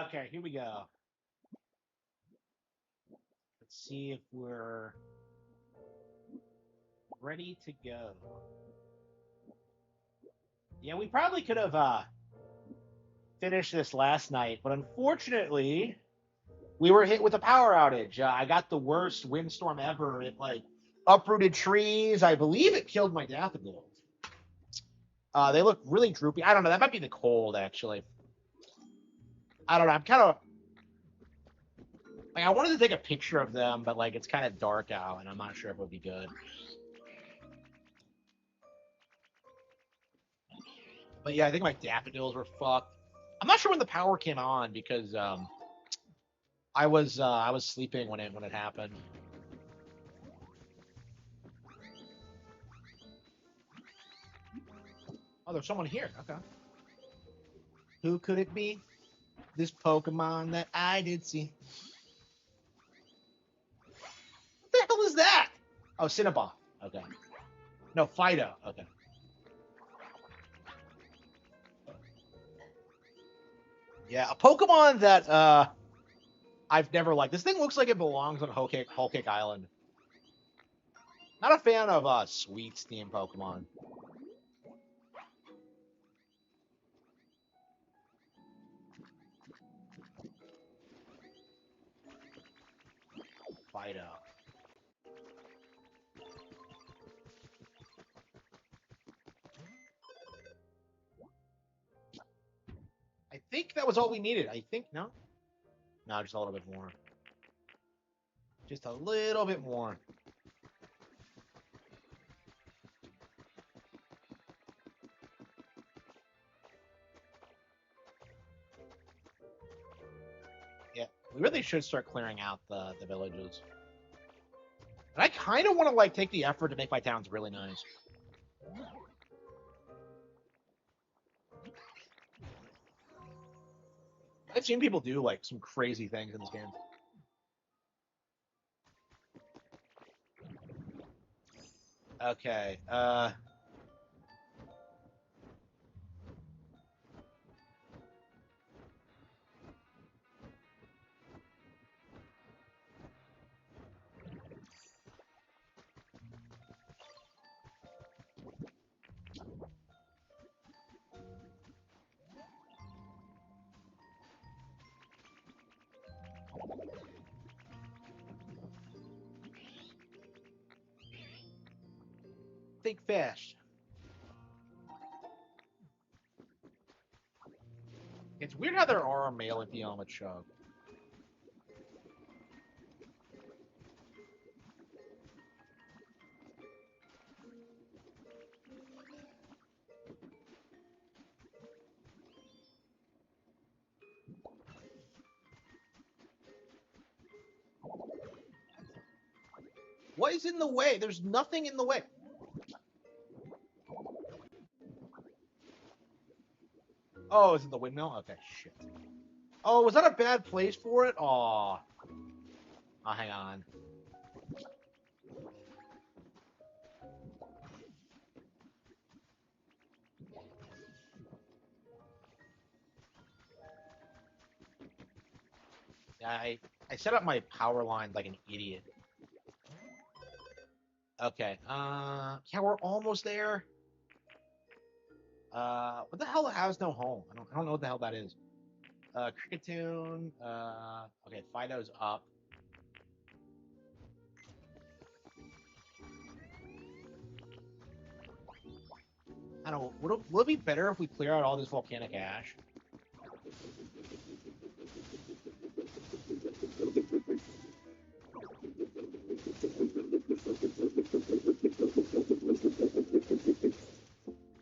Okay, here we go. Let's see if we're ready to go. Yeah, we probably could have finished this last night, but unfortunately, we were hit with a power outage. I got the worst windstorm ever. It like uprooted trees. I believe it killed my daffodils. They look really droopy. I don't know. That might be the cold, actually. I don't know. I'm kind of like I wanted to take a picture of them, but like it's kind of dark out, and I'm not sure if it would be good. But yeah, I think my daffodils were fucked. I'm not sure when the power came on because I was sleeping when it happened. Oh, there's someone here. Okay. Who could it be? This Pokemon that I did see. What the hell is that? Oh, Cinnabon. Okay. No, Fido. Okay. Yeah, a Pokemon that I've never liked. This thing looks like it belongs on Whole Cake Island. Not a fan of sweet steam Pokemon. Fido. I think that was all we needed. I think no. No, just a little bit more. Just a little bit more. Yeah, we really should start clearing out the villages. And I kind of want to like take the effort to make my towns really nice. I've seen people do like some crazy things in this game. Okay. Think fast. It's weird how there are male and female Chug. What is in the way? There's nothing in the way. Oh, is it the windmill? Okay, shit. Oh, was that a bad place for it? Oh, hang on. Yeah, I set up my power line like an idiot. Okay. Yeah, we're almost there. What the hell has no home? I don't know what the hell that is. Cricketune. Okay, Fido's up. I don't know. Would it be better if we clear out all this volcanic ash?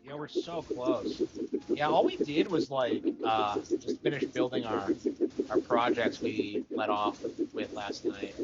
Yeah, we're so close. Yeah, all we did was like just finish building our projects we let off with last night.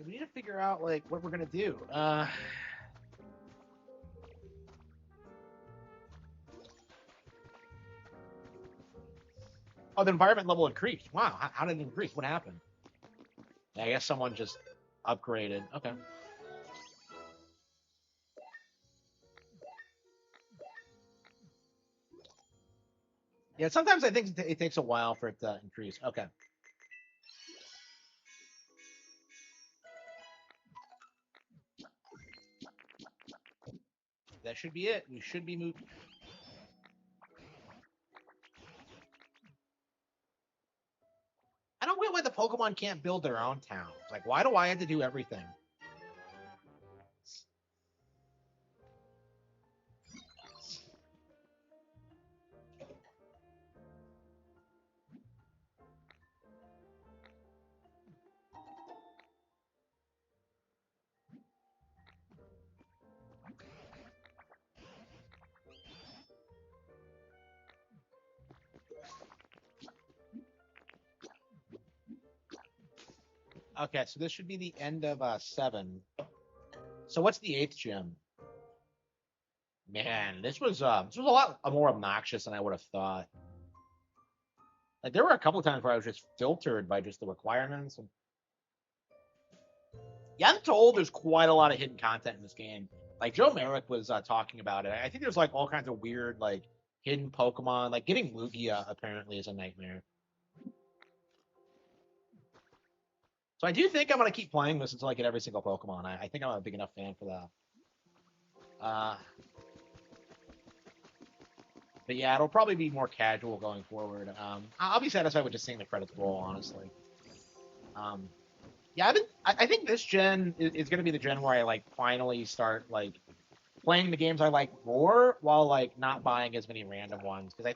We need to figure out like what we're gonna do. Oh, the environment level increased. Wow, how did it increase? What happened? Yeah, I guess someone just upgraded. Okay. Yeah, sometimes I think it takes a while for it to increase. Okay. That should be it. We should be moving. I don't get why the Pokemon can't build their own towns. Like, why do I have to do everything? Okay, so this should be the end of 7. So what's the 8th gym? Man, this was a lot more obnoxious than I would have thought. Like there were a couple of times where I was just filtered by just the requirements. Yeah, I'm told there's quite a lot of hidden content in this game. Like Joe Merrick was talking about it. I think there's like all kinds of weird like hidden Pokemon. Like getting Lugia apparently is a nightmare. So I do think I'm gonna keep playing this until I get every single Pokemon. I think I'm a big enough fan for that. Uh, but yeah, it'll probably be more casual going forward. I'll be satisfied with just seeing the credits roll, honestly. Um, yeah, I think this gen is going to be the gen where I like finally start like playing the games I like more while like not buying as many random ones because I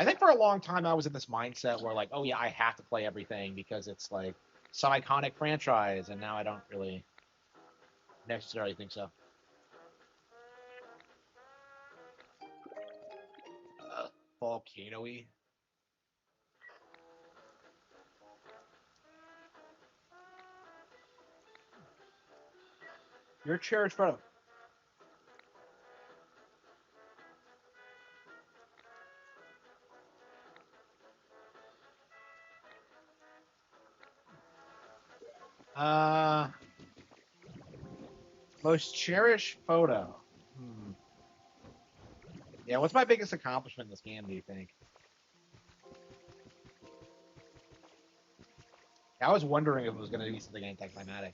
think for a long time I was in this mindset where like, oh yeah, I have to play everything because it's like some iconic franchise, and now I don't really necessarily think so. Volcano-y. Your cherished brother. Uh, Most cherished photo. Hmm. Yeah, what's my biggest accomplishment in this game? Do you think? I was wondering if it was going to be something anticlimactic.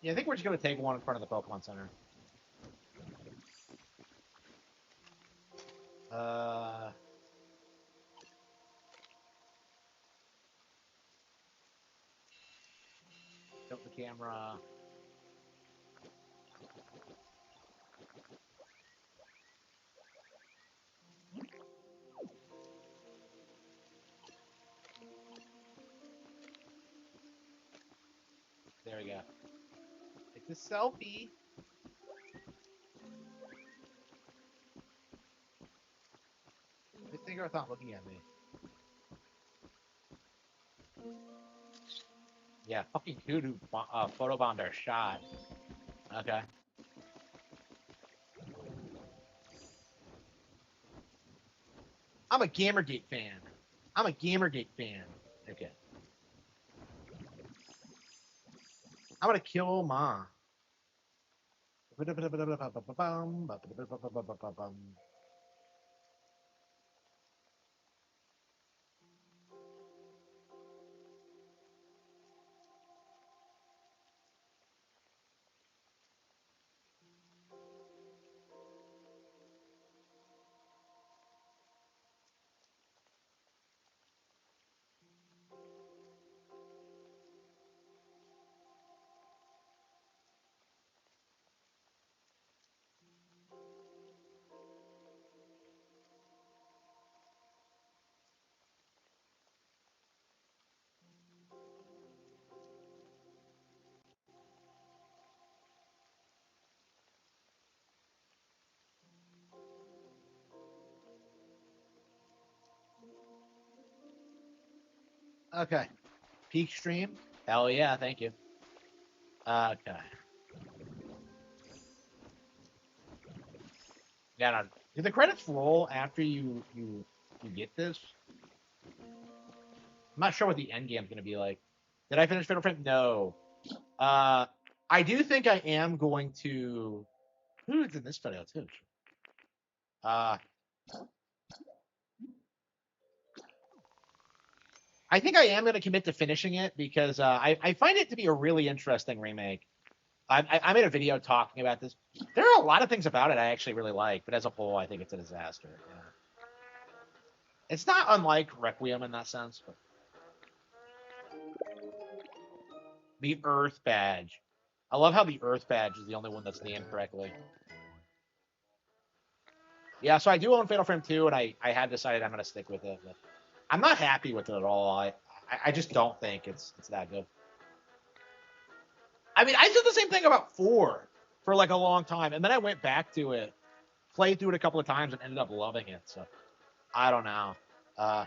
Yeah, I think we're just going to take one in front of the Pokemon Center. Uh, tilt the camera. There we go. Take the selfie. I think I thought looking at me. Yeah, fucking dude who photobombed our shot. Okay. I'm a Gamergate fan. I'm a Gamergate fan. Okay. I'm gonna kill Ma. Okay. Peak stream. Hell yeah, thank you. Okay. Yeah, no. Do the credits roll after you get this? I'm not sure what the end game's gonna be like. Did I finish Fatal Frame? No. Uh, I do think I am going to. Who's in this video too? Uh, I think I am going to commit to finishing it because I find it to be a really interesting remake. I made a video talking about this. There are a lot of things about it I actually really like, but as a whole, I think it's a disaster. Yeah. It's not unlike Requiem in that sense, but the Earth Badge. I love how the Earth Badge is the only one that's named correctly. Yeah, so I do own Fatal Frame 2, and I have decided I'm going to stick with it. But I'm not happy with it at all. I just don't think it's that good. I mean, I did the same thing about 4 for like a long time, and then I went back to it, played through it a couple of times, and ended up loving it. So I don't know. Uh,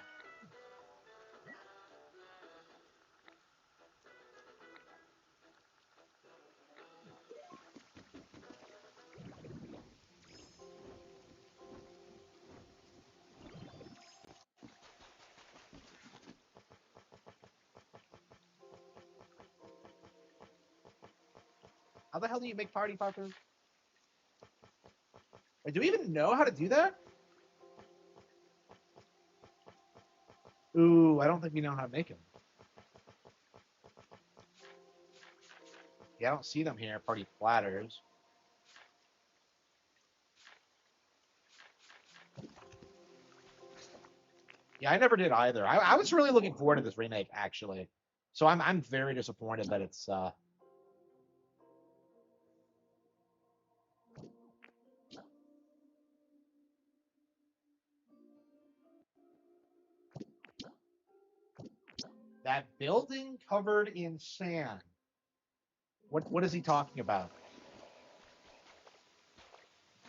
how the hell do you make party poppers? Wait, do we even know how to do that? Ooh, I don't think we know how to make them. Yeah, I don't see them here. Party platters. Yeah, I never did either. I was really looking forward to this remake actually. So I'm very disappointed that it's that building covered in sand. What is he talking about?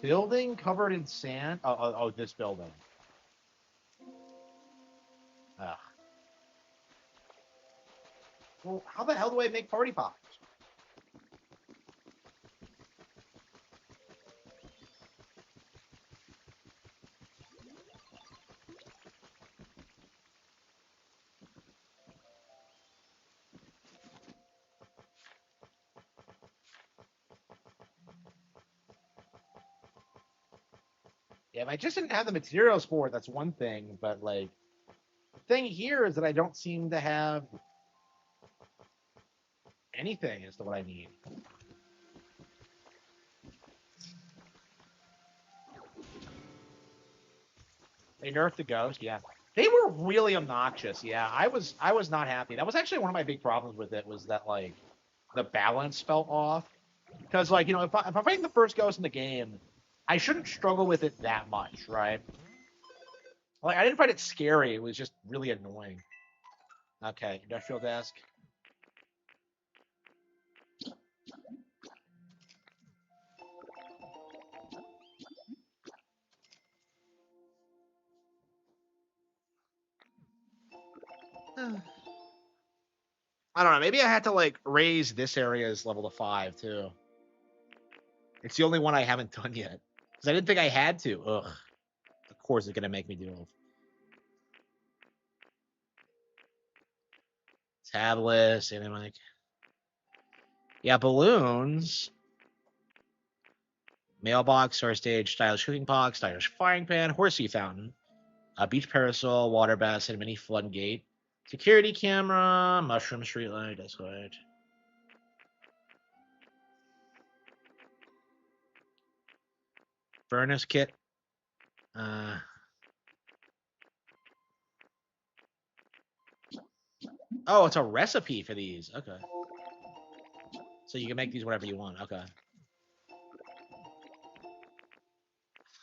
Building covered in sand? Oh, this building. Ugh. Well, how the hell do I make party poppers? Yeah, if I just didn't have the materials for it, that's one thing. But like, the thing here is that I don't seem to have anything as to what I need. They nerfed the ghost, yeah. They were really obnoxious. Yeah, I was not happy. That was actually one of my big problems with it was that like the balance felt off. Because like if I'm fighting the first ghost in the game, I shouldn't struggle with it that much, right? Like I didn't find it scary. It was just really annoying. Okay, industrial desk. I don't know. Maybe I had to like raise this area's level to 5 too. It's the only one I haven't done yet because I didn't think I had to. Ugh. Of course, it's gonna make me do it. Tablets and I'm like, yeah, balloons, mailbox, star stage, stylish cooking pot, stylish frying pan, horsey fountain, a beach parasol, water basin, mini floodgate, security camera, mushroom streetlight, desk light. Furnace kit. Uh, oh, it's a recipe for these. Okay. So you can make these whatever you want. Okay.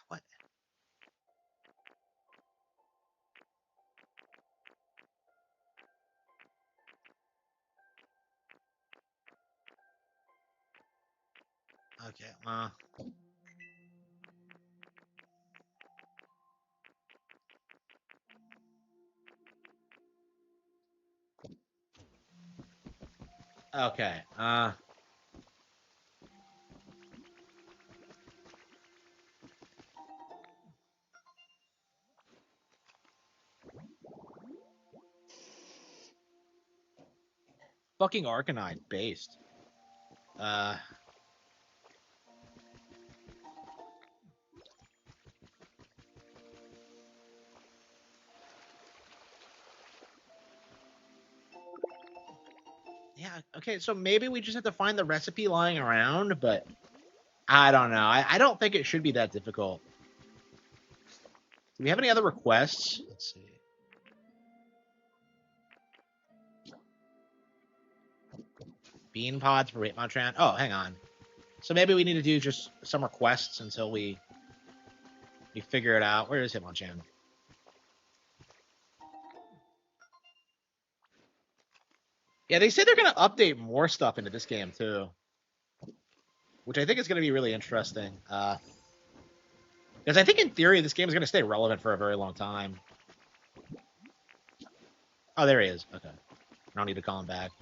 What? Okay. Okay. Fucking Arcanine based. Uh. Yeah. Okay. So maybe we just have to find the recipe lying around, but I don't know. I don't think it should be that difficult. Do we have any other requests? Let's see. Bean pods for Hitmonchan. Oh, hang on. So maybe we need to do just some requests until we figure it out. Where is Hitmonchan? Yeah, they say they're going to update more stuff into this game too, which I think is going to be really interesting. Because I think in theory this game is going to stay relevant for a very long time. Oh, there he is. Okay, I don't need to call him back.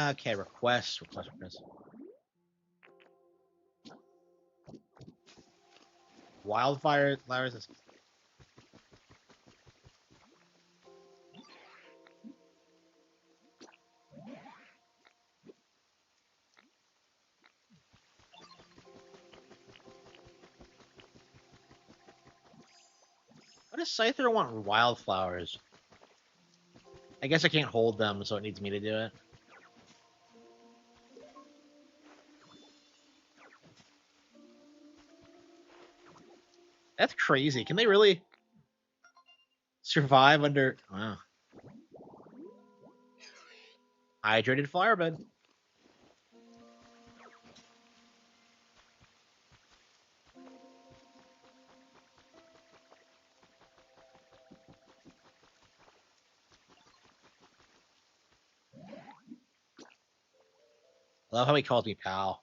Okay, request. Wildfire flowers. What does Scyther want wildflowers? I guess I can't hold them, so it needs me to do it. That's crazy. Can they really survive under? Wow. Hydrated flower bed. I love how he calls me pal.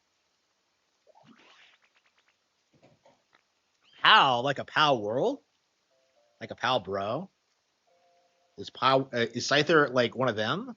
Pal, like a pal world, like a pal bro. Is Scyther like one of them?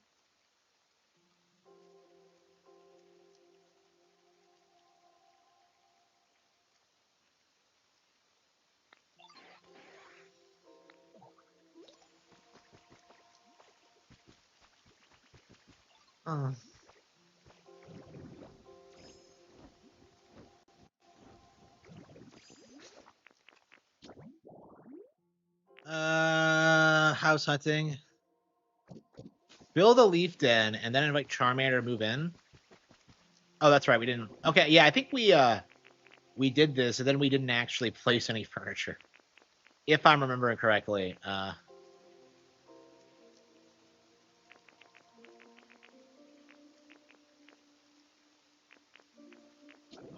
Uh, house hunting. Build a leaf den and then invite Charmander to move in. Oh, that's right. We didn't. Okay, yeah, I think we did this and then we didn't actually place any furniture, if I'm remembering correctly.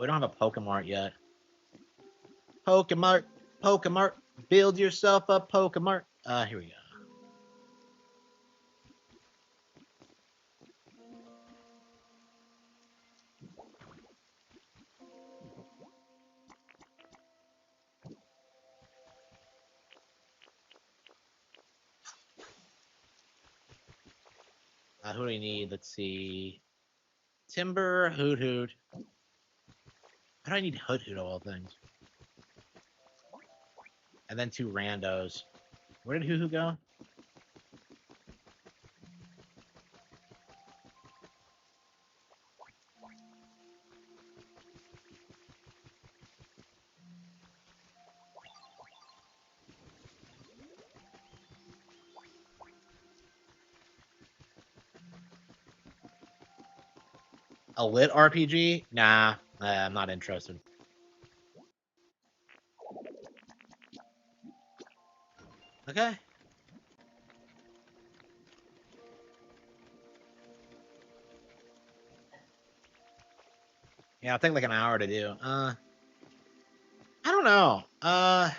We don't have a Pokemart yet. Pokemart, Pokemart, build yourself a Pokemart. Here we go. Who do we need? Let's see. Timber, Hoot Hoot. How do I need Hoot Hoot of all things? And then two randos. Where did Hoot Hoot go? A lit RPG? Nah, I'm not interested. Okay. Yeah, it'll take like an hour to do. I don't know. Uh,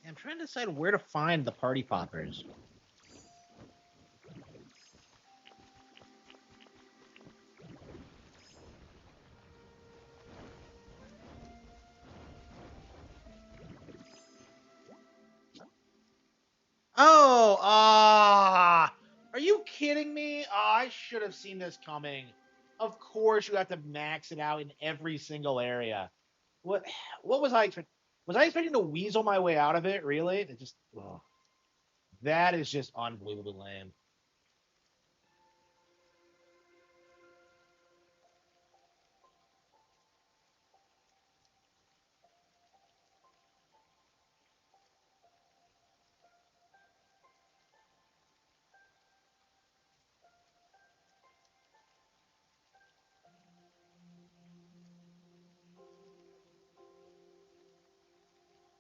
I'm trying to decide where to find the party poppers. Oh, are you kidding me? Oh, I should have seen this coming. Of course, you have to max it out in every single area. What? What was I expecting? Was I expecting to weasel my way out of it? Really? It just. Oh, that is just unbelievably lame.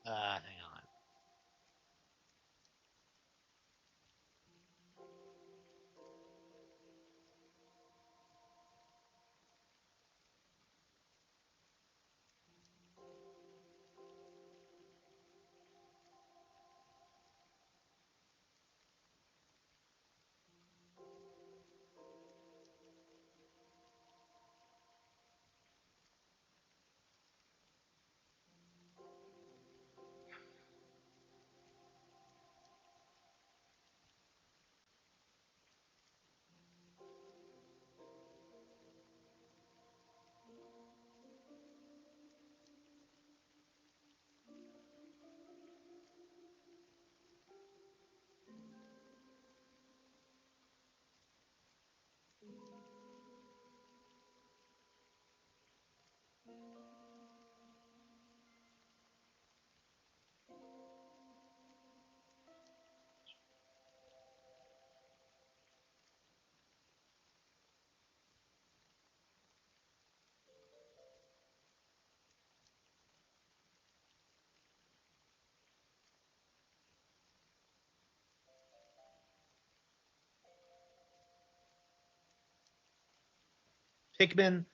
Hang on. Pikmin.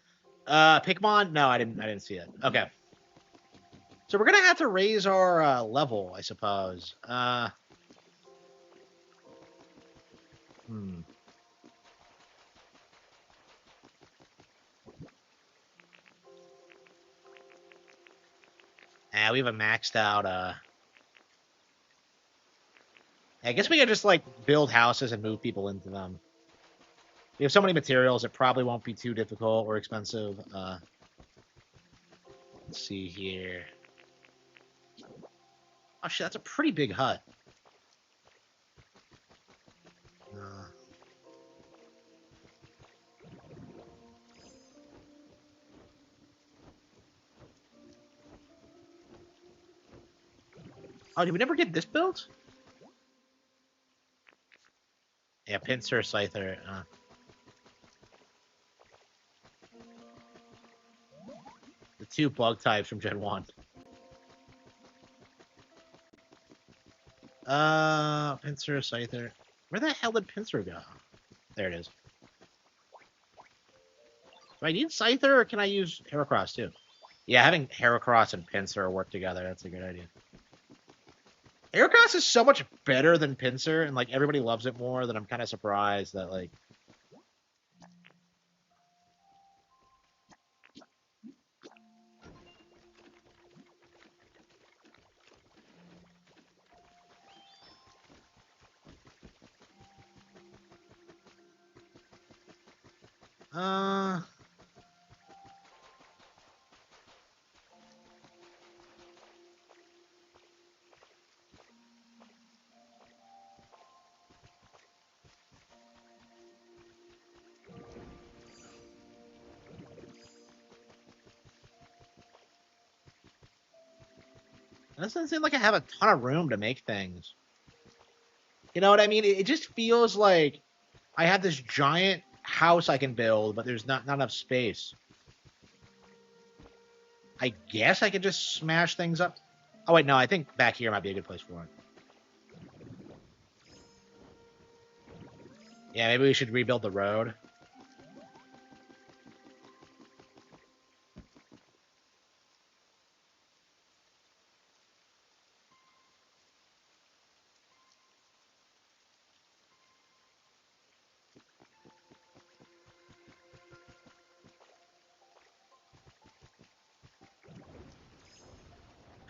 Pikmon. No, I didn't. I didn't see it. Okay. So we're gonna have to raise our level, I suppose. Hmm. We have a maxed out. I guess we could just like build houses and move people into them. We have so many materials; it probably won't be too difficult or expensive. Let's see here. Oh shit, that's a pretty big hut. Uh, oh, did we never get this built? Yeah, pincer, scyther. 2 bug types from Gen 1. Pinsir, Scyther. Where the hell did Pinsir go? There it is. Do I need Scyther or can I use Heracross too? Yeah, having Heracross and Pinsir work together, that's a good idea. Heracross is so much better than Pinsir, and like everybody loves it more that I'm kind of surprised that like. It doesn't seem like I have a ton of room to make things. You know what I mean? It just feels like I have this giant house I can build, but there's not enough space. I guess I could just smash things up. Oh wait, no, I think back here might be a good place for it. Yeah, maybe we should rebuild the road.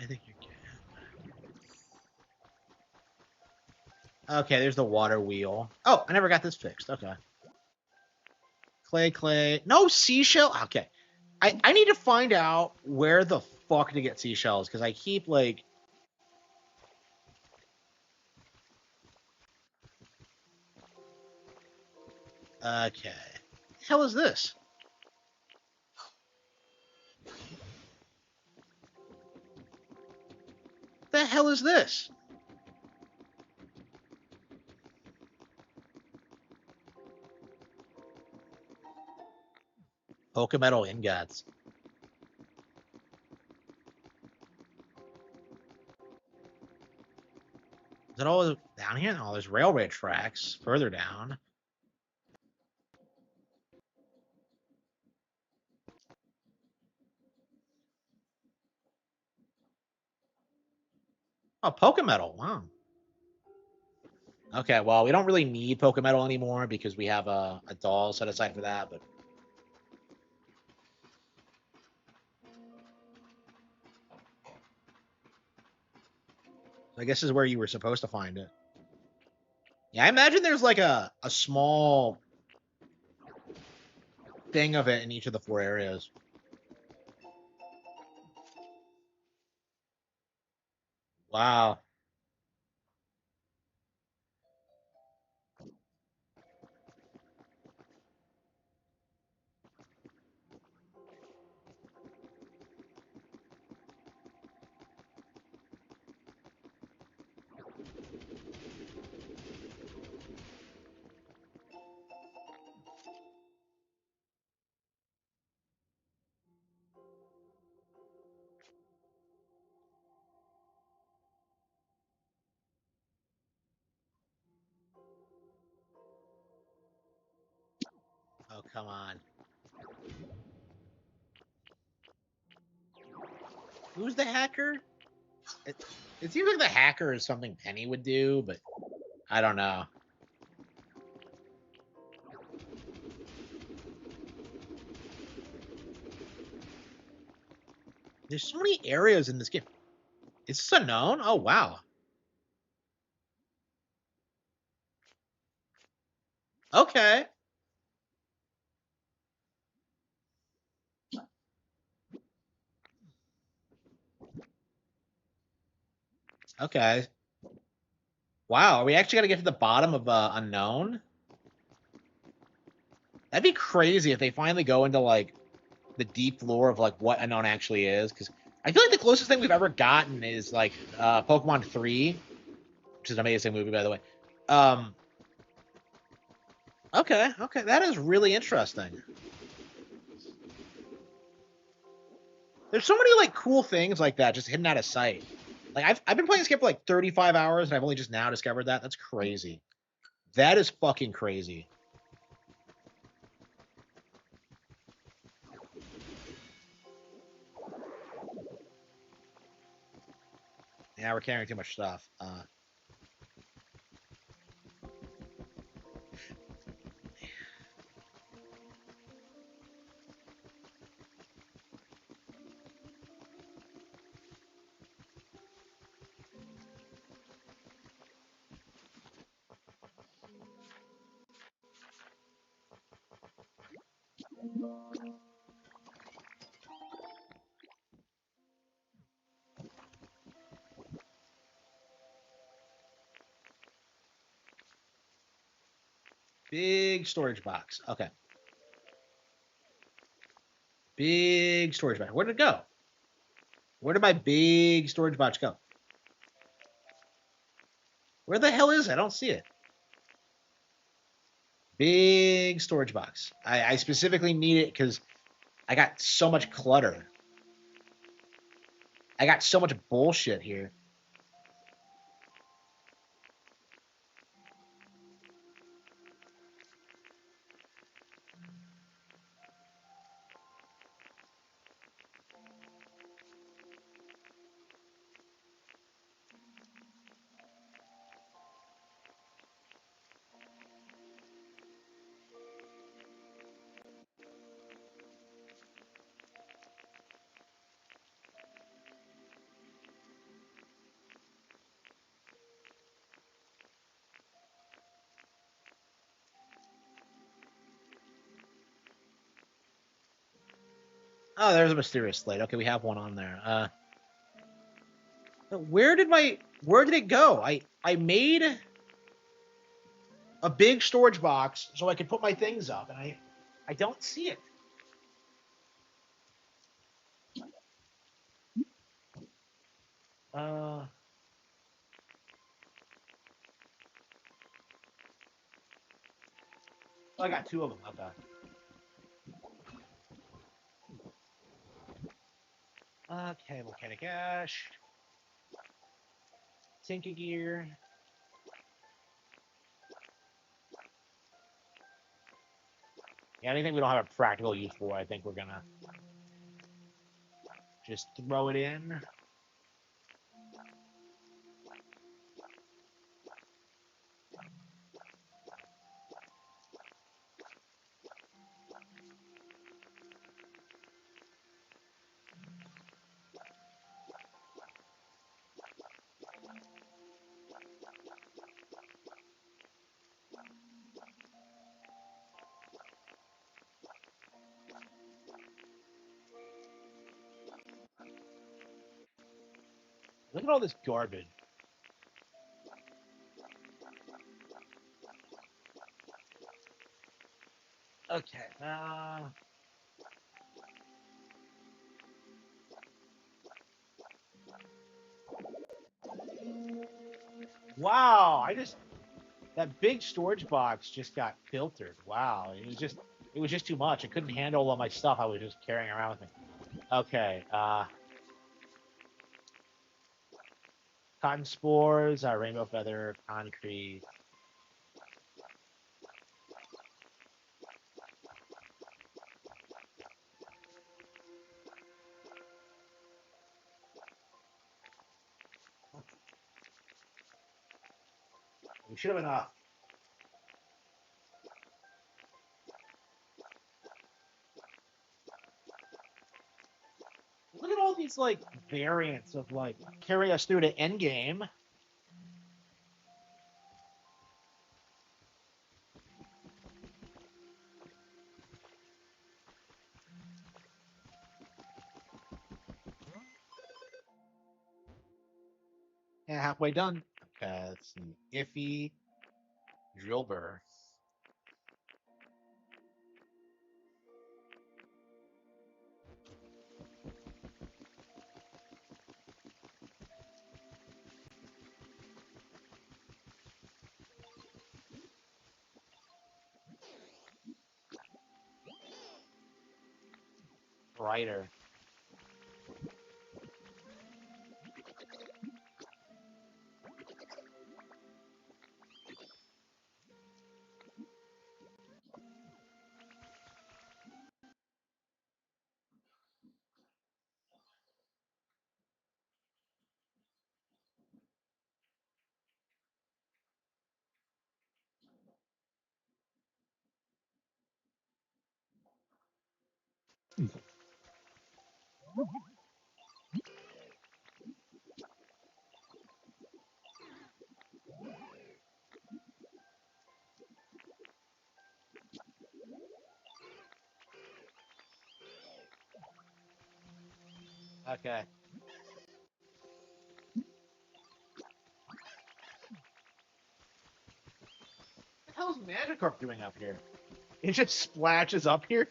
I think you can. Okay, there's the water wheel. Oh, I never got this fixed. Okay. Clay. No seashell? Okay. I need to find out where the fuck to get seashells, because I keep, like... Okay. What the hell is this? What the hell is this? Pokemetal ingots. Is it all down here? Oh, there's railway tracks further down. Oh, Pokemetal. Wow. Okay, well, we don't really need Pokemetal anymore because we have a doll set aside for that, but... I guess this is where you were supposed to find it. Yeah, I imagine there's like a small thing of it in each of the 4 areas. Wow. Oh, come on. Who's the hacker? It seems like the hacker is something Penny would do, but I don't know. There's so many areas in this game. Is this unknown? Oh, wow. Okay. Okay. Wow, are we actually gonna get to the bottom of unknown? That'd be crazy if they finally go into like the deep lore of like what unknown actually is, because I feel like the closest thing we've ever gotten is like Pokemon 3, which is an amazing movie, by the way. Um, okay, that is really interesting. There's so many like cool things like that just hidden out of sight. Like I've been playing this game for like 35 hours and I've only just now discovered that. That's crazy. That is fucking crazy. Yeah, we're carrying too much stuff. Big storage box. Okay. Big storage box. Where did it go? Where did my big storage box go? Where the hell is it? I don't see it. Big storage box. I specifically need it because I got so much clutter. I got so much bullshit here. Oh, there's a mysterious slate. Okay, we have one on there. Where did it go? I made a big storage box so I could put my things up, and I don't see it. Uh, I got two of them. Okay. Okay, Volcanic Ash, Tinker Gear. Yeah, anything we don't have a practical use for, I think we're gonna just throw it in. Look at all this garbage. Okay. Wow. That big storage box just got filtered. Wow. It was just too much. I couldn't handle all my stuff I was just carrying around with me. Okay. Cotton spores, rainbow feather, concrete. We should have enough. Look at all these like variants of like carry us through to Endgame. Yeah, halfway done. Okay, let's see. Iffy, drill burr, brighter. Okay. What the hell's Magikarp doing up here? It just splashes up here.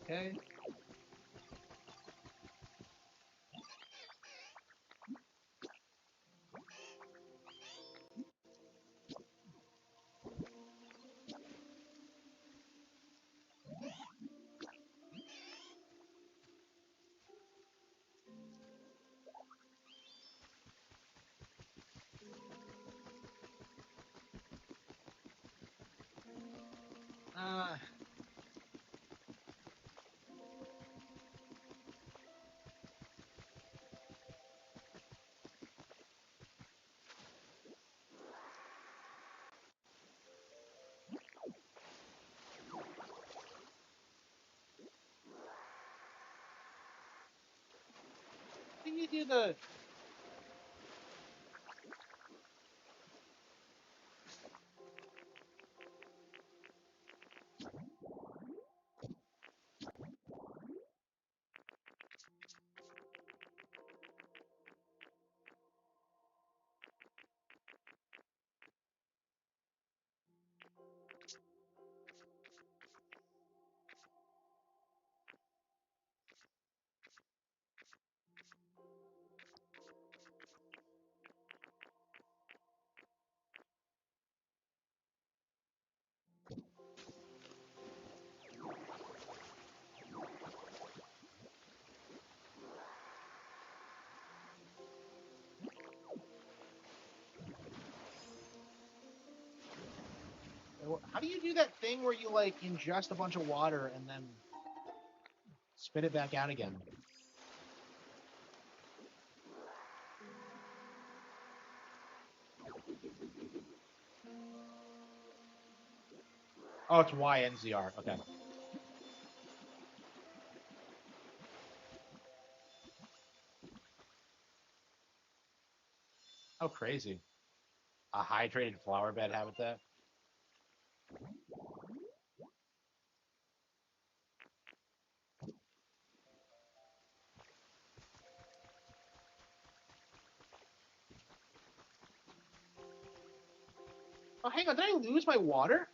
Okay. Uh, how do you do the? How do you do that thing where you like ingest a bunch of water and then spit it back out again? Oh, it's YNZR. Okay. Oh, crazy. A hydrated flower bed habitat. Oh, hang on. Did I lose my water?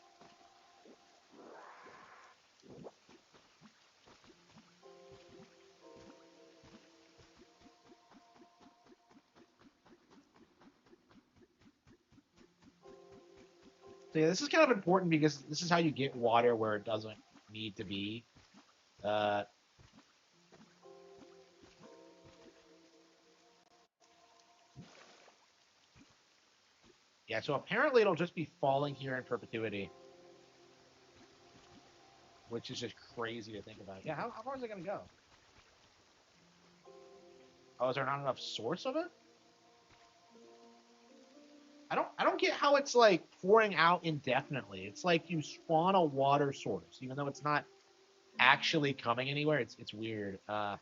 So yeah, this is kind of important because this is how you get water where it doesn't need to be. Uh, yeah. So apparently it'll just be falling here in perpetuity, which is just crazy to think about. Yeah. How far is it gonna go? Oh, is there not enough source of it? I don't get how it's like pouring out indefinitely. It's like you spawn a water source, even though it's not actually coming anywhere. It's weird. I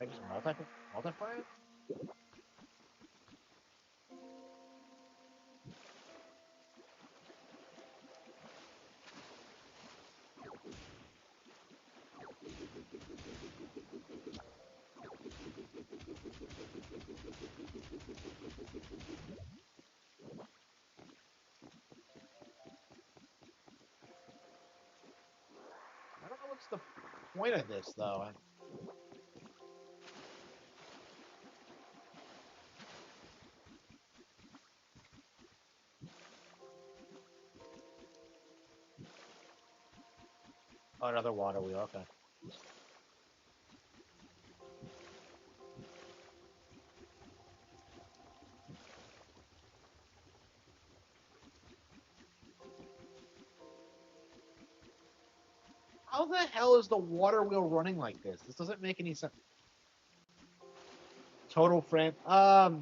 just multiply it. I don't know what's the point of this though. Oh, another water wheel. Okay. How the hell is the water wheel running like this? This doesn't make any sense. Total frame. I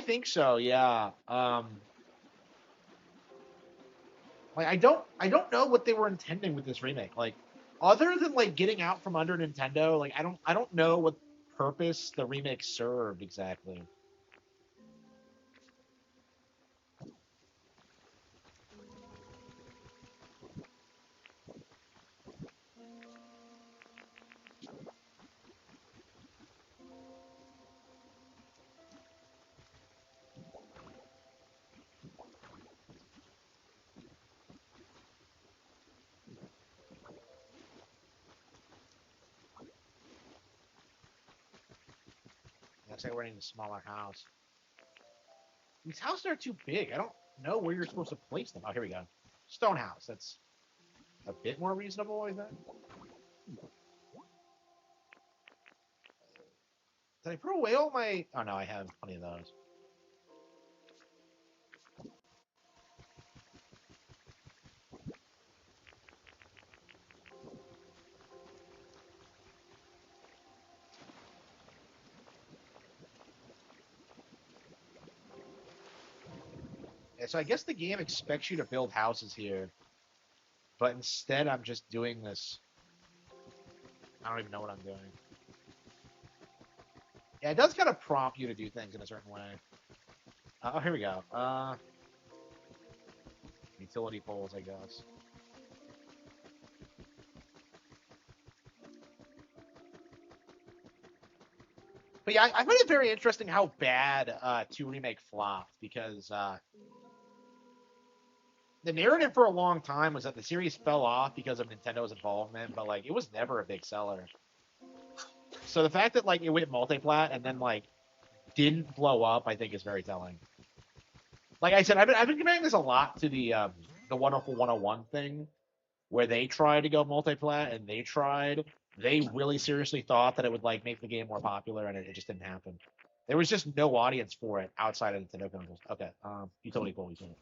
think so. Yeah. Like I don't know what they were intending with this remake. Like, other than like getting out from under Nintendo, like I don't know what purpose the remake served exactly. I say we're in a smaller house. These houses are too big. I don't know where you're supposed to place them. Oh, here we go. Stone house. That's a bit more reasonable, I think. Did I throw away all my? Oh no, I have plenty of those. Yeah, so I guess the game expects you to build houses here, but instead I'm just doing this. I don't even know what I'm doing. Yeah, it does kind of prompt you to do things in a certain way. Oh, here we go. Utility poles, I guess. But yeah, I find it very interesting how bad 2 Remake flopped because the narrative for a long time was that the series fell off because of Nintendo's involvement, but like it was never a big seller. So the fact that like it went multiplat and then like didn't blow up, I think is very telling. Like I said, I've been comparing this a lot to the Wonderful 101 thing, where they tried to go multiplat and they really seriously thought that it would like make the game more popular, and it just didn't happen. There was just no audience for it outside of Nintendo consoles. Okay, utility pole, utility.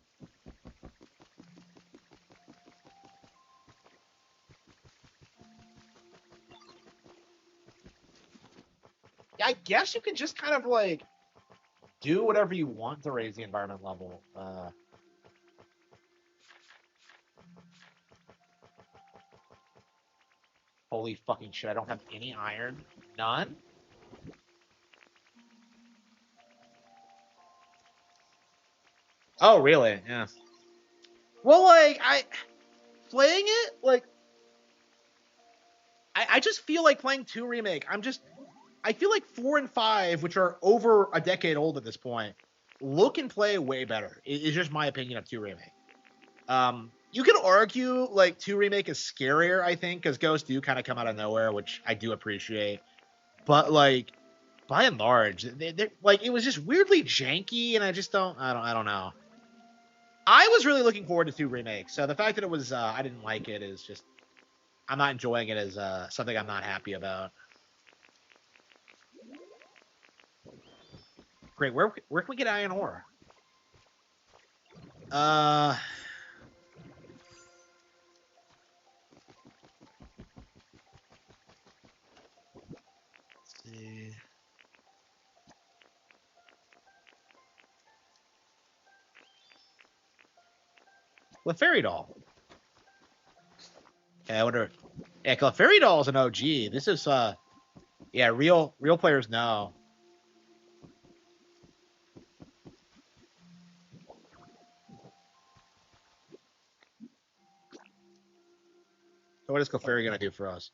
Yeah, I guess you can just kind of like do whatever you want to raise the environment level. Holy fucking shit! I don't have any iron. None. Oh, really? Yeah. Well, like I playing it, like I just feel like playing 2 remake. I feel like 4 and 5, which are over a decade old at this point, look and play way better. It's just my opinion of 2 remake. You can argue like 2 remake is scarier, I think, because ghosts do kind of come out of nowhere, which I do appreciate. But like by and large, like it was just weirdly janky, and I don't know. I was really looking forward to 2 remake, so the fact that it was I didn't like it is just I'm not enjoying it as something I'm not happy about. Great, where can we get iron ore? Uh, let's see. Clefairy doll. Yeah, I wonder. Yeah, Clefairy doll is an OG. This is yeah, real players know. So what is Clefairy gonna do for us?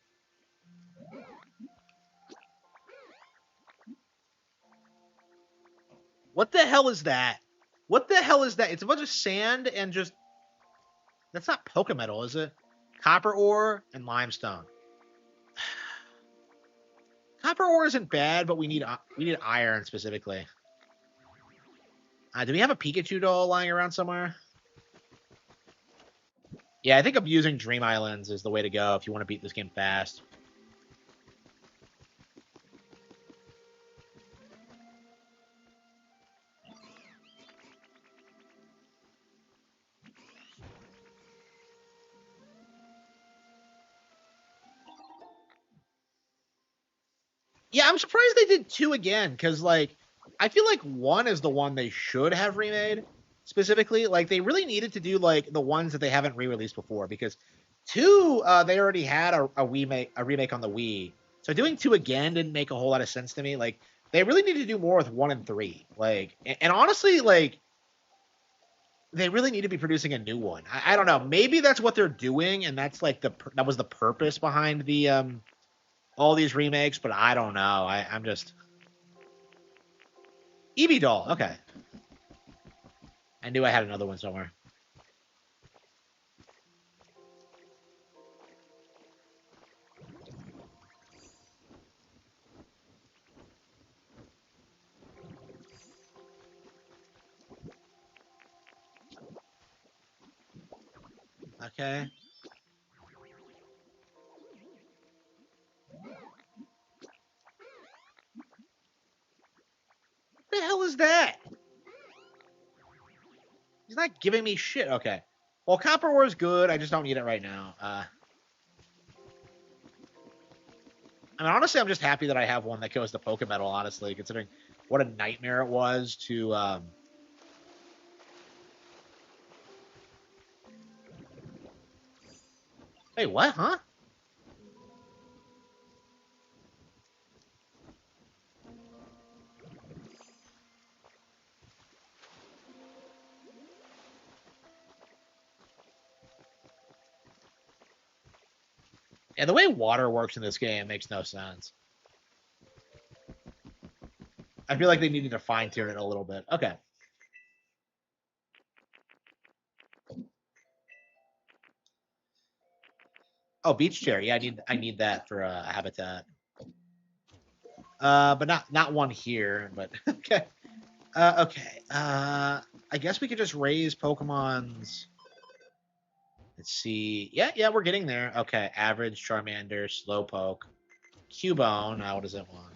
What the hell is that? What the hell is that? It's a bunch of sand and just that's not Pokemetal, is it? Copper ore and limestone. Copper ore isn't bad, but we need iron specifically. Do we have a Pikachu doll lying around somewhere? Yeah, I think abusing Dream Islands is the way to go if you want to beat this game fast. Yeah, I'm surprised they did 2 again, because, like, I feel like 1 is the one they should have remade, specifically. Like, they really needed to do, like, the ones that they haven't re-released before, because 2, they already had a remake on the Wii. So doing 2 again didn't make a whole lot of sense to me. Like, they really need to do more with 1 and 3. Like, and honestly, like, they really need to be producing a new one. I don't know. Maybe that's what they're doing, and that's, like, that was the purpose behind the, all these remakes, but I don't know. I'm just... EB doll. Okay. I knew I had another one somewhere. Okay. What the hell is that? He's not giving me shit. Okay. Well, Copper Ore is good. I just don't need it right now. I mean, honestly, I'm just happy that I have one that goes to Pokemetal, honestly, considering what a nightmare it was to... Wait, what? Huh? Yeah, the way water works in this game makes no sense. I feel like they needed to fine-tune it a little bit. Okay. Oh, beach chair. Yeah, I need that for habitat. But not one here. But okay. Okay. I guess we could just raise Pokemon's. Let's see. Yeah, we're getting there. Okay, average, Charmander, Slowpoke, Cubone. Now, what does it want?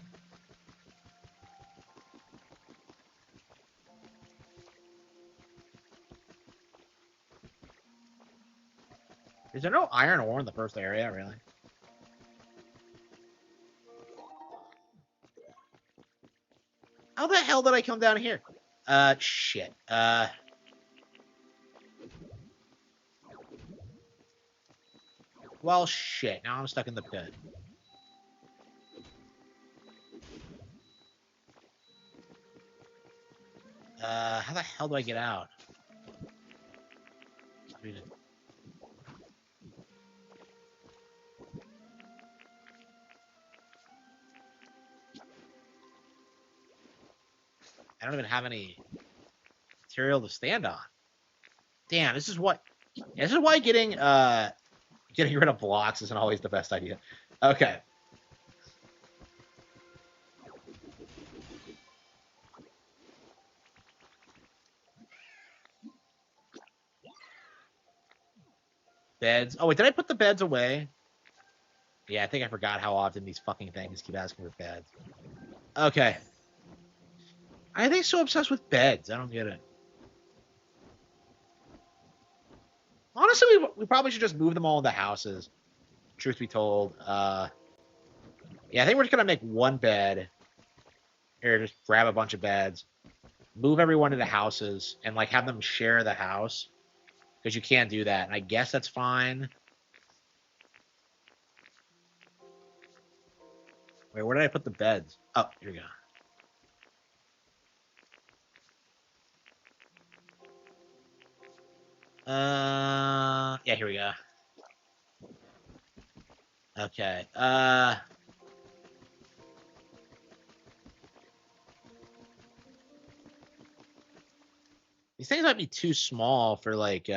Is there no iron ore in the first area, really? How the hell did I come down here? Shit. Well, shit. Now I'm stuck in the pit. How the hell do I get out? I don't even have any material to stand on. Damn, this is what. This is why getting rid of blocks isn't always the best idea. Okay. Beds. Oh wait, did I put the beds away? Yeah, I think I forgot how often these fucking things keep asking for beds. Okay. I think so obsessed with beds. I don't get it. Honestly, we probably should just move them all into houses. Truth be told. Yeah, I think we're just gonna make one bed. Here, just grab a bunch of beds, move everyone into houses, and like have them share the house because you can't do that. And I guess that's fine. Wait, where did I put the beds? Oh, here we go. Yeah, here we go. Okay. These things might be too small for like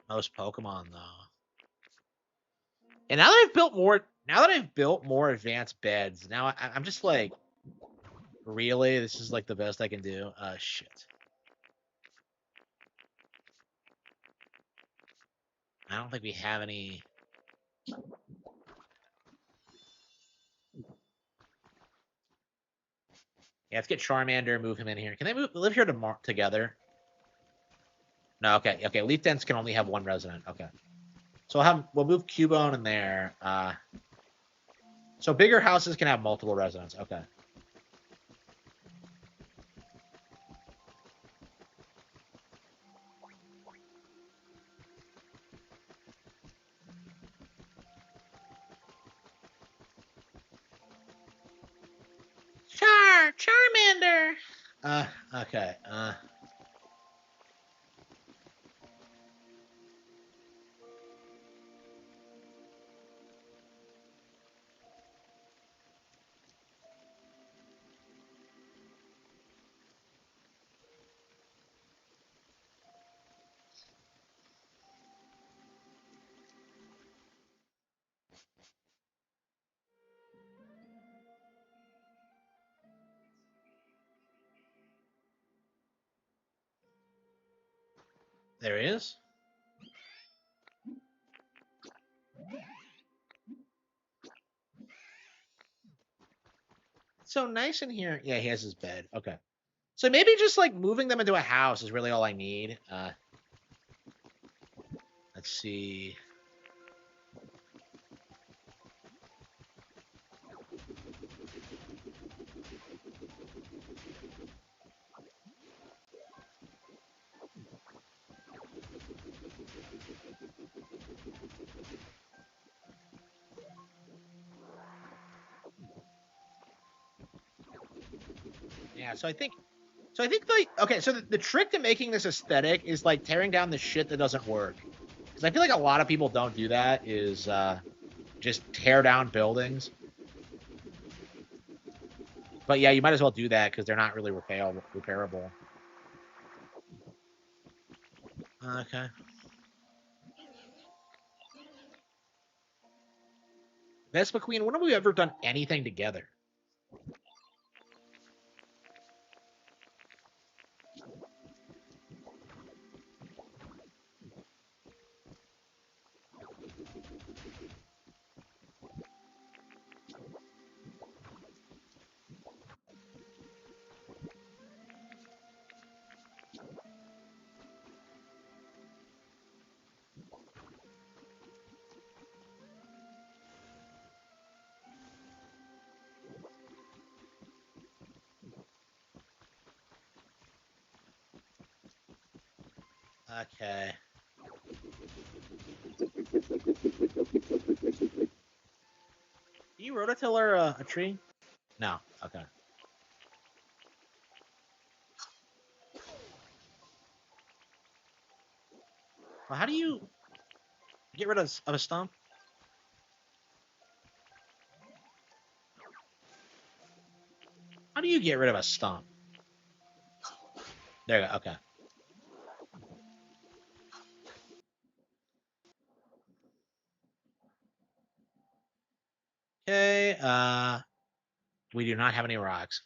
most Pokemon though. And now that I've built more advanced beds, now I'm just like, really, this is like the best I can do. Shit. I don't think we have any. Yeah, let's get Charmander, move him in here. Can they live here together? No, okay, okay. Leaf dens can only have one resident. Okay, so we'll move Cubone in there. So bigger houses can have multiple residents. Okay. Charmander. Okay. There he is. It's so nice in here. Yeah, he has his bed. Okay. So maybe just like moving them into a house is really all I need. Let's see. Yeah, so I think like okay, so the trick to making this aesthetic is like tearing down the shit that doesn't work. Because I feel like a lot of people don't do that. Is just tear down buildings. But yeah, you might as well do that because they're not really repairable. Okay. Vespa Queen, when have we ever done anything together? Okay. You rototiller a tree? No. Okay. Well, how do you get rid of a stump? How do you get rid of a stump? There you go. Okay. Okay. We do not have any rocks.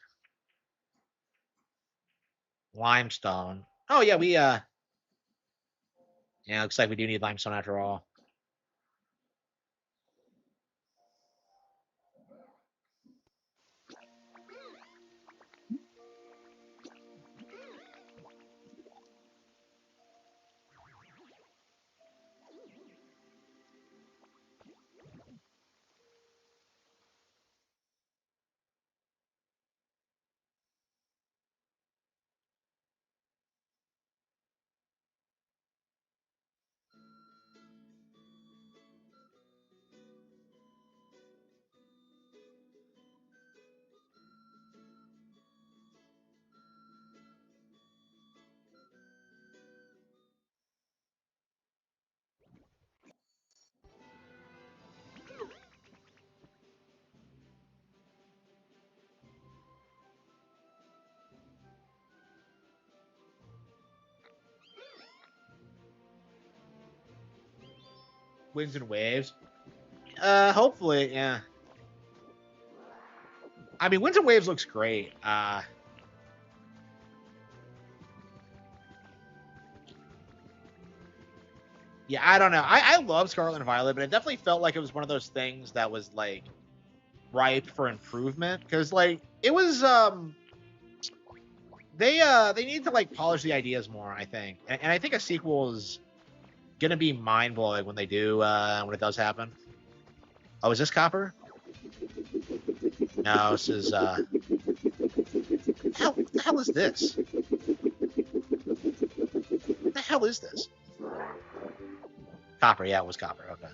Limestone. Oh yeah, we yeah, looks like we do need limestone after all. Winds and waves. Hopefully, yeah. I mean, winds and waves looks great. Yeah, I don't know. I love Scarlet and Violet, but it definitely felt like it was one of those things that was like ripe for improvement because like it was they need to like polish the ideas more, I think, and I think a sequel is gonna be mind blowing when they do when it does happen. Oh, is this copper? No, this is what the hell is this? What the hell is this? Copper, yeah, it was copper. Okay.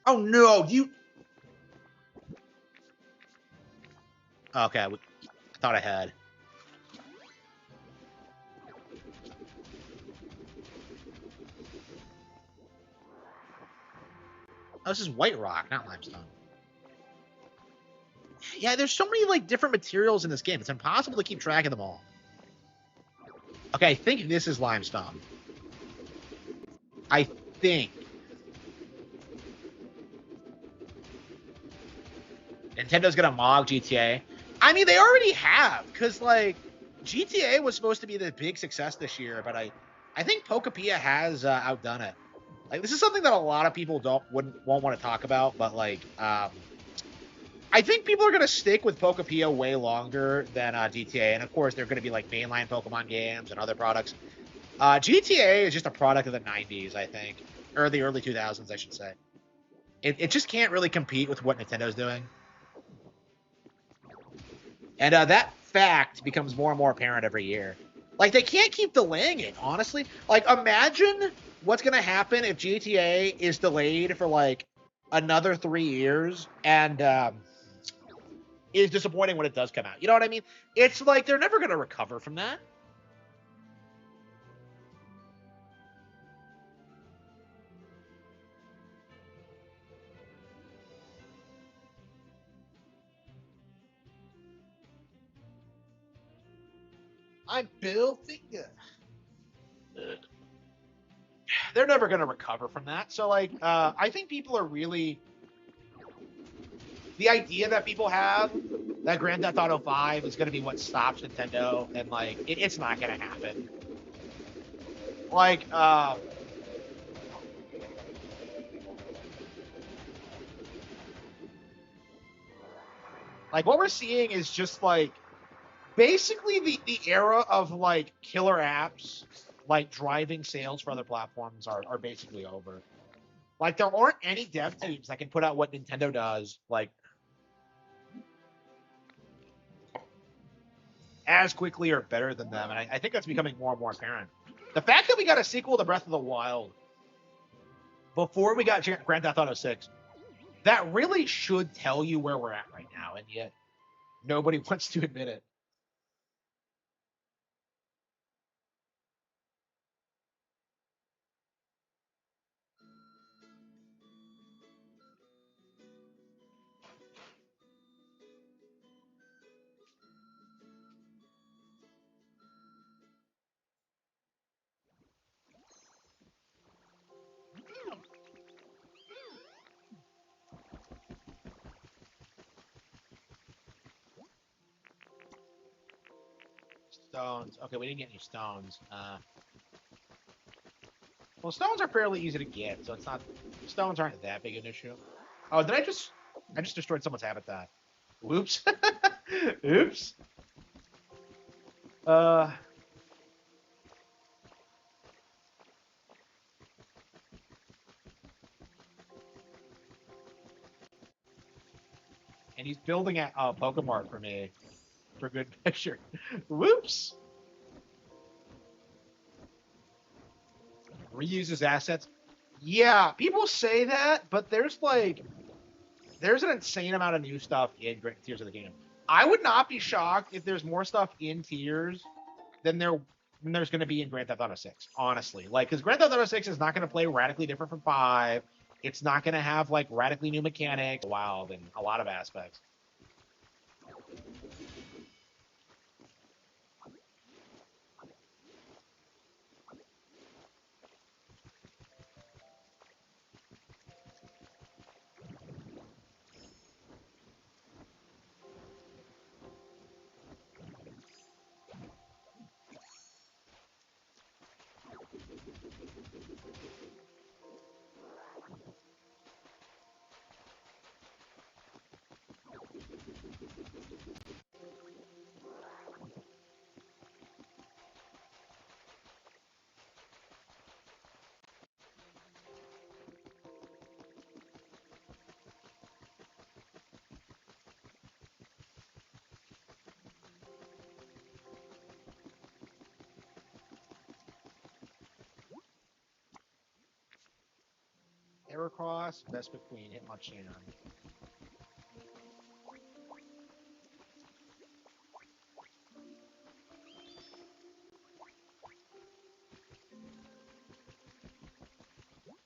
Oh no, you. Okay, I thought I had. Oh, this is white rock, not limestone. Yeah, there's so many like different materials in this game. It's impossible to keep track of them all. Okay, I think this is limestone. I think. Nintendo's gonna mog GTA. I mean, they already have, because like GTA was supposed to be the big success this year, but I think Pokopia has outdone it. Like this is something that a lot of people won't want to talk about, but like I think people are gonna stick with Pokopia way longer than GTA, and of course they're gonna be like mainline Pokemon games and other products. GTA is just a product of the '90s, I think, or the early 2000s, I should say. It just can't really compete with what Nintendo's doing. And that fact becomes more and more apparent every year. Like, they can't keep delaying it, honestly. Like, imagine what's going to happen if GTA is delayed for, like, another 3 years and is disappointing when it does come out. You know what I mean? It's like they're never going to recover from that. I'm building it. They're never going to recover from that. So, like, I think people are really the idea that people have that Grand Theft Auto 5 is going to be what stops Nintendo, and like it's not going to happen. Like, what we're seeing is just like basically the era of like killer apps, like driving sales for other platforms are basically over. Like there aren't any dev teams that can put out what Nintendo does, like as quickly or better than them. And I think that's becoming more and more apparent. The fact that we got a sequel to Breath of the Wild before we got Grand Theft Auto 6, that really should tell you where we're at right now, and yet nobody wants to admit it. Stones. Okay, we didn't get any stones. Well, stones are fairly easy to get, so it's not. Stones aren't that big an issue. Oh, did I just? I just destroyed someone's habitat. Whoops. Oops. Uh. And he's building a Pokemon for me for good measure. Whoops. Reuses assets. Yeah, people say that, but there's an insane amount of new stuff in Tears of the Kingdom. I would not be shocked if there's more stuff in Tears than there's going to be in Grand Theft Auto 6. Honestly, like because Grand Theft Auto 6 is not going to play radically different from 5. It's not going to have like radically new mechanics. Wild in a lot of aspects. Heracross, Vespa Queen, Hitmonchan.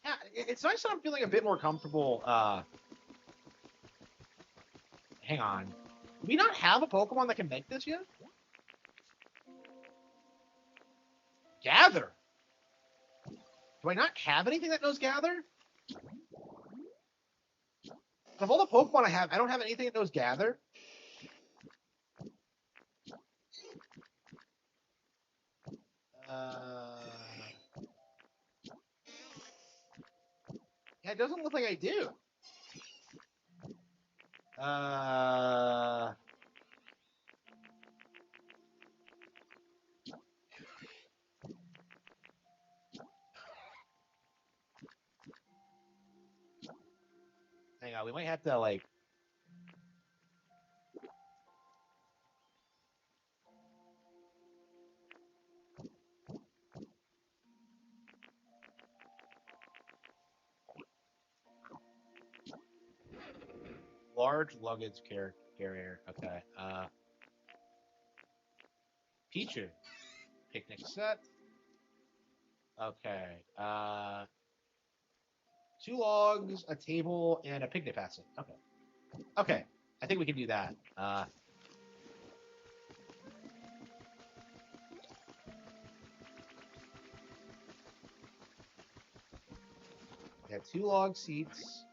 Yeah, it's nice that I'm feeling a bit more comfortable. Hang on. Do we not have a Pokemon that can make this yet? Gather. Do I not have anything that knows Gather? Of all the Pokemon I have, I don't have anything that knows Gather. Yeah, it doesn't look like I do. Uh, Hang on, we might have to like. Large luggage carrier. Okay. Pichu. Picnic set. Okay. 2 logs, a table, and a picnic basket. Okay. Okay. I think we can do that. Yeah, 2 log seats.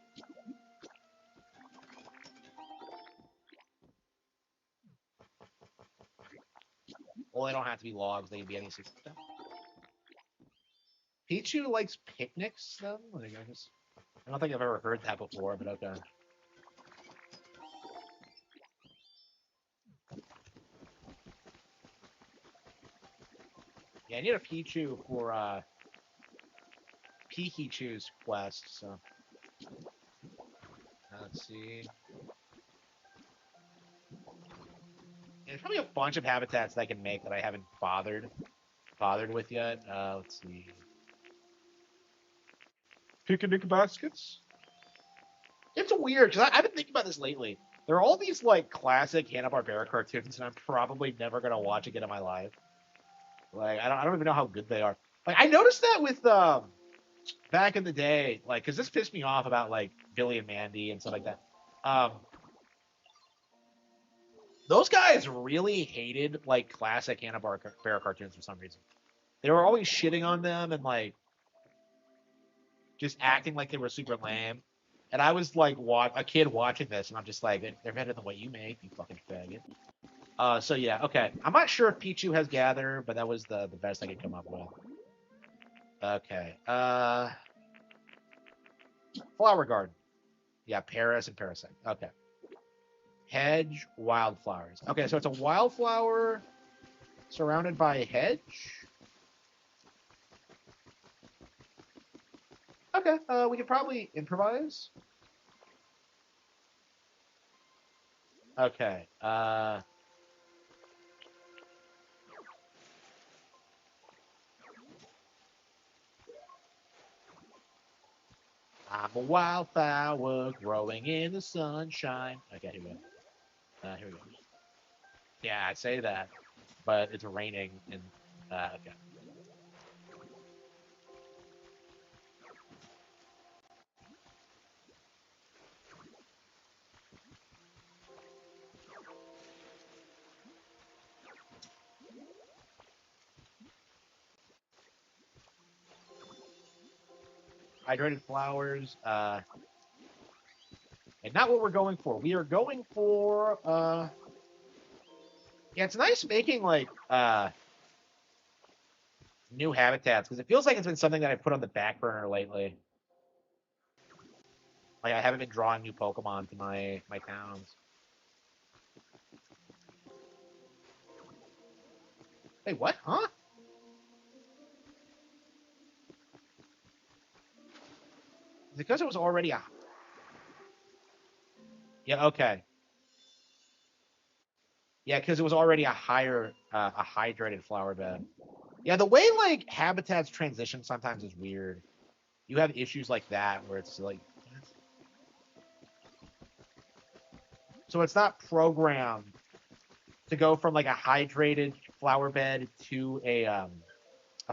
Well, they don't have to be logs. They can be any seats. Pichu likes picnics, though? I don't think I've ever heard that before, but okay. Yeah, I need a Pichu for Pikachu's quest, so. Let's see. Yeah, there's probably a bunch of habitats that I can make that I haven't bothered with yet. Let's see. Picnic baskets. It's weird because I've been thinking about this lately. There are all these like classic Hanna-Barbera cartoons, and I'm probably never gonna watch again in my life. Like I don't even know how good they are. Like I noticed that with back in the day, like because this pissed me off about like Billy and Mandy and stuff like that. Um, those guys really hated like classic Hanna-Barbera cartoons for some reason. They were always shitting on them and like just acting like they were super lame. And I was like, a kid watching this, and I'm just like, they're better than what you make, you fucking faggot. So yeah, okay. I'm not sure if Pichu has Gather, but that was the best I could come up with. Okay. Flower Garden. Yeah, Paris and Parasite. Okay. Hedge, wildflowers. Okay, so it's a wildflower surrounded by a hedge. Okay, we could probably improvise. Okay. I'm a wildflower growing in the sunshine. Okay, here we go. Here we go. Yeah, I say that, but it's raining and okay. Hydrated flowers, and not what we're going for. We are going for yeah, it's nice making like new habitats because it feels like it's been something that I put on the back burner lately. Like I haven't been drawing new Pokemon to my towns. Hey, what? Huh? Is it because it was already a yeah? Okay, yeah, because it was already a hydrated flower bed. Yeah, the way like habitats transition sometimes is weird. You have issues like that where it's like, so it's not programmed to go from like a hydrated flower bed to a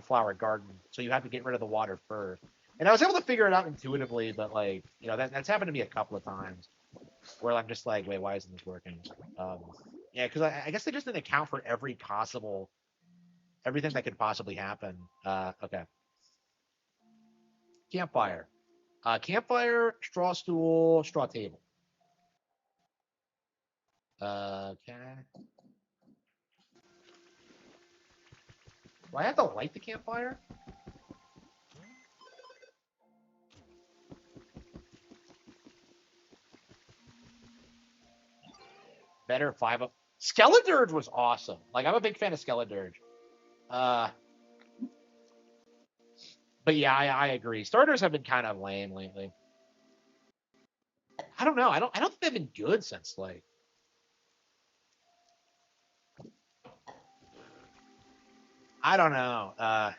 flower garden. So you have to get rid of the water first. And I was able to figure it out intuitively, but like, that's happened to me a couple of times where I'm just like, wait, why isn't this working? Um, yeah, because I guess they just didn't account for everything that could possibly happen. Okay. Campfire. Campfire, straw stool, straw table. Okay. Do I have to light the campfire? Better five up. Skeledirge was awesome. Like I'm a big fan of Skeledirge. Uh, but yeah, I agree. Starters have been kind of lame lately. I don't know. I don't think they've been good since like I don't know. I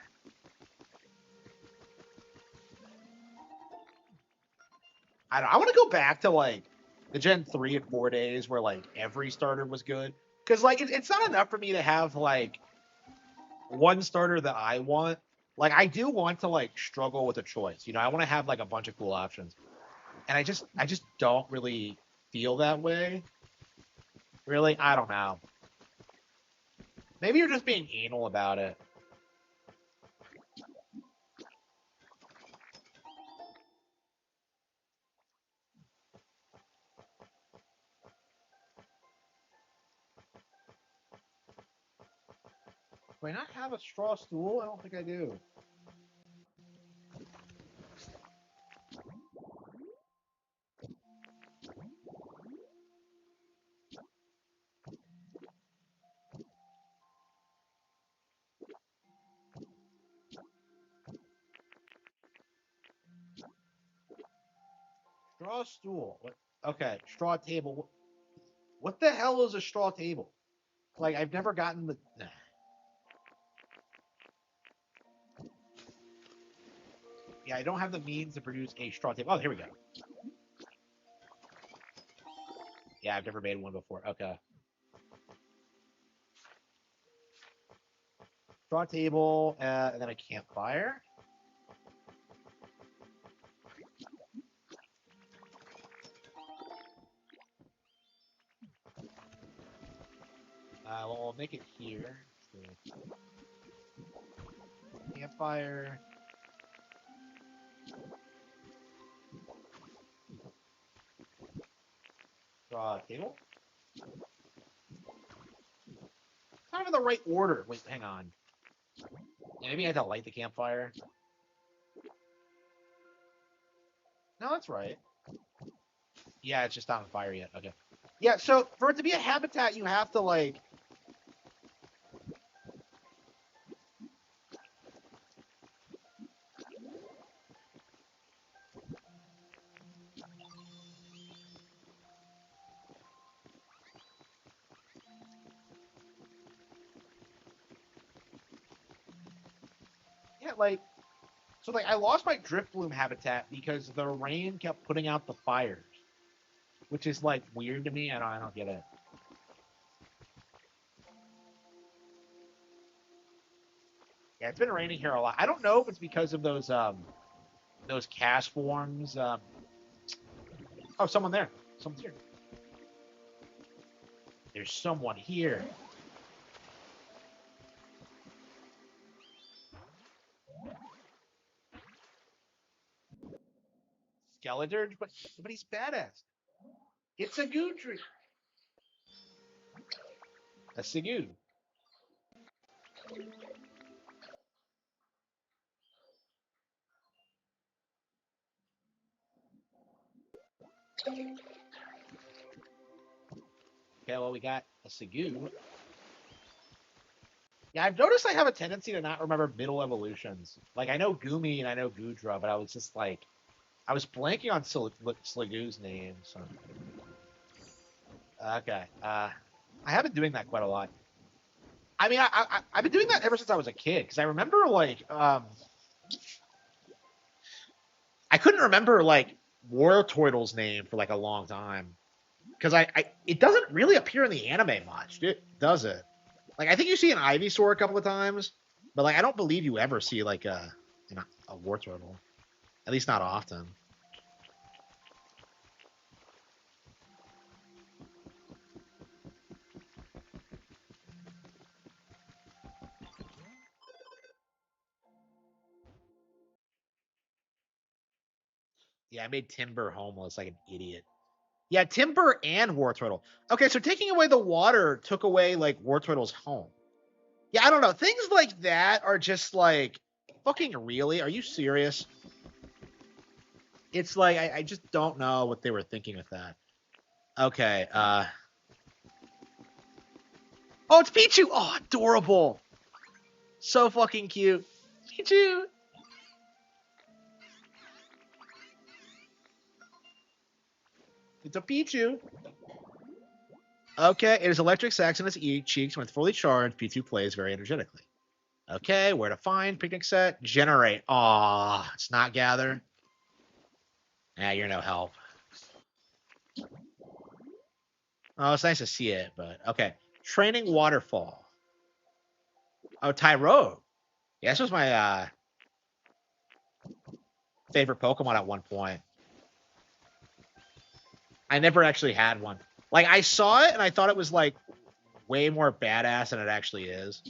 want to go back to like the Gen 3 and 4 days where like every starter was good. Because like it's not enough for me to have like one starter that I want. Like I do want to like struggle with a choice. I want to have like a bunch of cool options. And I just don't really feel that way. Really, I don't know. Maybe you're just being anal about it. Do I not have a straw stool? I don't think I do. Straw stool. What? Okay, straw table. What the hell is a straw table? Like I've never gotten the. Yeah, I don't have the means to produce a straw table. Oh, here we go. Yeah, I've never made one before. Okay. Straw table, and then a campfire. Well, we'll make it here. So, campfire. Straw table. Kind of in the right order. Wait, hang on. Yeah, maybe I had to light the campfire. No, that's right. Yeah, it's just not on fire yet. Okay. Yeah, so for it to be a habitat, you have to like. Yeah, like. So like I lost my drift bloom habitat because the rain kept putting out the fires, which is like weird to me. I don't get it. Yeah, it's been raining here a lot. I don't know if it's because of those cast forms. Oh, someone there. Someone's here. There's someone here. Skeletor, but he's badass. It's a Goodry. A Sigoo. Okay, well we got a Sigoo. Yeah, I've noticed I have a tendency to not remember middle evolutions. Like I know Gumi and I know Goodra, but I was just like I was blanking on Sligoo's name. So okay, I have been doing that quite a lot. I mean, I've been doing that ever since I was a kid because I remember like I couldn't remember like Wartortle's name for like a long time because it doesn't really appear in the anime much, does it? Like I think you see an Ivysaur a couple of times, but like I don't believe you ever see like a Wartortle, at least not often. Yeah, I made Timber homeless like an idiot. Yeah, Timber and Wartortle. Okay, so taking away the water took away like Wartortle's home. Yeah, I don't know. Things like that are just like fucking really. Are you serious? It's like I just don't know what they were thinking with that. Okay. Oh, it's Pichu. Oh, adorable. So fucking cute. Pichu. It's a Pichu. Okay, it is electric sacs in its cheeks. When it's fully charged, Pichu plays very energetically. Okay, where to find? Picnic set. Generate. Aw, it's not gather. Yeah, you're no help. Oh, it's nice to see it, but okay. Training waterfall. Oh, Tyro. Yeah, this was my favorite Pokemon at one point. I never actually had one. Like I saw it and I thought it was like way more badass than it actually is.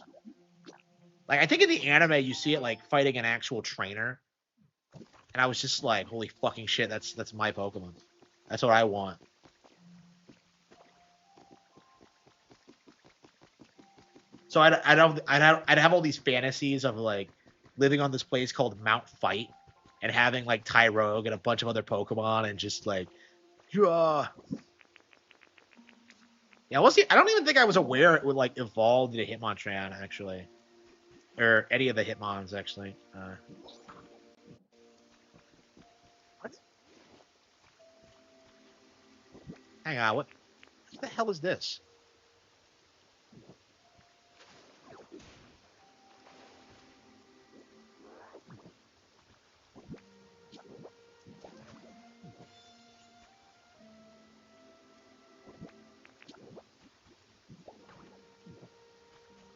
Like I think in the anime you see it like fighting an actual trainer, and I was just like, holy fucking shit, that's my Pokemon. That's what I want. So I'd have all these fantasies of like living on this place called Mount Fight and having like Tyrogue and a bunch of other Pokemon and just like, yeah. Yeah, I don't even think I was aware it would like evolve into Hitmontran actually, or any of the Hitmons actually. What? Hang on, what the hell is this?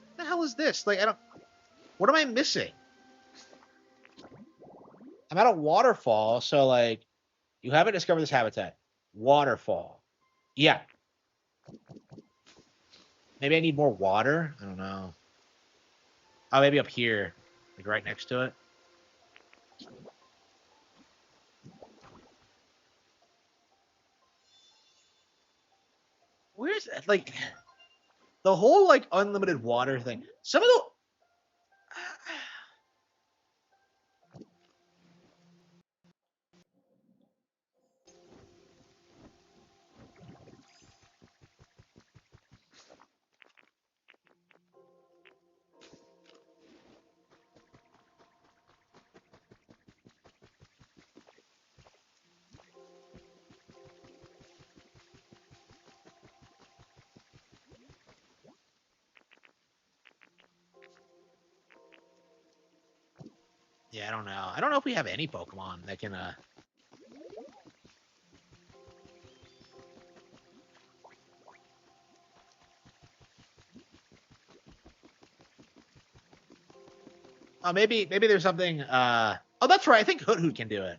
What the hell is this? Like I don't. What am I missing? I'm at a waterfall, so like you haven't discovered this habitat. Waterfall. Yeah. Maybe I need more water. I don't know. Oh, maybe up here, like right next to it. Where's like the whole like unlimited water thing? Some of the yeah, I don't know. I don't know if we have any Pokemon that can maybe there's something oh that's right, I think Hoot can do it.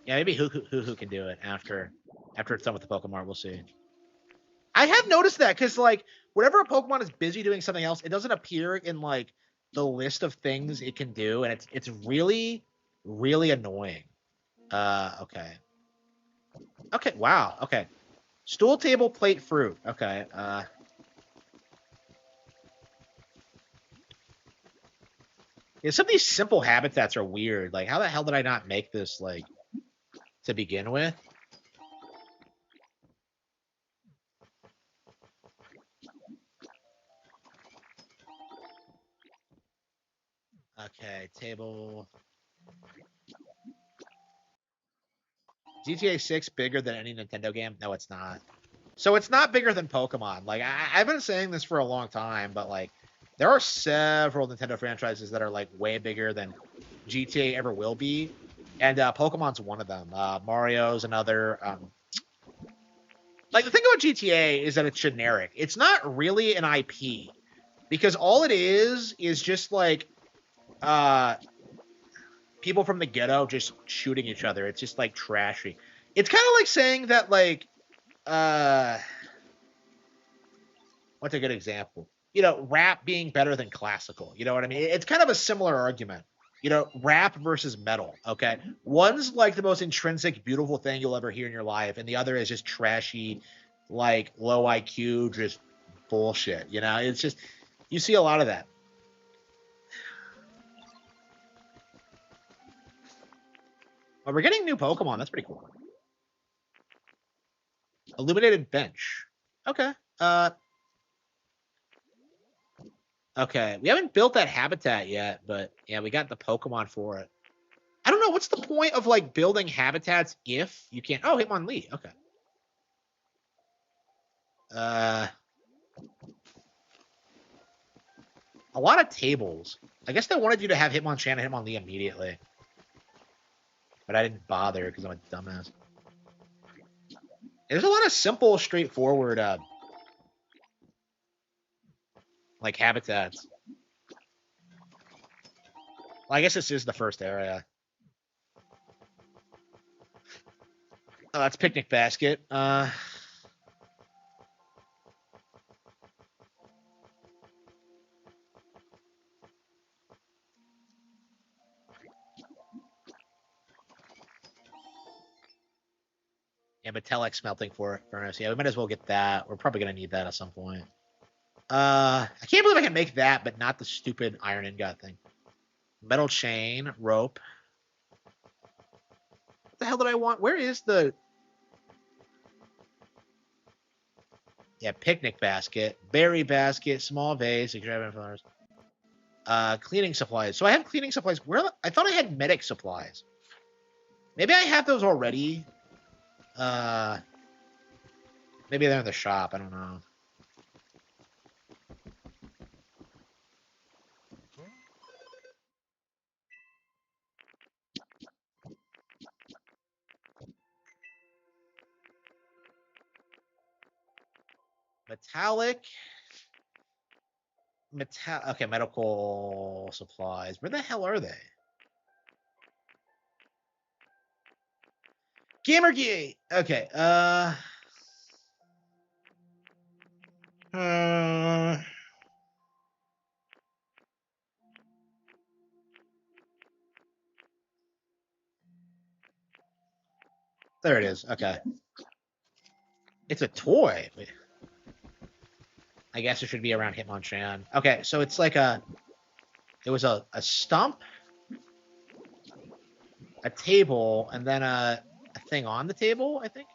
Yeah, maybe Hoot can do it after it's done with the Pokemon, we'll see. I have noticed that because like whenever a Pokemon is busy doing something else, it doesn't appear in like the list of things it can do, and it's really, really annoying. Okay. Okay, wow. Okay. Stool table plate fruit. Okay. Yeah, some of these simple habitats are weird. Like, how the hell did I not make this like to begin with? Okay, table. GTA 6 bigger than any Nintendo game? No, it's not. So it's not bigger than Pokemon. Like I've been saying this for a long time, but like there are several Nintendo franchises that are like way bigger than GTA ever will be. And Pokemon's one of them. Mario's another. Like the thing about GTA is that it's generic. It's not really an IP because all it is just like people from the ghetto just shooting each other. It's just like trashy. It's kind of like saying that like what's a good example? You know, rap being better than classical. You know what I mean? It's kind of a similar argument. You know, rap versus metal. Okay, one's like the most intrinsic, beautiful thing you'll ever hear in your life, and the other is just trashy, like low IQ, just bullshit. You know, it's just you see a lot of that. But we're getting new Pokemon. That's pretty cool. Illuminated bench. Okay. Okay. We haven't built that habitat yet, but yeah, we got the Pokemon for it. I don't know what's the point of like building habitats if you can't. Oh, Hitmonlee. Okay. A lot of tables. I guess they wanted you to have Hitmonchan and Hitmonlee immediately, but I didn't bother because I'm a dumbass. There's a lot of simple, straightforward, like habitats. Well, I guess this is the first area. Oh, that's Picnic Basket. Yeah, metallic smelting furnace. Yeah, we might as well get that. We're probably gonna need that at some point. I can't believe I can make that, but not the stupid iron ingot thing. Metal chain, rope. What the hell did I want? Where is the? Yeah, picnic basket, berry basket, small vase, extravagant flowers. Cleaning supplies. So I have cleaning supplies. Where I thought I had medic supplies. Maybe I have those already. Uh, maybe they're in the shop. I don't know. Metallic. Okay, medical supplies. Where the hell are they? Gamergate. Okay. Uh, there it is. Okay. It's a toy. I guess it should be around Hitmonchan. Okay, so it's like it was a stump, a table, and then a thing on the table, I think.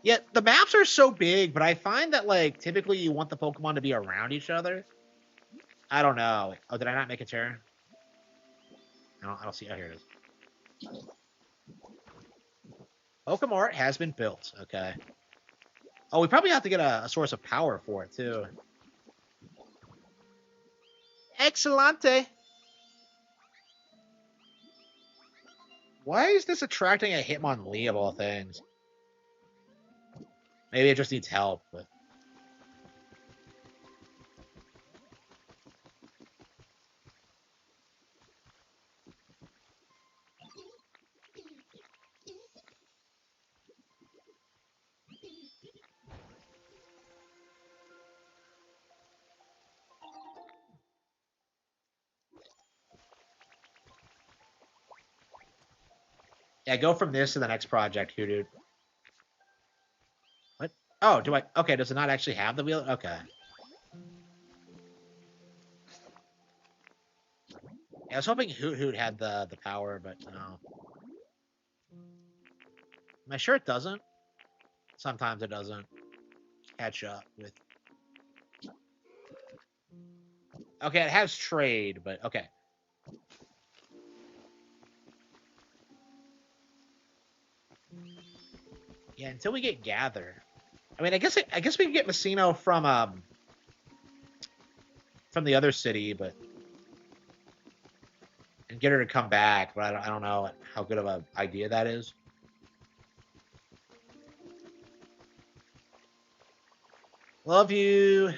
Yeah, the maps are so big, but I find that like typically you want the Pokemon to be around each other. I don't know. Oh, did I not make a turn? I don't see. Oh, here it is. Pokemart has been built. Okay. Oh, we probably have to get a source of power for it too. Excellente. Why is this attracting a Hitmonlee of all things? Maybe it just needs help, but yeah, go from this to the next project here, dude. What? Oh, do I? Okay, does it not actually have the wheel? Okay. Yeah, I was hoping Hoot Hoot had the power, but no. Am I sure it doesn't? Sometimes it doesn't catch up with. Okay, it has trade, but okay. Yeah, until we get Gather. I mean, I guess we can get Messino from the other city, but and get her to come back, but I don't know how good of an idea that is. Love you.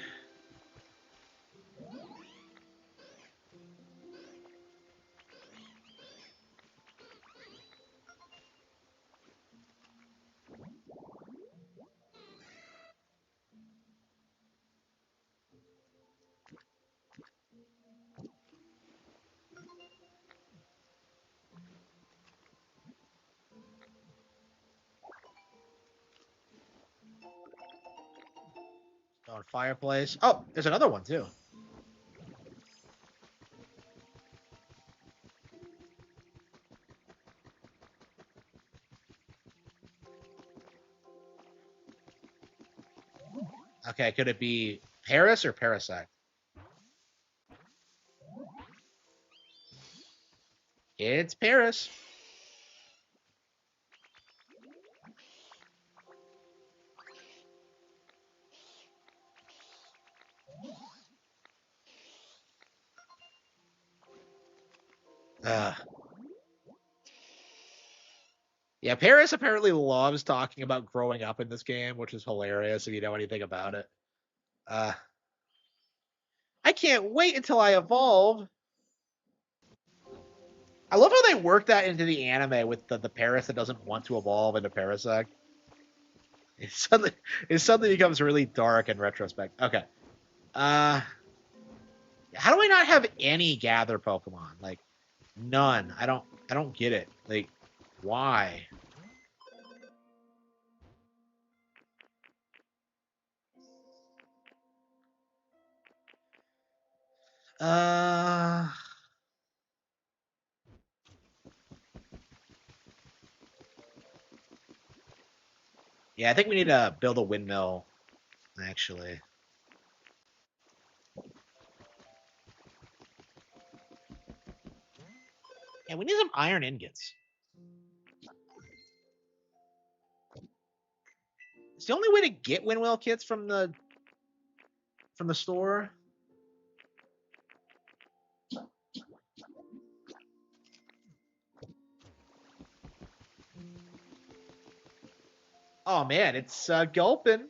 Stone fireplace. Oh, there's another one too. Okay, could it be Paris or Parasect? It's Paris. Uh, yeah, Paris apparently loves talking about growing up in this game, which is hilarious if you know anything about it. Uh, I can't wait until I evolve. I love how they work that into the anime with the Paris that doesn't want to evolve into Parasect. It suddenly, it suddenly becomes really dark in retrospect. Okay. Uh, how do I not have any gather Pokemon? Like none. I don't get it. Like why? Uh yeah, I think we need to build a windmill actually. Yeah, we need some iron ingots. It's the only way to get windmill kits from the store. Oh man, it's gulping.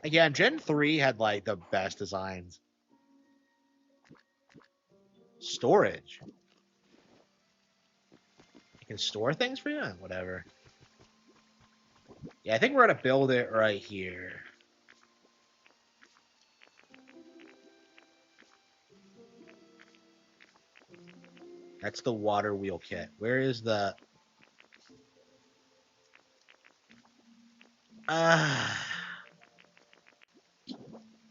Again, Gen 3 had like the best designs. Storage. You can store things for you? Whatever. Yeah, I think we're gonna build it right here. That's the water wheel kit. Where is the uh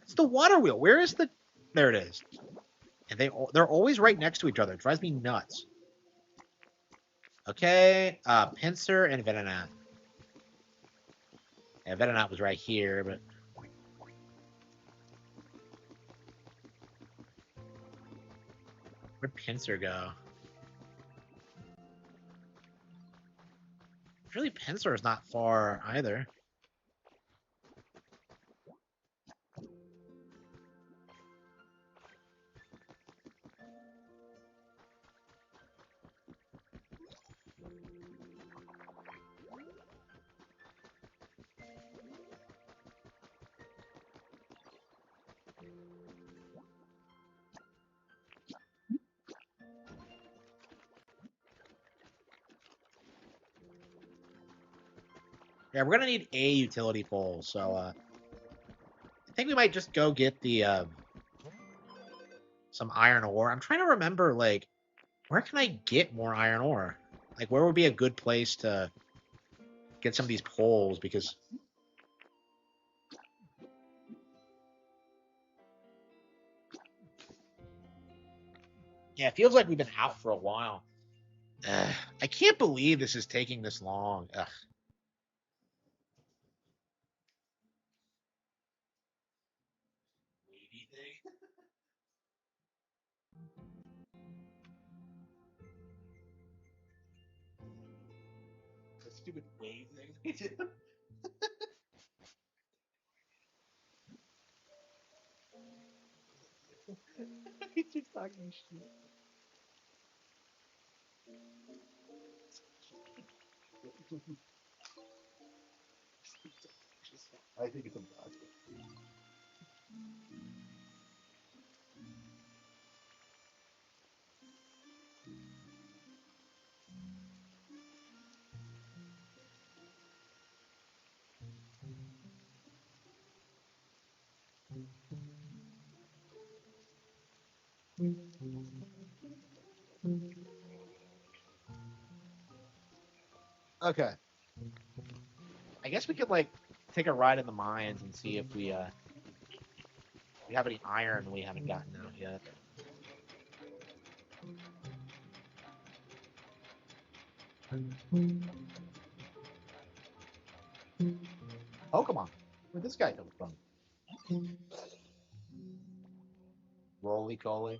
it's the water wheel. Where is the there it is. And they're always right next to each other. It drives me nuts. Okay, Pinsir and Venonat. Yeah, Venonat was right here, but where'd Pinsir go? Really, Pinsir is not far either. Yeah, we're gonna need a utility pole, so I think we might just go get the some iron ore. I'm trying to remember like where can I get more iron ore? Like where would be a good place to get some of these poles because yeah, it feels like we've been out for a while. Ugh, I can't believe this is taking this long. Ugh. Wavy thing. The stupid wave thing. He's just talking shit. I think it's impossible. Okay. I guess we could like take a ride in the mines and see if we have any iron we haven't gotten out yet. Pokemon. Where'd this guy come from? Roly Coly.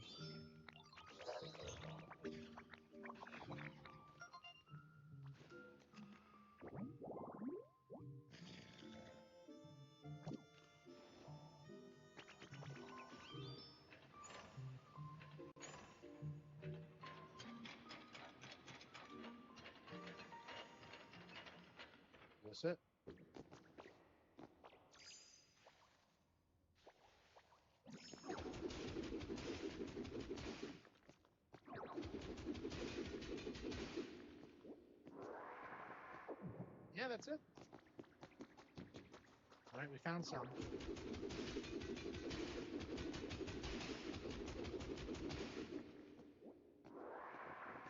Is this it? Yeah, that's it. All right, we found some.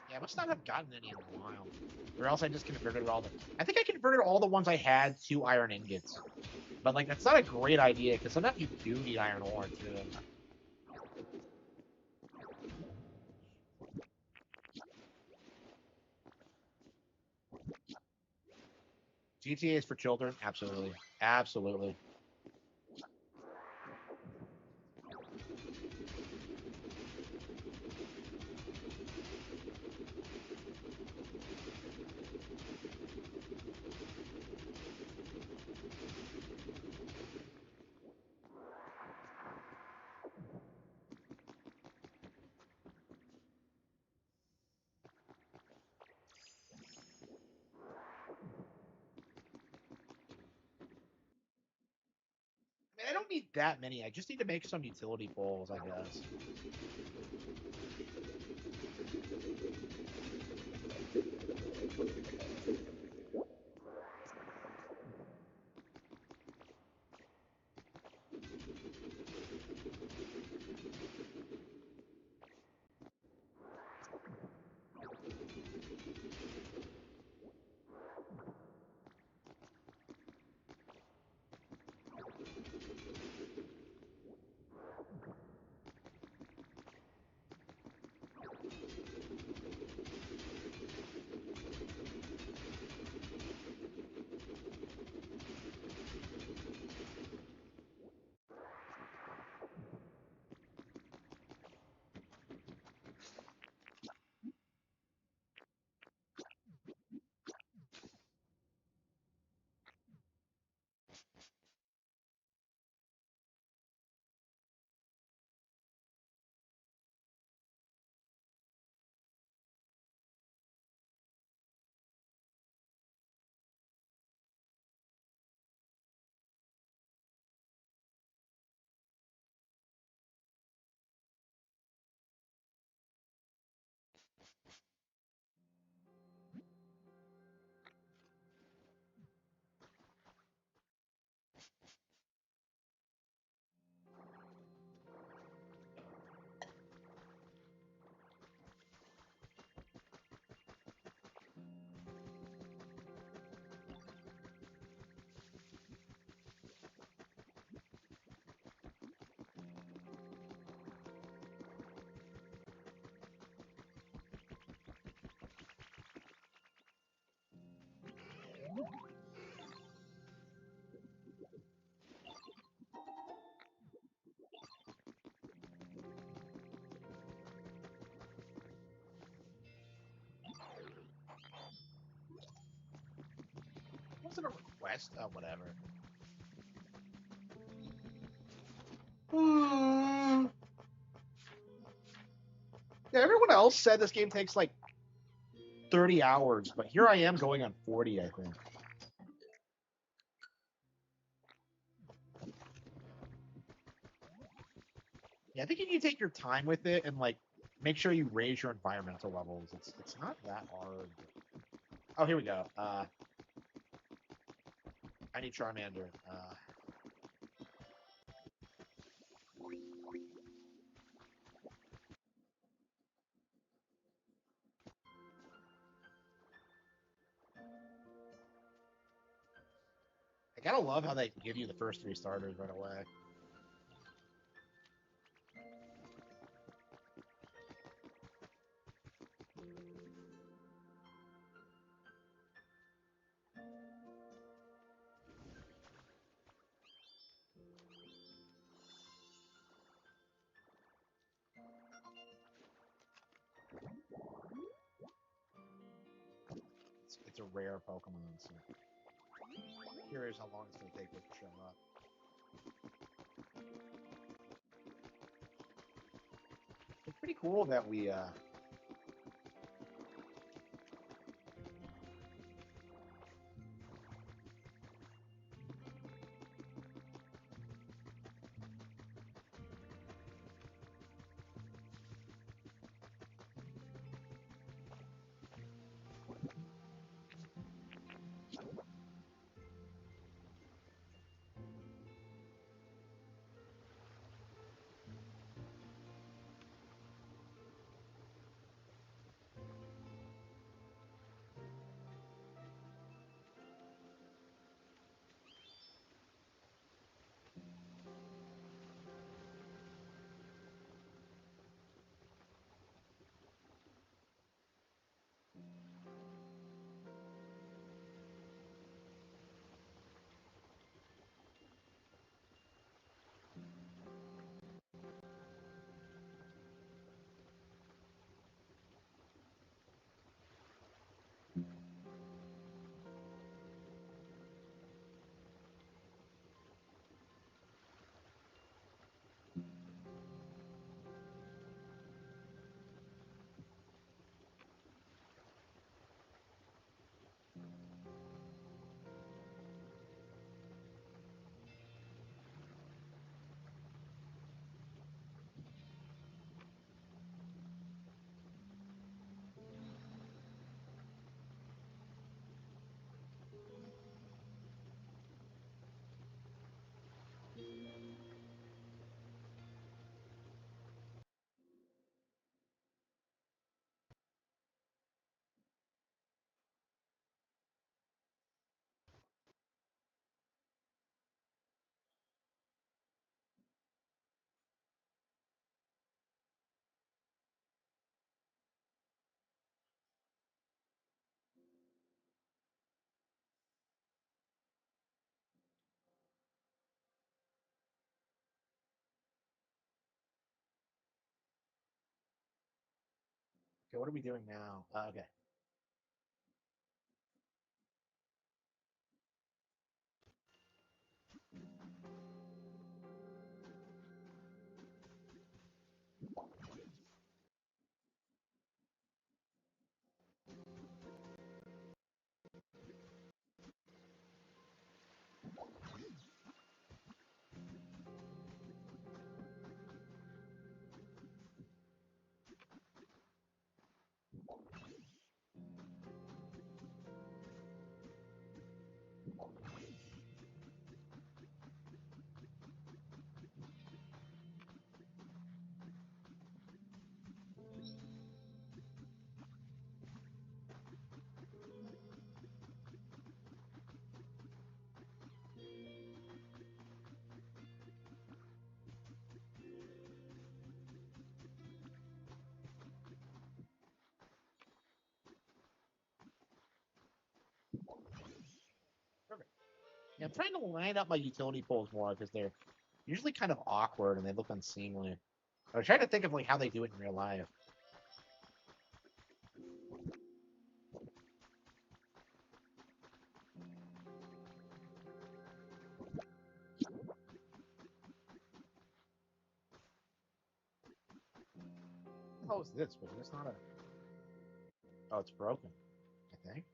Yeah, I must not have gotten any in a while. Or else I just converted all the. I think I converted all the ones I had to iron ingots. But like that's not a great idea because sometimes you do need iron ore too. GTA is for children, absolutely, absolutely. I mean, I don't need that many. I just need to make some utility poles, I guess. Wasn't a request? Oh, whatever. else said this game takes like 30 hours, but here I am going on 40, I think. Yeah, I think you need to take your time with it and like make sure you raise your environmental levels. It's not that hard. Oh, here we go. I need Charmander. I gotta love how they give you the first 3 starters right away. It's a rare Pokemon, so curious how long it's gonna take for it to show up. It's pretty cool that we okay, what are we doing now? Okay. Perfect. Yeah, I'm trying to line up my utility poles more because they're usually kind of awkward and they look unseemly. I was trying to think of like how they do it in real life. hell is this? But it's not a. Oh, it's broken. I think.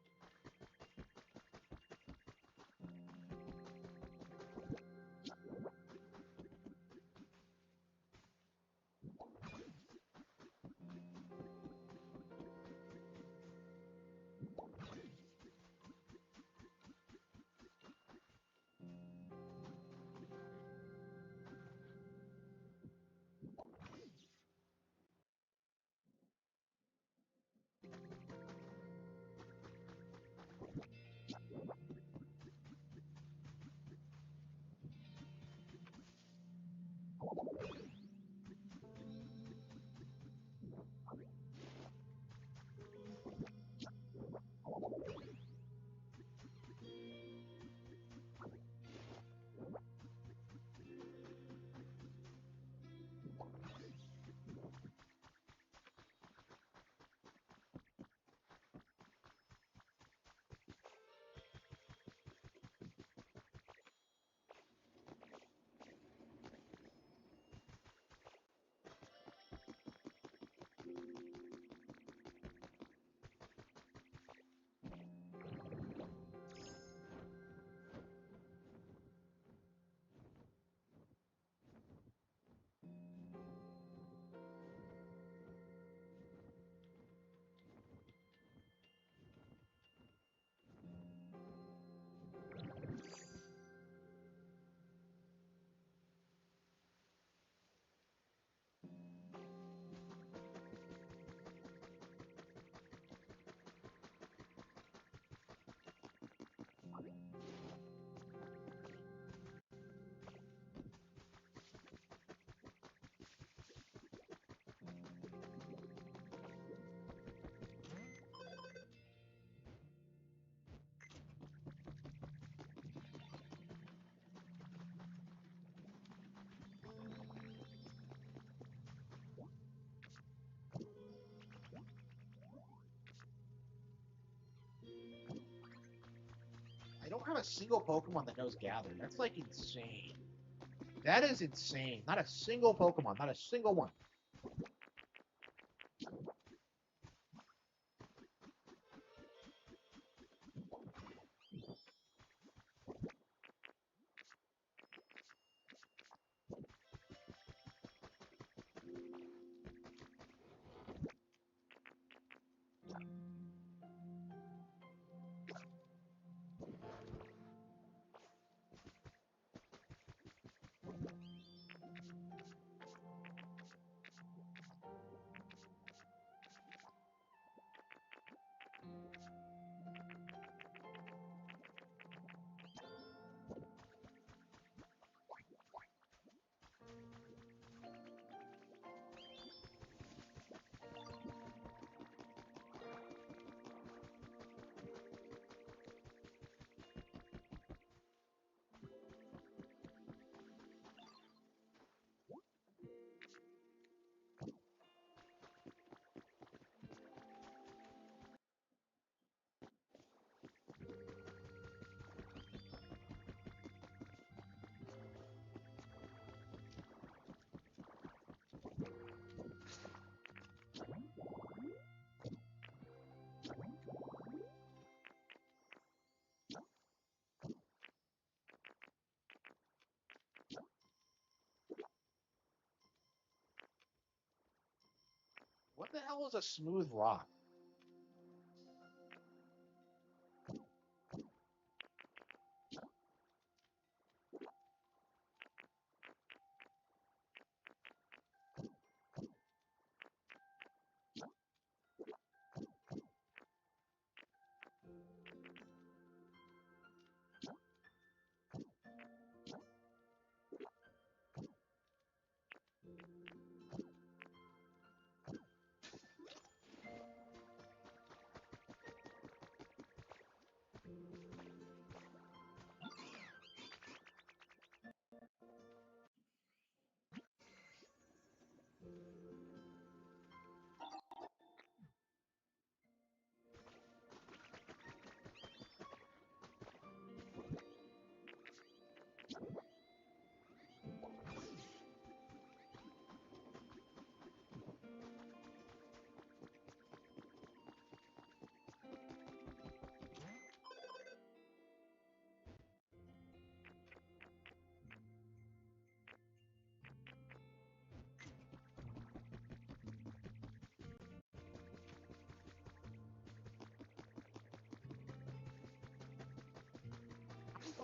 I don't have a single Pokemon that knows Gather. That's like insane. That is insane. Not a single Pokemon. Not a single one. What the hell is a smooth rock?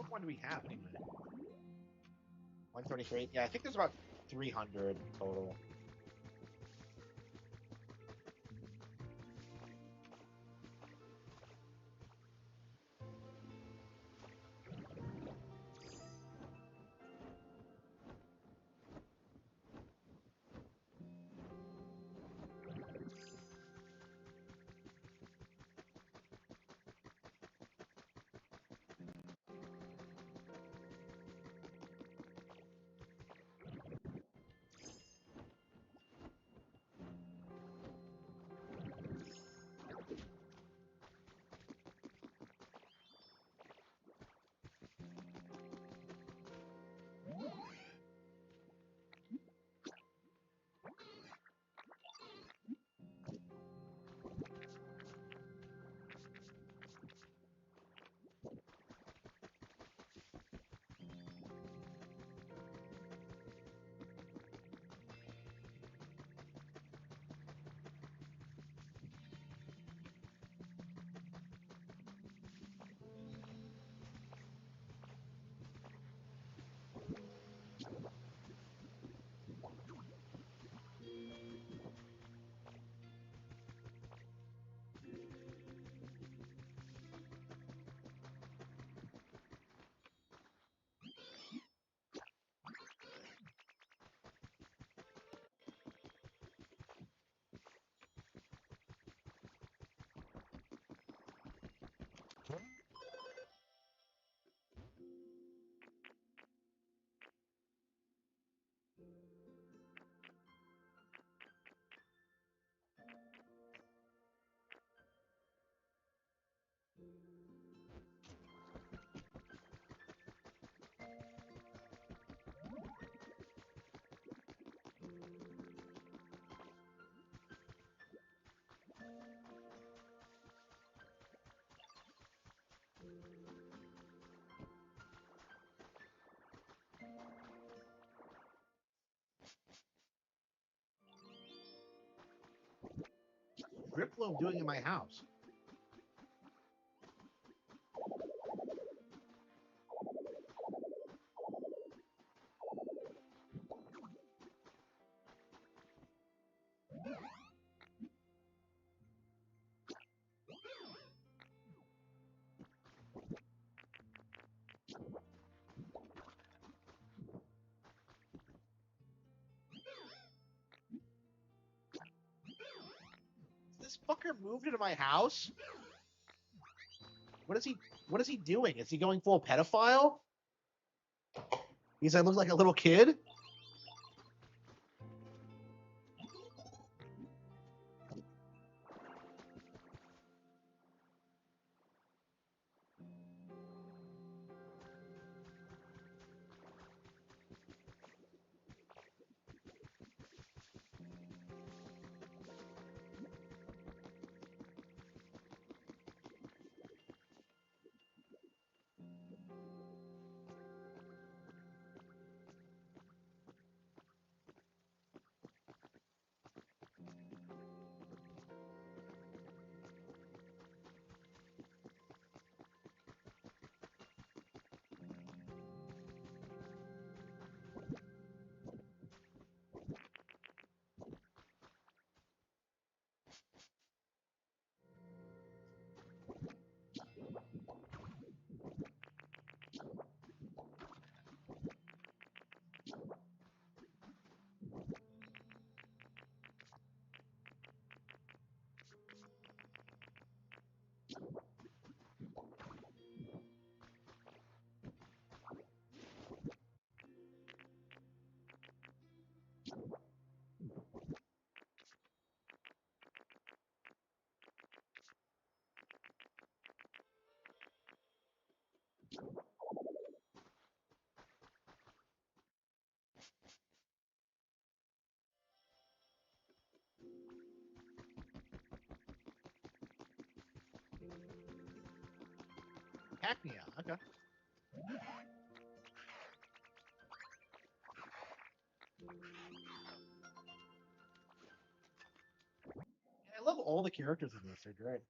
one do we have anyway? 133. Yeah, I think there's about 300 total. Griplo doing in my house? This fucker moved into my house? What is he doing? Is he going full pedophile? He said I look like a little kid? Hackney, okay. I love all the characters in this. They're great.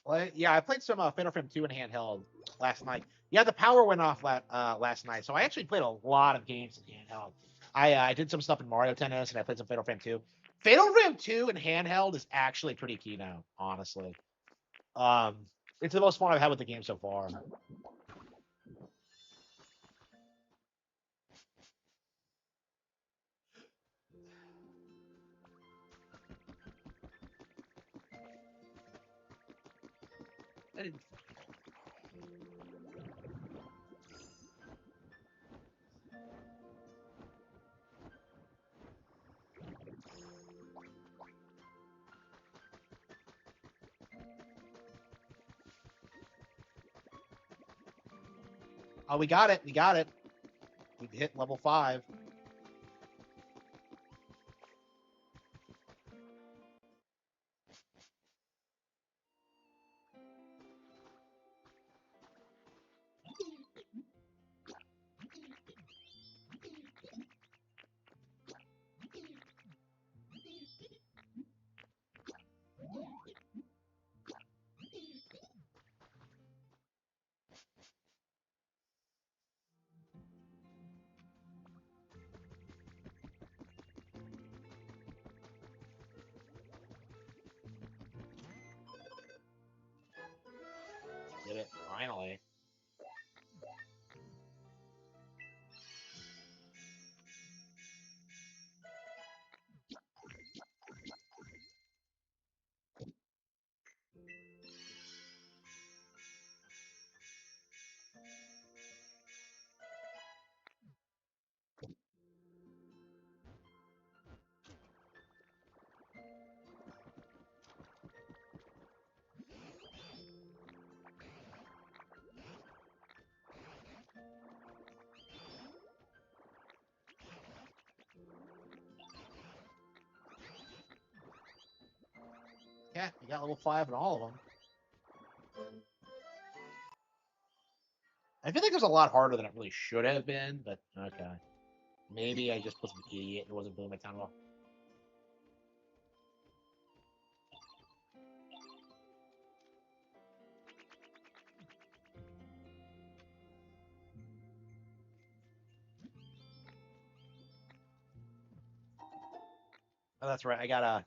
Well, yeah, I played some Fatal Frame 2 in handheld last night. Yeah, the power went off last night, so I actually played a lot of games in handheld. I did some stuff in Mario Tennis, and I played some Fatal Frame 2. Fatal Frame 2 in handheld is actually pretty key now, honestly. Um, it's the most fun I've had with the game so far. Oh, we got it. We got it. We hit level 5. Did it finally. Yeah, we got level 5 in all of them. I feel like it was a lot harder than it really should have been, but okay. Maybe I just was an idiot and wasn't doing my time well. Oh, that's right. I got a.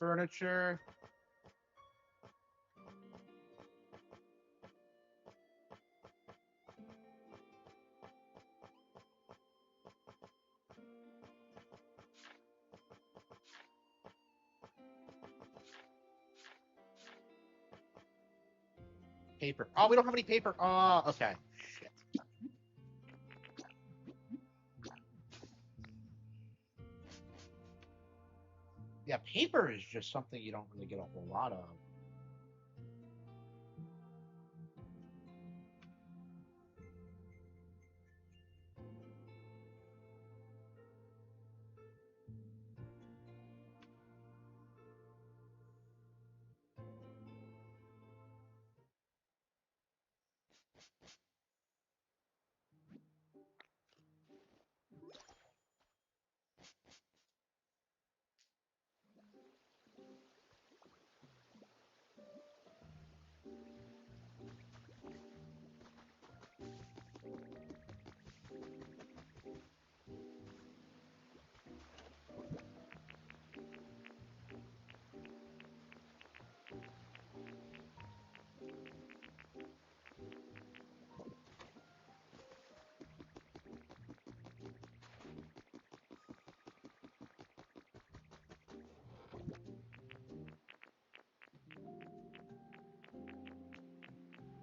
Furniture. Paper. Oh, we don't have any paper. Oh, okay. Shit. Yeah, paper is just something you don't really get a whole lot of.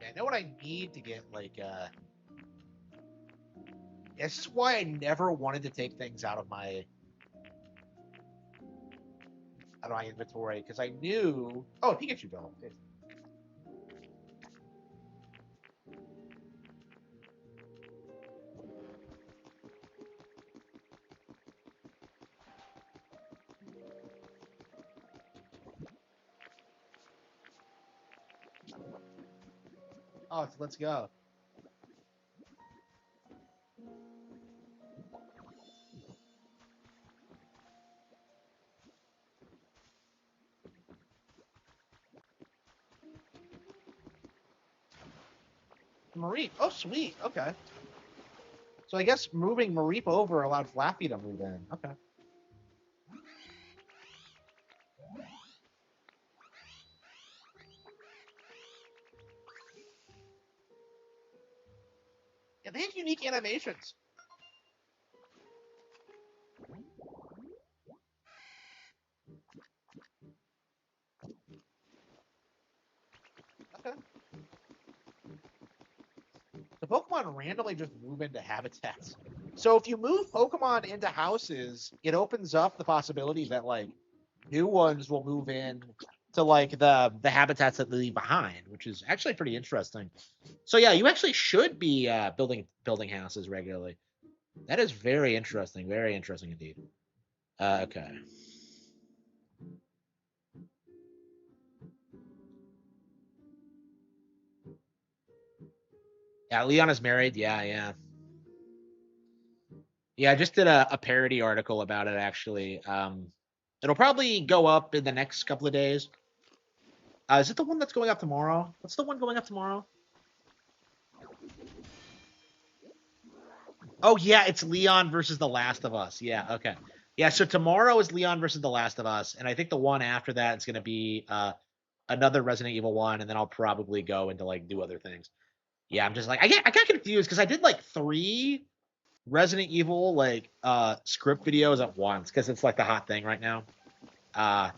I know what I need to get, like, this is why I never wanted to take things out of my inventory, because I knew. Oh, Pikachu Bell. Oh, let's go. Mareep. Oh, sweet. Okay. So I guess moving Mareep over allowed Flappy to move in. Okay. Yeah, they have unique animations. Okay. The Pokemon randomly just move into habitats. So if you move Pokemon into houses, it opens up the possibility that like new ones will move in to like the habitats that they leave behind, which is actually pretty interesting. So yeah, you actually should be building houses regularly. That is very interesting indeed. Okay. Yeah, Leon is married. Yeah, yeah. Yeah, I just did a parody article about it actually. It'll probably go up in the next couple of days. Is it the one that's going up tomorrow? What's the one going up tomorrow? Oh yeah, it's Leon versus The Last of Us. Yeah, okay. Yeah, so tomorrow is Leon versus The Last of Us, and I think the one after that is going to be another Resident Evil one, and then I'll probably go into like do other things. Yeah, I'm just like I got confused because I did like three Resident Evil like script videos at once because it's like the hot thing right now. Uh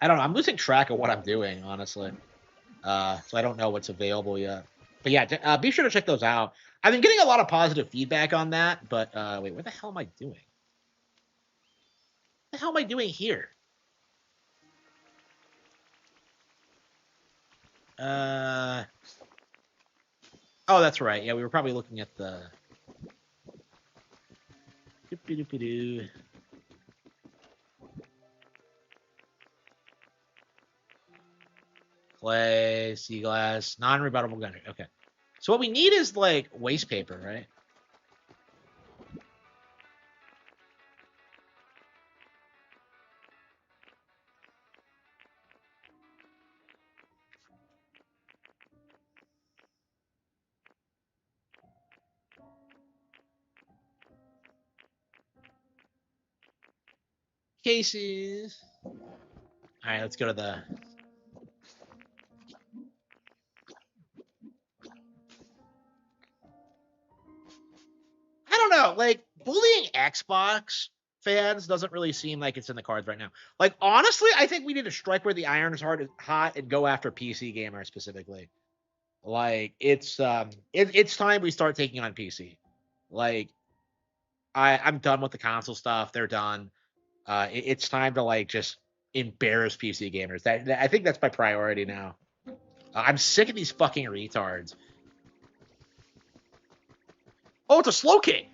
I don't know. I'm losing track of what I'm doing, honestly. So I don't know what's available yet. But yeah, be sure to check those out. I've been getting a lot of positive feedback on that, but wait, what the hell am I doing? What the hell am I doing here? Uh oh, that's right. Yeah, we were probably looking at the doo-doo-doo-doo. Clay, sea glass, non-rebuttable gunner. Okay. So what we need is like waste paper, right? Cases. All right, let's go to the. I don't know, like bullying Xbox fans doesn't really seem like it's in the cards right now. Like honestly, I think we need to strike where the iron is hot and go after PC gamers specifically. Like it's time we start taking on PC. Like I'm done with the console stuff. They're done. It's time to like just embarrass PC gamers. I think that's my priority now. I'm sick of these fucking retards. Oh, it's a slow king.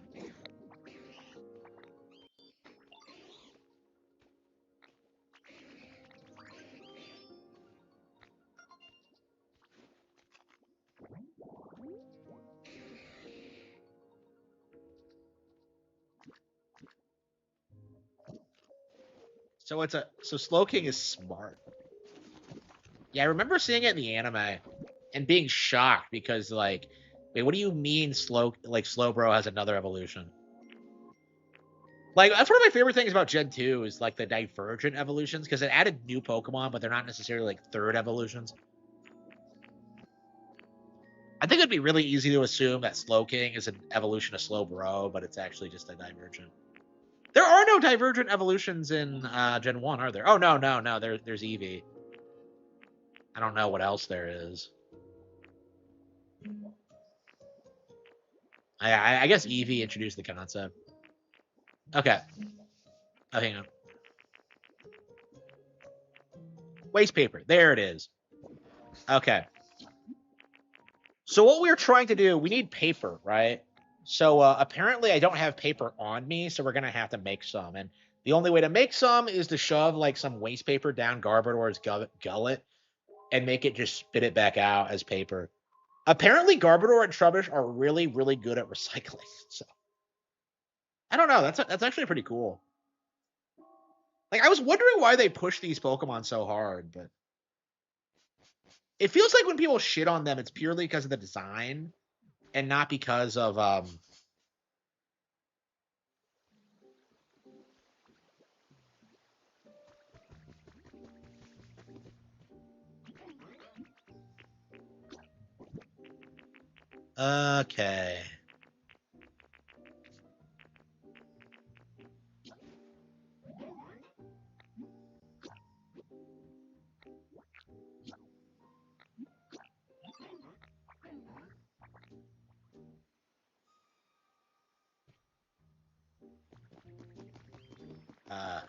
So slow king is smart. Yeah, I remember seeing it in the anime and being shocked because like, wait, what do you mean Slowbro has another evolution? Like that's one of my favorite things about Gen 2 is like the divergent evolutions because it added new Pokemon, but they're not necessarily like third evolutions. I think it'd be really easy to assume that Slowking is an evolution of Slowbro, but it's actually just a divergent. There are no divergent evolutions in Gen 1, are there? Oh, no, no, no. There's Eevee. I don't know what else there is. I guess Eevee introduced the concept. Okay. Oh, hang on. Waste paper. There it is. Okay. So what we're trying to do, we need paper, right? So apparently I don't have paper on me, so we're going to have to make some. And the only way to make some is to shove like some waste paper down Garbodor's gullet and make it just spit it back out as paper. Apparently Garbodor and Trubbish are really, really good at recycling. So I don't know. That's actually pretty cool. Like I was wondering why they push these Pokemon so hard, but it feels like when people shit on them, it's purely because of the design and not because of okay. Uh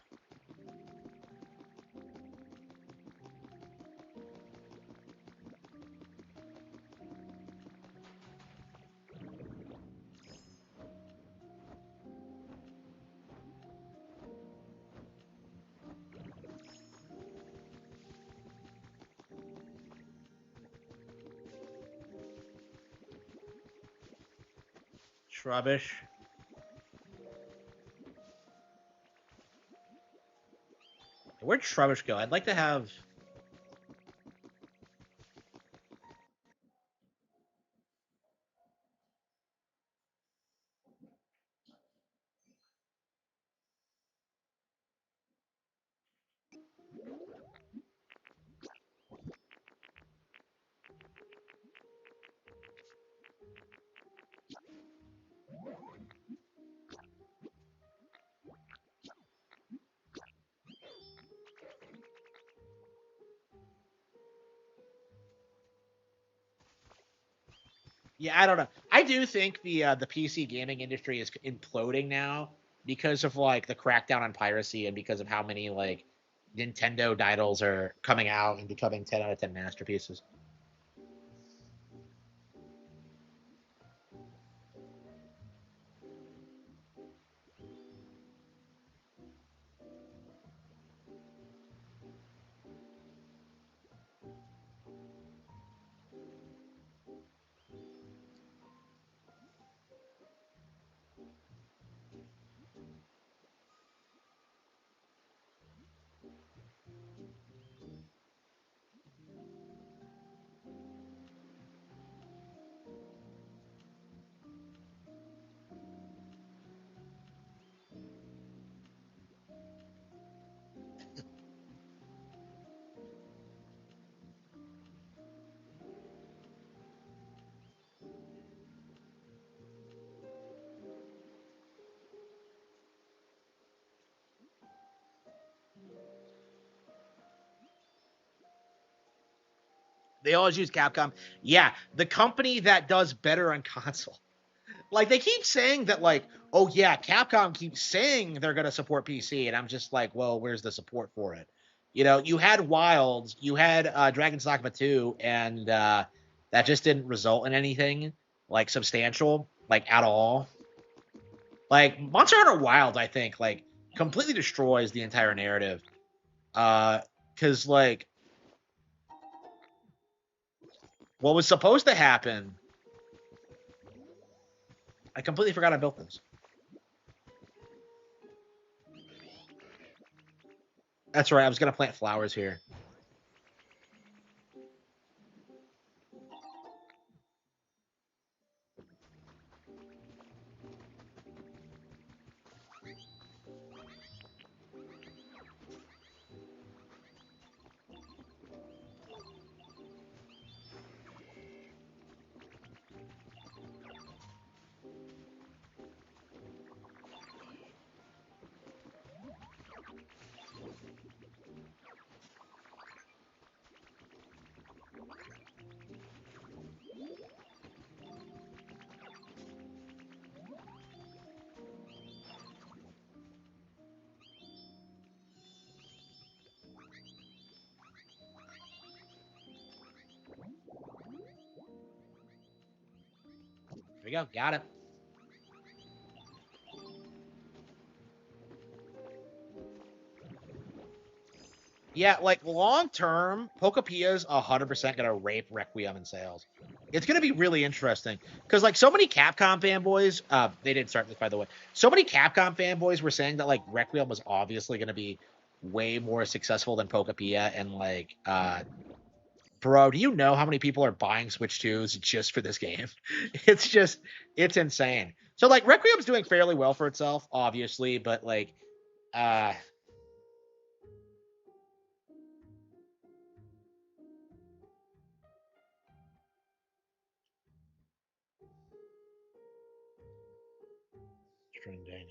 Trubbish. Where'd Trubbish go? I'd like to have. Yeah, I don't know. I do think the PC gaming industry is imploding now because of like the crackdown on piracy and because of how many like Nintendo titles are coming out and becoming 10 out of 10 masterpieces. They always use Capcom. Yeah, the company that does better on console. Like they keep saying that like, oh yeah, Capcom keeps saying they're going to support PC and I'm just like, well, where's the support for it? You know, you had Wilds, you had Dragon's Dogma 2 and that just didn't result in anything like substantial like at all. Like Monster Hunter Wild I think like completely destroys the entire narrative. Cuz like what was supposed to happen, I completely forgot I built this. That's right. I was going to plant flowers here. we go. Got it. Yeah, like long term, Pokopia's 100% gonna rape Requiem in sales. It's gonna be really interesting because like so many Capcom fanboys, they didn't start this by the way. So many Capcom fanboys were saying that like Requiem was obviously gonna be way more successful than Pokopia, and like, bro, do you know how many people are buying Switch 2s just for this game? It's just, it's insane. So like Requiem's doing fairly well for itself, obviously, but like, uh, trending.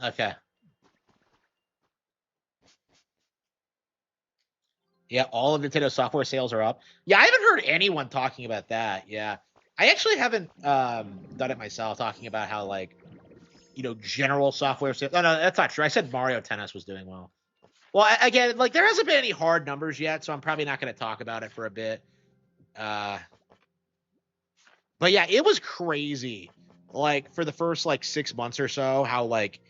Okay. Yeah, all of Nintendo software sales are up. Yeah, I haven't heard anyone talking about that. Yeah. I actually haven't done it myself, talking about how like, general software sales. No, no, that's not true. I said Mario Tennis was doing well. Well, again, like there hasn't been any hard numbers yet, so I'm probably not going to talk about it for a bit. Uh, but yeah, it was crazy. Like for the first like 6 months or so, how like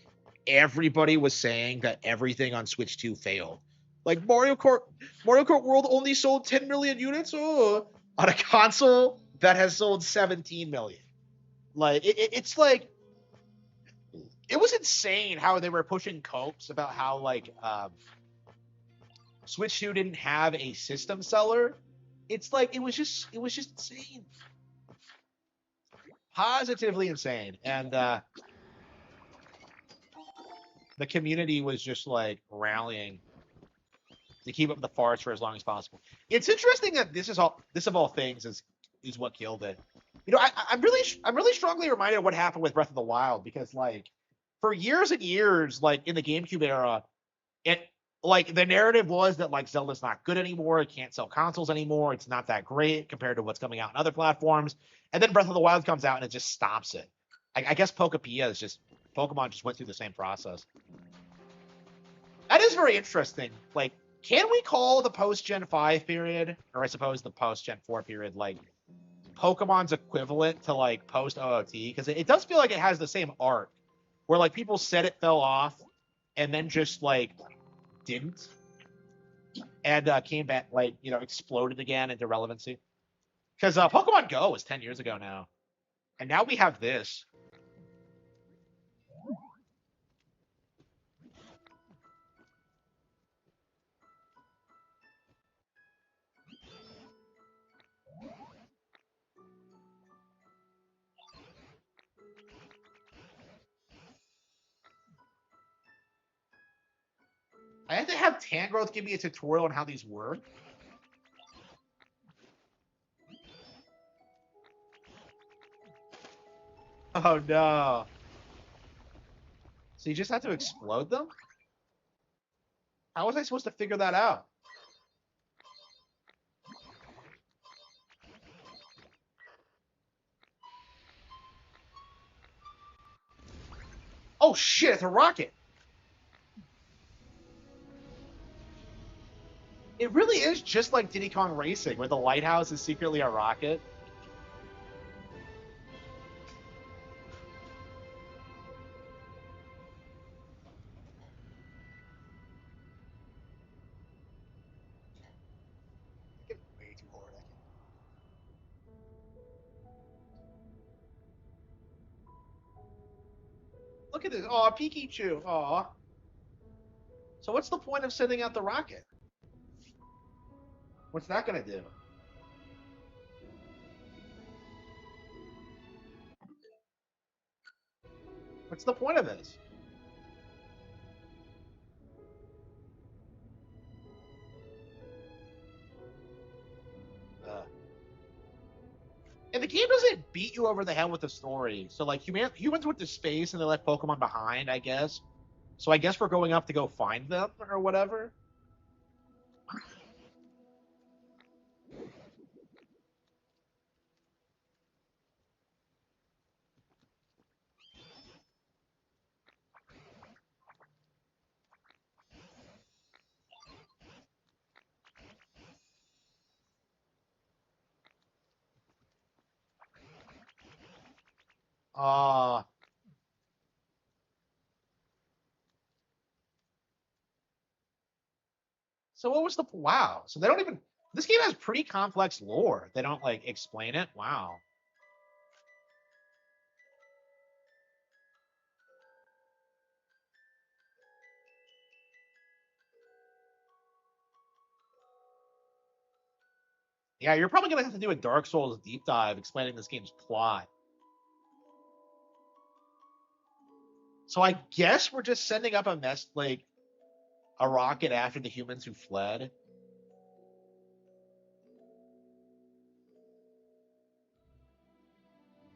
everybody was saying that everything on Switch 2 failed. Like Mario Kart World only sold 10 million units, on a console that has sold 17 million. Like it's like it was insane how they were pushing copes about how like, Switch 2 didn't have a system seller. It's like it was just insane, positively insane, and the community was just like rallying to keep up the farce for as long as possible. It's interesting that this of all things is what killed it. I'm really strongly reminded of what happened with Breath of the Wild, because like for years and years, like in the GameCube era, it like the narrative was that like Zelda's not good anymore, it can't sell consoles anymore, it's not that great compared to what's coming out on other platforms, and then Breath of the Wild comes out and it just stops it. I guess Pokopia is just Pokemon just went through the same process. That is very interesting. Like, can we call the post Gen 5 period, or I suppose the post Gen 4 period, like Pokemon's equivalent to like post OOT? Because it does feel like it has the same arc, where like people said it fell off, and then just like didn't, and came back, like, exploded again into relevancy. Because Pokemon Go was 10 years ago now, and now we have this. I had to have Tangrowth give me a tutorial on how these work? Oh no. So you just have to explode them? How was I supposed to figure that out? Oh shit, it's a rocket. It really is just like Diddy Kong Racing, where the lighthouse is secretly a rocket. It's way too hard. Look at this. Oh, Pikachu. Oh. So what's the point of sending out the rocket? What's that gonna do? What's the point of this? Uh, and the game doesn't beat you over the head with the story. So like humans went to space and they left Pokemon behind, I guess. So I guess we're going up to go find them or whatever. Uh so what was the wow? So they don't even this game has pretty complex lore. They don't like explain it. Wow. Yeah, you're probably gonna have to do a Dark Souls deep dive explaining this game's plot. So I guess we're just sending up a mess like a rocket after the humans who fled.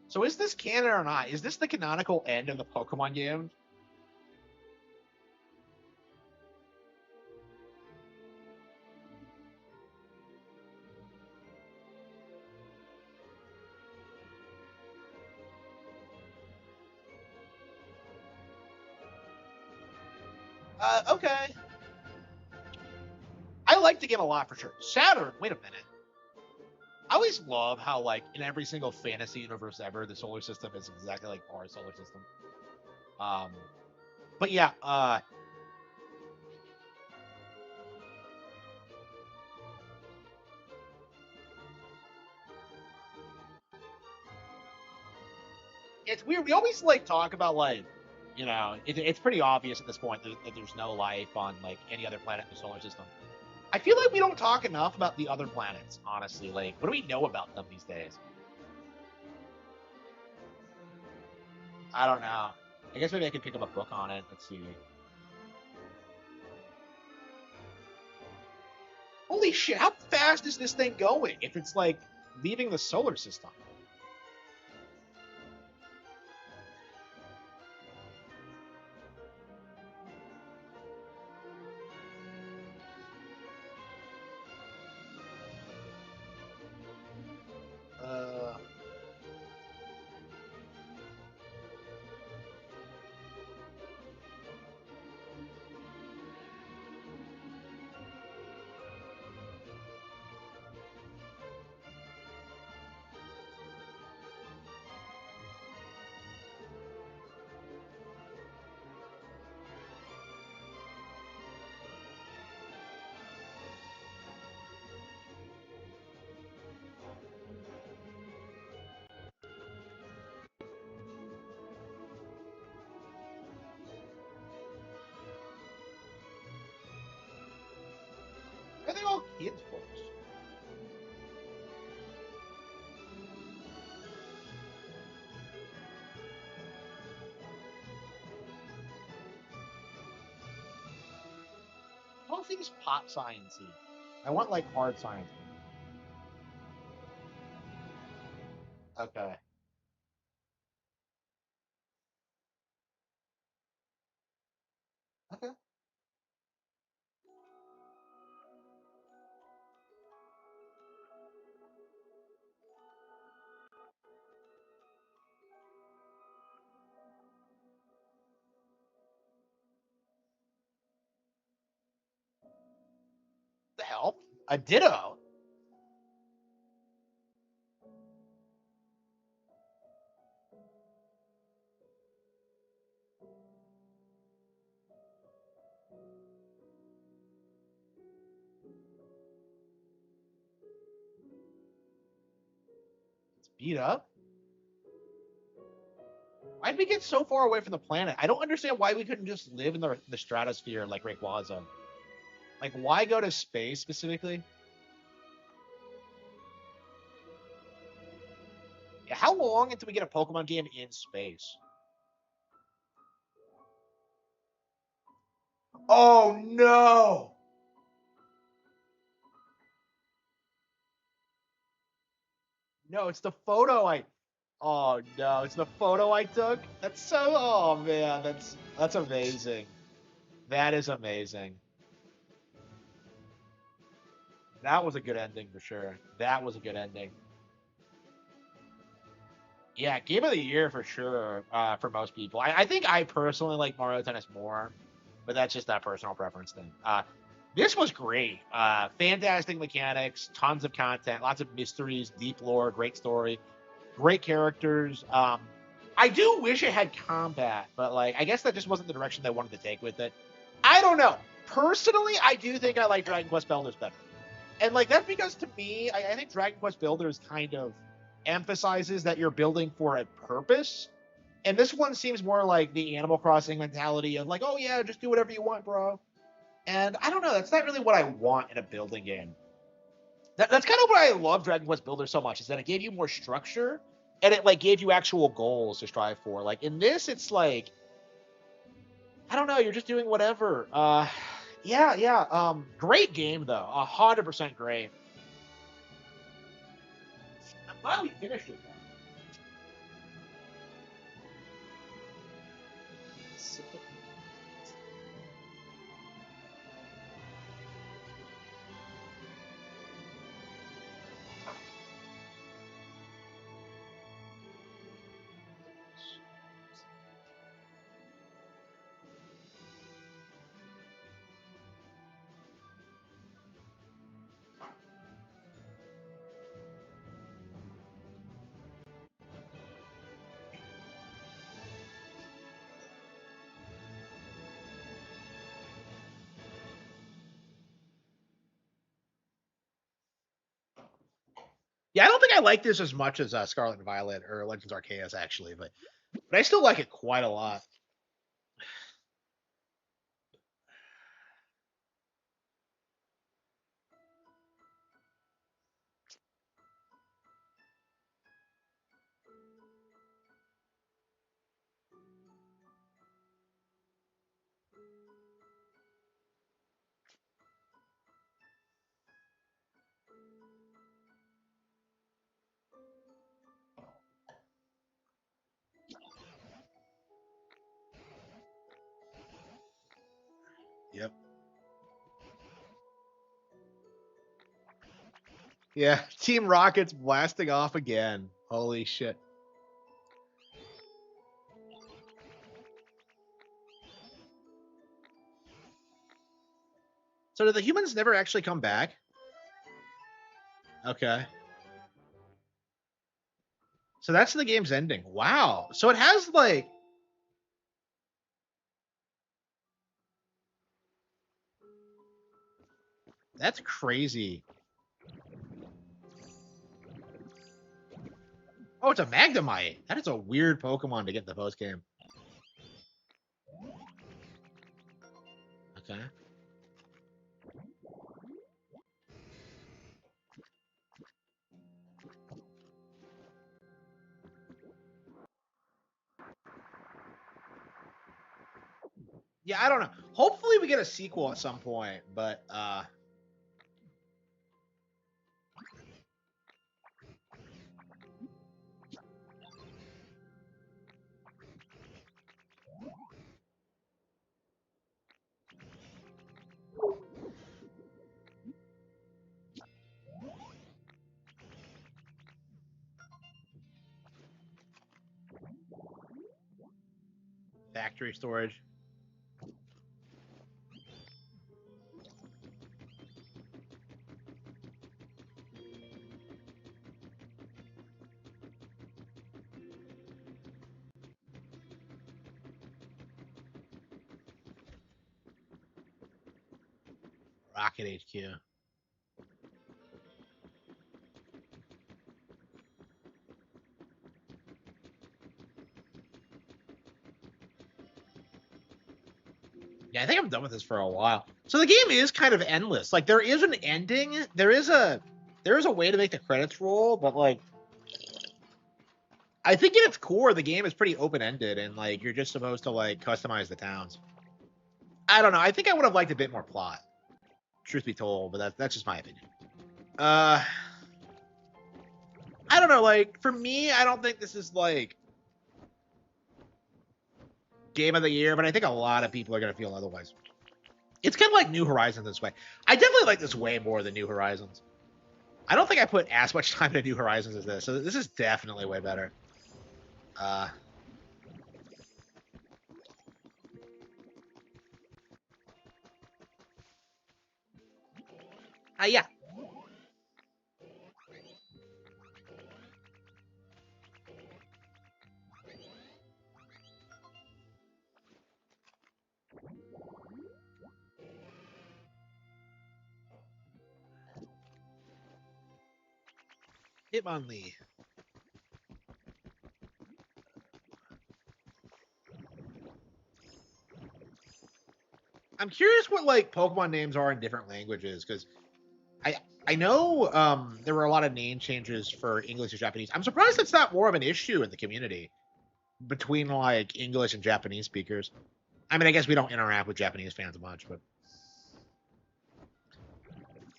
So is this canon or not? Is this the canonical end of the Pokemon game? Okay. I like the game a lot for sure. Saturn, wait a minute. I always love how like in every single fantasy universe ever, the solar system is exactly like our solar system. Um, but yeah, it's weird. We always like talk about like, it's pretty obvious at this point that there's no life on like any other planet in the solar system. I feel like we don't talk enough about the other planets, honestly. Like, what do we know about them these days? I don't know. I guess maybe I could pick up a book on it. Let's see. Holy shit! How fast is this thing going? If it's like leaving the solar system. Uh, I think all kids' books. don't think it's pot sciencey. I want like hard science. Okay. Okay. The hell? A ditto. It's beat up. Why'd we get so far away from the planet? I don't understand why we couldn't just live in the stratosphere like Rayquaza. Like, why go to space specifically? Yeah, how long until we get a Pokemon game in space? Oh no! No, it's the photo I. Oh no, it's the photo I took. That's so. Oh man, that's amazing. That is amazing. That was a good ending for sure. That was a good ending. Yeah, game of the year for sure. For most people, I think I personally like Mario Tennis more, but that's just that personal preference thing. This was great. Fantastic mechanics, tons of content, lots of mysteries, deep lore, great story, great characters. I do wish it had combat, but like I guess that just wasn't the direction they wanted to take with it. I don't know. Personally, I do think I like Dragon Quest Builders better. And like that's because to me, I think Dragon Quest Builders kind of emphasizes that you're building for a purpose. And this one seems more like the Animal Crossing mentality of like, oh yeah, just do whatever you want, bro. And I don't know, that's not really what I want in a building game. That's kind of why I love Dragon Quest Builders so much, is that it gave you more structure and it like gave you actual goals to strive for. Like in this, it's like I don't know, you're just doing whatever. Yeah, yeah. Great game though, 100% great. I'm glad we finished it. Yeah, I don't think I like this as much as Scarlet and Violet or Legends Arceus actually, but I still like it quite a lot. Yep. Yeah, Team Rocket's blasting off again. Holy shit. So do the humans never actually come back? Okay. So that's the game's ending. Wow. So it has like that's crazy. Oh, it's a Magnemite. That is a weird Pokemon to get in the post game. Okay. Yeah, I don't know. Hopefully we get a sequel at some point, but factory storage. Rocket HQ. Yeah, I think I'm done with this for a while. So the game is kind of endless. Like there is an ending. There is a way to make the credits roll, but like I think at its core the game is pretty open ended and like you're just supposed to like customize the towns. I don't know. I think I would have liked a bit more plot. Truth be told, but that's just my opinion. Uh I don't know, like for me, I don't think this is like game of the year, but I think a lot of people are gonna feel otherwise. It's kind of like New Horizons this way. I definitely like this way more than New Horizons. I don't think I put as much time into New Horizons as this, so this is definitely way better. Uh, yeah. Hitmonlee. I'm curious what like Pokemon names are in different languages because I I know there were a lot of name changes for English and Japanese. I'm surprised it's not more of an issue in the community between like English and Japanese speakers. I mean, I guess we don't interact with Japanese fans much, but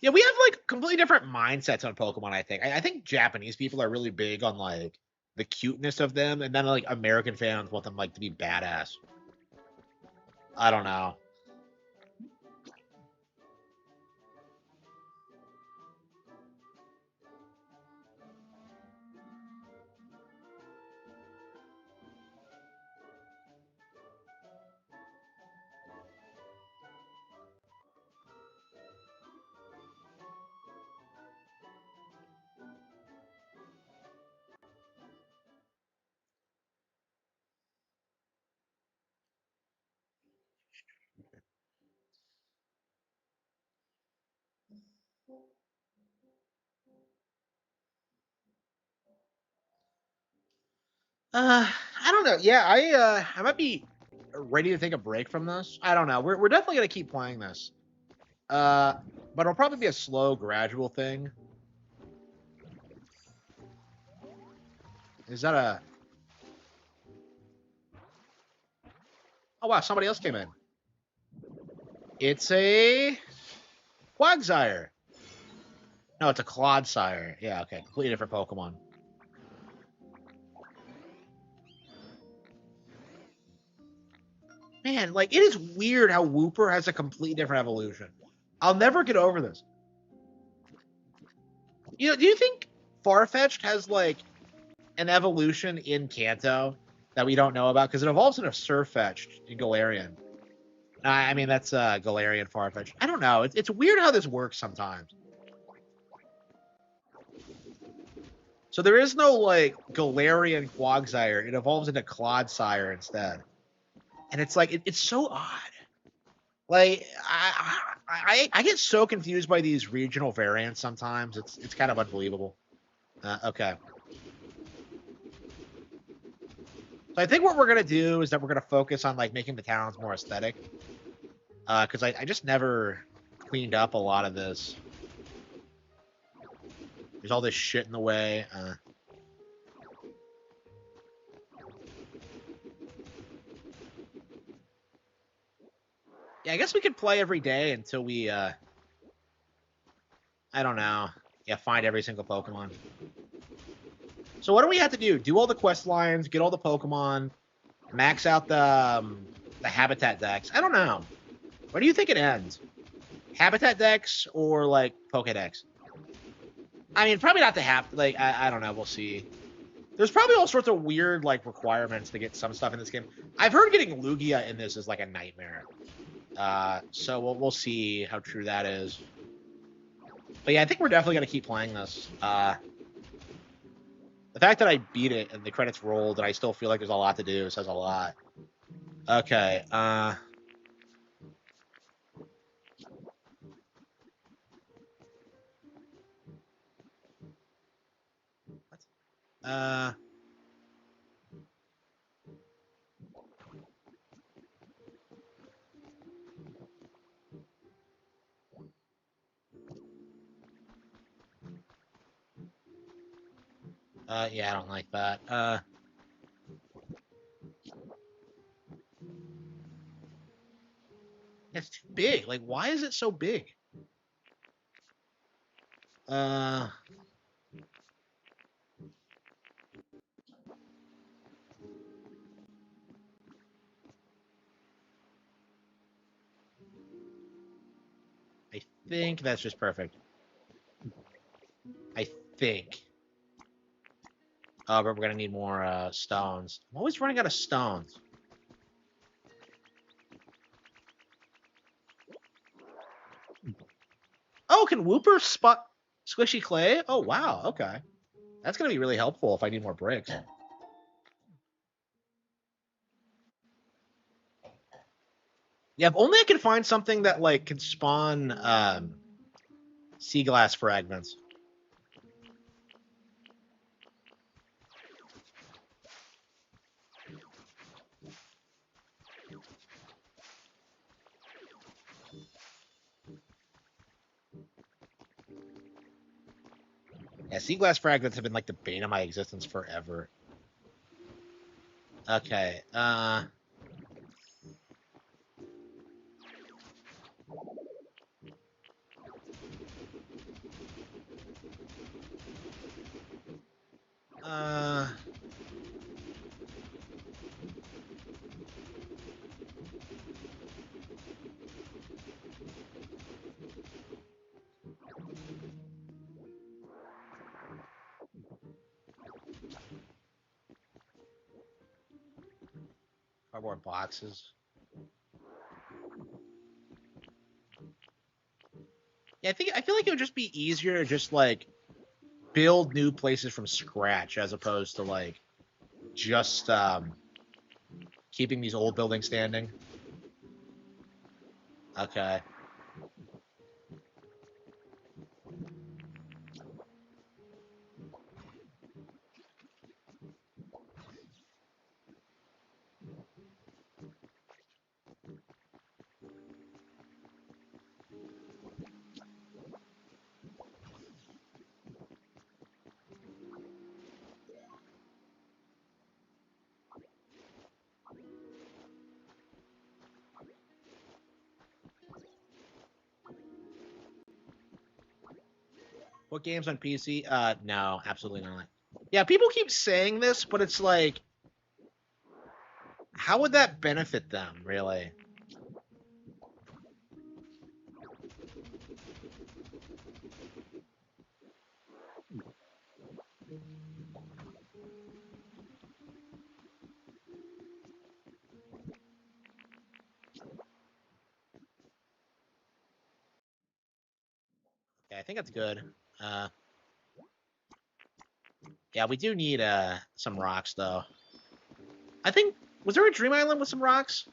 yeah, we have like completely different mindsets on Pokemon. I think Japanese people are really big on like the cuteness of them, and then like American fans want them like to be badass. I don't know. I don't know. Yeah, I might be ready to take a break from this. I don't know. We're definitely gonna keep playing this. Uh, but it'll probably be a slow, gradual thing. Is that a? Oh wow, somebody else came in. It's a Quagsire. No, it's a Clodsire. Yeah, okay, completely different Pokemon. Man, like it is weird how Wooper has a completely different evolution. I'll never get over this. You know, do you think Farfetch'd has like an evolution in Kanto that we don't know about? Because it evolves into Surfetch'd in Galarian. I mean, that's Galarian Farfetch'd. I don't know. It's weird how this works sometimes. So there is no like Galarian Quagsire. It evolves into Clodsire instead, and it's like it's so odd. Like I get so confused by these regional variants sometimes. It's kind of unbelievable. Okay, so I think what we're gonna do is that we're gonna focus on like making the towns more aesthetic. Because I just never cleaned up a lot of this. There's all this shit in the way. Yeah, I guess we could play every day until we, I don't know. Yeah, find every single Pokemon. So what do we have to do? Do all the quest lines, get all the Pokemon, max out the habitat decks. I don't know. Where do you think it ends? Habitat decks or like Pokedex? I mean, probably not the like I don't know. We'll see. There's probably all sorts of weird like requirements to get some stuff in this game. I've heard getting Lugia in this is like a nightmare. So we'll see how true that is. But yeah, I think we're definitely gonna keep playing this. The fact that I beat it and the credits rolled and I still feel like there's a lot to do says a lot. Okay. Uh. Yeah, I don't like that. It's too big. Like, why is it so big? Uh. I think that's just perfect. I think. Oh, but we're gonna need more stones. I'm always running out of stones. Oh, can Wooper spot squishy clay? Oh, wow. Okay. That's gonna be really helpful if I need more bricks. Yeah, if only I could find something that like can spawn sea glass fragments. Yeah, sea glass fragments have been like the bane of my existence forever. Okay. Uh. Cardboard boxes. Yeah, I feel like it would just be easier to just like build new places from scratch as opposed to like just keeping these old buildings standing. Okay. What games on PC? No, absolutely not. Yeah, people keep saying this, but it's like, how would that benefit them, really? Yeah, I think that's good. Uh, yeah, we do need some rocks though. I think was there a Dream Island with some rocks?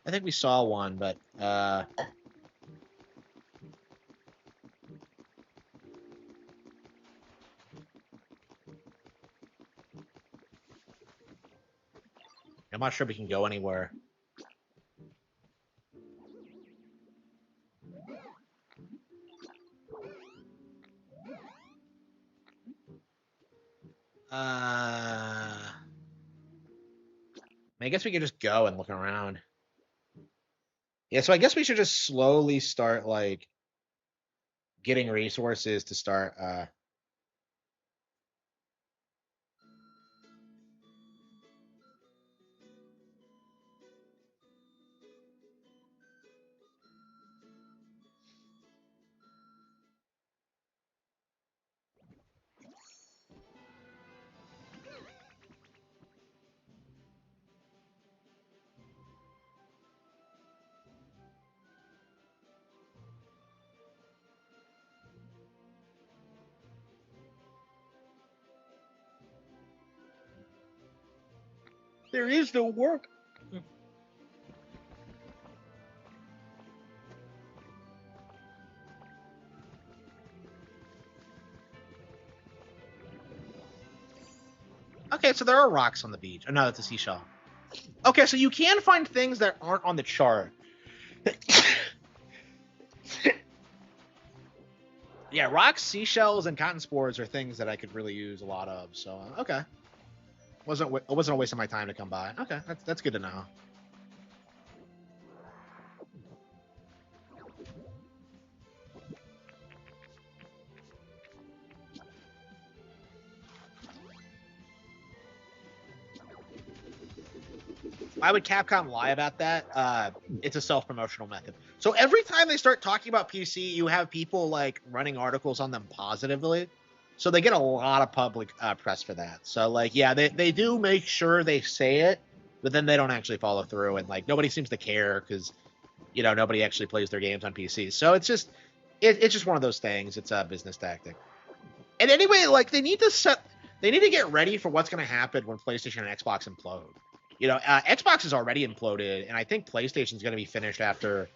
I think we saw one, but I'm not sure we can go anywhere. I guess we could just go and look around. Yeah, so I guess we should just slowly start like getting resources to start. There is no work. Okay, so there are rocks on the beach. Oh, no, that's a seashell. Okay, so you can find things that aren't on the chart. Yeah, rocks, seashells, and cotton spores are things that I could really use a lot of. So okay, wasn't a waste of my time to come by. Okay, that's good to know. Why would Capcom lie about that? It's a self-promotional method. So every time they start talking about PC, you have people like running articles on them positively. So they get a lot of public press for that. So like, yeah, they do make sure they say it, but then they don't actually follow through, and like nobody seems to care because nobody actually plays their games on PC. So it's just one of those things. It's a business tactic. And anyway, like they need to get ready for what's going to happen when PlayStation and Xbox implode. Xbox is already imploded, and I think PlayStation's going to be finished after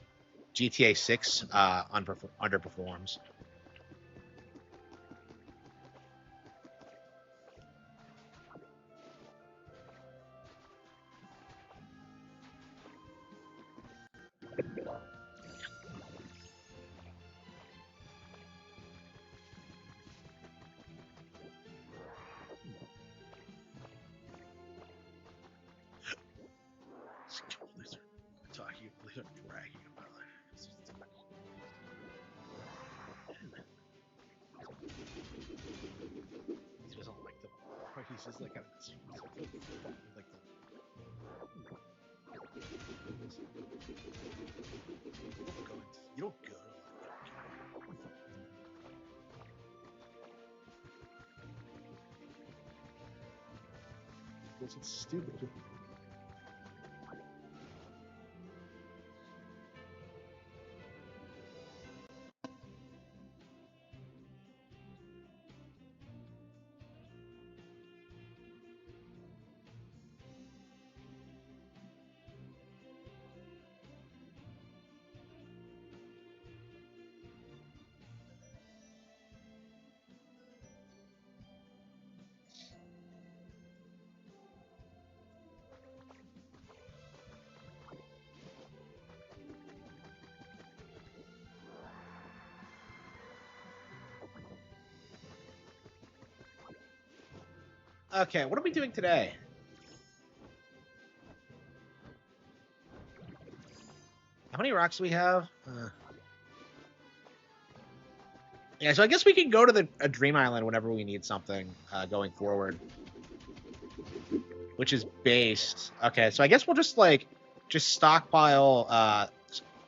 GTA 6 underperforms. Blizzard talking, Blizzard bragging about it. He doesn't like the. He's just like like you don't go. This is stupid. Okay, what are we doing today? How many rocks do we have? Yeah, so I guess we can go to the a Dream Island whenever we need something going forward, which is based. Okay, so I guess we'll just stockpile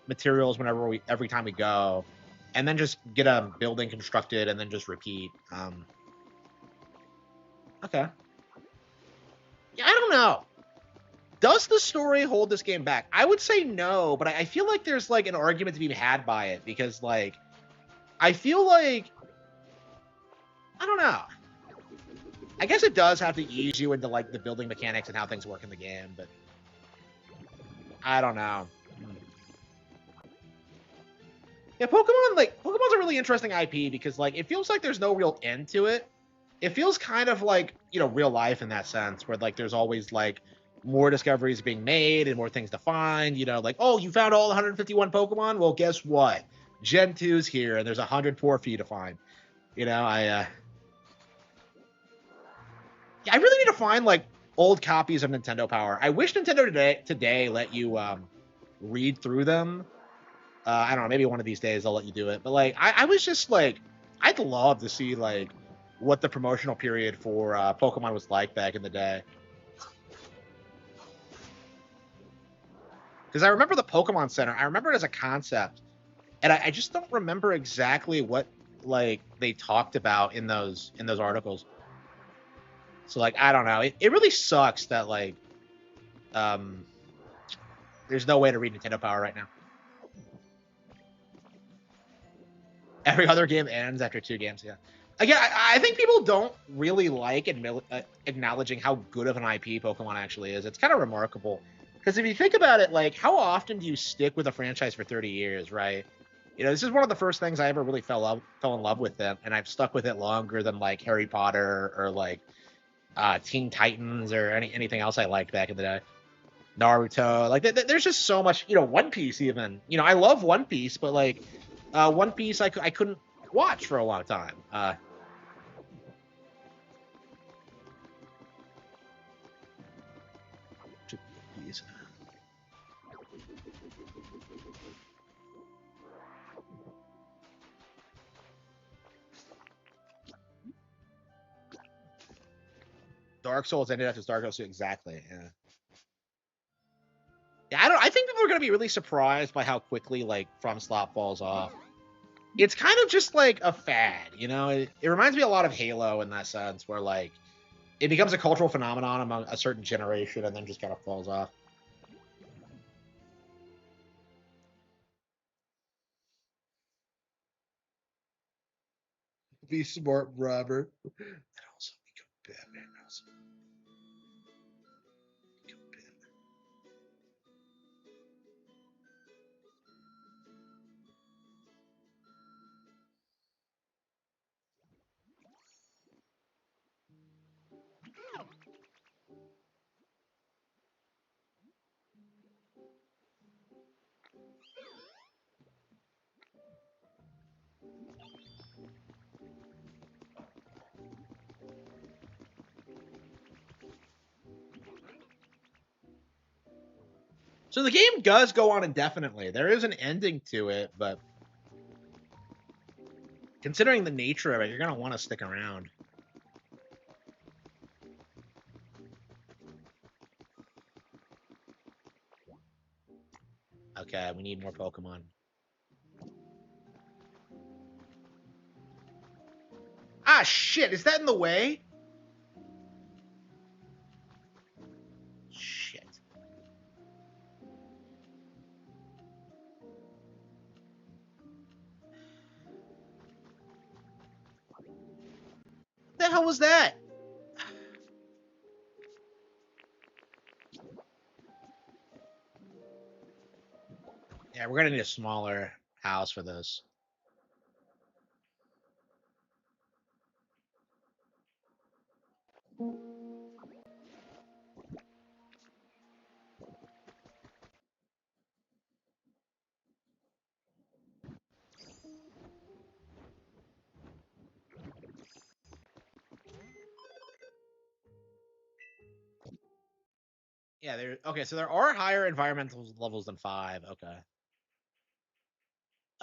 materials every time we go, and then just get a building constructed and then just repeat. Okay. Yeah, I don't know. Does the story hold this game back? I would say no, but I feel like there's like an argument to be had by it because like I feel like I don't know. I guess it does have to ease you into like the building mechanics and how things work in the game, but I don't know. Yeah, Pokemon's a really interesting IP because like it feels like there's no real end to it. It feels kind of like, real life in that sense where like there's always like more discoveries being made and more things to find, like, oh, you found all 151 Pokemon? Well, guess what? Gen 2's here and there's 100 more for you to find. Yeah, I really need to find like old copies of Nintendo Power. I wish Nintendo today let you read through them. I don't know, maybe one of these days I'll let you do it. But like, I was just like, I'd love to see like what the promotional period for Pokemon was like back in the day. Because I remember the Pokemon Center. I remember it as a concept, and I just don't remember exactly what like they talked about in those articles. So like, I don't know. It really sucks that like um there's no way to read Nintendo Power right now. Every other game ends after 2 games. Yeah. Again, I think people don't really like acknowledging how good of an IP Pokemon actually is. It's kind of remarkable because if you think about it, like how often do you stick with a franchise for 30 years, right? You know, this is one of the first things I ever really fell in love with them, and I've stuck with it longer than like Harry Potter or like Teen Titans or anything else I liked back in the day. Naruto, like there's just so much. You know, One Piece even. You know, I love One Piece, but like One Piece, I couldn't watch for a long time. Dark Souls ended after Dark Souls 2, exactly. Yeah. Yeah, I don't. I think people are gonna be really surprised by how quickly like From Slot falls off. It's kind of just like a fad, you know. It reminds me a lot of Halo in that sense, where like it becomes a cultural phenomenon among a certain generation and then just kind of falls off. Be smart, Robert. And also become Batman. Also become Batman. So the game does go on indefinitely. There is an ending to it, but considering the nature of it, you're gonna want to stick around. Okay, we need more Pokemon. Ah, shit! Is that in the way? Shit! What the hell was that? Yeah, we're gonna need a smaller house for this. Yeah, there. Okay, so there are higher environmental levels than 5. Okay.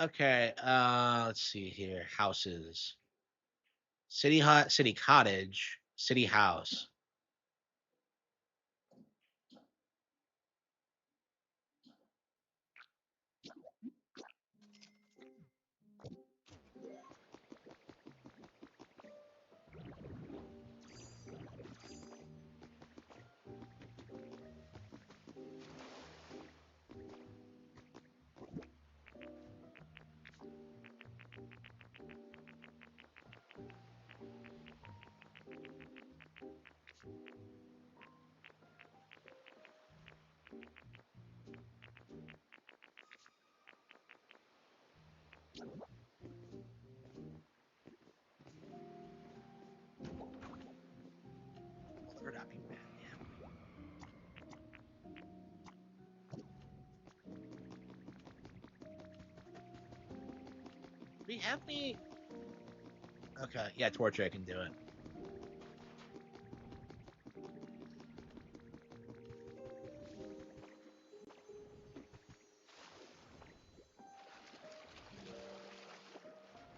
Okay. Let's see here. Houses. City hut, city cottage, city house. Well, they're not being bad. Yeah. Do we have any? Okay. Yeah, torture. I can do it.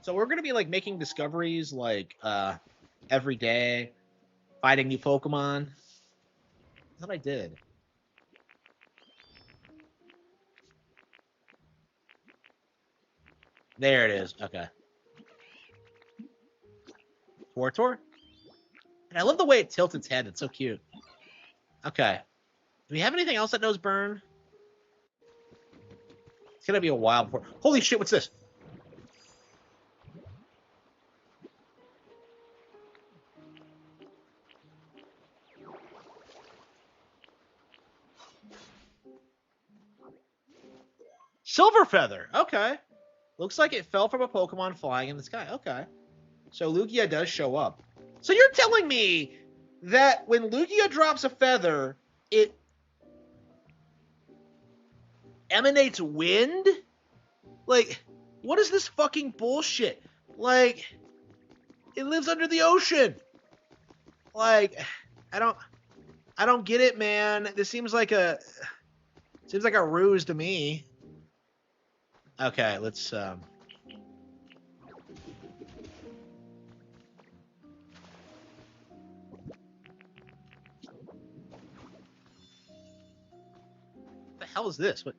So we're gonna be like making discoveries like every day, fighting new Pokemon. I thought I did. There it is. Okay. Tortor? And I love the way it tilts its head. It's so cute. Okay. Do we have anything else that knows burn? It's gonna be a while before. Holy shit! What's this? Silver Feather. Okay. Looks like it fell from a Pokemon flying in the sky. Okay. So Lugia does show up. So you're telling me that when Lugia drops a feather, it emanates wind? Like, what is this fucking bullshit? Like, it lives under the ocean. Like, I don't get it, man. This seems like a ruse to me. Okay, let's What the hell is this? What?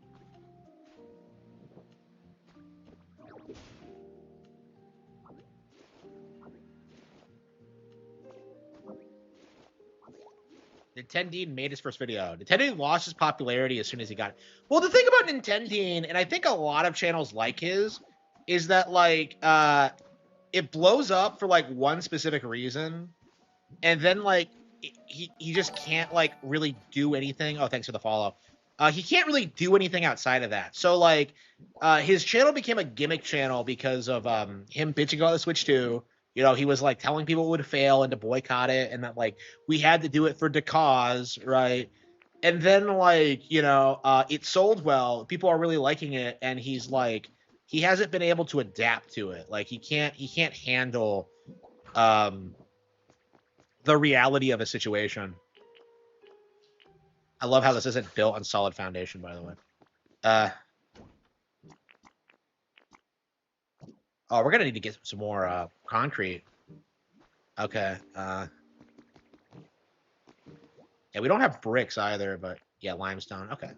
Nintendine made his first video. Nintendine lost his popularity as soon as he got it. Well, the thing about Nintendine, and I think a lot of channels like his, is that like it blows up for like one specific reason, and then like he just can't like really do anything. Oh, thanks for the follow. He can't really do anything outside of that. So like his channel became a gimmick channel because of him bitching about the Switch 2. You know, he was like telling people it would fail and to boycott it, and that like we had to do it for the cause, right? And then like, you know, it sold well. People are really liking it, and he's like he hasn't been able to adapt to it. Like he can't handle um the reality of a situation. I love how this isn't built on solid foundation, by the way. Uh, oh, we're gonna need to get some more concrete. Okay. Yeah, we don't have bricks either, but yeah, limestone. Okay.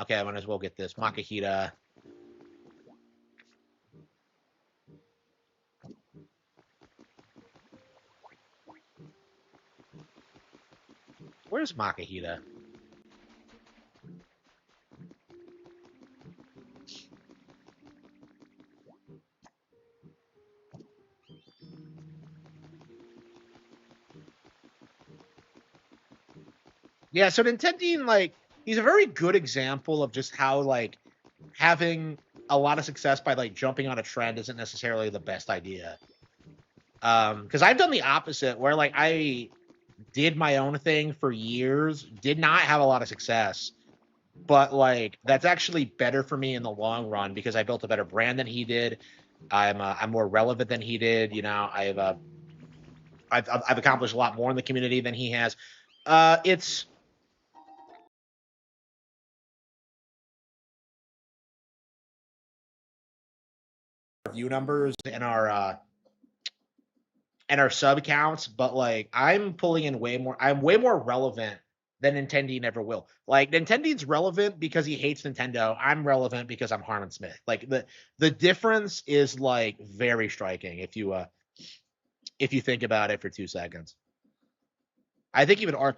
Okay, I might as well get this Makahita. Where's Makahita? Yeah, so Nintendo, like, he's a very good example of just how, like, having a lot of success by, like, jumping on a trend isn't necessarily the best idea. Because I've done the opposite, where, like, I did my own thing for years, did not have a lot of success, but, like, that's actually better for me in the long run because I built a better brand than he did. I'm more relevant than he did. You know, I've accomplished a lot more in the community than he has. It's view numbers and our sub counts, but like I'm pulling in way more. I'm way more relevant than Nintendo ever will. Like Nintendo's relevant because he hates Nintendo. I'm relevant because I'm Harman Smith. Like the difference is like very striking if you think about it for 2 seconds. I think even Arlo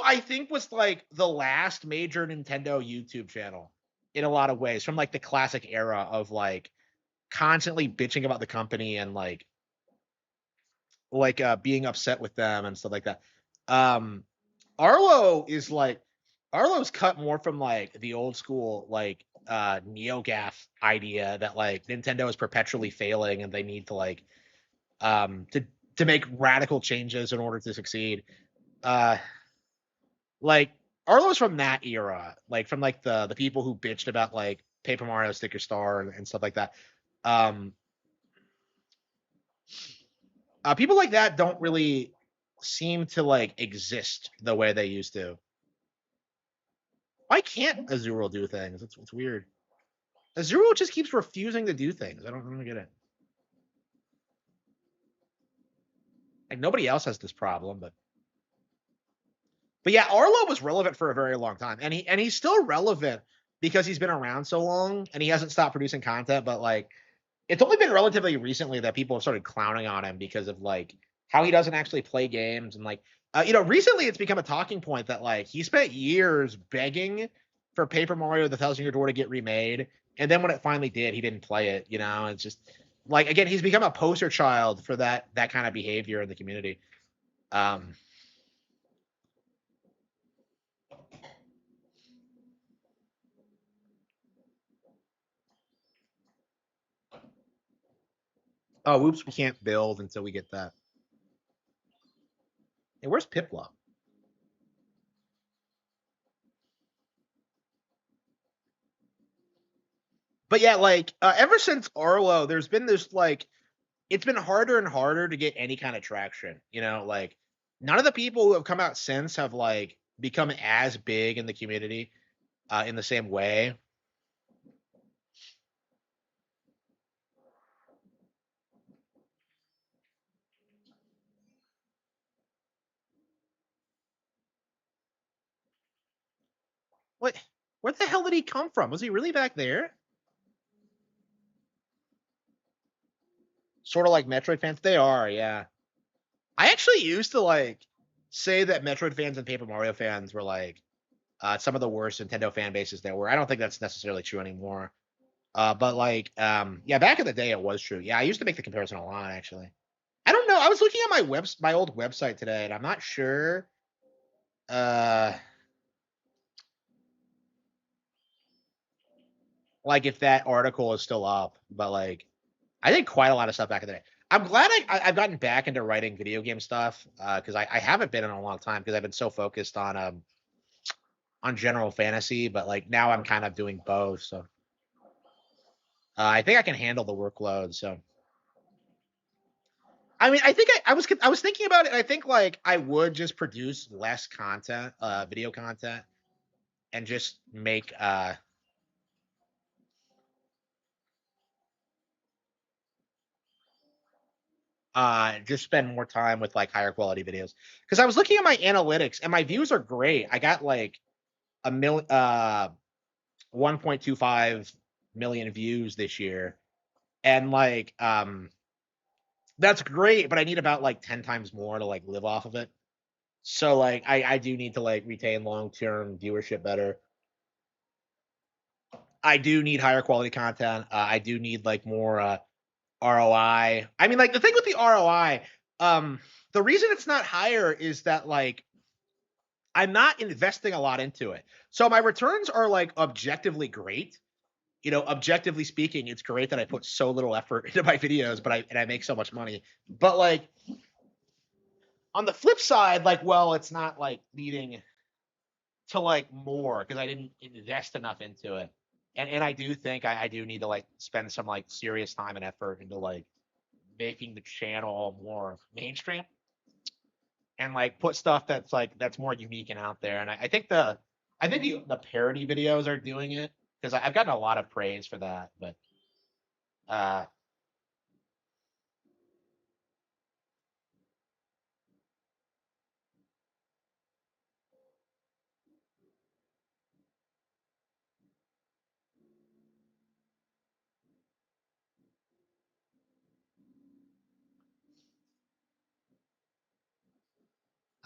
I think was like the last major Nintendo YouTube channel in a lot of ways from like the classic era of like constantly bitching about the company and being upset with them and stuff like that. Um Arlo is like Arlo's cut more from like the old school like NeoGaf idea that like Nintendo is perpetually failing and they need to like to make radical changes in order to succeed. Uh like Arlo's from that era, like from like the people who bitched about like Paper Mario Sticker Star and stuff like that. Um People like that don't really seem to like exist the way they used to. Why can't Azurill do things? It's weird. Zero just keeps refusing to do things. I don't get it. Like nobody else has this problem, but yeah, Arlo was relevant for a very long time, and he's still relevant because he's been around so long and he hasn't stopped producing content. But like, it's only been relatively recently that people have started clowning on him because of like how he doesn't actually play games and like, recently it's become a talking point that like he spent years begging for Paper Mario: The Thousand Year Door to get remade, and then when it finally did, he didn't play it. It's just like again, he's become a poster child for that kind of behavior in the community. Um, oh, whoops, we can't build until we get that. Hey, where's Piplup? But yeah, like ever since Arlo, there's been this like it's been harder and harder to get any kind of traction. Like none of the people who have come out since have like become as big in the community in the same way. What? Where the hell did he come from? Was he really back there? Sort of like Metroid fans. They are, yeah. I actually used to like say that Metroid fans and Paper Mario fans were like some of the worst Nintendo fan bases there were. I don't think that's necessarily true anymore. But like, yeah, back in the day, it was true. Yeah, I used to make the comparison a lot, actually. I don't know. I was looking at my old website today, and I'm not sure. Uh, like if that article is still up, but like, I did quite a lot of stuff back in the day. I'm glad I've gotten back into writing video game stuff because I haven't been in a long time because I've been so focused on general fantasy, but like now I'm kind of doing both. So I think I can handle the workload. So I mean, I think I was thinking about it. And I think like I would just produce less content, video content, and just make just spend more time with like higher quality videos. Because I was looking at my analytics and my views are great. I got like a 1.25 million views this year, and like that's great. But I need about like 10 times more to like live off of it. So like I do need to like retain long term viewership better. I do need higher quality content. I do need like more ROI. I mean, like the thing with the ROI, the reason it's not higher is that like I'm not investing a lot into it. So my returns are like objectively great. Objectively speaking, it's great that I put so little effort into my videos, but I make so much money. But like on the flip side, like, well, it's not like leading to like more because I didn't invest enough into it. And I do think I do need to like spend some like serious time and effort into like making the channel more mainstream and like put stuff that's more unique and out there. And I think the parody videos are doing it because I've gotten a lot of praise for that. But uh,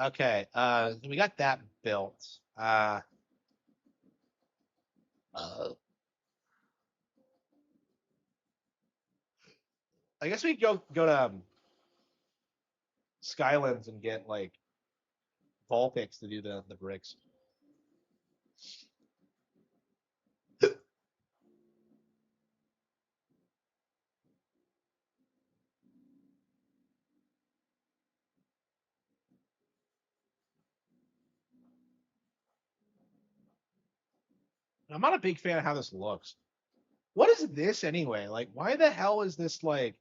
okay, we got that built. Uh, I guess we go to Skylands and get like Vulpix to do the bricks. I'm not a big fan of how this looks. What is this anyway? Like, why the hell is this like?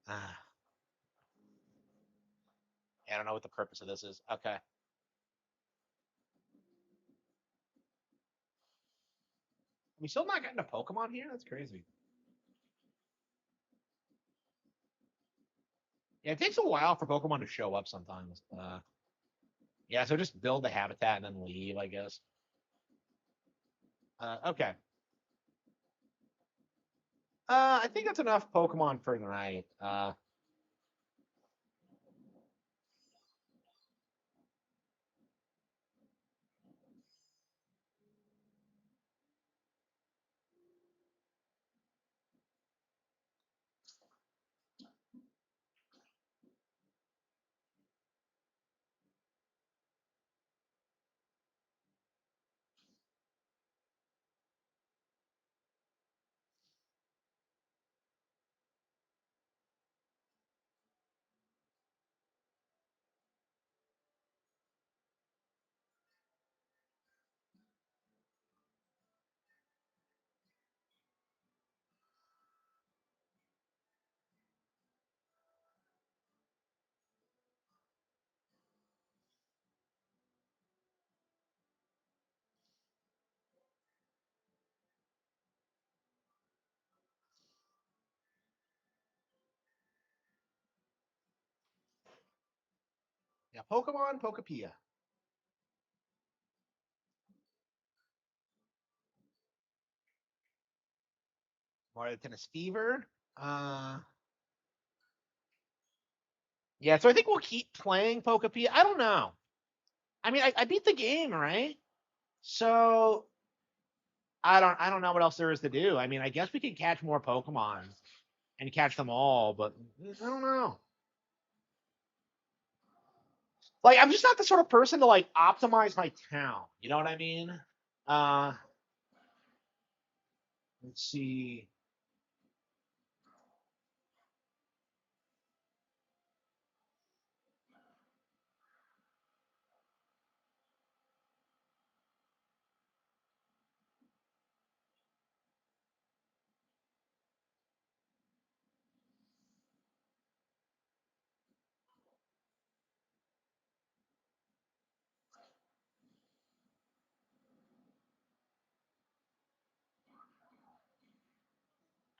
Uh, I don't know what the purpose of this is. Okay. We still not getting a Pokemon here? That's crazy. Yeah, it takes a while for Pokemon to show up sometimes. Yeah, so just build the habitat and then leave, I guess. Okay. I think that's enough Pokemon for tonight. Yeah, Pokemon, Pokopia. Mario Tennis Fever. Uh, yeah, so I think we'll keep playing Pokopia. I don't know. I mean, I beat the game, right? So I don't know what else there is to do. I mean, I guess we can catch more Pokemon and catch them all, but I don't know. Like, I'm just not the sort of person to like optimize my town. You know what I mean? Uh, let's see.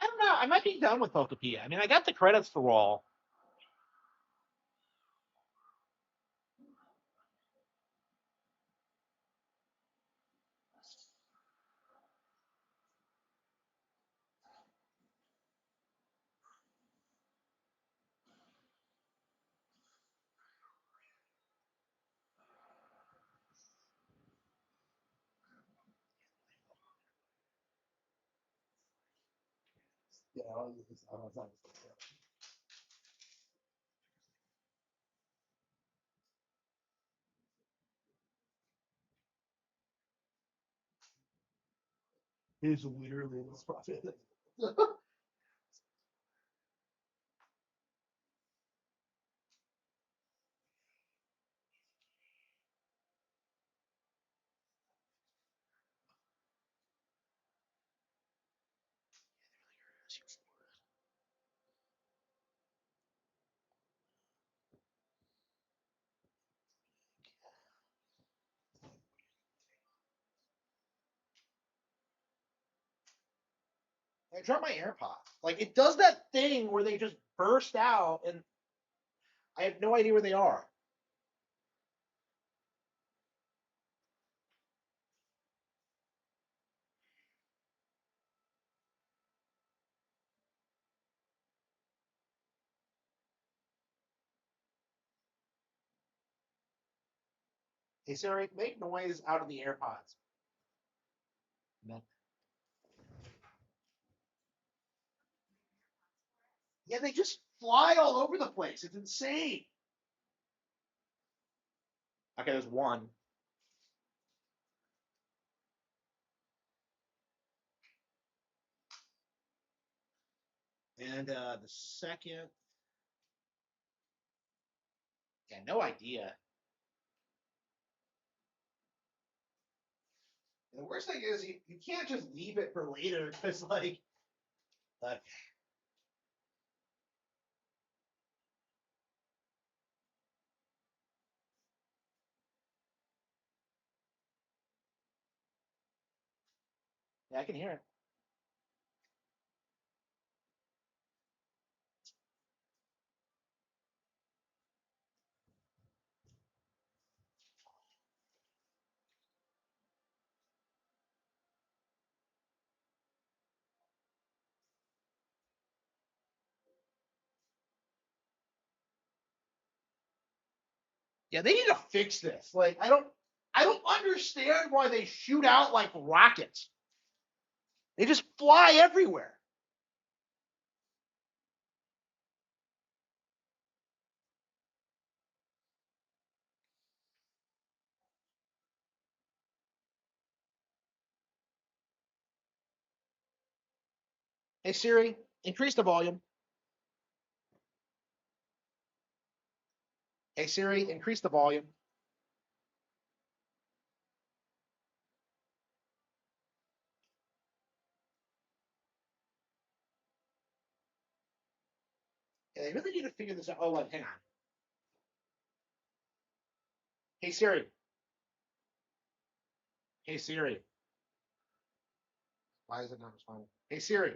I don't know. I might be done with Pokopia. I mean, I got the credits for all. Is literally this profit. I dropped my AirPods. Like it does that thing where they just burst out, and I have no idea where they are. Hey Siri, make noise out of the AirPods. Yeah, they just fly all over the place. It's insane. Okay, there's one. And the second, yeah, no idea. And the worst thing is you can't just leave it for later because uh, Yeah, I can hear it. Yeah, they need to fix this. Like, I don't understand why they shoot out like rockets. They just fly everywhere. Hey Siri, increase the volume. Hey Siri, increase the volume. Yeah, they really need to figure this out. Oh, wait, hang on. Hey Siri. Hey Siri. Why is it not responding? Hey Siri.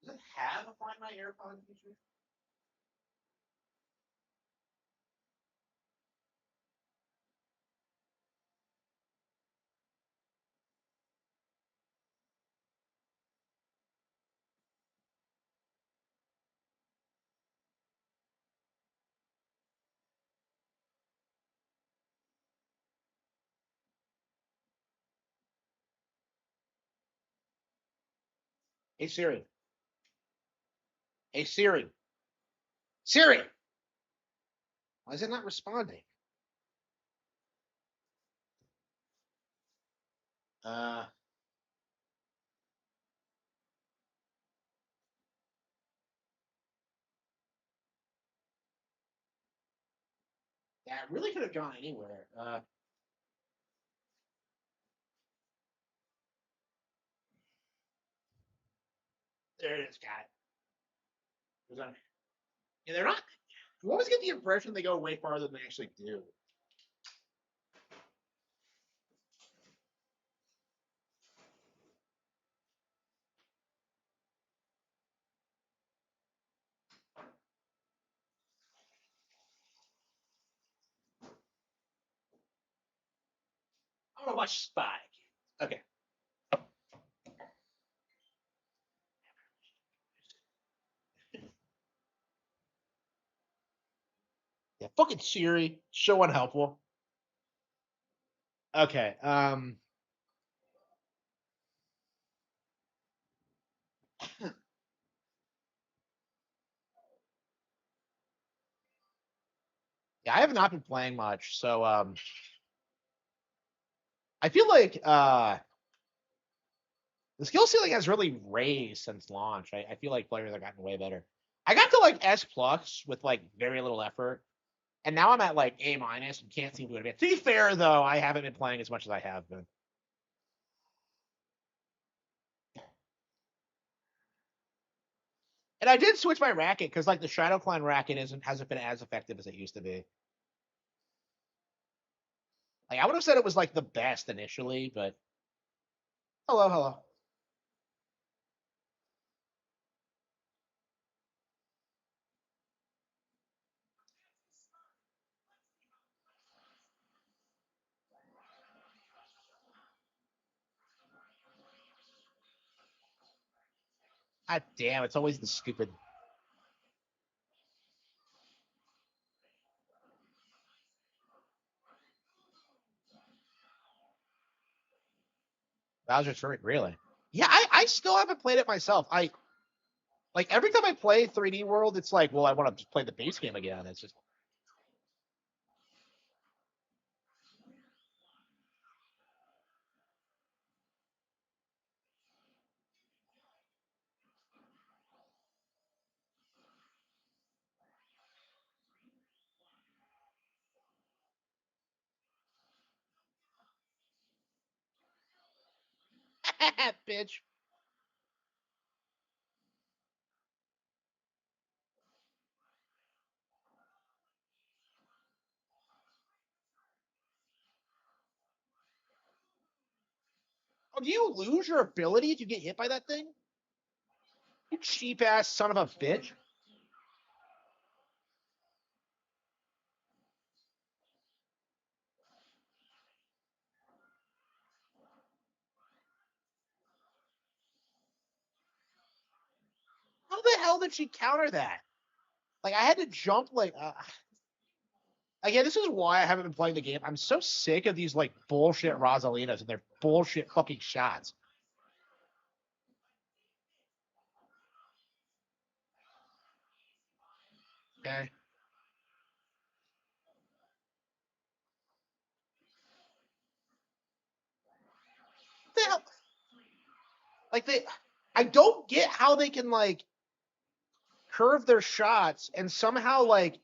Does it have a Find My AirPods feature? Hey Siri. Hey Siri. Siri. Why is it not responding? Uh, yeah, it really could have gone anywhere. There it is, got it. Yeah, they're not. You always get the impression they go way farther than they actually do. I want to watch Spy. Okay. Yeah, fucking Siri, so unhelpful. Okay. Yeah, I have not been playing much, so I feel like the skill ceiling has really raised since launch. I feel like players have gotten way better. I got to like S plus with like very little effort, and now I'm at like A minus and can't seem to advance. To be fair, though, I haven't been playing as much as I have been. And I did switch my racket because like the Shadow Clan racket hasn't been as effective as it used to be. Like I would have said it was like the best initially, but hello, hello. God damn, it's always the stupid. Bowser's Fury, really? Yeah, I still haven't played it myself. I like every time I play 3D World, it's like, well, I want to play the base game again. It's just bitch. Oh, do you lose your ability if you get hit by that thing? You cheap ass son of a bitch. How the hell did she counter that? Like I had to jump like again, this is why I haven't been playing the game. I'm so sick of these like bullshit Rosalinas and their bullshit fucking shots. Okay. What the hell? Like I don't get how they can like curve their shots and somehow like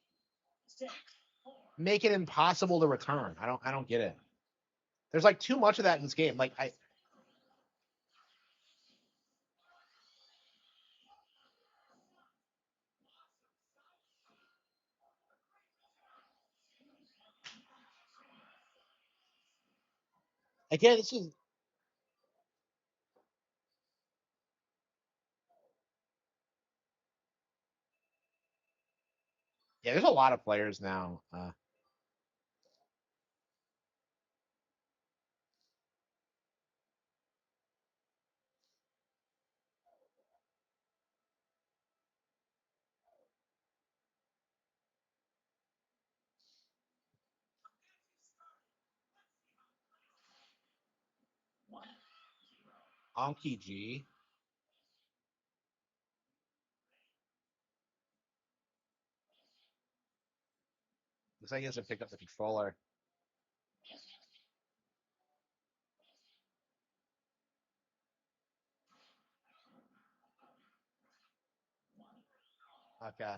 make it impossible to return. I don't get it. There's like too much of that in this game. Like I again, this is yeah. There's a lot of players now. Anki G. Looks like he hasn't picked up the controller. Okay.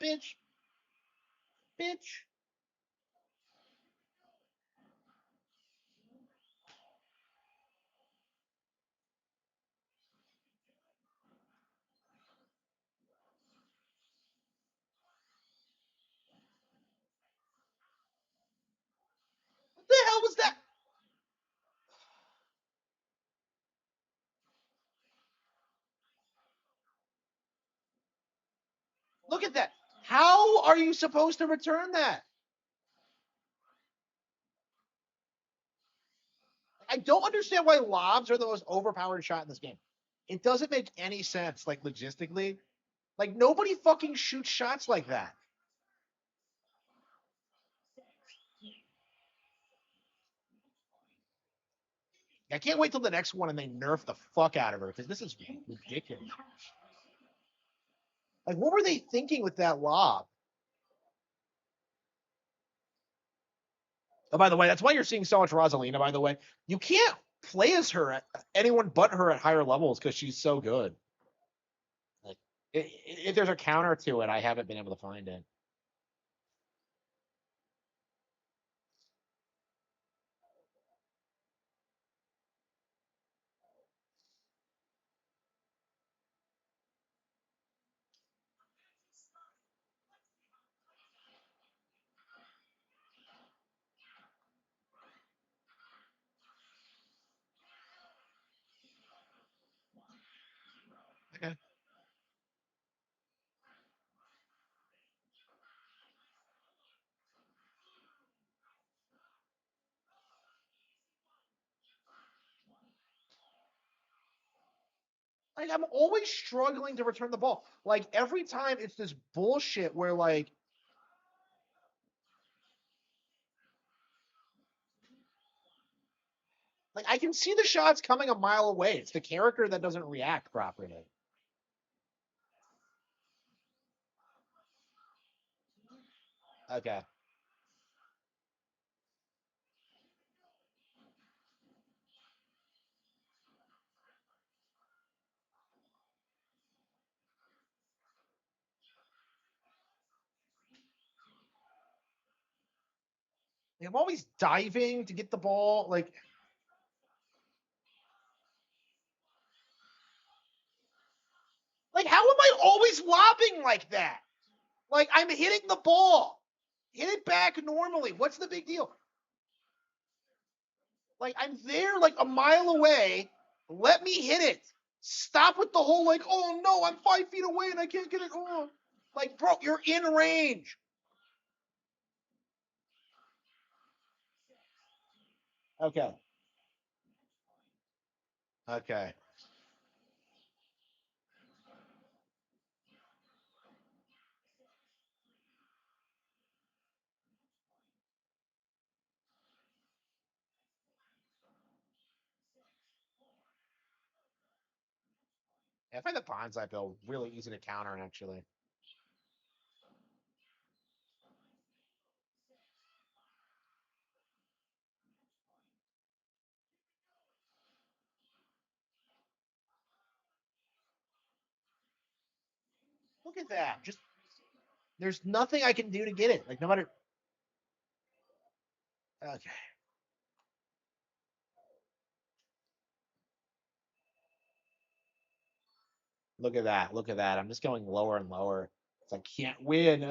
Bitch, bitch. What the hell was that? Look at that. How are you supposed to return that? I don't understand why lobs are the most overpowered shot in this game. It doesn't make any sense, like logistically. Like nobody fucking shoots shots like that. I can't wait till the next one and they nerf the fuck out of her because this is ridiculous. Like, what were they thinking with that lob? Oh, by the way, that's why you're seeing so much Rosalina. By the way, you can't play as her at anyone but her at higher levels because she's so good. Like, if there's a counter to it, I haven't been able to find it. Okay. Like, I'm always struggling to return the ball. Like every time, it's this bullshit where like I can see the shots coming a mile away. It's the character that doesn't react properly. Okay. I'm always diving to get the ball. Like how am I always lobbing like that? Like I'm hitting the ball. Hit it back normally. What's the big deal? Like I'm there like a mile away. Let me hit it. Stop with the whole like, oh no, I'm 5 feet away and I can't get it. Oh, like bro, you're in range. Okay. Okay. I find the bonsai bill really easy to counter actually. Look at that. Just there's nothing I can do to get it. Like no matter. Okay. Look at that. Look at that. I'm just going lower and lower. It's I can't win.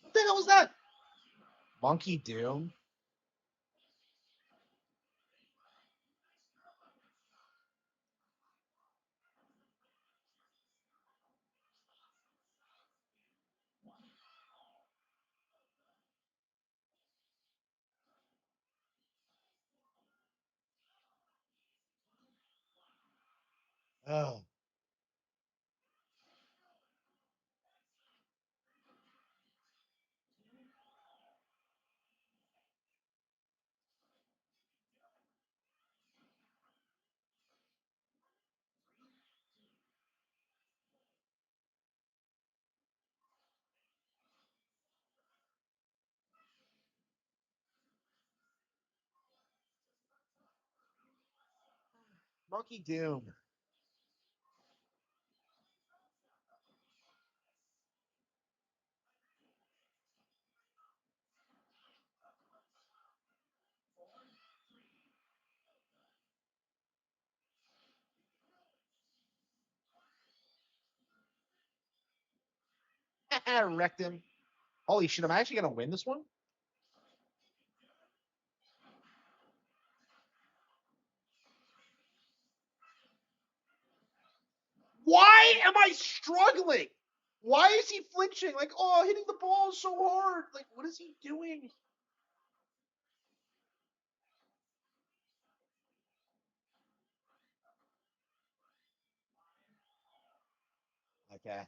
What the hell was that? Monkey Doom? Oh. Monkey Doom. Wrecked him. Holy shit, am I actually gonna win this one? Why am I struggling? Why is he flinching? Like, oh, hitting the ball is so hard. Like, what is he doing? Okay.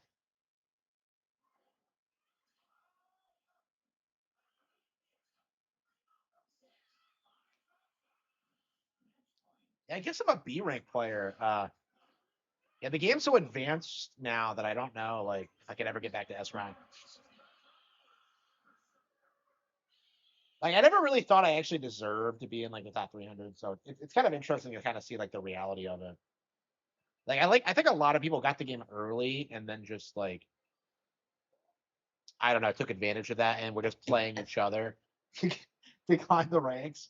Yeah, I guess I'm a B rank player. Yeah, the game's so advanced now that I don't know, like, if I could ever get back to S rank. Like, I never really thought I actually deserved to be in like the top 300. So it's kind of interesting to kind of see like the reality of it. I think a lot of people got the game early and then just like I don't know, took advantage of that and we're just playing each other to climb the ranks.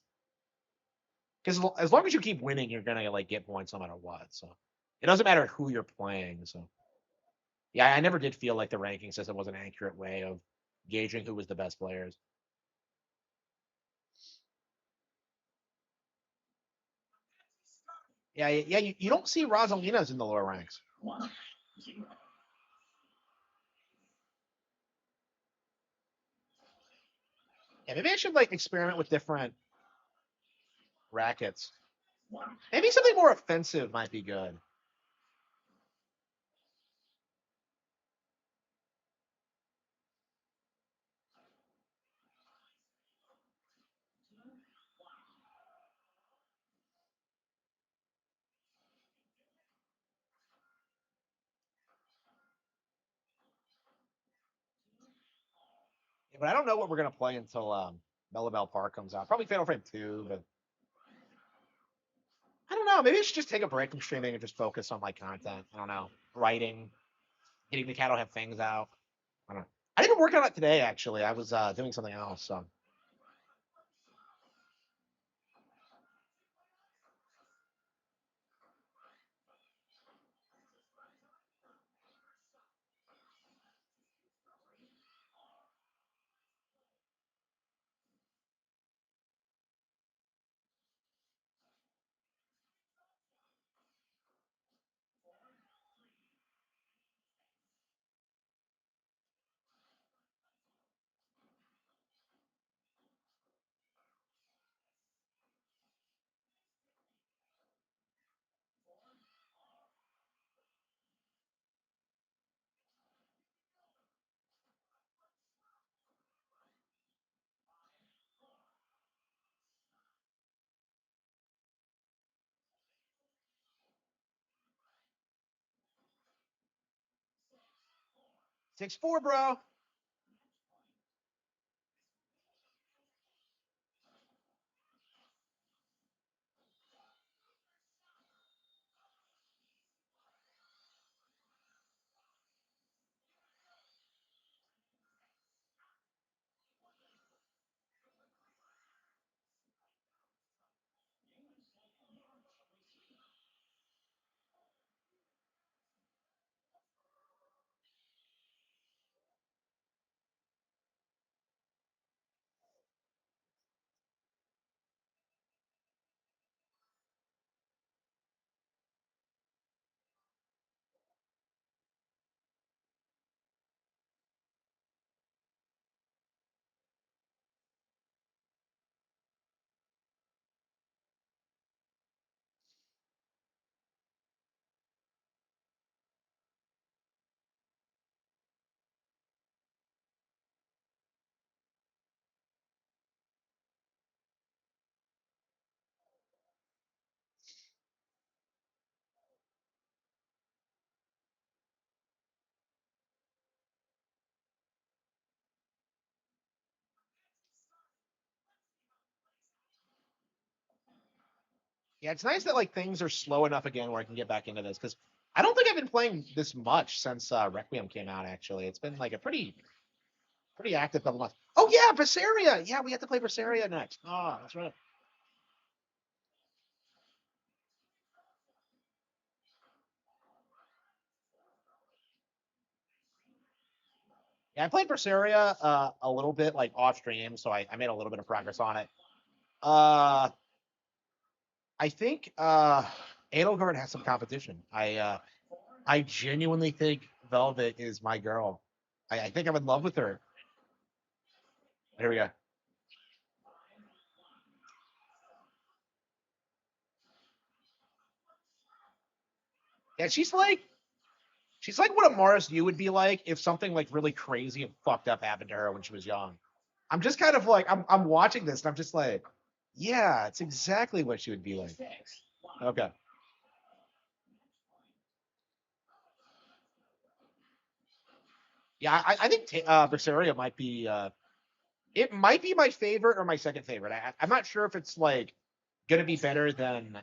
Because as long as you keep winning, you're gonna like get points no matter what. So it doesn't matter who you're playing. So yeah, I never did feel like the ranking system was an accurate way of gauging who was the best players. Yeah, yeah. You don't see Rosalinas in the lower ranks. Yeah, maybe I should like experiment with different rackets. Maybe something more offensive might be good. Yeah, but I don't know what we're gonna play until Mellabel Park comes out. Probably Fatal Frame 2, but I don't know. Maybe I should just take a break from streaming and just focus on my content. I don't know, writing, getting the Cattle Have Fangs out. I don't know. I didn't work on it today. Actually, I was doing something else. So 6-4, bro. Yeah, it's nice that like things are slow enough again where I can get back into this because I don't think I've been playing this much since Requiem came out. Actually, it's been like a pretty active couple months. Oh yeah, Berseria. Yeah, we have to play Berseria next. Oh, that's right. Yeah, I played Berseria a little bit like off stream, so I made a little bit of progress on it. Uh, I think Edelgard has some competition. I genuinely think Velvet is my girl. I think I'm in love with her. Here we go. Yeah, she's like what a Morris you would be like if something like really crazy and fucked up happened to her when she was young. I'm just kind of like I'm watching this and I'm just like, yeah, it's exactly what she would be like. Okay. Yeah, I think Berseria might be it might be my favorite or my second favorite. I'm not sure if it's like gonna be better than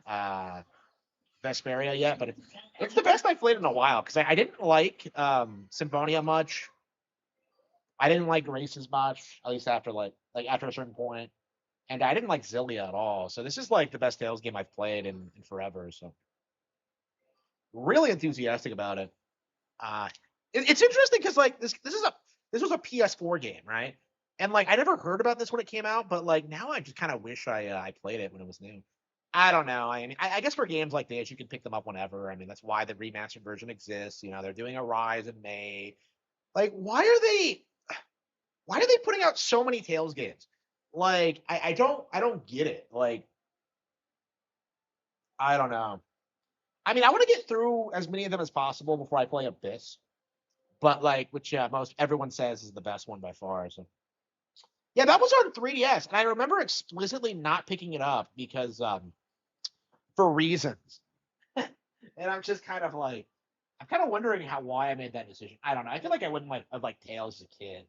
Vesperia yet, but it's the best I've played in a while because I didn't like Symphonia much. I didn't like Races much, at least after like after a certain point, and I didn't like Zillia at all. So this is like the best Tales game I've played in forever. So really enthusiastic about it. Uh, it's interesting because like this was a PS4 game, right? And like I never heard about this when it came out, but like now I just kind of wish I played it when it was new. I don't know. I mean, I guess for games like this, you can pick them up whenever. I mean, that's why the remastered version exists. You know, they're doing a Rise in May. Like, why are they putting out so many Tales games? Like, I don't get it. Like, I don't know. I mean, I want to get through as many of them as possible before I play Abyss. But like, which most everyone says is the best one by far. So yeah, that was on 3DS, and I remember explicitly not picking it up because for reasons. And I'm just kind of like, I'm kind of wondering why I made that decision. I don't know. I feel like I wouldn't like have like Tales as a kid.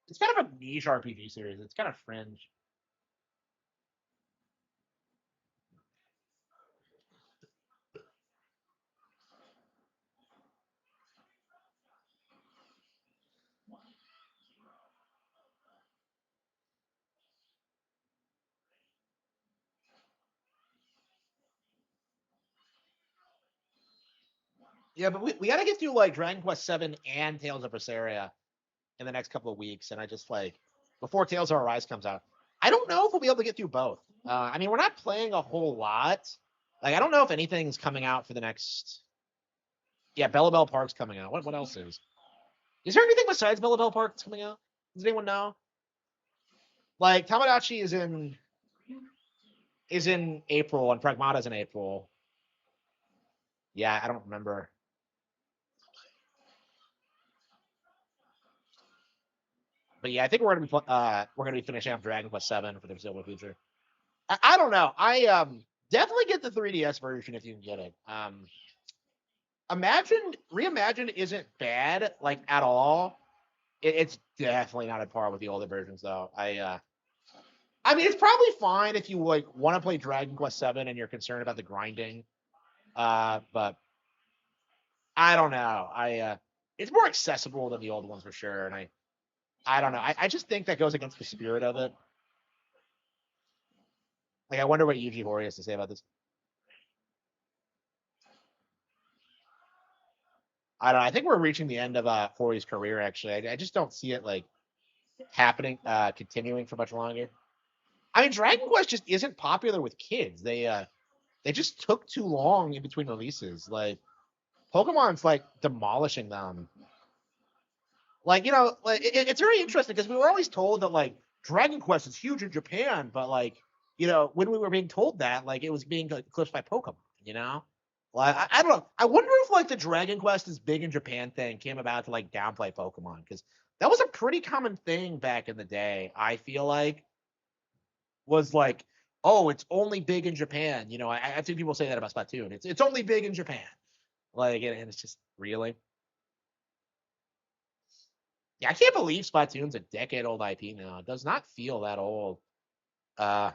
It's kind of a niche RPG series. It's kind of fringe. Yeah, but we got to get through like Dragon Quest Seven and Tales of Berseria in the next couple of weeks, and I just like before Tales of Arise comes out. I don't know if we'll be able to get through both. I mean, we're not playing a whole lot. Like, I don't know if anything's coming out for the next. Yeah, Bella Bell Park's coming out. What else is? Is there anything besides Bella Bell Park that's coming out? Does anyone know? Like Tamagotchi is in April and Pragmata's in April. Yeah, I don't remember. But yeah, I think we're gonna be finishing up Dragon Quest Seven for the foreseeable future. I don't know. I definitely get the 3DS version if you can get it. Imagine Reimagined isn't bad like at all. It's definitely not at par with the older versions though. I mean it's probably fine if you like want to play Dragon Quest Seven and you're concerned about the grinding. But I don't know. It's more accessible than the old ones for sure, and I don't know. I just think that goes against the spirit of it. Like I wonder what Yuji Horii has to say about this. I don't know. I think we're reaching the end of Hori's career. Actually, I just don't see it like happening, continuing for much longer. I mean, Dragon Quest just isn't popular with kids. They just took too long in between releases. Like Pokemon's like demolishing them. Like like it's very interesting because we were always told that like Dragon Quest is huge in Japan, but like when we were being told that, like it was being like, eclipsed by Pokemon. You know, like I don't know. I wonder if like the Dragon Quest is big in Japan thing came about to like downplay Pokemon because that was a pretty common thing back in the day. I feel like was like, oh, it's only big in Japan. I've seen people say that about Splatoon. It's only big in Japan. Like, and it's just really. Yeah, I can't believe Splatoon's a decade old IP now. It does not feel that old. Uh,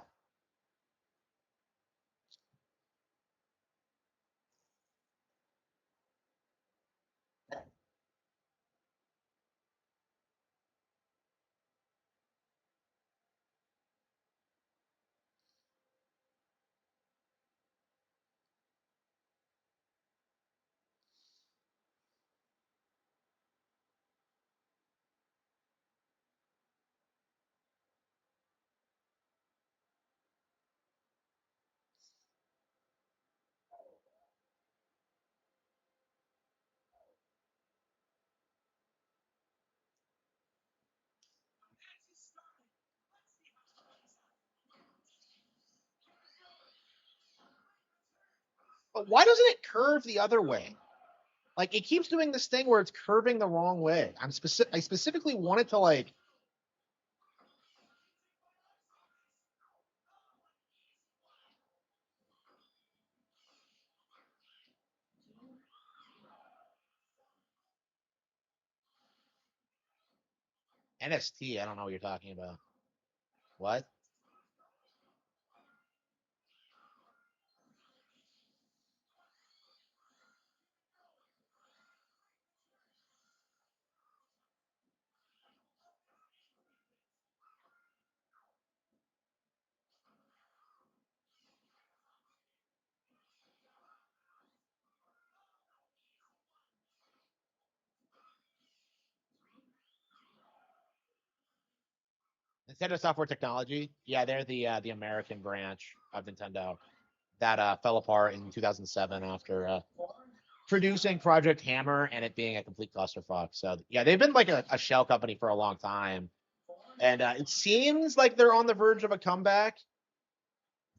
but why doesn't it curve the other way? Like, it keeps doing this thing where it's curving the wrong way. I specifically wanted to like NST. I don't know what you're talking about. What? Nintendo Software Technology. Yeah, they're the American branch of Nintendo that fell apart in 2007 after producing Project Hammer and it being a complete clusterfuck. So yeah, they've been like a shell company for a long time, and it seems like they're on the verge of a comeback.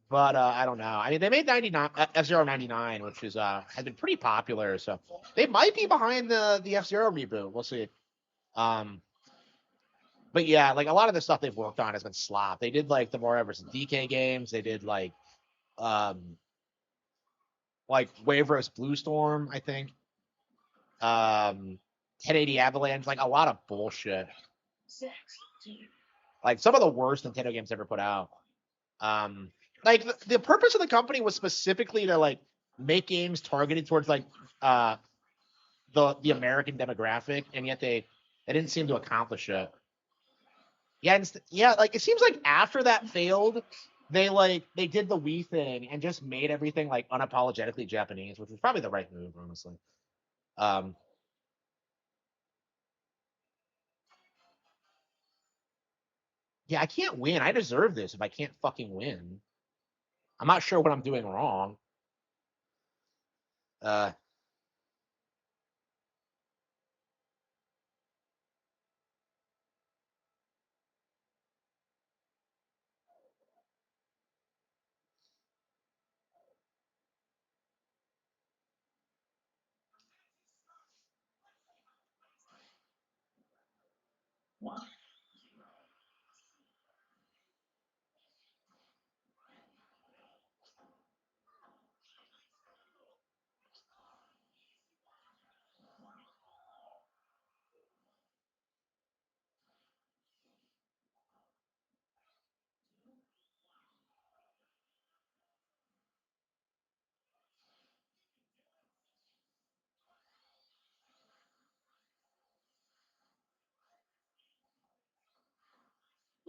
But I don't know. I mean, they made 99 F-Zero 99, which is has been pretty popular. So they might be behind the F-Zero reboot. We'll see. Um, but yeah, like a lot of the stuff they've worked on has been slop. They did like the Mario vs. DK games. They did um like Wave vs. Blue Storm, I think. 1080 Avalanche, like a lot of bullshit. Like some of the worst Nintendo games ever put out. Um, like the purpose of the company was specifically to like make games targeted towards like uh the American demographic, and yet they didn't seem to accomplish it. Yeah, yeah, like it seems like after that failed, they did the Wii thing and just made everything like unapologetically Japanese, which was probably the right move, honestly. Um, yeah, I can't win. I deserve this if I can't fucking win. I'm not sure what I'm doing wrong. Uh,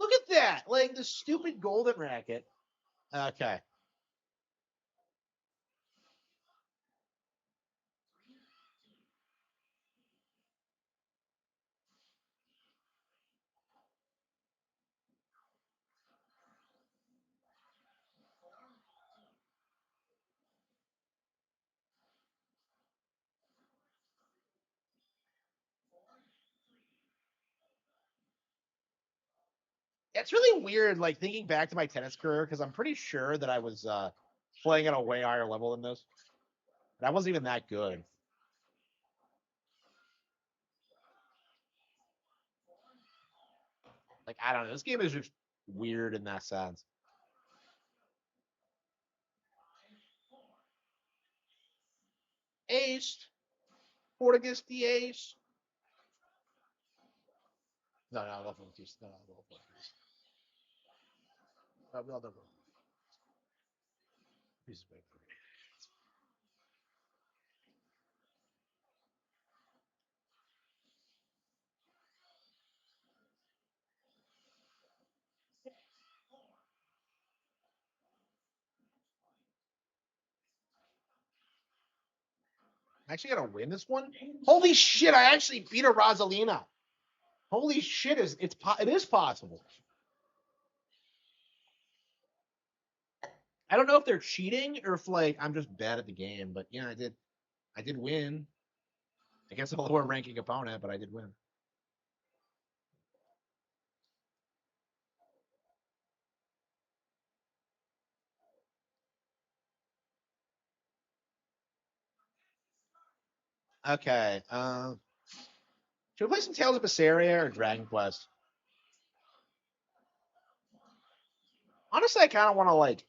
Look at that, like the stupid golden racket. Okay. It's really weird, like thinking back to my tennis career, because I'm pretty sure that I was playing at a way higher level than this. And I wasn't even that good. Like I don't know. This game is just weird in that sense. Ace, Portuguese the ace. No, no, I love Portuguese. No, I love Portuguese. No, no, no, no. Piece of paper. I'm actually gonna win this one. Holy shit! I actually beat a Rosalina. Holy shit! It is possible. I don't know if they're cheating or if like I'm just bad at the game, but yeah, I did win. I guess a lower ranking opponent, but I did win. Okay. Should we play some Tales of Berseria or Dragon Quest? Honestly, I kind of want to like.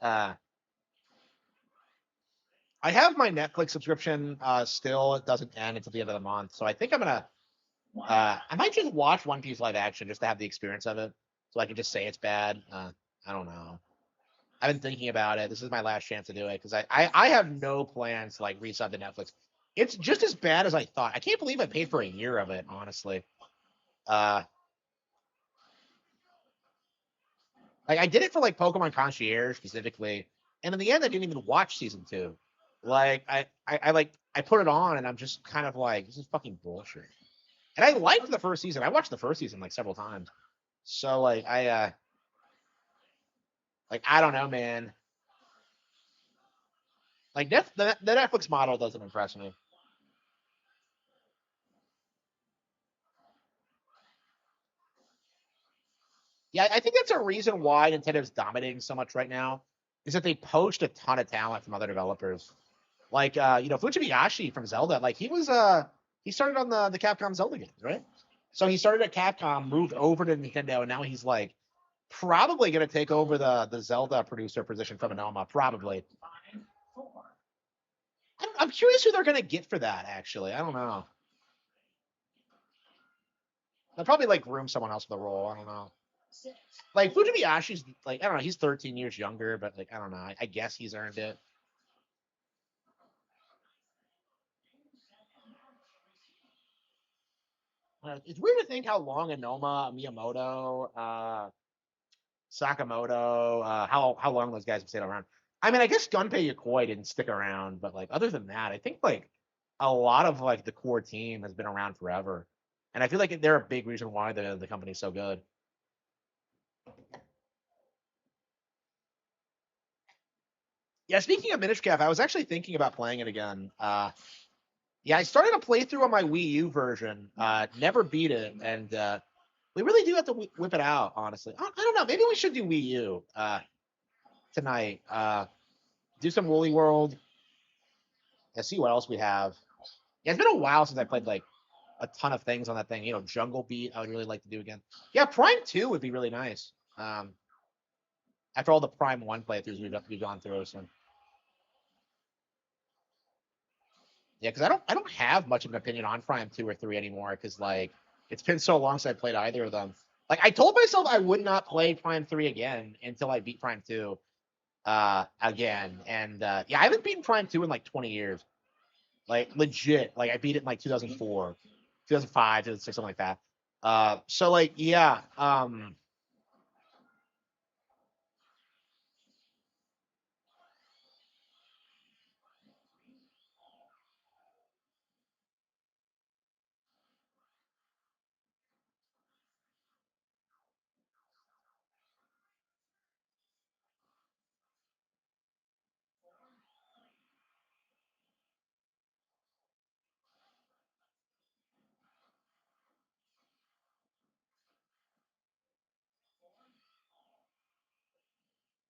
I have my Netflix subscription still. It doesn't end until the end of the month, so I think I'm gonna. I might just watch One Piece live action just to have the experience of it, so I can just say it's bad. I don't know. I've been thinking about it. This is my last chance to do it because I have no plans to like resub to Netflix. It's just as bad as I thought. I can't believe I paid for a year of it. Honestly, uh, like I did it for like Pokemon Concierge specifically, and in the end, I didn't even watch season two. Like I put it on, and I'm just kind of like, this is fucking bullshit. And I liked the first season. I watched the first season like several times. So like I Like I don't know, man. Like the Netflix model doesn't impress me. Yeah, I think that's a reason why Nintendo's dominating so much right now is that they poached a ton of talent from other developers. Like Fujimiyashi from Zelda, like he started on the Capcom Zelda games, right? So he started at Capcom, moved over to Nintendo, and now he's like probably going to take over the Zelda producer position from Anoma. Probably. I'm curious who they're going to get for that. Actually, I don't know. They'll probably like groom someone else for the role. I don't know. Like Fujimiyashi's like I don't know. He's 13 years younger, but like I don't know. I guess he's earned it. It's weird to think how long Anoma, Miyamoto, Sakamoto, how long those guys have stayed around. I mean, I guess Gunpei Yokoi didn't stick around, but like other than that, I think like a lot of like the core team has been around forever, and I feel like they're a big reason why the company's so good. Yeah, speaking of Minish Cap, I was actually thinking about playing it again. Yeah, I started a playthrough on my Wii U version. Never beat it, and we really do have to whip it out. Honestly, I don't know. Maybe we should do Wii U tonight. Do some Woolly World. And see what else we have. Yeah, it's been a while since I played like a ton of things on that thing. Jungle Beat, I would really like to do again. Yeah, Prime 2 would be really nice. After all the Prime 1 playthroughs we've gone through. So yeah, because I don't have much of an opinion on Prime 2 or 3 anymore, because like it's been so long since I played either of them. Like I told myself I would not play Prime 3 again until I beat Prime 2 again. And yeah, I haven't beaten Prime 2 in like 20 years. Like legit. Like I beat it in like 2004, 2005, 2006, something like that. So like yeah,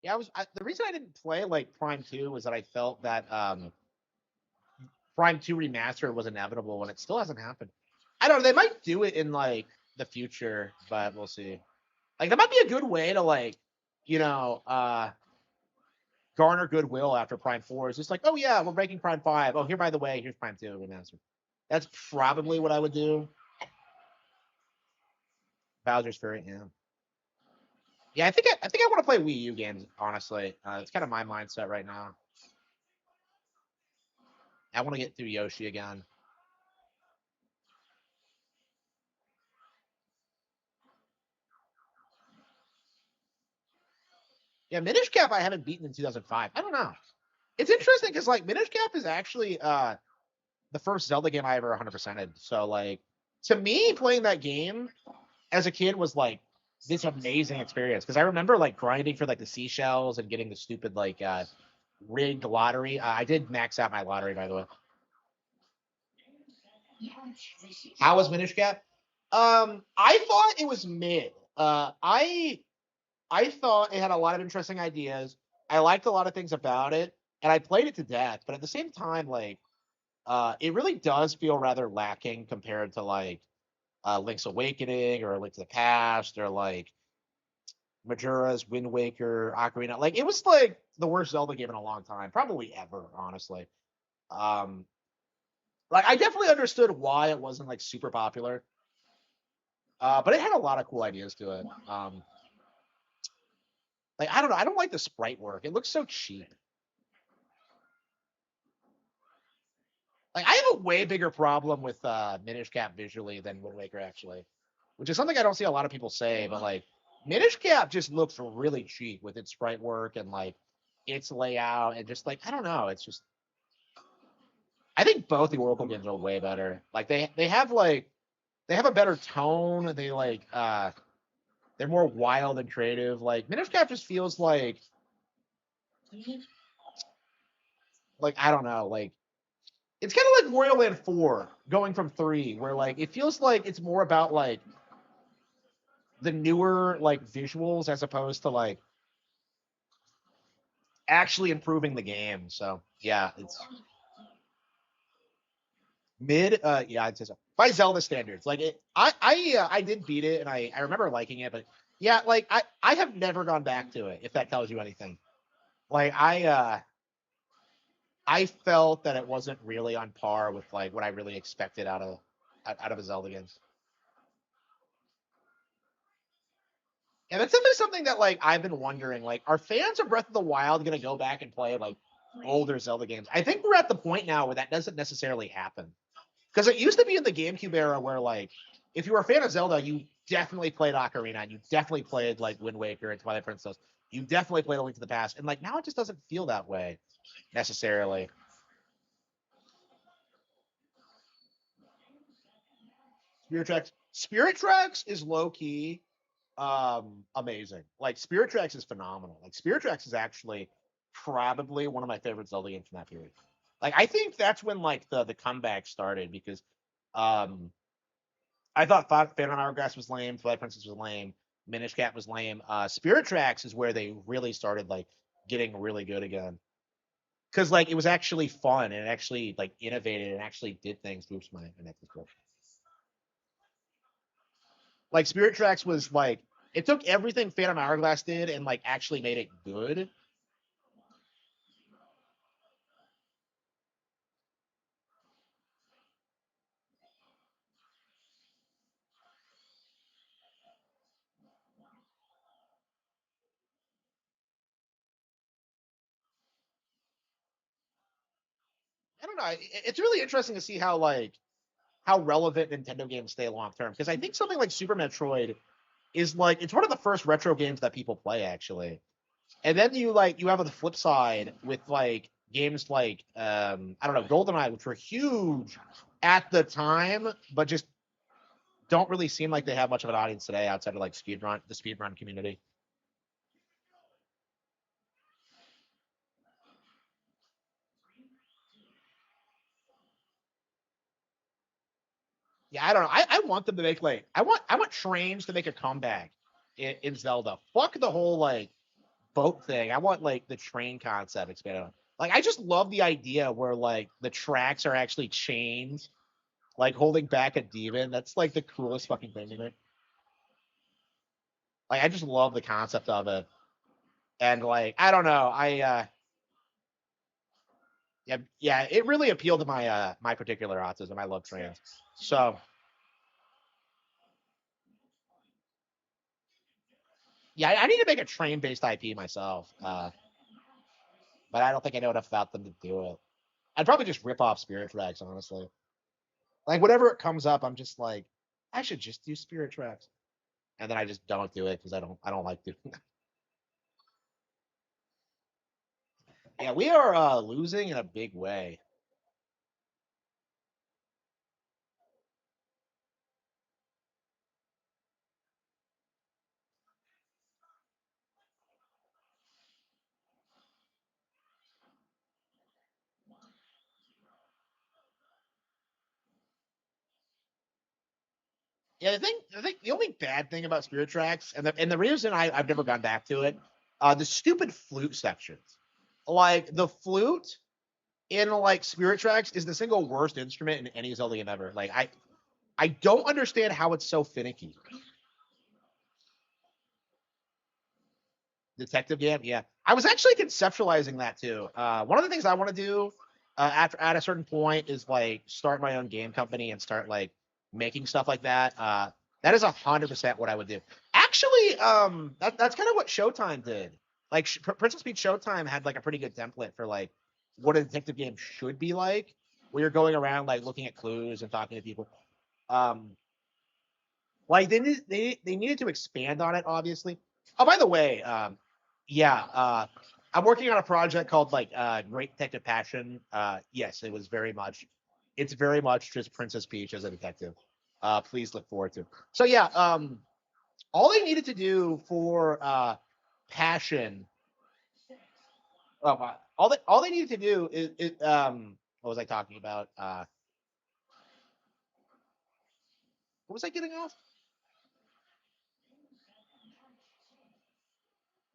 yeah. The reason I didn't play like Prime 2 was that I felt that Prime 2 remaster was inevitable, and it still hasn't happened. I don't know. They might do it in like the future, but we'll see. Like that might be a good way to like, you know, garner goodwill after Prime 4. Is just like, oh yeah, we're making Prime 5. Oh, here by the way, here's Prime 2 remastered. That's probably what I would do. Bowser's Fury, yeah. Yeah, I think I want to play Wii U games. Honestly, it's kind of my mindset right now. I want to get through Yoshi again. Yeah, Minish Cap I haven't beaten in 2005. I don't know. It's interesting because like Minish Cap is actually the first Zelda game I ever 100%ed. So like to me, playing that game as a kid was like this amazing experience, because I remember like grinding for like the seashells and getting the stupid like rigged lottery. I did max out my lottery, by the way. How was Minish Cap? I thought it was mid. I thought it had a lot of interesting ideas. I liked a lot of things about it, and I played it to death. But at the same time, like, it really does feel rather lacking compared to like Link's Awakening or Link to the Past or like Majora's Wind Waker, Ocarina. Like, it was like the worst Zelda game in a long time, probably ever, honestly. Um, like, I definitely understood why it wasn't like super popular, but it had a lot of cool ideas to it. Like, I don't know, I don't like the sprite work. It looks so cheap. Like I have a way bigger problem with Minish Cap visually than Wind Waker actually, which is something I don't see a lot of people say. But like Minish Cap just looks really cheap with its sprite work and like its layout, and just like I don't know, it's just I think both the Oracle games are way better. Like they have like they have a better tone. They like They're more wild and creative. Like Minish Cap just feels like I don't know, like it's kind of like Royal Land 4 going from 3, where like it feels like it's more about like the newer like visuals as opposed to like actually improving the game. So yeah, it's mid. Yeah, I'd say so. By Zelda standards, like I did beat it and I remember liking it, but yeah, like I have never gone back to it. If that tells you anything, like I felt that it wasn't really on par with like what I really expected out of a Zelda game. And that's definitely something that like I've been wondering. Like, are fans of Breath of the Wild gonna go back and play like older Zelda games? I think we're at the point now where that doesn't necessarily happen. Because it used to be in the GameCube era where like if you were a fan of Zelda, you definitely played Ocarina and you definitely played like Wind Waker and Twilight Princess. You definitely played A Link to the Past. And like now it just doesn't feel that way necessarily. Spirit Tracks is low key amazing. Like Spirit Tracks is phenomenal. Like Spirit Tracks is actually probably one of my favorite Zelda games from that period. Like I think that's when like the comeback started because um I thought Phantom Hourglass was lame, Twilight Princess was lame, Minish Cap was lame. Spirit Tracks is where they really started like getting really good again. Cause like it was actually fun and it actually like innovated and actually did things. Oops, my neck is broke. Like Spirit Tracks was like it took everything Phantom Hourglass did and like actually made it good. I don't know. It's really interesting to see how like how relevant Nintendo games stay long term because I think something like Super Metroid is like it's one of the first retro games that people play actually. And then you have on the flip side with like games like I don't know GoldenEye, which were huge at the time, but just don't really seem like they have much of an audience today outside of like the speedrun community. Yeah, I don't know. I want them to make like I want trains to make a comeback in Zelda. Fuck the whole like boat thing. I want like the train concept expanded on. Like I just love the idea where like the tracks are actually chains, like holding back a demon. That's like the coolest fucking thing to me. Like I just love the concept of it. And like I don't know, yeah, it really appealed to my particular autism. I love trains. So yeah, I need to make a train based IP myself. But I don't think I know enough about them to do it. I'd probably just rip off Spirit Tracks, honestly. Like whatever it comes up, I'm just like, I should just do Spirit Tracks, and then I just don't do it because I don't like doing that. Yeah, we are losing in a big way. Yeah, I think the only bad thing about Spirit Tracks, and the reason I've never gone back to it, the stupid flute sections. Like the flute in like Spirit Tracks is the single worst instrument in any Zelda game ever. Like I don't understand how it's so finicky. Detective game, yeah. I was actually conceptualizing that too. One of the things I want to do after at a certain point is like start my own game company and start like making stuff like that. That is 100% what I would do. Actually, that's kind of what Showtime did. Like Princess Peach Showtime had like a pretty good template for like what a detective game should be like, where you're going around like looking at clues and talking to people. Um, like they needed to expand on it, obviously. Oh, by the way, yeah, I'm working on a project called like Great Detective Passion. Yes, it's very much just Princess Peach as a detective. Please look forward to. So yeah, All they needed to do for passion. Oh, wow. All they needed to do is what was I talking about? What was I getting off?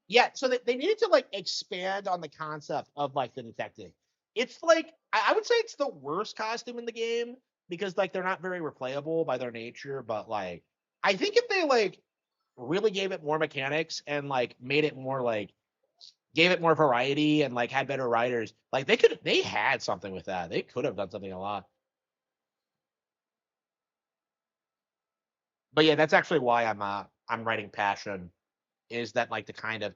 Yeah, so they needed to like expand on the concept of like the detective. It's like I would say it's the worst costume in the game because like they're not very replayable by their nature, but like I think if they like really gave it more mechanics and like made it more like gave it more variety and like had better writers, like they had something with that. They could have done something a lot. But yeah, that's actually why I'm writing passion is that like to kind of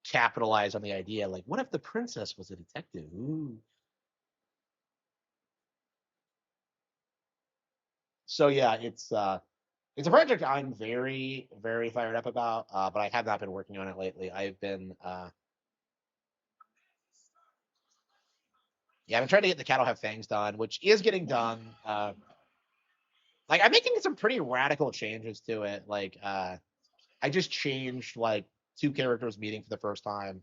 capitalize on the idea like what if the princess was a detective? Ooh. So yeah, it's a project I'm very fired up about, but I have not been working on it lately. I've been yeah, I've been trying to get the Cattle Have Fangs done, which is getting done. Like I'm making some pretty radical changes to it. Like I just changed like two characters meeting for the first time.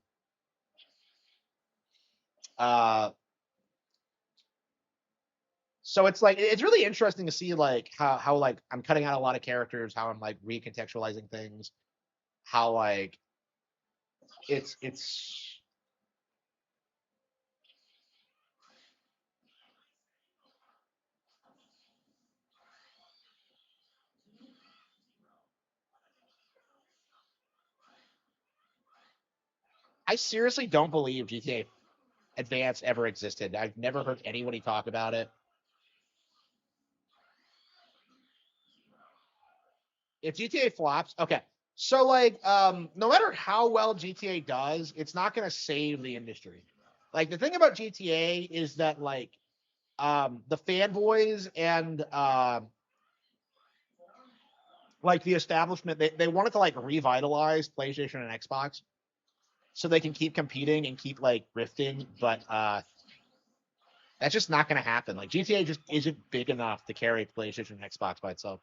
Uh so it's like it's really interesting to see like how like I'm cutting out a lot of characters, how I'm like recontextualizing things, how like it's I seriously don't believe GTA Advance ever existed. I've never heard anybody talk about it. If GTA flops, okay. So like no matter how well GTA does, it's not going to save the industry. Like the thing about GTA is that like the fanboys and like the establishment they wanted to like revitalize PlayStation and Xbox so they can keep competing and keep like grifting, but that's just not going to happen. Like GTA just isn't big enough to carry PlayStation and Xbox by itself.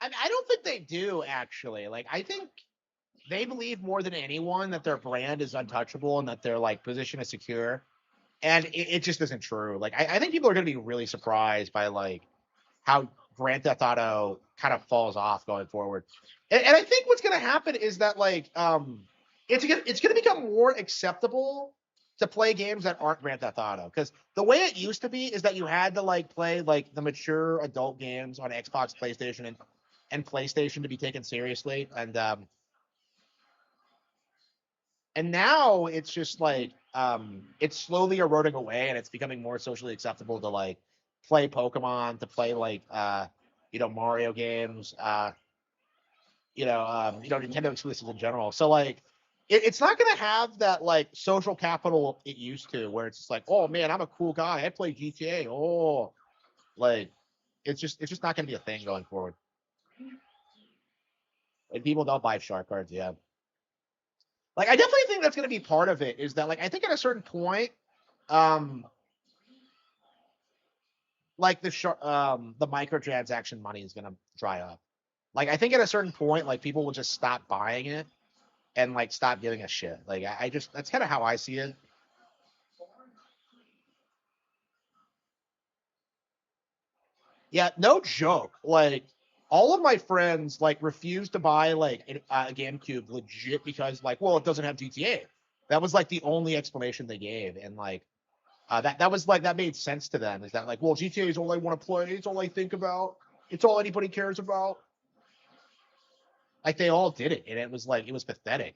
I don't think they do actually. Like I think they believe more than anyone that their brand is untouchable and that their like position is secure. And it just isn't true. Like I think people are going to be really surprised by like how Grand Theft Auto kind of falls off going forward. And I think what's going to happen is that like it's going to become more acceptable to play games that aren't Grand Theft Auto because the way it used to be is that you had to like play like the mature adult games on Xbox, PlayStation, and PlayStation to be taken seriously, and now it's just like it's slowly eroding away and it's becoming more socially acceptable to like play Pokemon, to play like Mario games, Nintendo exclusives in general. So like it's not gonna have that like social capital it used to, where it's just like, oh man, I'm a cool guy. I play GTA. Oh, like it's just not gonna be a thing going forward. Like people don't buy shark cards, yeah. Like I definitely think that's gonna be part of it, is that like I think at a certain point, um, like the microtransaction money is gonna dry up. Like I think at a certain point, like people will just stop buying it and like stop giving a shit. Like I just that's kind of how I see it. Yeah, no joke. Like all of my friends like refused to buy like a GameCube legit because like, well, it doesn't have GTA. That was like the only explanation they gave, and like That was like that made sense to them. Is that like, well, GTA is all I want to play. It's all I think about. It's all anybody cares about. Like they all did it, and it was like it was pathetic.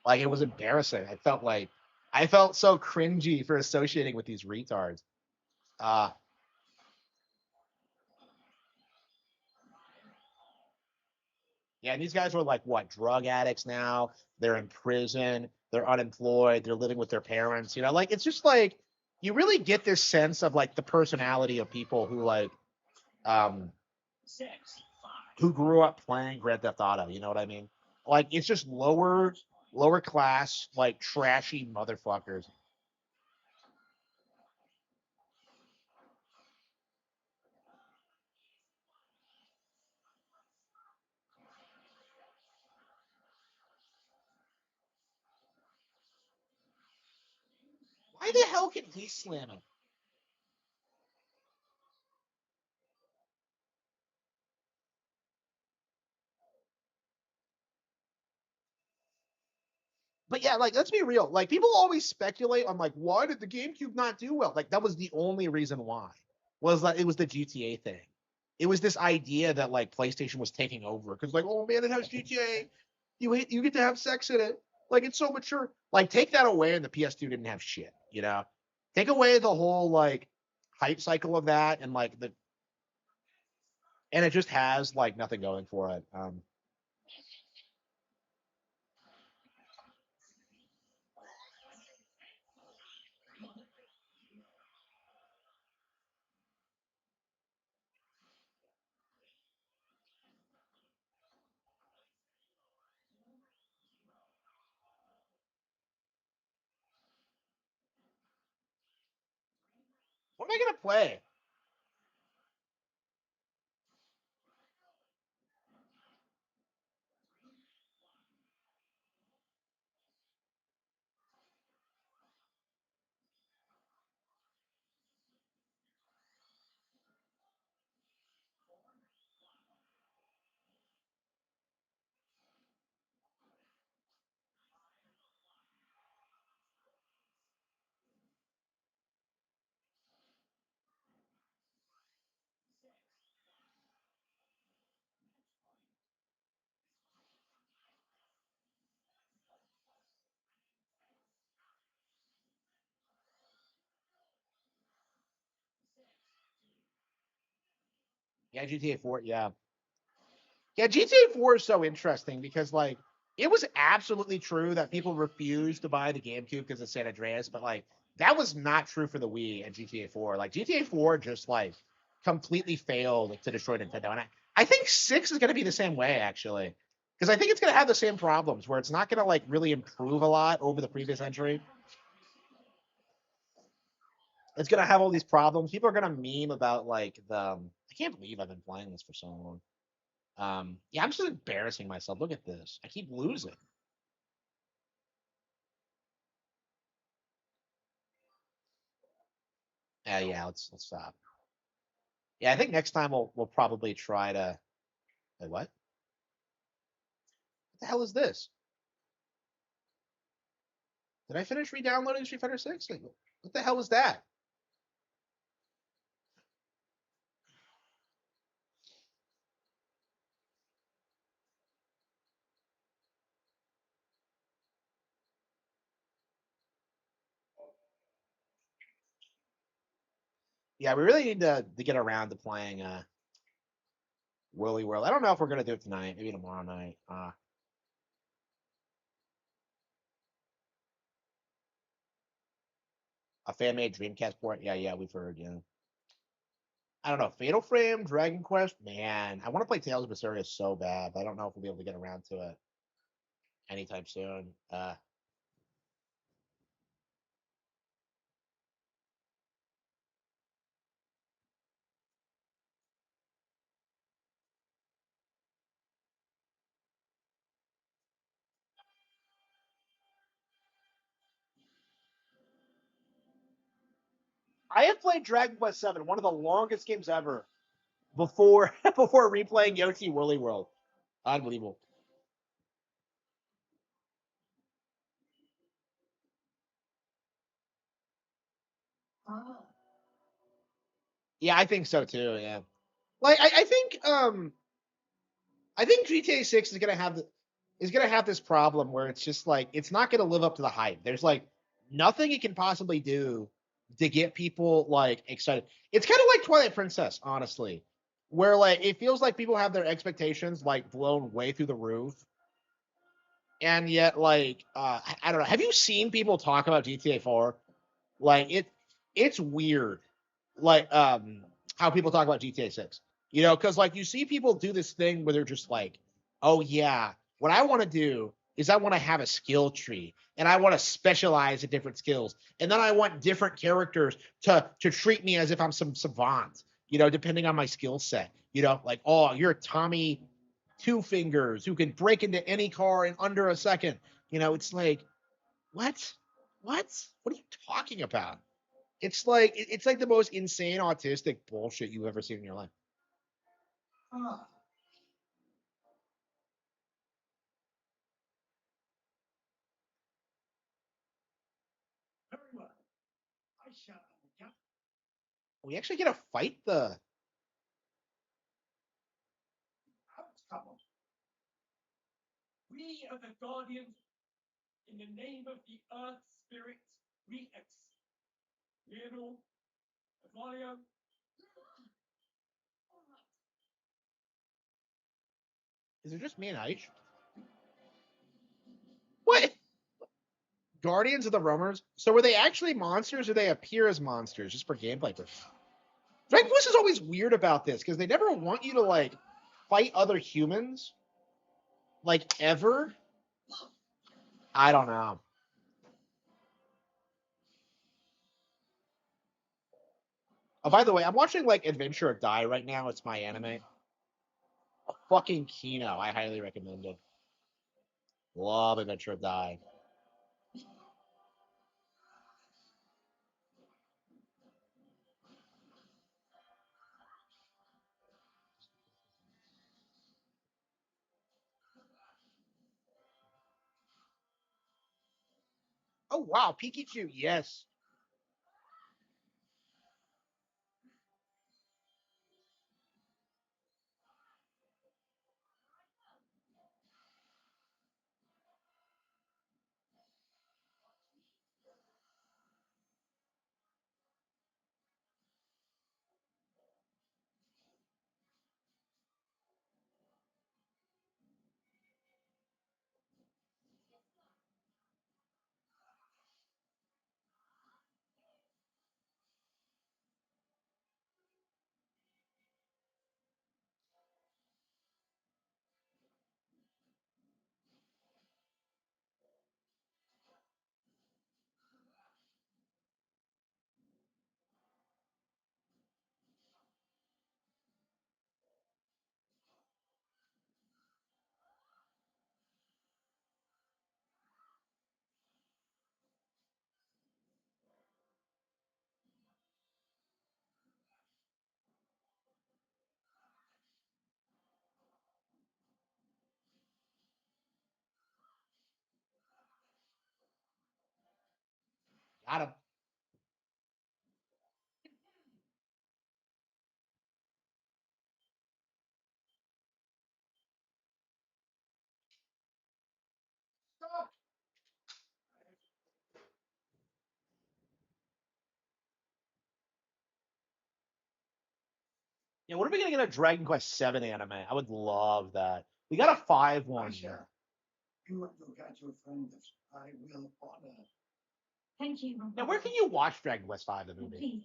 Like it was embarrassing. I felt so cringy for associating with these retards. Uh yeah, and these guys were like what, drug addicts now. They're in prison, they're unemployed, they're living with their parents, like it's just like you really get this sense of like the personality of people um who grew up playing Grand Theft Auto, you know what I mean? Like it's just lower class, like trashy motherfuckers. Why the hell can he slam him? But yeah, like let's be real. Like people always speculate on like why did the GameCube not do well? Like that was the only reason why. Was that it was the GTA thing. It was this idea that like PlayStation was taking over because like, oh man, it has GTA. You get to have sex in it. Like it's so mature. Like take that away and the PS2 didn't have shit, you know? Take away the whole like hype cycle of that and it just has like nothing going for it. What am I gonna play? Yeah, GTA 4. Yeah, yeah, GTA 4 is so interesting because like it was absolutely true that people refused to buy the GameCube because of San Andreas, but like that was not true for the Wii and GTA 4. Like GTA 4 just like completely failed to destroy Nintendo. And I think 6 is gonna be the same way actually. Because I think it's gonna have the same problems where it's not gonna like really improve a lot over the previous entry. It's gonna have all these problems. People are gonna meme about like I can't believe I've been playing this for so long. Yeah, I'm just embarrassing myself. Look at this. I keep losing. Yeah, let's stop. Yeah, I think next time we'll probably try to. Wait, what? What the hell is this? Did I finish re-downloading Street Fighter Six? Like, what the hell was that? Yeah, we really need to get around to playing Willy World. I don't know if we're gonna do it tonight. Maybe tomorrow night. A fan made Dreamcast port. Yeah, yeah, we've heard. Yeah. I don't know. Fatal Frame, Dragon Quest. Man, I want to play Tales of Berseria so bad, but I don't know if we'll be able to get around to it anytime soon. I have played Dragon Quest Seven, one of the longest games ever, before before replaying Yoshi Woolly World. Unbelievable. Yeah, I think so too. Yeah, like I think GTA 6 is gonna have this problem where it's just like it's not gonna live up to the hype. There's like nothing it can possibly do to get people like excited. It's kind of like Twilight Princess, honestly, where like it feels like people have their expectations like blown way through the roof, and yet like I don't know. Have you seen people talk about GTA 4? Like it's weird, like how people talk about GTA 6. You know, because like you see people do this thing where they're just like, oh yeah, what I want to do is I want to have a skill tree and I want to specialize in different skills, and then I want different characters to treat me as if I'm some savant. You know, depending on my skill set. You know, like oh, you're Tommy Two Fingers who can break into any car in under a second. You know, it's like what? What? What are you talking about? It's like the most insane autistic bullshit you've ever seen in your life. We actually get to fight the. Is it just me and Aish? What? Guardians of the Roamers? So were they actually monsters or they appear as monsters just for gameplay purposes? Dragon Quest is always weird about this because they never want you to like fight other humans like ever. I don't know. Oh, by the way, I'm watching like Adventure or Die right now. It's my anime. Fucking Kino. I highly recommend it. Love Adventure or Die. Oh wow, Pikachu, yes. Got him. Yeah, when are we gonna get a Dragon Quest Seven anime? I would love that. We got a five one. Now, where can you watch Dragon Quest Five, the movie?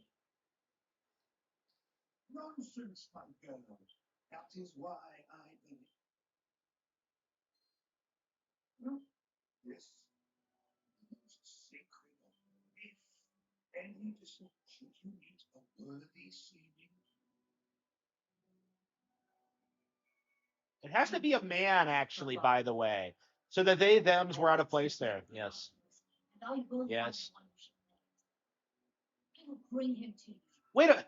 It has to be a man, actually, by the way, so that they them's were out of place there. Yes, yes. Wait a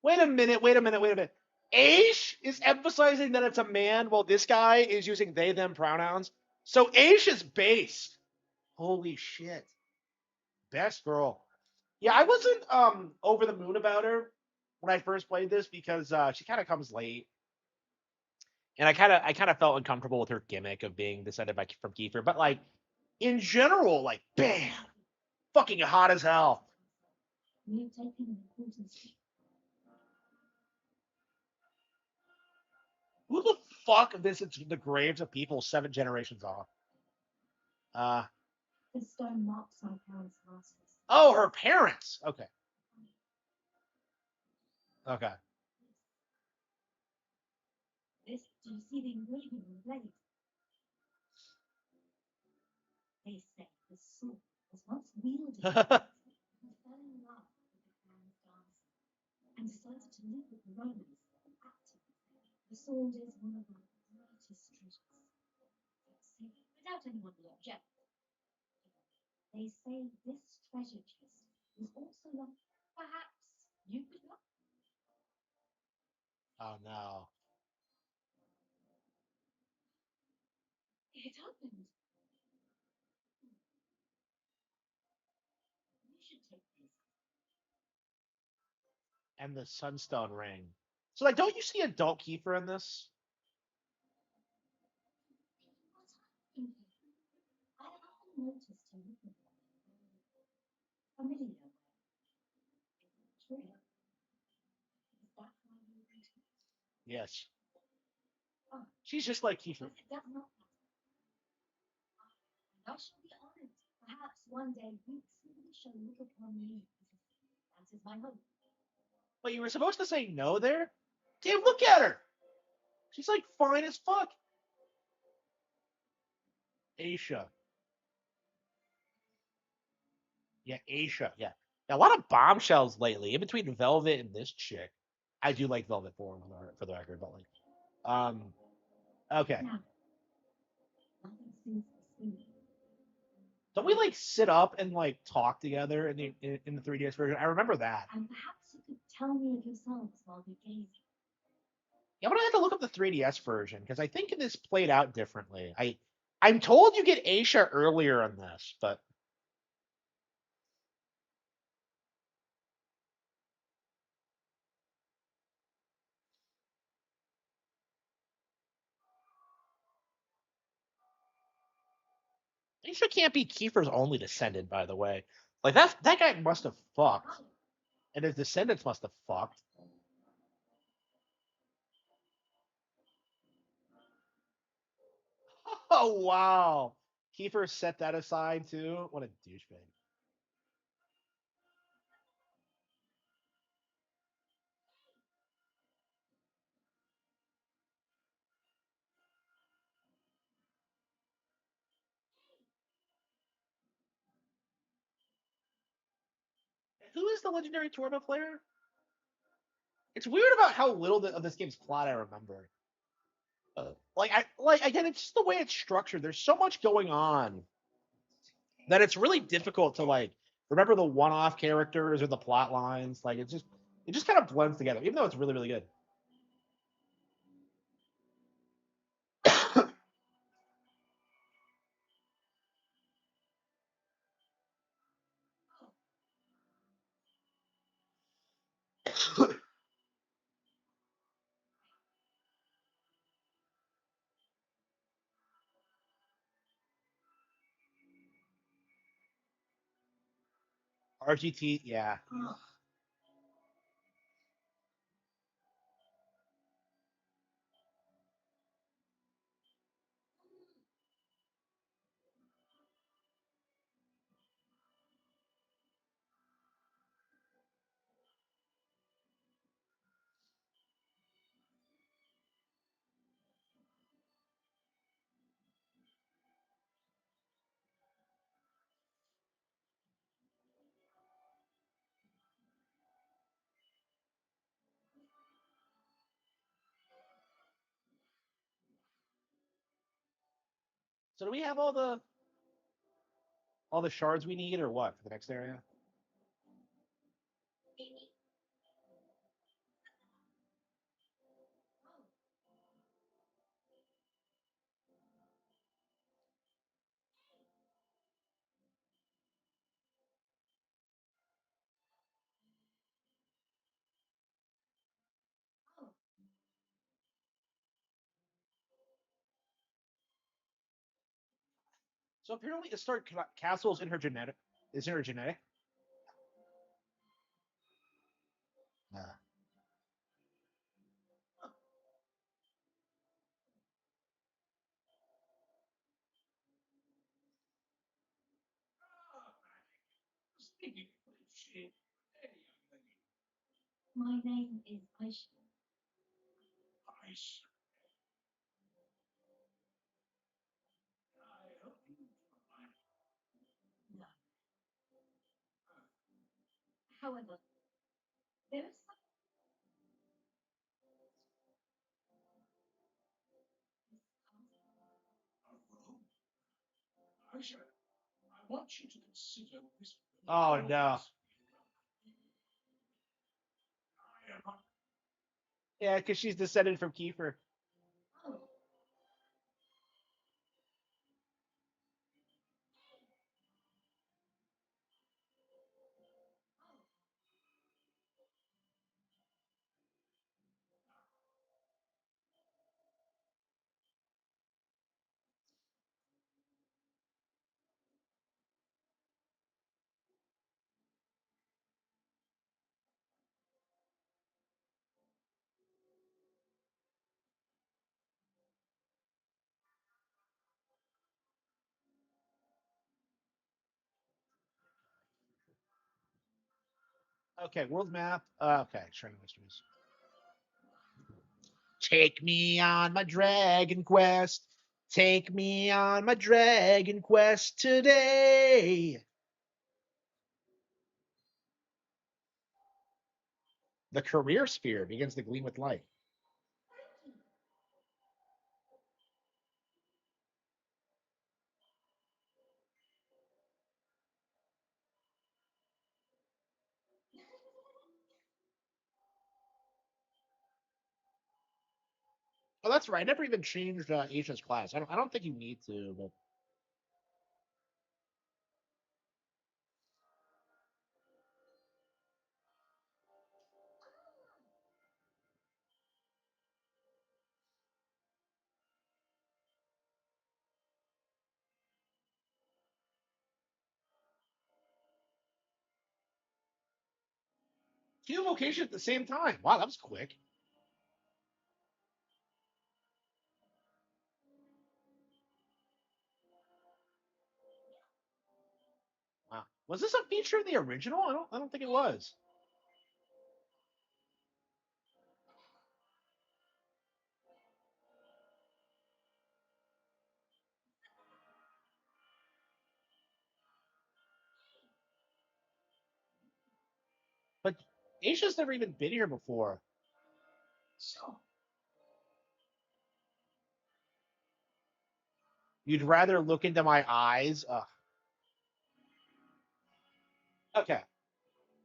wait a minute. Wait a minute. Wait a minute. Aish is emphasizing that it's a man, while this guy is using they them pronouns. So Aish is based. Holy shit. Best girl. Yeah, I wasn't over the moon about her when I first played this because she kind of comes late, and I kind of felt uncomfortable with her gimmick of being descended by from Kiefer. But like in general, like bam, fucking hot as hell. Who the fuck visits the graves of people 7 generations off? Uh oh, her parents. Okay, okay. Oh no. And the Sunstone ring. So like, don't you see adult Kiefer in this? Yes. She's just like Kiefer. But you were supposed to say no there. Damn, look at her. She's like fine as fuck. Aisha. Yeah, Aisha. Yeah. Yeah, a lot of bombshells lately in between Velvet and this chick. I do like Velvet for the record, but like, okay. Don't we like sit up and like talk together in the 3DS version? I remember that. Yeah, I'm gonna have to look up the 3DS version because I think this played out differently. I'm told you get Aisha earlier in this, but Aisha can't be Kiefer's only descendant, by the way. Like that guy must have fucked, and his descendants must have fucked. Oh wow, Kiefer set that aside too. What a douchebag. Who is the legendary tournament player? It's weird about how little of this game's plot I remember. Like again, it's just the way it's structured. There's so much going on that it's really difficult to like remember the one-off characters or the plot lines. Like it just kind of blends together, even though it's really really good. RGT, yeah. So do we have all the shards we need, or what for the next area? So apparently, Historic Castle is in her genetic. Is in her genetic. Uh, oh no. Yeah, because she's descended from Kiefer. Okay, world map. Okay, Shrine of Mysteries. Take me on my dragon quest. Take me on my dragon quest today. The career sphere begins to gleam with light. Oh, that's right. I never even changed Asia's class. I don't think you need to, but two vocations at the same time. Wow, that was quick. Wow. Was this a feature in the original? I don't think it was. But Asia's never even been here before. You'd rather look into my eyes. Okay.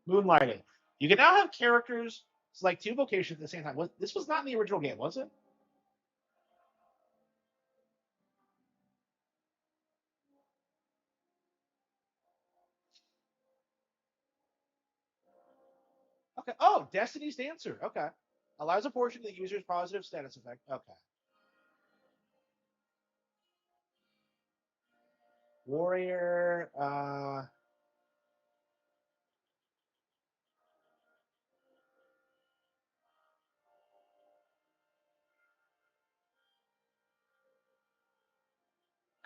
Moonlighting. You can now have characters select two vocations at the same time. This was not in the original game, was it? Okay. Oh, Destiny's Dancer. Okay. Allows a portion of the user's positive status effect. Okay. Warrior.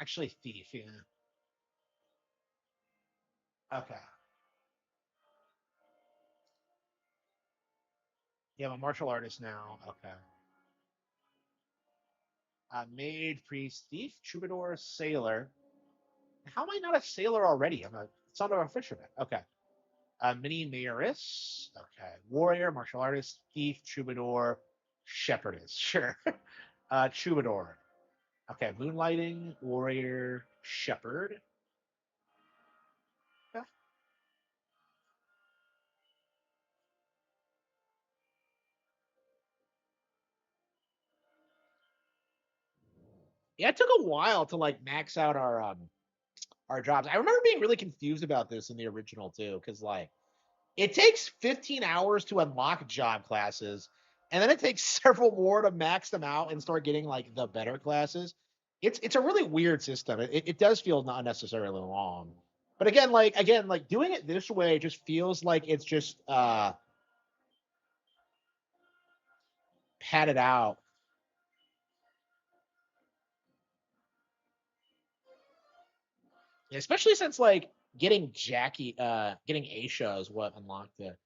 Actually, thief. Yeah. Okay. Yeah, I'm a martial artist now. Okay. Maid, priest, thief, troubadour, sailor. How am I not a sailor already? I'm a son of a fisherman. Okay. Mini mayoress. Okay. Warrior, martial artist, thief, troubadour, shepherdess. Sure. Troubadour. Okay. Moonlighting, warrior, shepherd. Yeah. Yeah, it took a while to like max out our jobs. I remember being really confused about this in the original too, because like it takes 15 hours to unlock job classes, and then it takes several more to max them out and start getting like the better classes. it's a really weird system. It does feel not unnecessarily long. But again, like doing it this way just feels like it's just padded out. Especially since like getting Aisha is what unlocked it.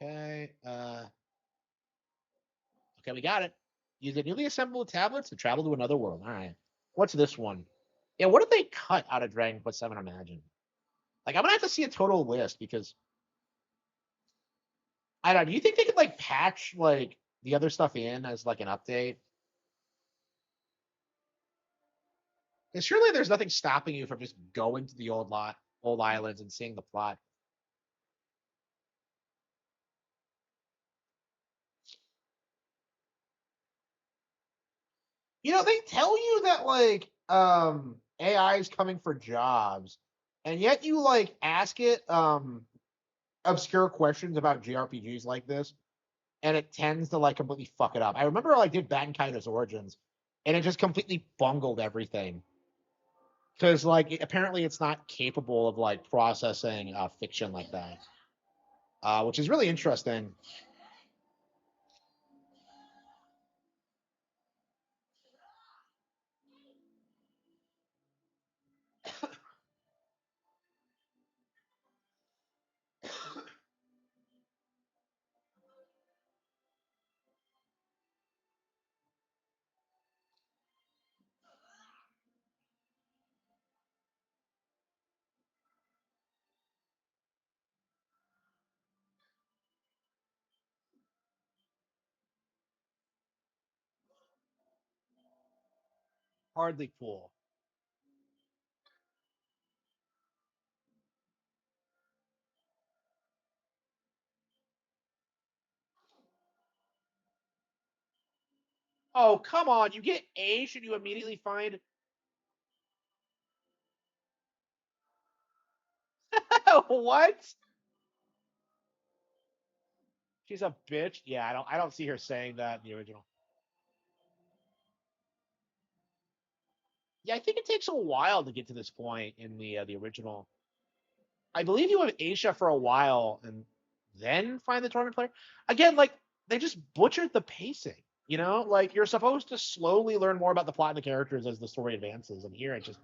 Okay. Okay, we got it. Use the newly assembled tablets to travel to another world. All right. What's this one? Yeah, what did they cut out of Dragon Quest Seven? Imagine. Like, I'm gonna have to see a total list because I don't know. Do you think they could like patch like the other stuff in as like an update? And surely there's nothing stopping you from just going to the old islands and seeing the plot. They tell you that like AI is coming for jobs, and yet you like ask it obscure questions about JRPGs like this, and it tends to like completely fuck it up. I remember I did Kaido's Origins, and it just completely bungled everything because like apparently it's not capable of like processing fiction like that, which is really interesting. Hardly cool. Oh come on! You get A, should you immediately find what? She's a bitch. Yeah, I don't see her saying that in the original. Yeah, I think it takes a while to get to this point in the original. I believe you have Aisha for a while and then find the tournament player. Again, like they just butchered the pacing. Like you're supposed to slowly learn more about the plot and the characters as the story advances, and here it just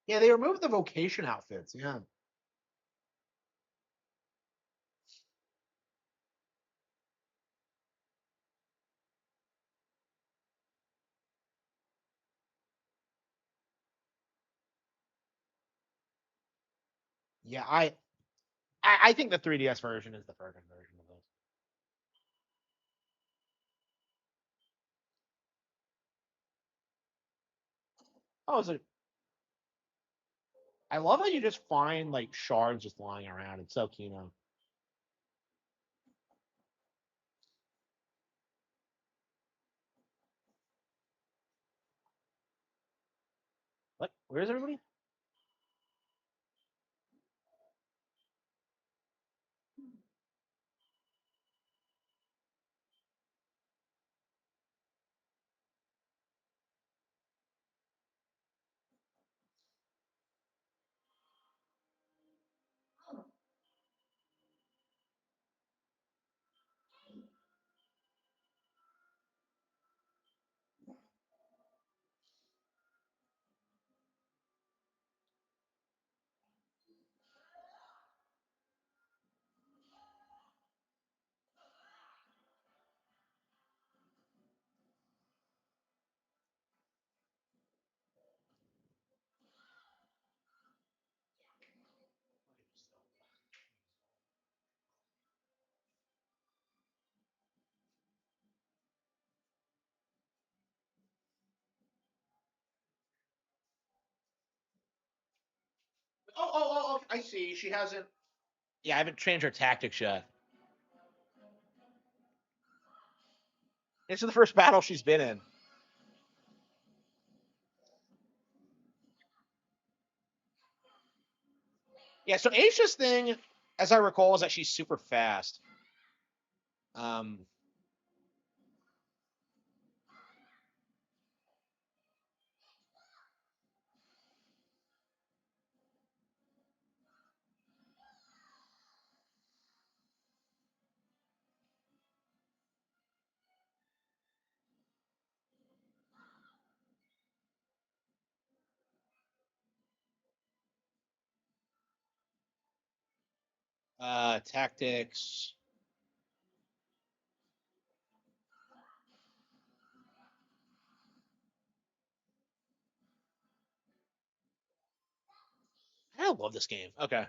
yeah, they removed the vocation outfits. Yeah. Yeah, I think the 3DS version is the perfect version of this. Oh, so I love how you just find like shards just lying around. It's so Kino. What? Where's everybody? I see. She hasn't. Yeah, I haven't changed her tactics yet. This is the first battle she's been in. Yeah, so Aisha's thing, as I recall, is that she's super fast. Um, tactics. I love this game. Okay.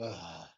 Ugh.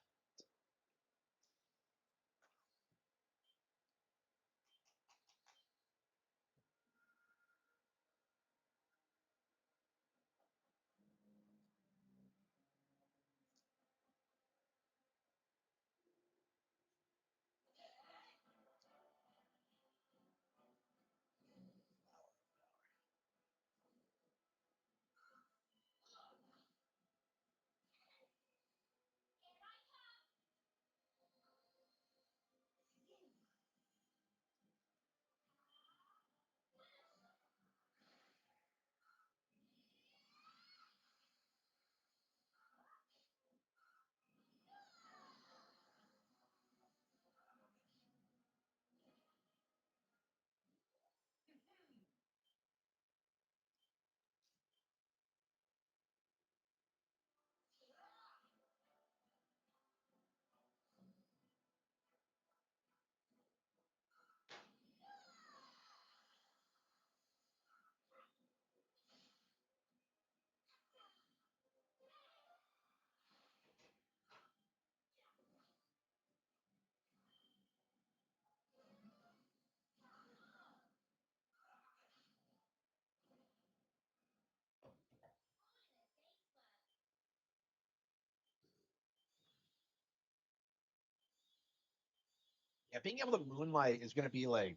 Yeah, being able to moonlight is going to be like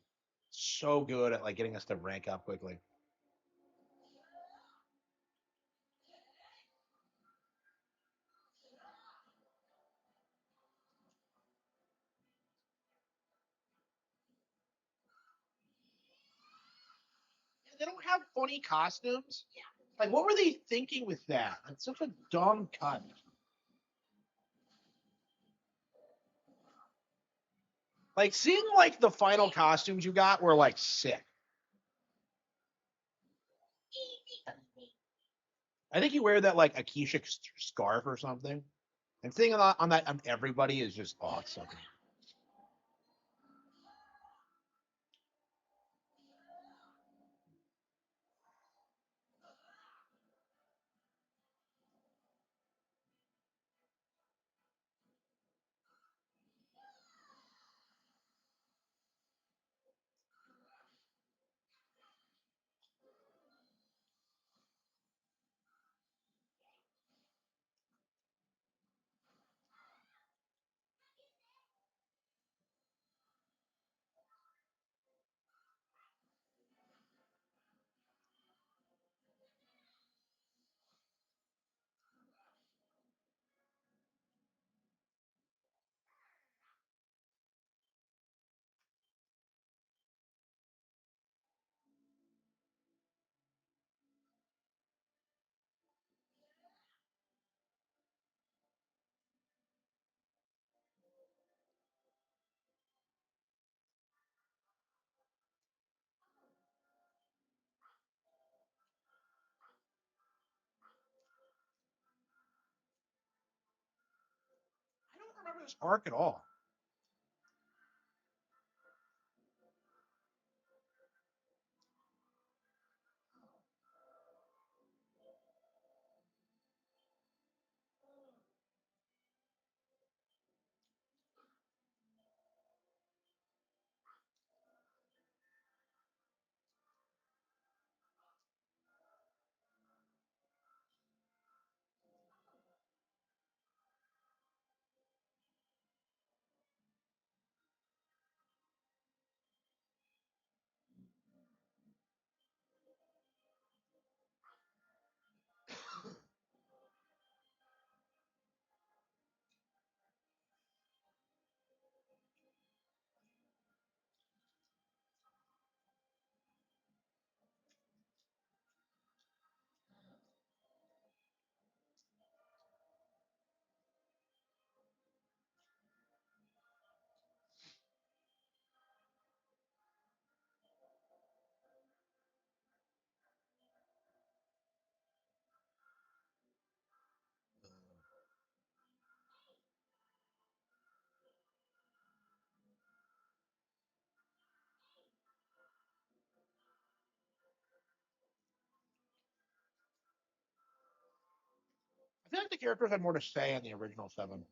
so good at like getting us to rank up quickly. Yeah, they don't have funny costumes. Like, what were they thinking with that? That's such a dumb cut. Like, seeing like the final costumes you got were like sick. I think you wear that like Akisha scarf or something, and seeing on that on everybody is just awesome. I don't remember this arc at all. I feel like the characters had more to say in the original seven.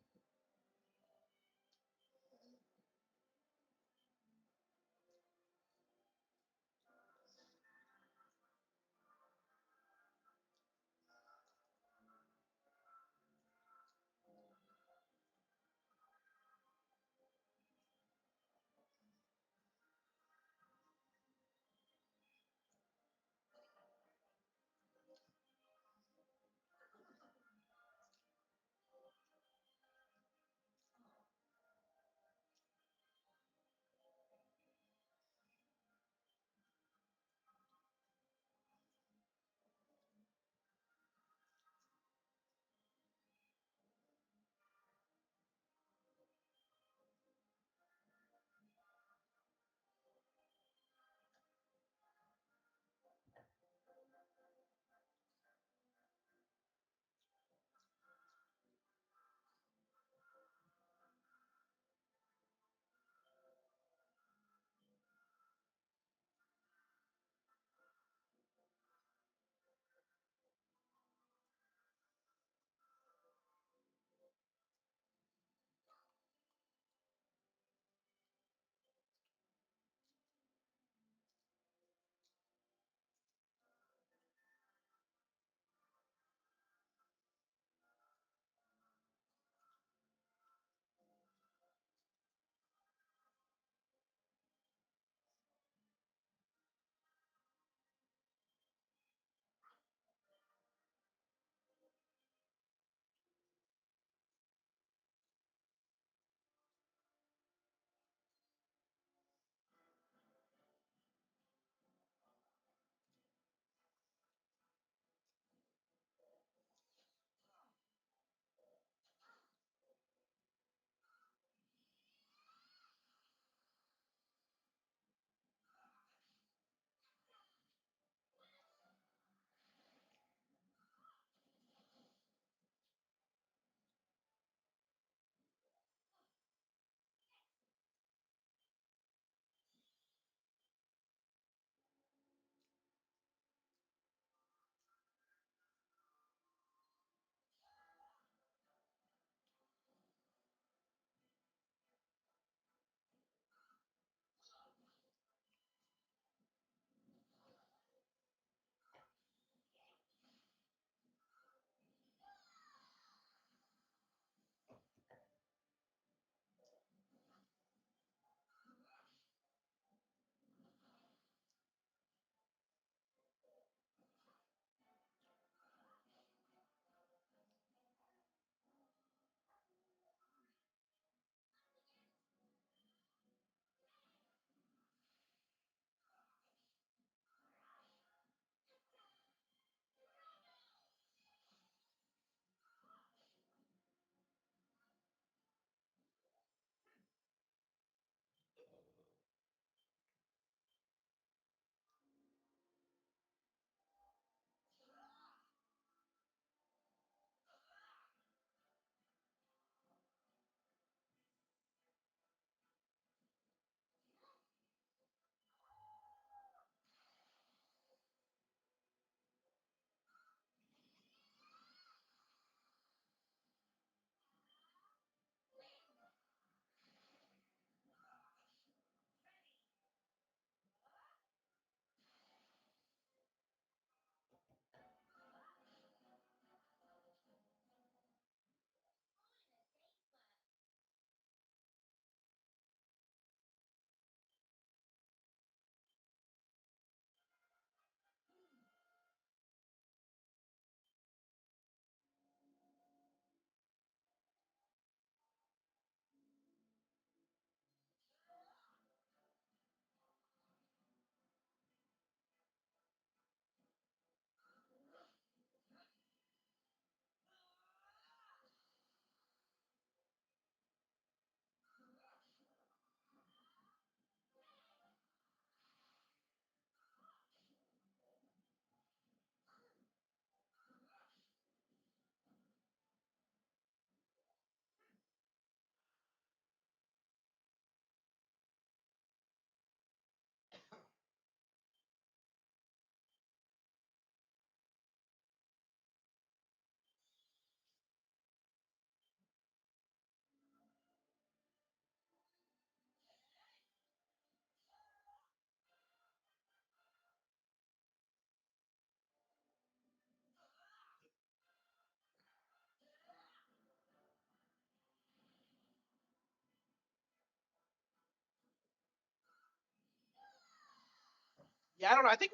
Yeah, I don't know. I think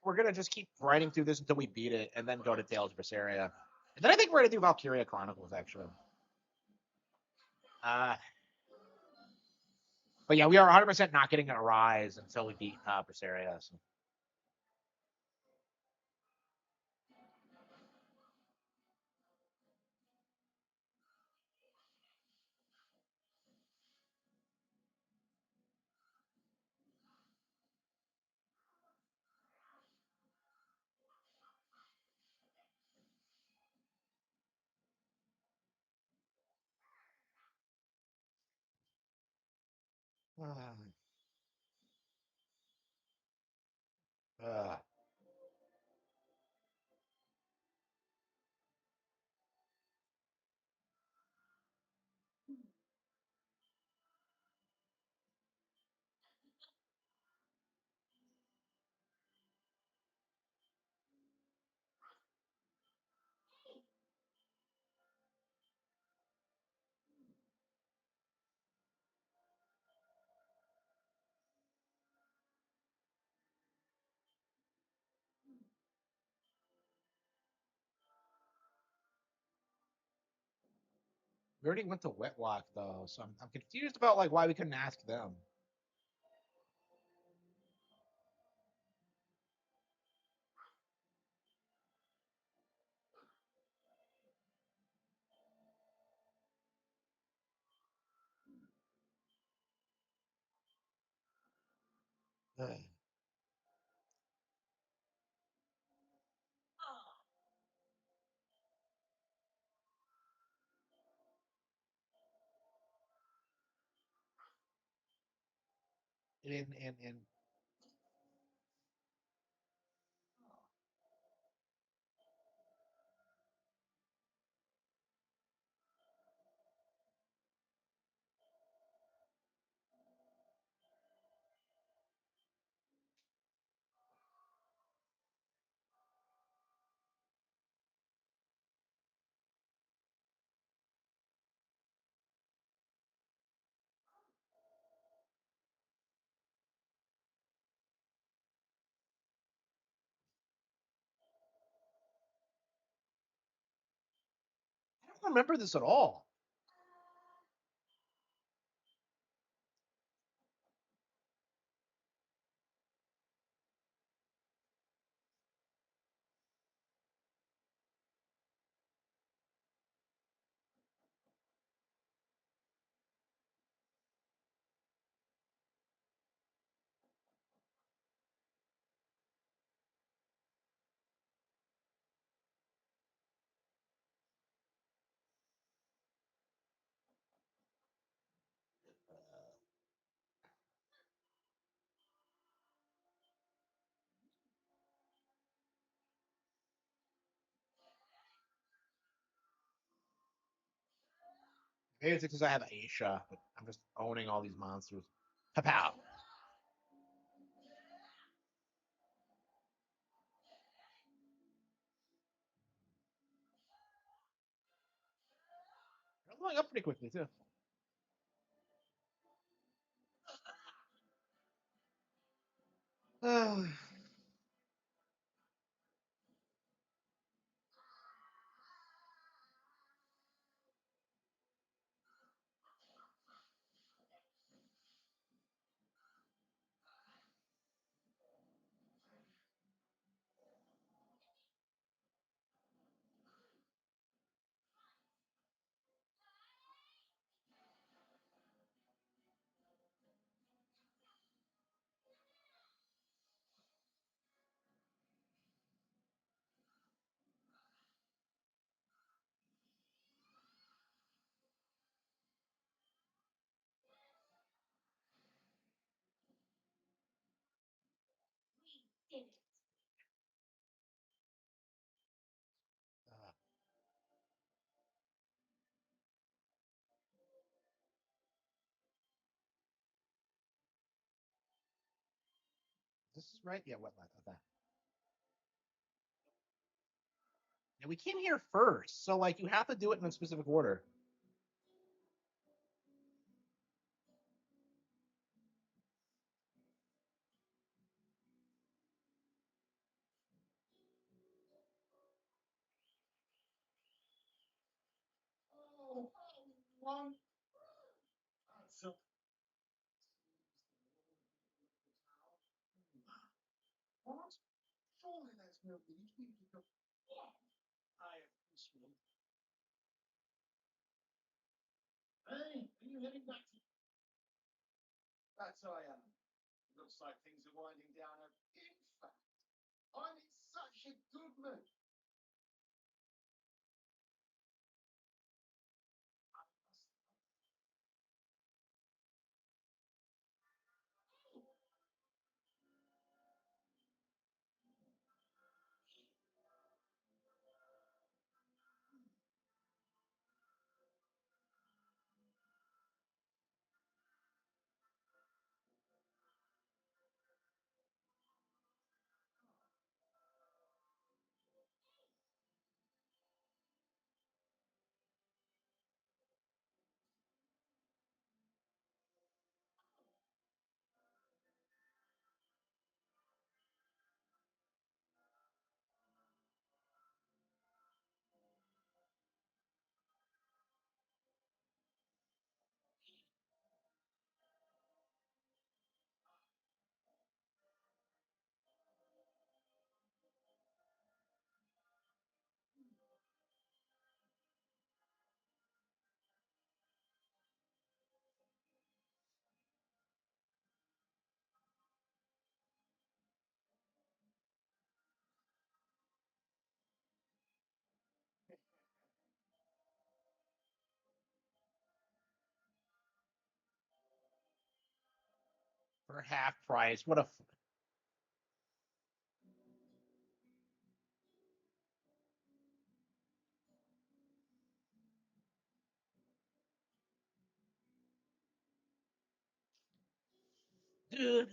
we're gonna just keep grinding through this until we beat it, and then go to Tales of Berseria. And then I think we're gonna do Valkyria Chronicles actually. Uh, but yeah, we are 100% not getting a rise until we beat Berseria. So. Uh, we already went to Wetlock though, so I'm confused about like why we couldn't ask them. In I don't remember this at all. Maybe it's because I have Aisha, but I'm just owning all these monsters. Pow. I'm going up pretty quickly too. This is right? Yeah, wetland. Okay. And we came here first, so like you have to do it in a specific order. For half price. What a dude.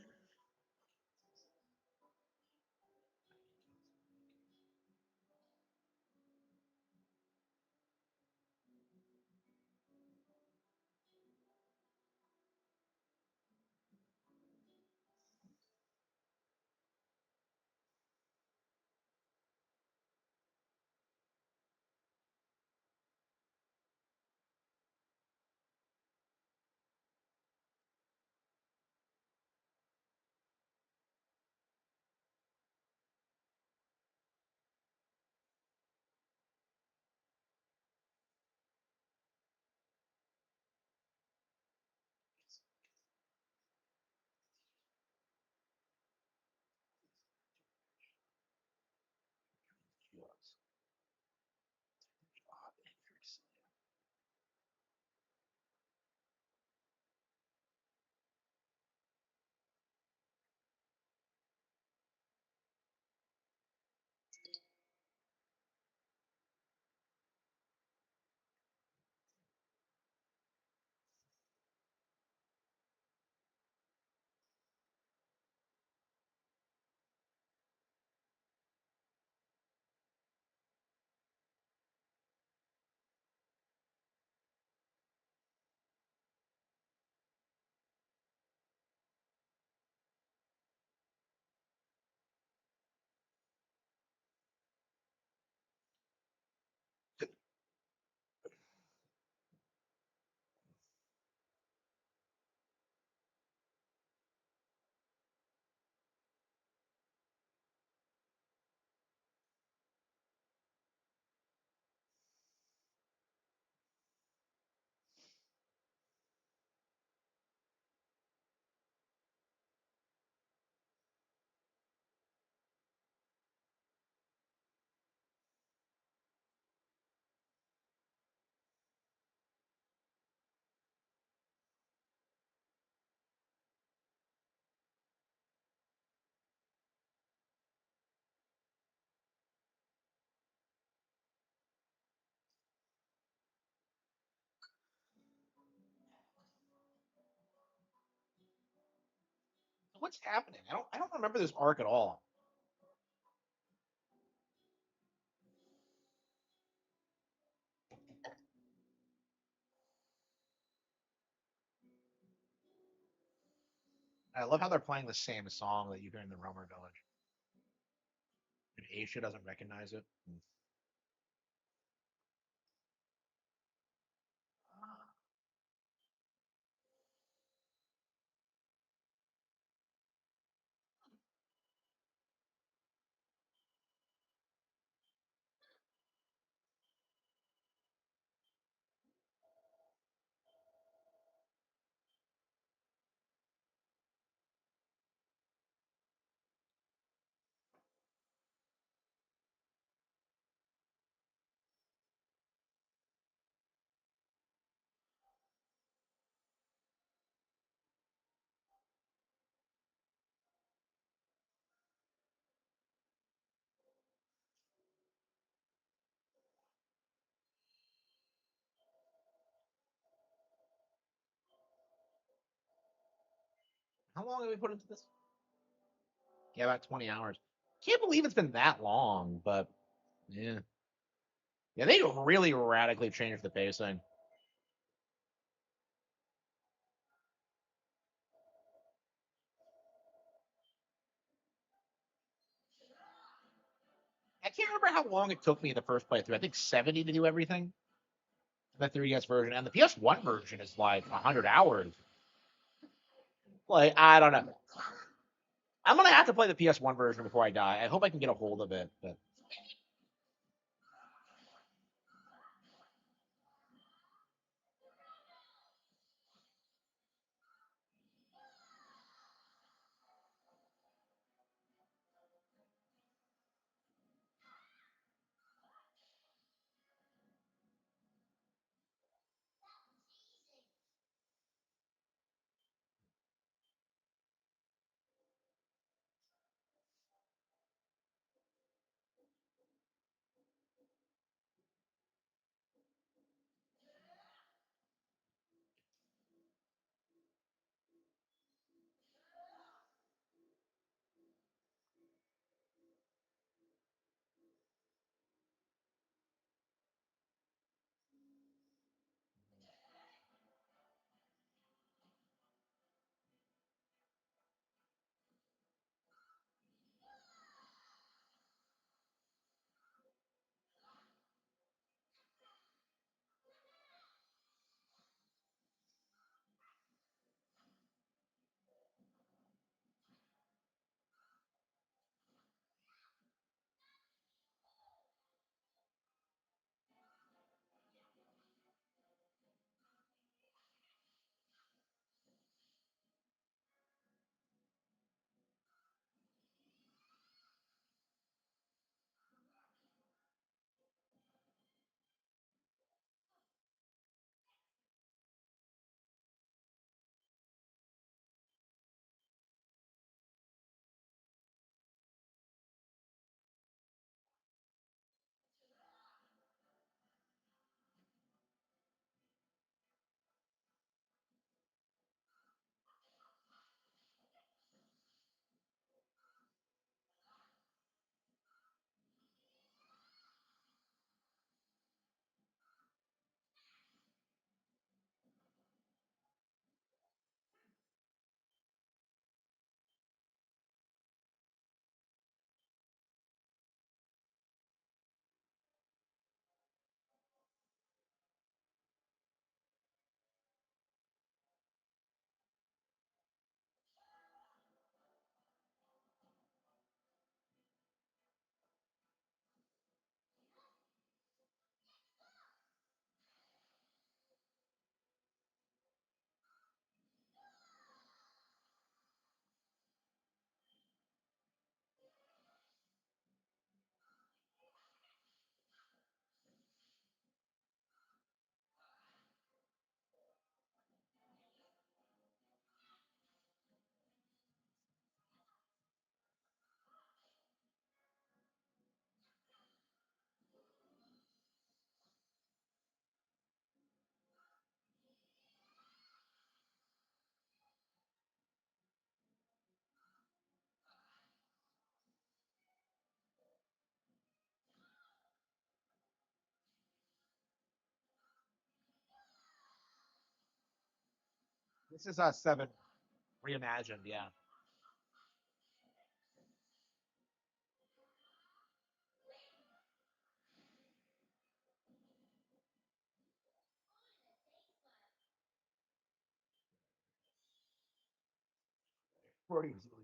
What's happening? I don't remember this arc at all. I love how they're playing the same song that you hear in the Romer Village. And Aisha doesn't recognize it. How long have we put into this? Yeah, about 20 hours. Can't believe it's been that long, but yeah. Yeah, they really radically changed the pacing. I can't remember how long it took me the first playthrough. I think 70 to do everything. The 3DS version. And the PS1 version is like 100 hours. Like, I don't know. I'm going to have to play the PS1 version before I die. I hope I can get a hold of it. But this is 7 reimagined, yeah. Pretty easily.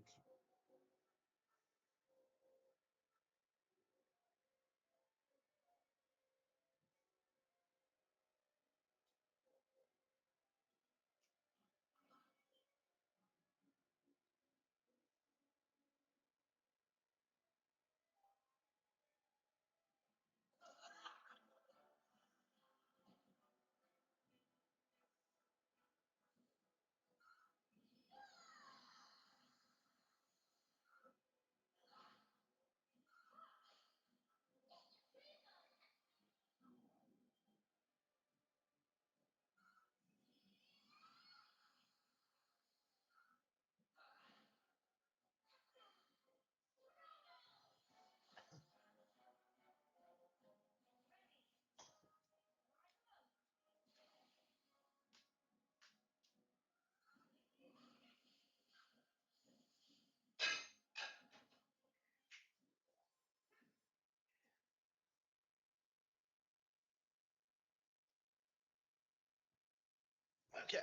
Okay.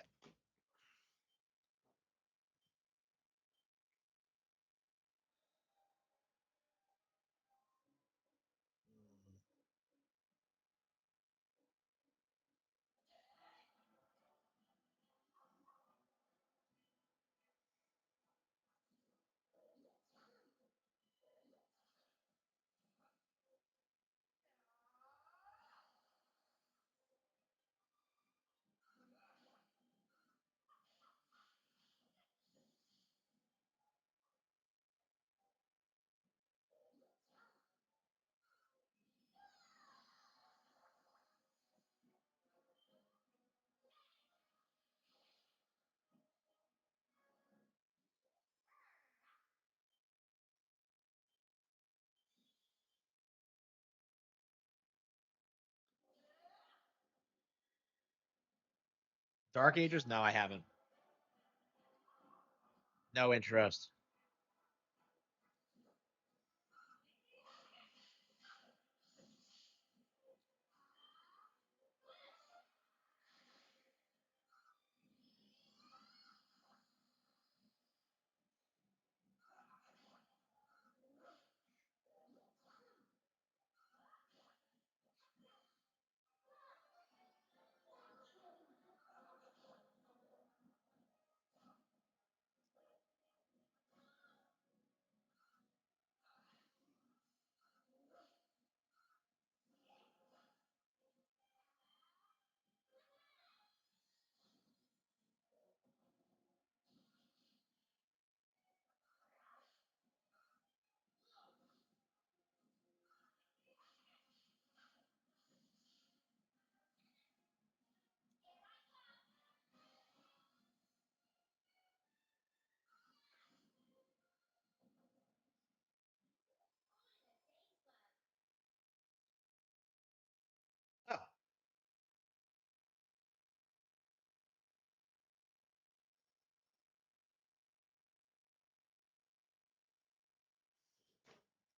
Dark Ages? No, I haven't. No interest. Oh.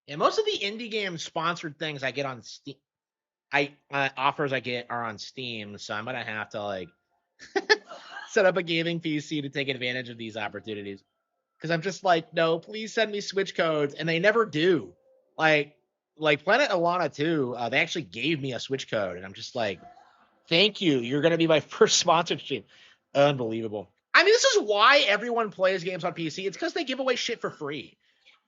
Yeah, most of the indie game sponsored things I get on Steam, I offers I get are on Steam, so I'm gonna have to like set up a gaming PC to take advantage of these opportunities. Because I'm just like, no, please send me Switch codes, and they never do. Like, like Planet Alana 2, they actually gave me a Switch code, and I'm just like, thank you. You're gonna be my first sponsorship. Unbelievable. I mean, this is why everyone plays games on PC. It's because they give away shit for free.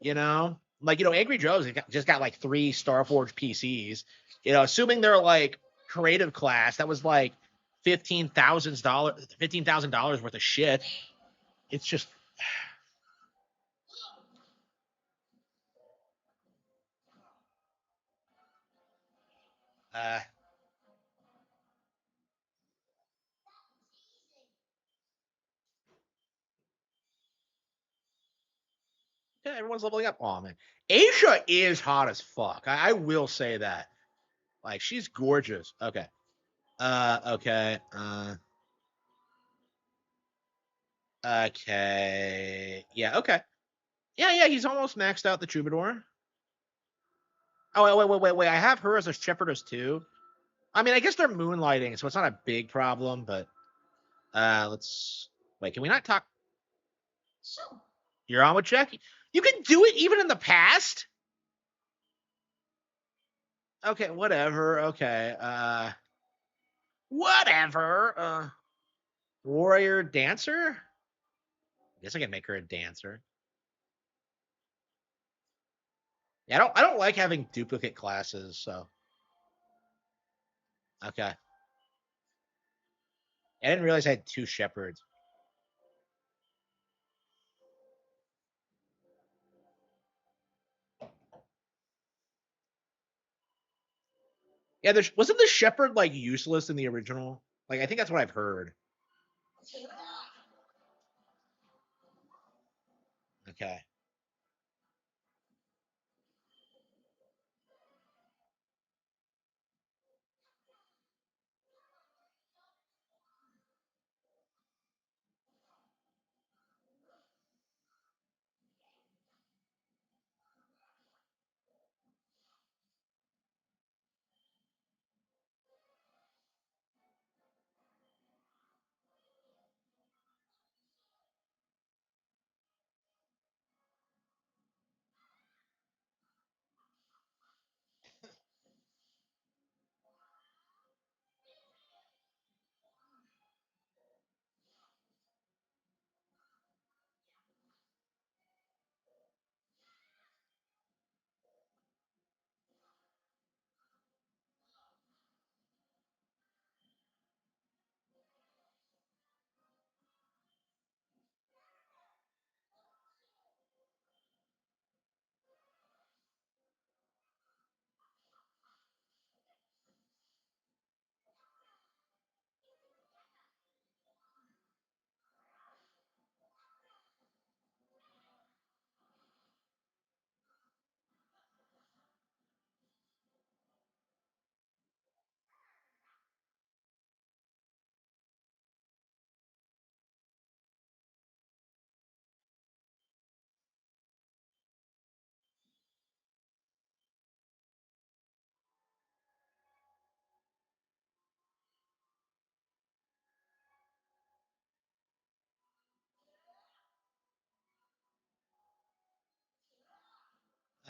You know, like Angry Joe's just got like 3 Starforge PCs. Assuming they're like creative class, that was like $15,000 worth of shit. It's just uh yeah, everyone's leveling up. Oh man, Asia is hot as fuck. I will say that. Like she's gorgeous. Okay. Okay. Okay. Yeah. Okay. Yeah. Yeah. He's almost maxed out the troubadour. Oh wait. I have her as a shepherdess too. I mean, I guess they're moonlighting, so it's not a big problem. But let's wait. Can we not talk? You're on with Jackie. You can do it even in the past. Okay. Whatever. Okay. Whatever. Warrior dancer. I guess I can make her a dancer. Yeah, I don't like having duplicate classes, so okay. I didn't realize I had 2 shepherds. Yeah, wasn't the shepherd like useless in the original? Like I think that's what I've heard. Okay.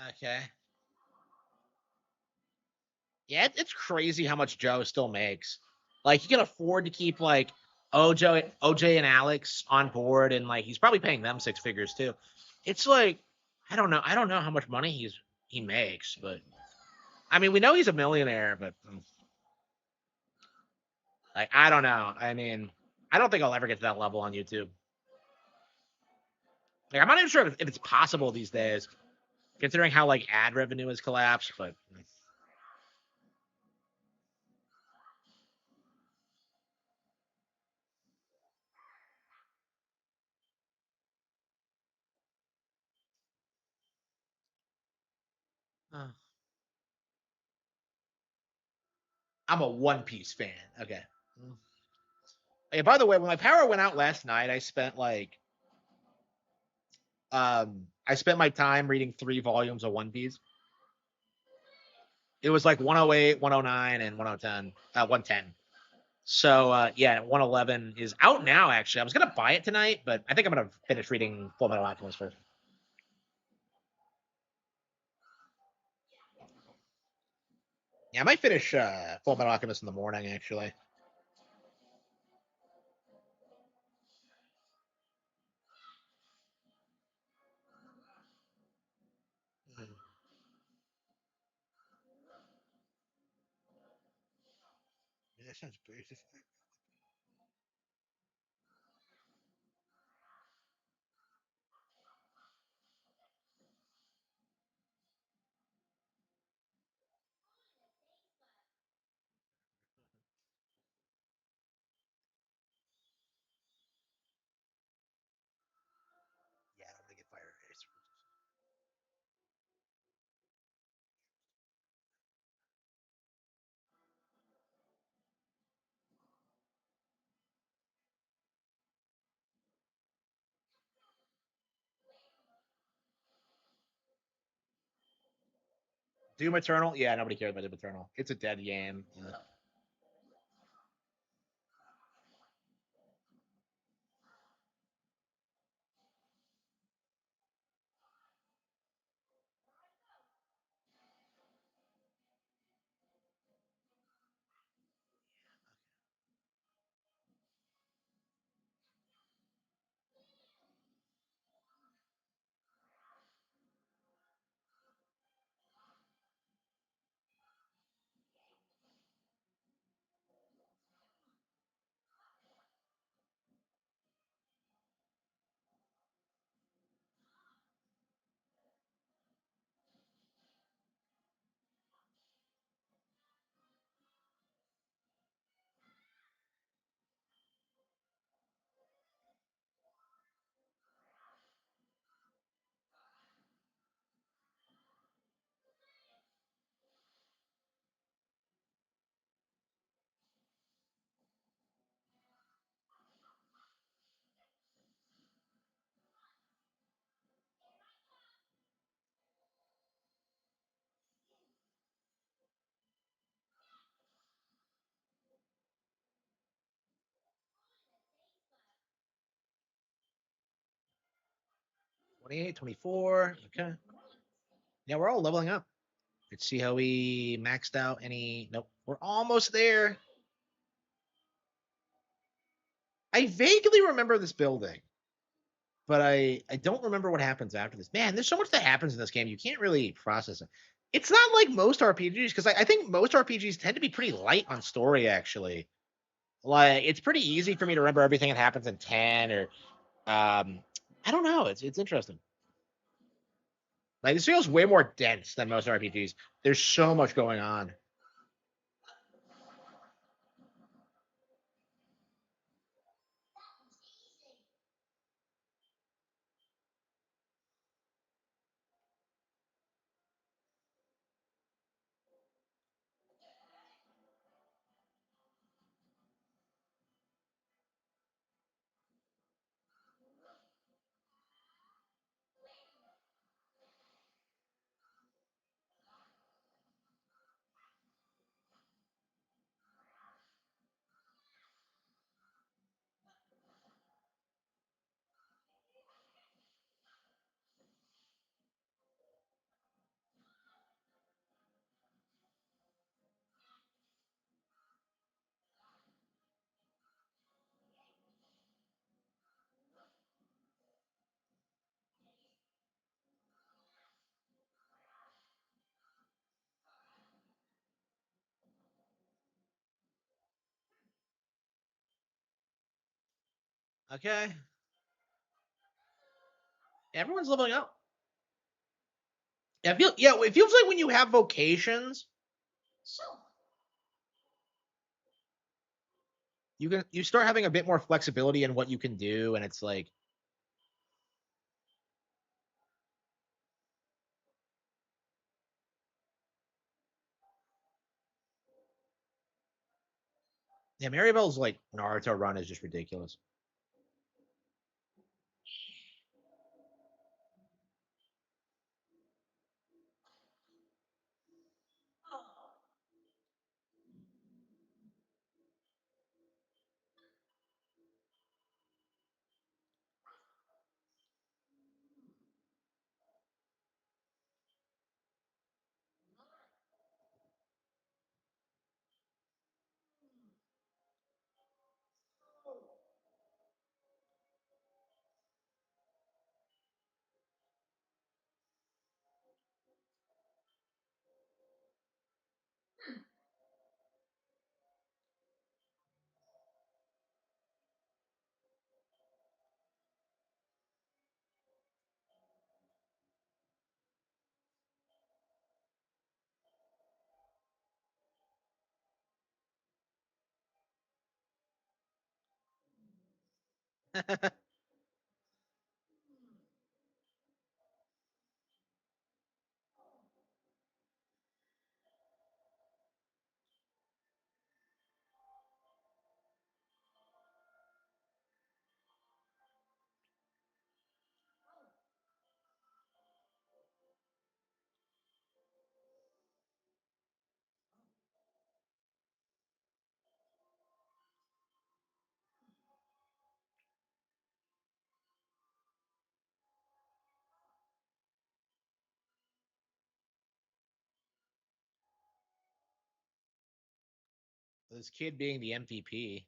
Okay. Yeah, it's crazy how much Joe still makes. Like he can afford to keep like OJ and Alex on board, and like he's probably paying them six figures too. It's like I don't know how much money he makes, but I mean we know he's a millionaire, but like I don't know. I mean, I don't think I'll ever get to that level on YouTube. Like I'm not even sure if it's possible these days, considering how like ad revenue has collapsed. But uh, I'm a One Piece fan. Okay. Hey, by the way, when my power went out last night, I spent my time reading three volumes of One Piece. It was like 108, 109, and 110, 110. So yeah, 111 is out now. Actually, I was gonna buy it tonight, but I think I'm gonna finish reading Full Metal Alchemist first. Yeah, I might finish Full Metal Alchemist in the morning. Actually, Mhm. Yeah, that sounds basic. Yeah, I don't want to get fired. Doom Eternal? Yeah, nobody cares about Doom Eternal. It's a dead game. Yeah. 28, 24. Okay. Yeah, we're all leveling up. Let's see how we maxed out any. Nope. We're almost there. I vaguely remember this building, but I don't remember what happens after this. Man, there's so much that happens in this game. You can't really process it. It's not like most RPGs because I think most RPGs tend to be pretty light on story. Actually, like it's pretty easy for me to remember everything that happens in 10 or I don't know. It's interesting. Like this feels way more dense than most RPGs. There's so much going on. Okay. Everyone's leveling up. It feels like when you have vocations, you start having a bit more flexibility in what you can do, and it's like, yeah, Maribel's like Naruto run is just ridiculous. This kid being the MVP.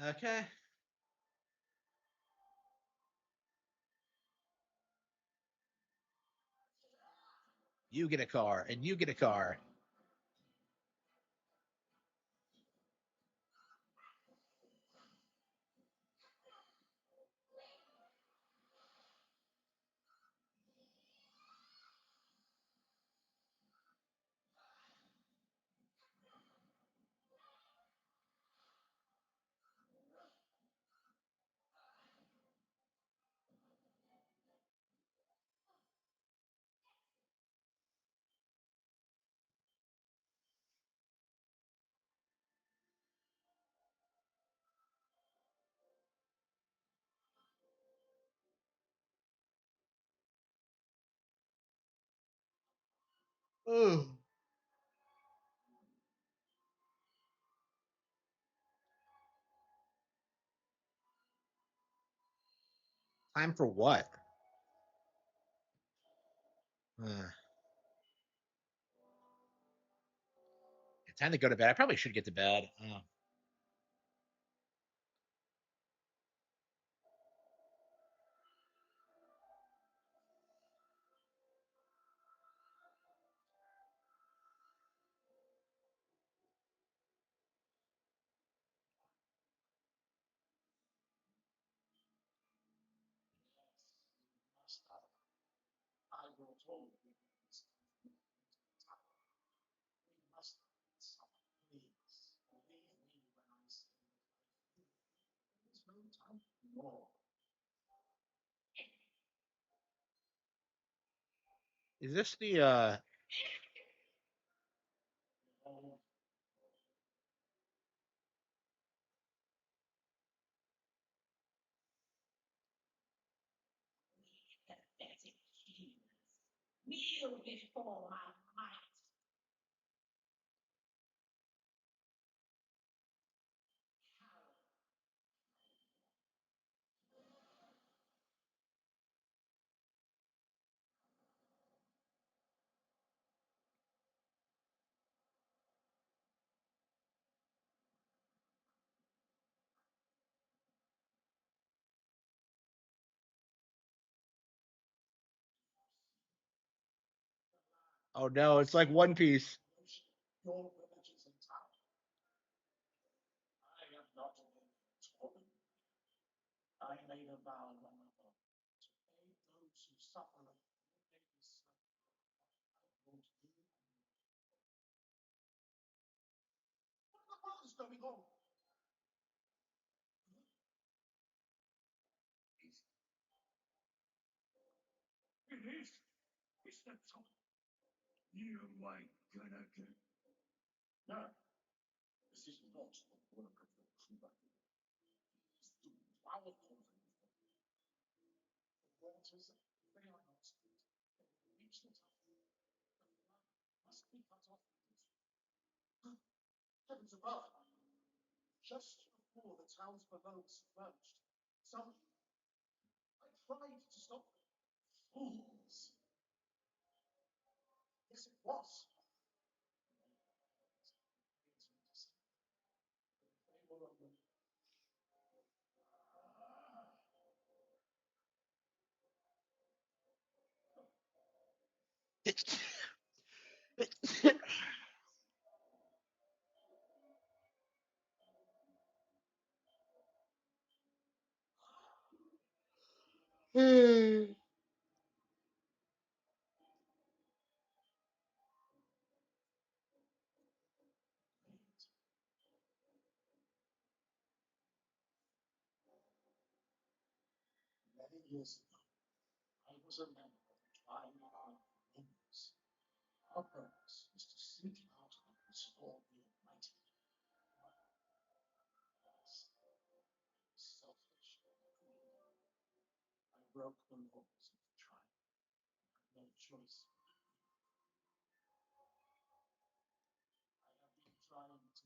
Okay. You get a car, and you get a car. Ooh. Time for what? Uh, Time to go to bed. I probably should get to bed. Is this the Oh no, it's like One Piece.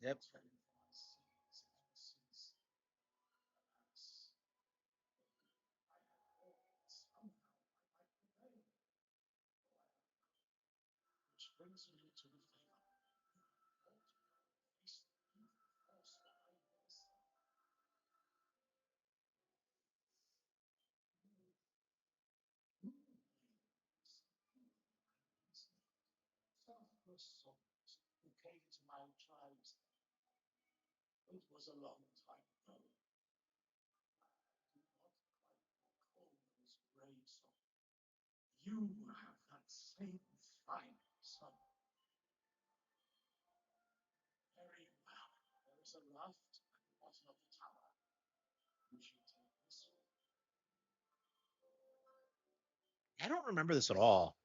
Yep. I don't remember this at all.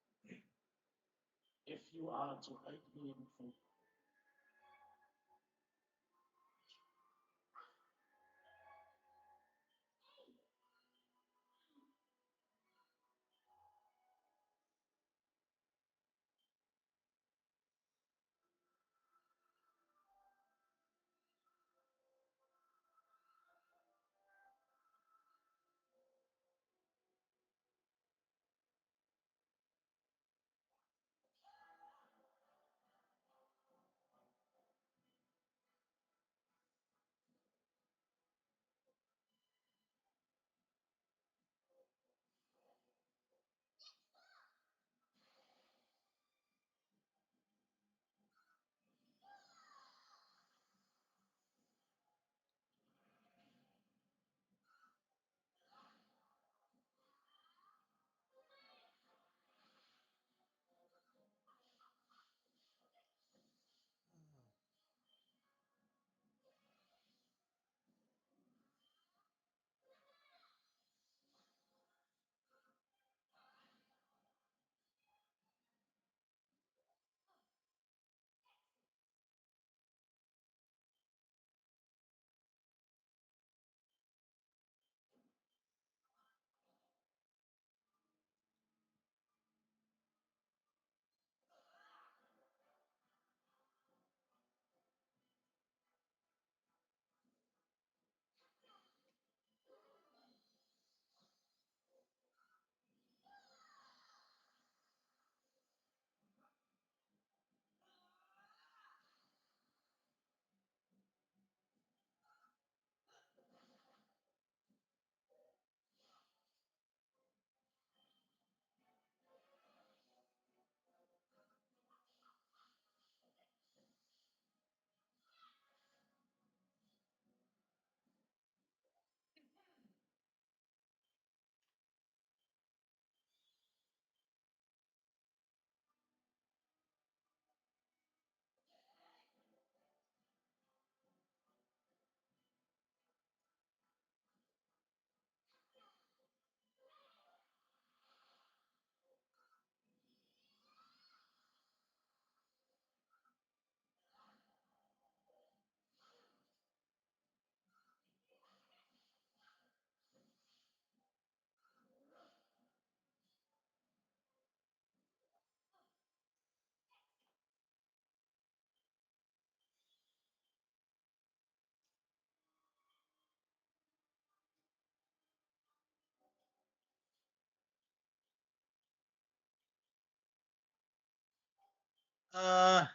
Uh,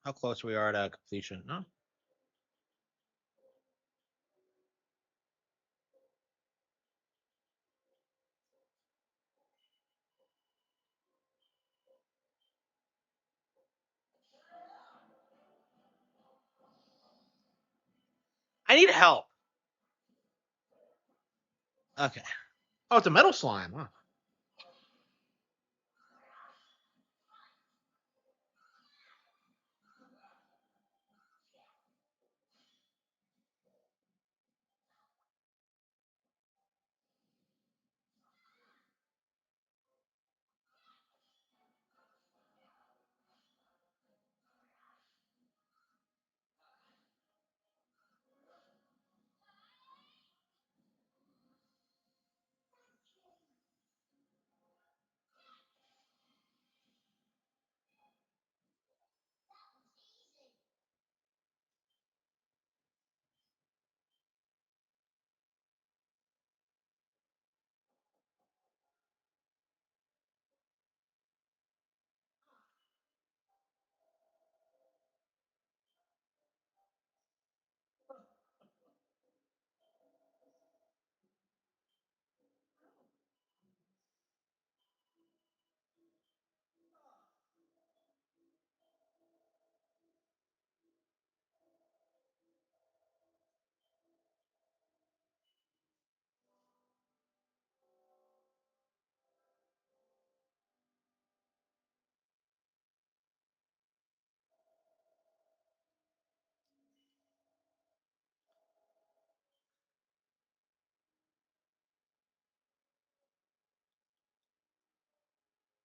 how close we are to completion? No, I need help. Okay. Oh, it's a metal slime. Huh.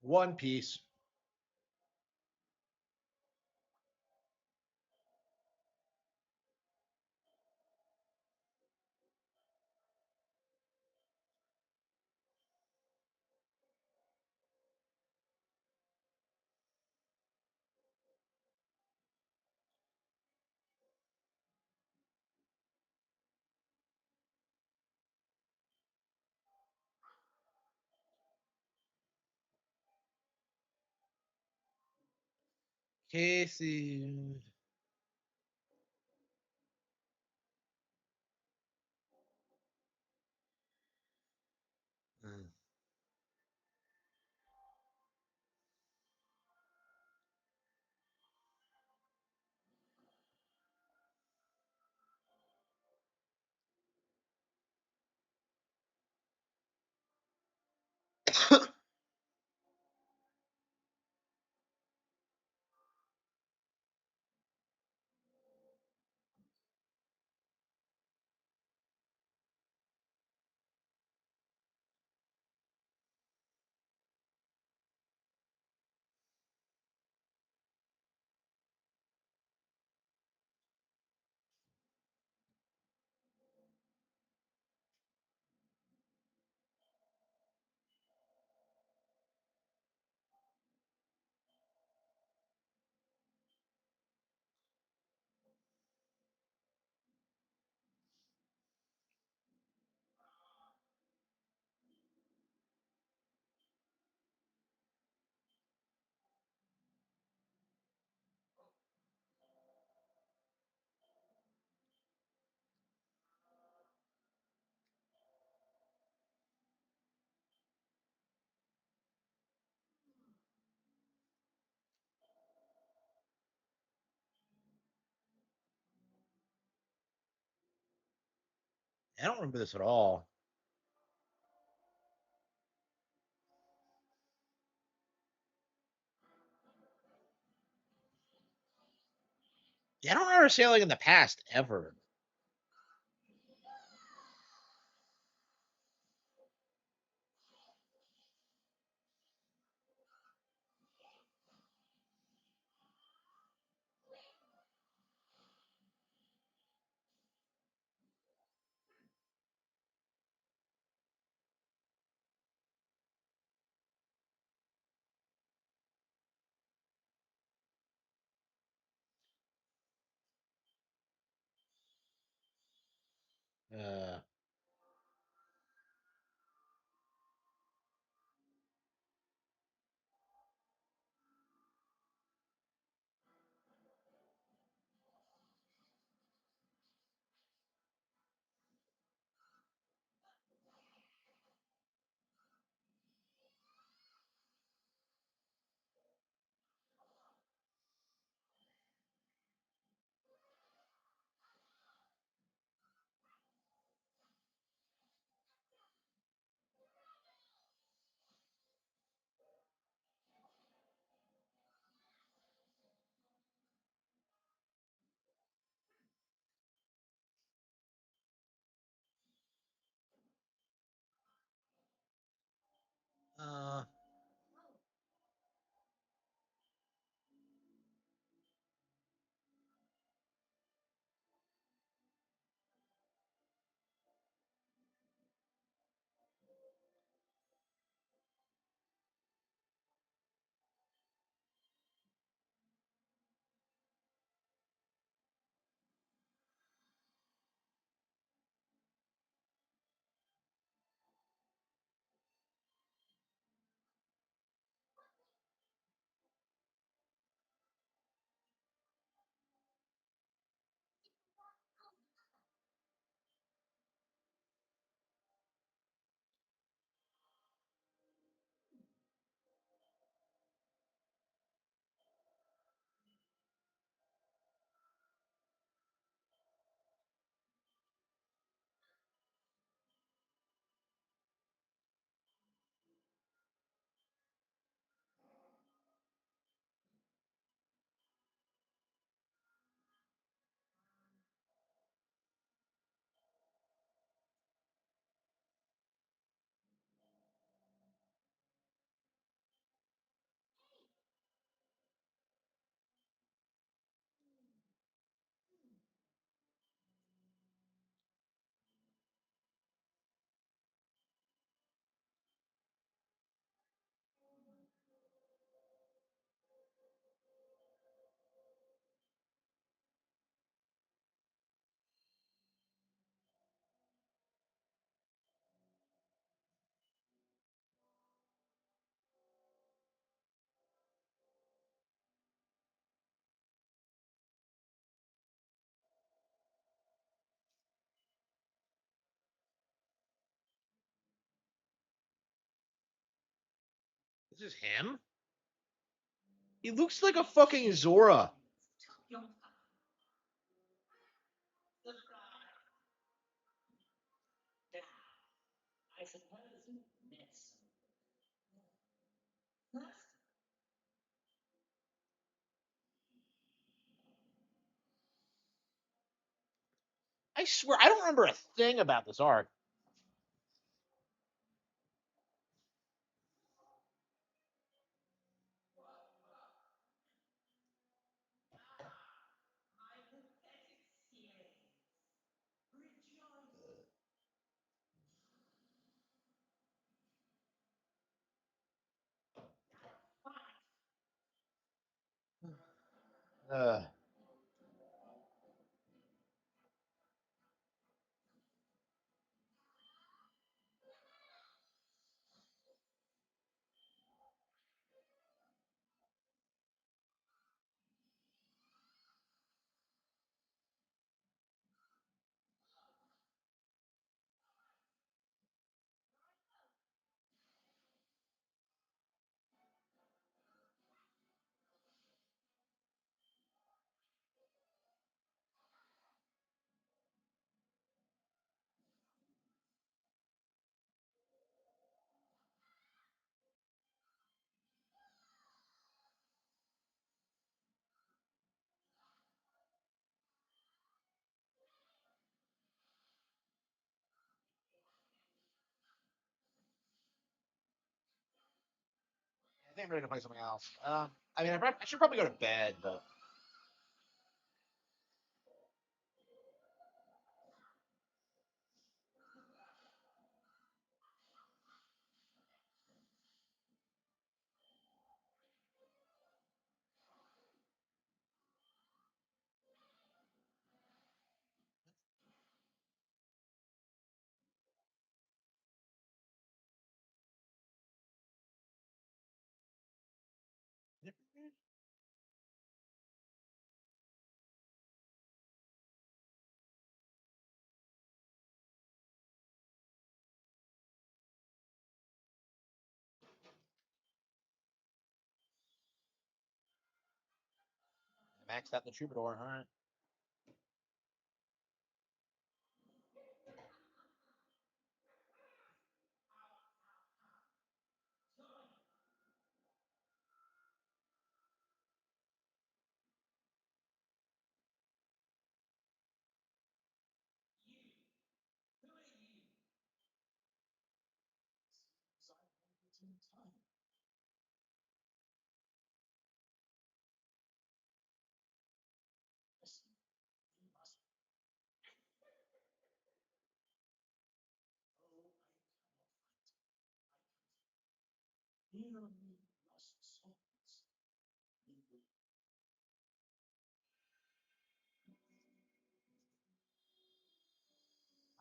One piece. Casey. Mm. I don't remember this at all. Yeah, I don't remember sailing in the past ever. Uh, This is him? He looks like a fucking Zora. I swear, I don't remember a thing about this arc. Uh, I think I'm ready to play something else. I mean, I should probably go to bed, but I maxed out the troubadour. All right.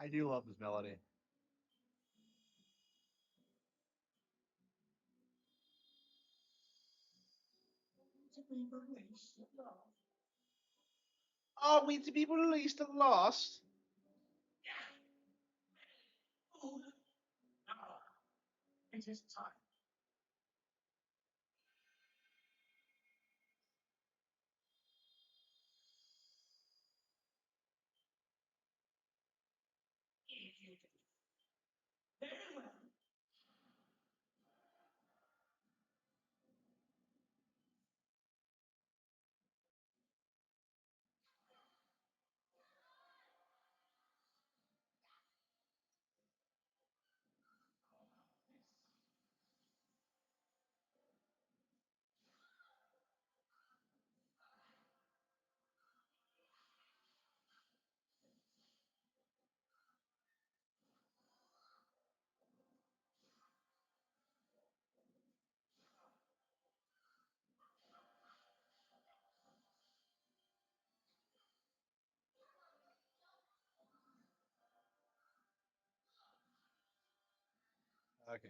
I do love this melody. Oh, we to be released at last. Okay.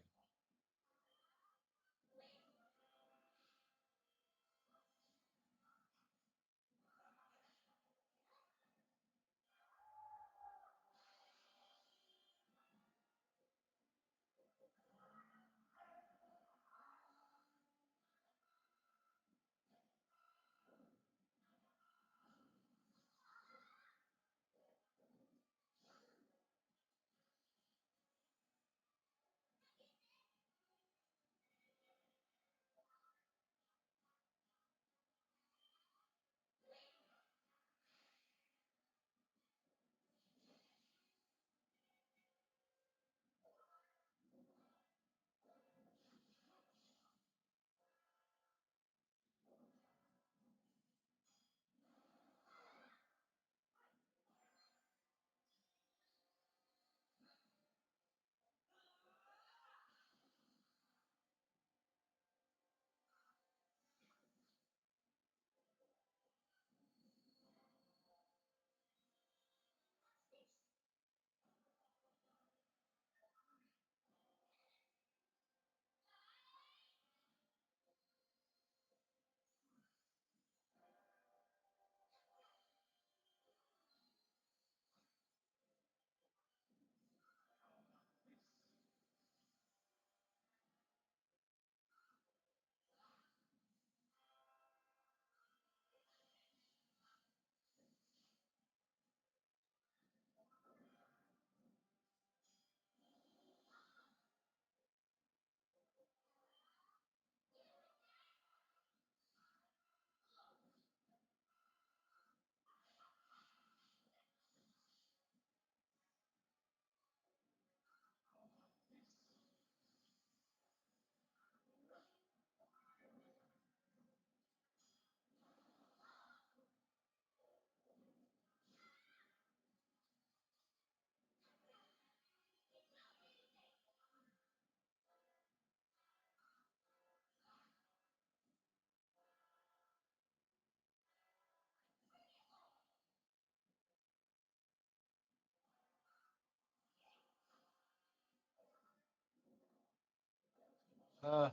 Uh,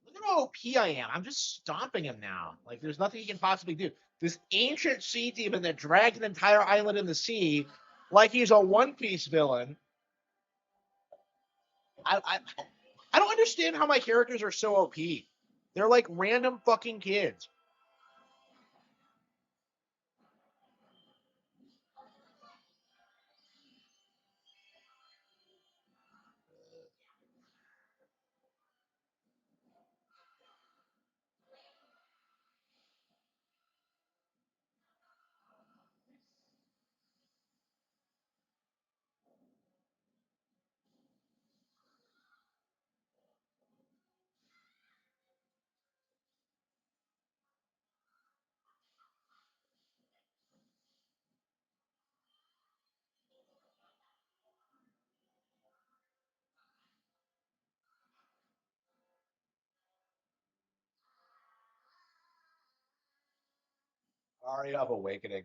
Look at how OP I am. I'm just stomping him now. Like there's nothing he can possibly do. This ancient sea demon that dragged an entire island in the sea, like he's a One Piece villain. I I don't understand how my characters are so OP. They're like random fucking kids. Aria of Awakening.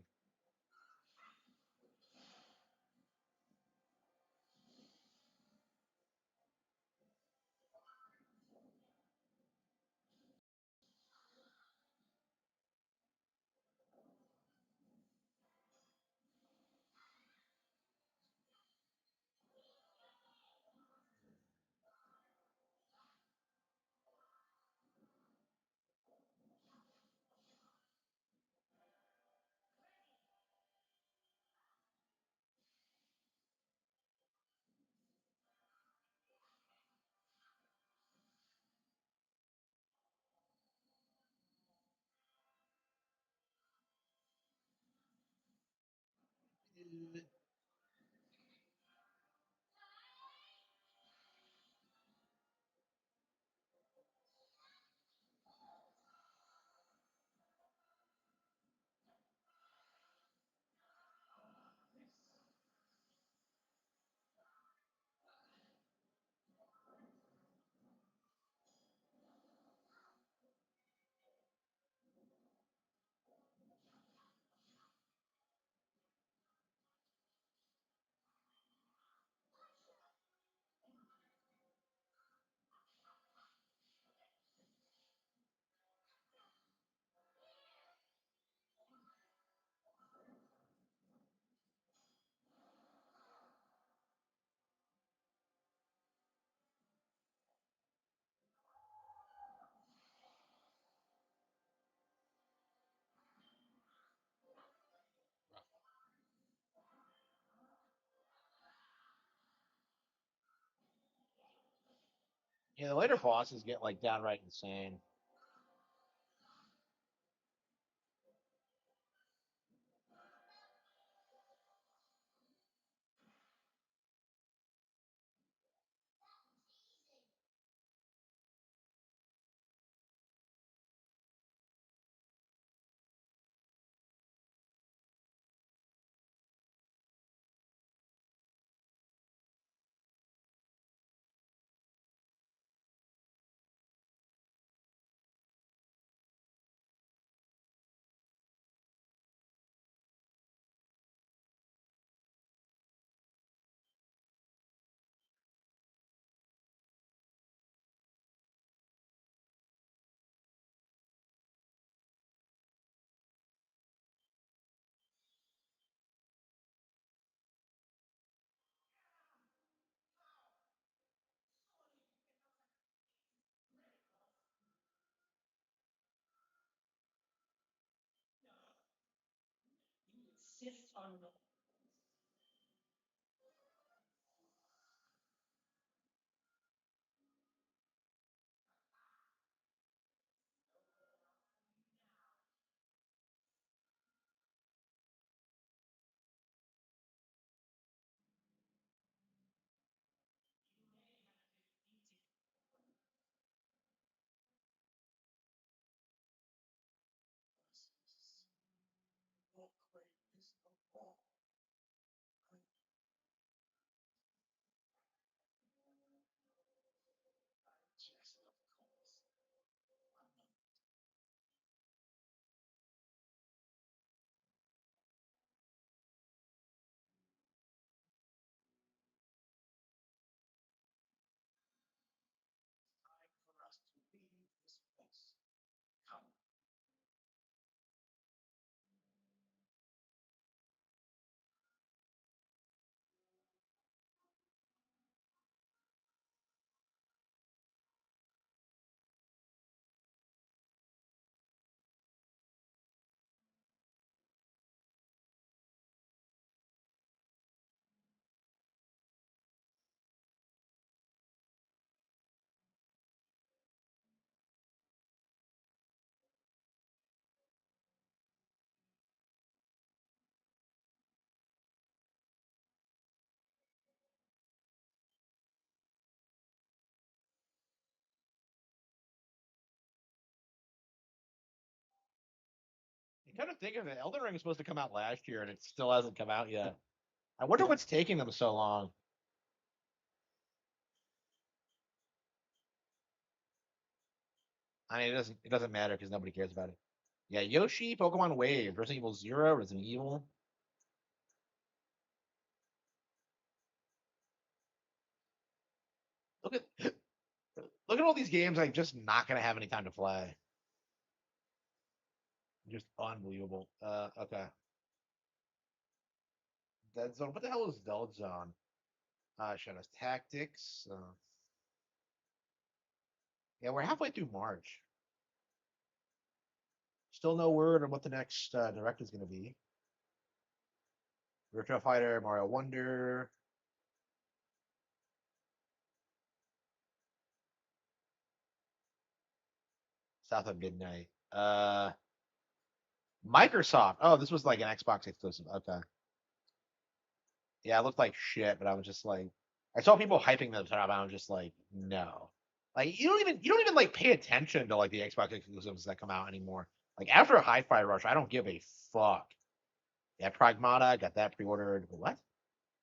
Yeah, the later bosses get like downright insane. kind of thinking that Elden Ring was supposed to come out last year and it still hasn't come out yet. I wonder what's taking them so long. I mean, it doesn't matter because nobody cares about it. Yeah, Yoshi, Pokemon Wave, Resident Evil Zero, Resident Evil. Look at look at all these games I'm just not gonna have any time to play. Just unbelievable. Okay. Dead Zone. What the hell is Dead Zone? Shadows Tactics. Yeah, we're halfway through March. Still no word on what the next direct is going to be. Virtua Fighter, Mario Wonder. South of Midnight. Microsoft. Oh, this was like an Xbox exclusive. Okay. Yeah, it looked like shit, but I was just like, I saw people hyping this up, and I was just like, no. Like you don't even like pay attention to like the Xbox exclusives that come out anymore. Like after a Hi-Fi Rush, I don't give a fuck. Yeah, Pragmata got that pre-ordered. What?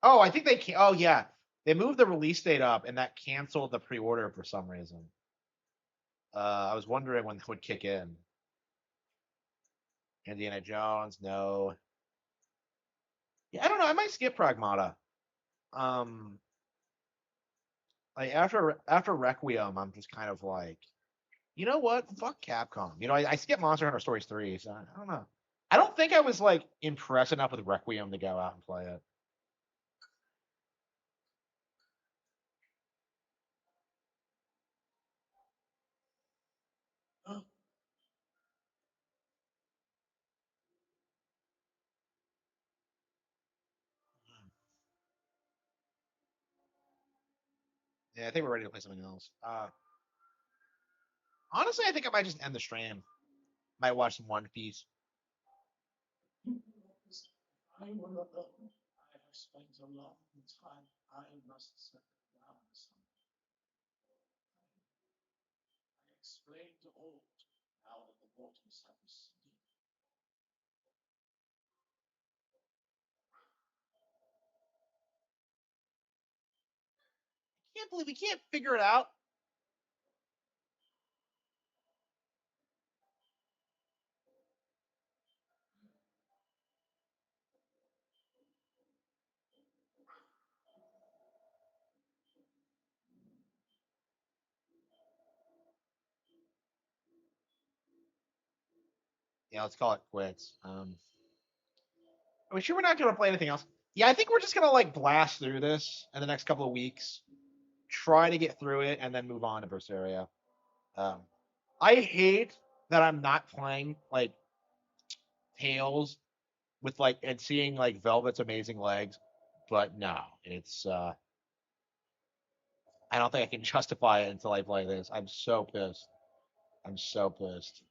Oh, I think they can. Oh yeah, they moved the release date up, and that canceled the pre-order for some reason. I was wondering when that would kick in. Indiana Jones, no. Yeah, I don't know. I might skip Pragmata. Um, like after Requiem, I'm just kind of like, you know what? Fuck Capcom. I skipped Monster Hunter Stories 3, so I don't know. I don't think I was like impressed enough with Requiem to go out and play it. Yeah, I think we're ready to play something else. Honestly, I think I might just end the stream. Might watch some One Piece. Can't believe we can't figure it out. Yeah, let's call it quits. Are we sure we're not going to play anything else? Yeah, I think we're just going to like blast through this in the next couple of weeks, try to get through it, and then move on to Berseria. Um, I hate that I'm not playing like Tails with like and seeing like Velvet's amazing legs, but no, it's I don't think I can justify it until I play this. I'm so pissed. I'm so pissed.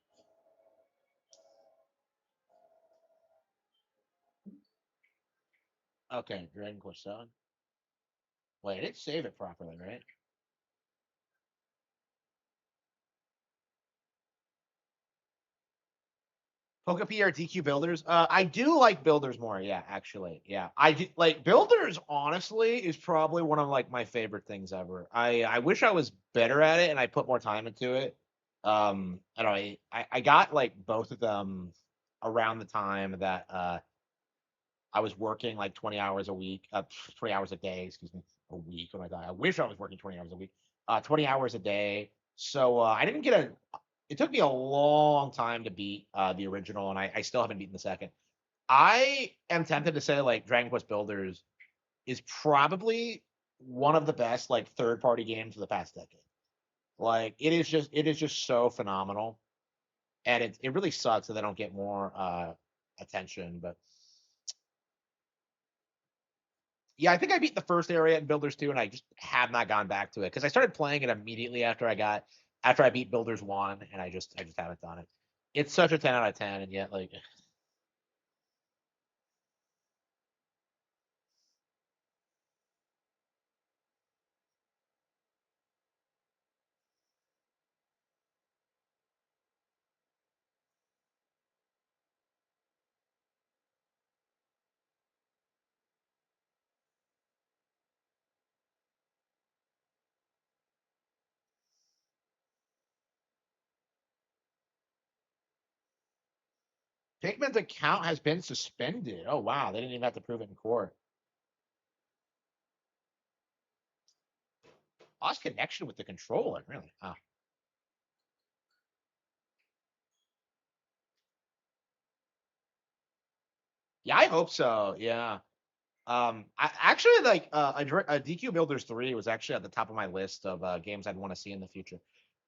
Okay, Dragon Quest 7. Wait, I didn't save it properly, right? Pokopia or DQ Builders? I do like Builders more. Yeah, actually, yeah, I do, like Builders. Honestly, is probably one of like my favorite things ever. I wish I was better at it and I put more time into it. I don't know. I got like both of them around the time that I was working like 20 hours a week, 20 hours a day, excuse me, a week. Oh my god, I wish I was working 20 hours a week, 20 hours a day. So I didn't get a. It took me a long time to beat the original, and I still haven't beaten the second. I am tempted to say like Dragon Quest Builders is probably one of the best like third party games of the past decade. Like it is just so phenomenal, and it really sucks that they don't get more attention. But yeah, I think I beat the first area in Builders 2, and I just have not gone back to it because I started playing it immediately after I beat Builders 1, and I just haven't done it. It's such a 10 out of 10, and yet like Pikmin's account has been suspended. Oh wow, they didn't even have to prove it in court. Lost connection with the controller, really? Oh. Yeah, I hope so. Yeah. I actually like DQ Builders 3 was actually at the top of my list of games I'd want to see in the future.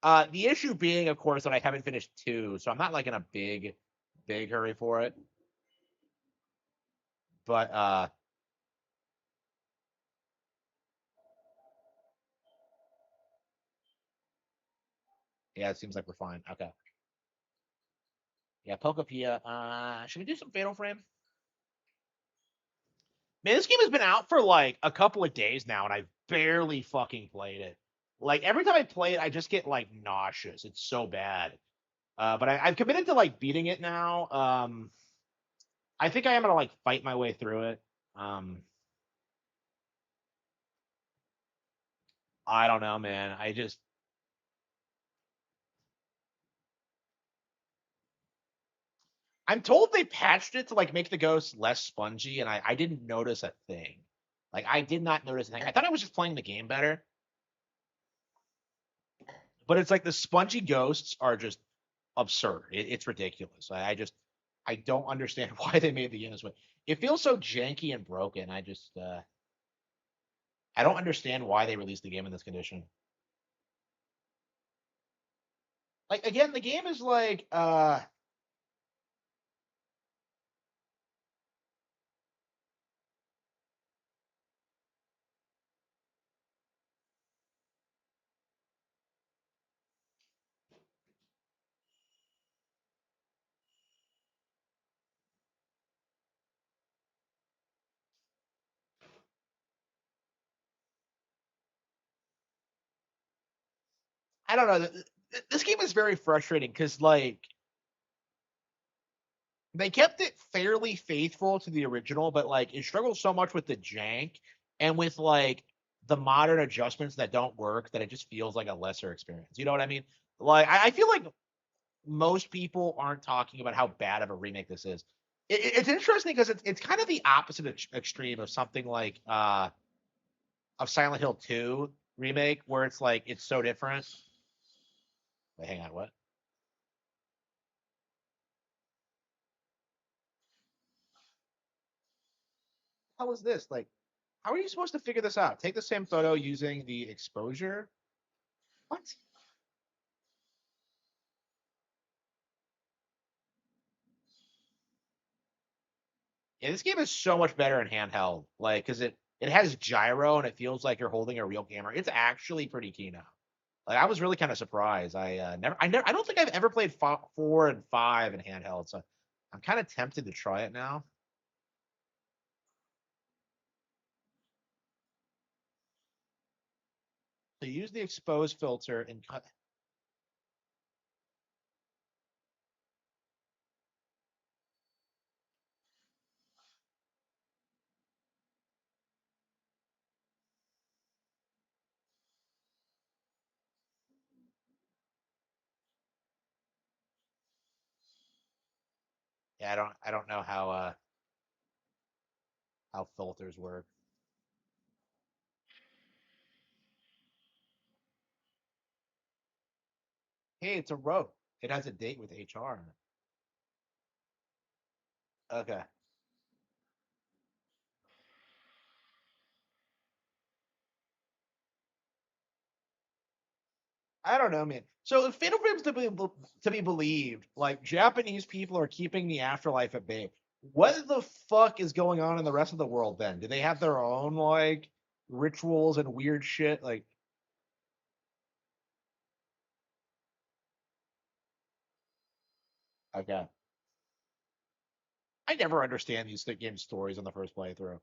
The issue being, of course, that I haven't finished 2, so I'm not like in a big hurry for it. But yeah, it seems like we're fine. Okay. Yeah, Pokopia. Should we do some Fatal Frame? Man, this game has been out for like a couple of days now, and I've barely fucking played it. Like every time I play it, I just get like nauseous. It's so bad. But I've committed to like beating it now. I think I am gonna like fight my way through it. Um, I don't know, man. I'm told they patched it to like make the ghosts less spongy, and I didn't notice a thing. Like I did not notice a thing. I thought I was just playing the game better, but it's like the spongy ghosts are just absurd. It's ridiculous. I don't understand why they made the game this way. It feels so janky and broken. I don't understand why they released the game in this condition. Like again, the game is like I don't know. This game is very frustrating because like they kept it fairly faithful to the original, but like it struggles so much with the jank and with like the modern adjustments that don't work that it just feels like a lesser experience. You know what I mean? Like I feel like most people aren't talking about how bad of a remake this is. It's interesting because it's kind of the opposite extreme of something like of Silent Hill 2 remake, where it's like it's so different. Wait, hang on, what? How is this? Like, how are you supposed to figure this out? Take the same photo using the exposure? What? Yeah, this game is so much better in handheld. Like, because it has gyro and it feels like you're holding a real camera. It's actually pretty key now. Like, I was really kind of surprised. I don't think I've ever played 4 and 5 in handheld, so I'm kind of tempted to try it now. So use the expose filter and cut. Yeah, I don't know how filters work. Hey, it's a rope. It has a date with HR. Okay. I don't know, man. So if Fatal Frame's to be believed, like Japanese people are keeping the afterlife at bay. What the fuck is going on in the rest of the world then? Do they have their own like rituals and weird shit? Like, okay. I never understand these game stories on the first playthrough.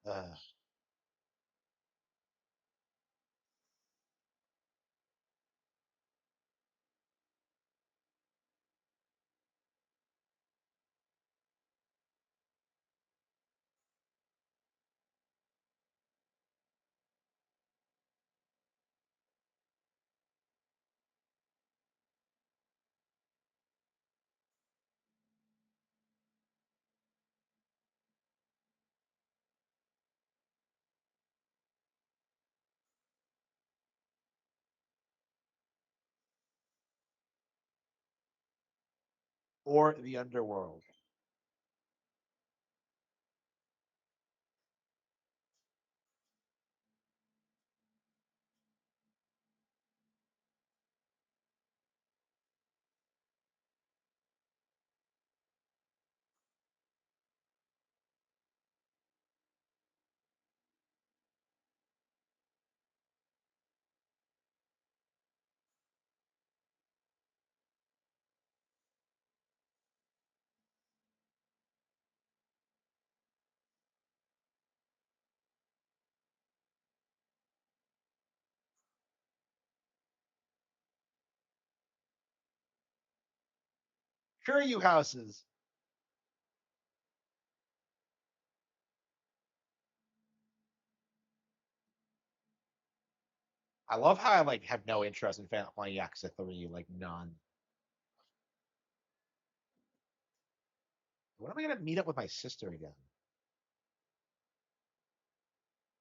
Uh, or the underworld. Sure, you houses. I love how I like have no interest in playing Yakuza 3, like none. When am I gonna meet up with my sister again?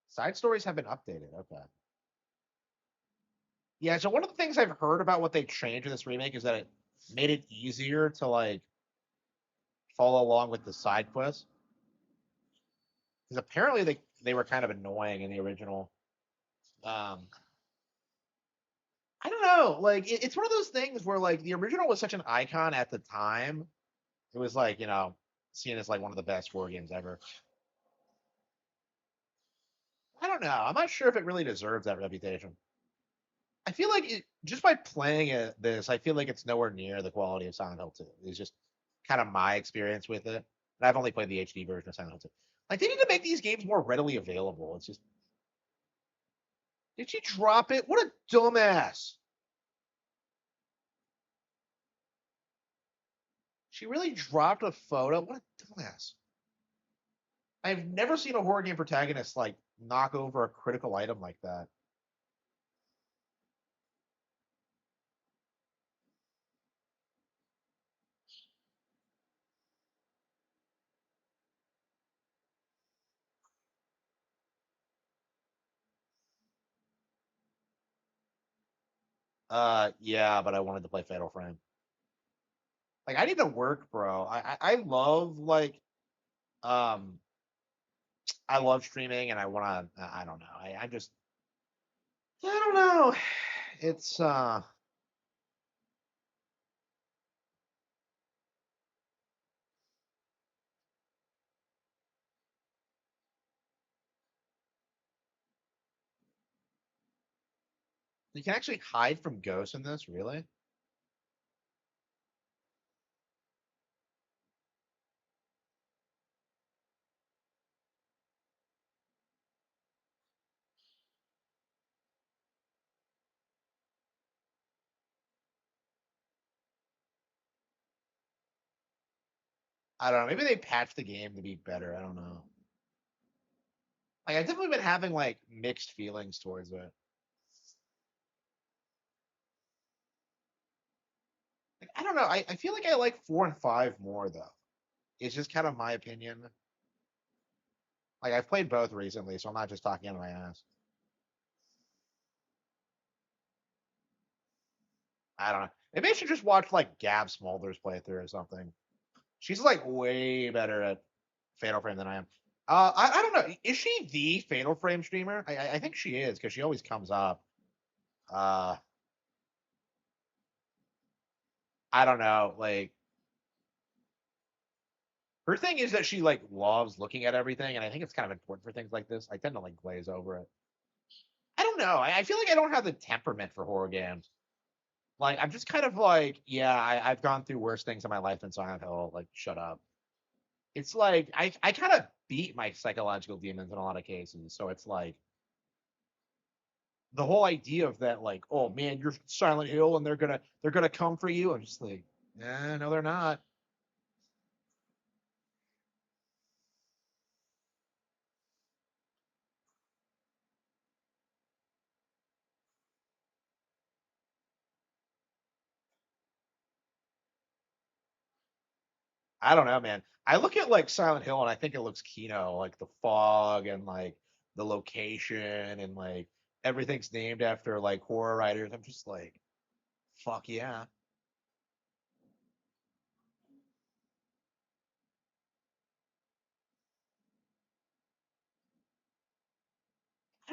Side stories have been updated. Okay. Yeah, so one of the things I've heard about what they changed in this remake is that it made it easier to like follow along with the side quests. Because apparently they were kind of annoying in the original. Um, I don't know. Like it's one of those things where like the original was such an icon at the time. It was like seen as like one of the best war games ever. I don't know. I'm not sure if it really deserves that reputation. I feel like just by playing this, I feel like it's nowhere near the quality of Silent Hill 2. It's just kind of my experience with it. And I've only played the HD version of Silent Hill 2. Like they need to make these games more readily available. It's just, did she drop it? What a dumbass! She really dropped a photo. What a dumbass! I've never seen a horror game protagonist like knock over a critical item like that. Yeah, but I wanted to play Fatal Frame. Like I need to work, bro. I love like um I love streaming and I want to. I don't know. I just I don't know. It's you can actually hide from ghosts in this. Really? I don't know. Maybe they patched the game to be better. I don't know. Like I've definitely been having like mixed feelings towards it. Like I don't know. I feel like I like 4 and 5 more though. It's just kind of my opinion. Like I've played both recently, so I'm not just talking out of my ass. I don't know. Maybe I should just watch like Gab Smolder's playthrough or something. She's like way better at Fatal Frame than I am. I don't know. Is she the Fatal Frame streamer? I think she is because she always comes up. Uh, I don't know. Like her thing is that she like loves looking at everything, and I think it's kind of important for things like this. I tend to like glaze over it. I don't know. I feel like I don't have the temperament for horror games. Like I'm just kind of like, yeah, I've gone through worse things in my life than Silent Hill. Like, shut up. It's like I kind of beat my psychological demons in a lot of cases. So it's like the whole idea of that, like, oh man, you're Silent Hill and they're gonna come for you. I'm just like, no, they're not. I don't know, man. I look at like Silent Hill and I think it looks Kino, like the fog and like the location and like everything's named after like horror writers. I'm just like, fuck yeah.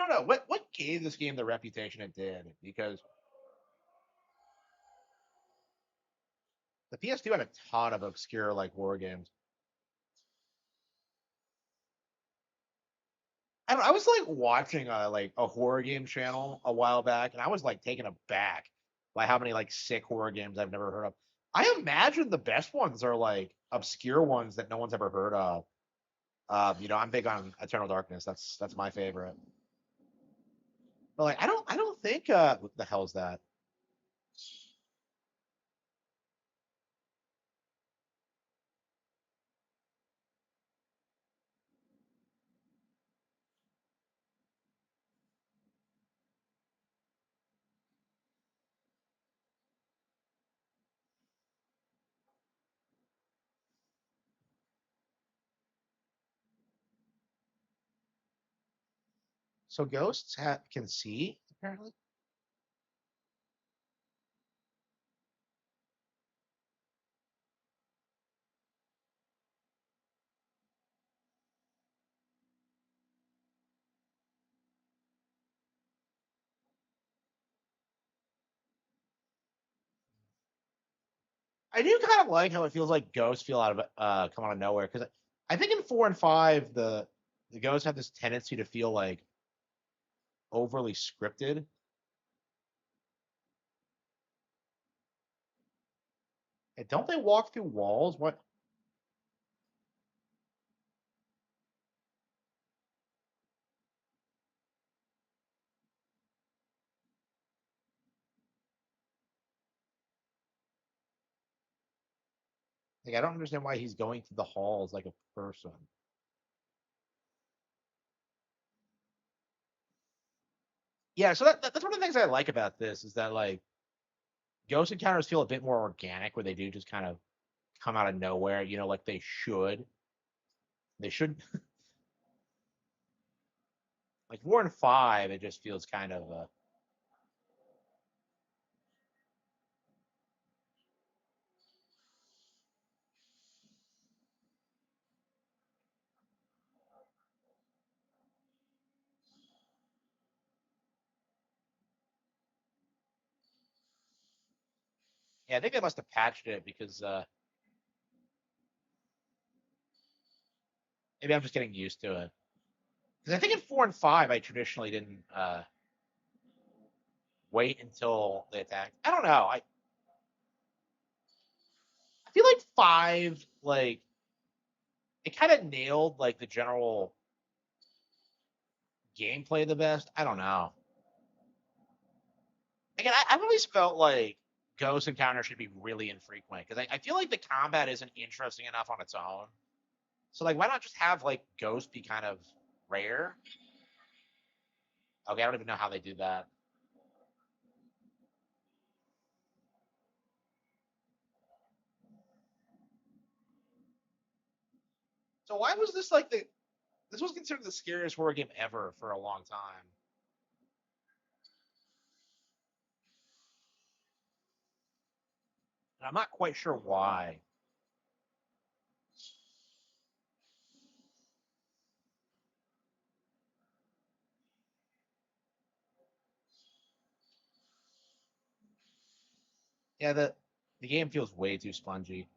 I don't know what gave this game the reputation it did, because the PS2 had a ton of obscure like horror games. I was like watching a horror game channel a while back, and I was like taken aback by how many like sick horror games I've never heard of. I imagine the best ones are like obscure ones that no one's ever heard of. I'm big on Eternal Darkness. That's my favorite. But like, I don't think what the hell's that? So ghosts can see apparently. I do kind of like how it feels like ghosts feel out of come out of nowhere, because I think in 4 and 5 the ghosts have this tendency to feel like overly scripted. And don't they walk through walls? What? Like, I don't understand why he's going through the halls like a person. Yeah, so that's one of the things I like about this, is that like ghost encounters feel a bit more organic, where they do just kind of come out of nowhere. Like they should. They should. Like 4 and 5, it just feels kind of. Yeah, I think they must have patched it, because maybe I'm just getting used to it. Because I think in 4 and 5, I traditionally didn't wait until they attacked. I don't know. I feel like 5, like it kind of nailed like the general gameplay the best. I don't know. Again, I've always felt like ghost encounters should be really infrequent, because I feel like the combat isn't interesting enough on its own. So like, why not just have like ghost be kind of rare? Okay, I don't even know how they do that. So why was this like the this was considered the scariest horror game ever for a long time? And I'm not quite sure why. Yeah, the game feels way too spongy.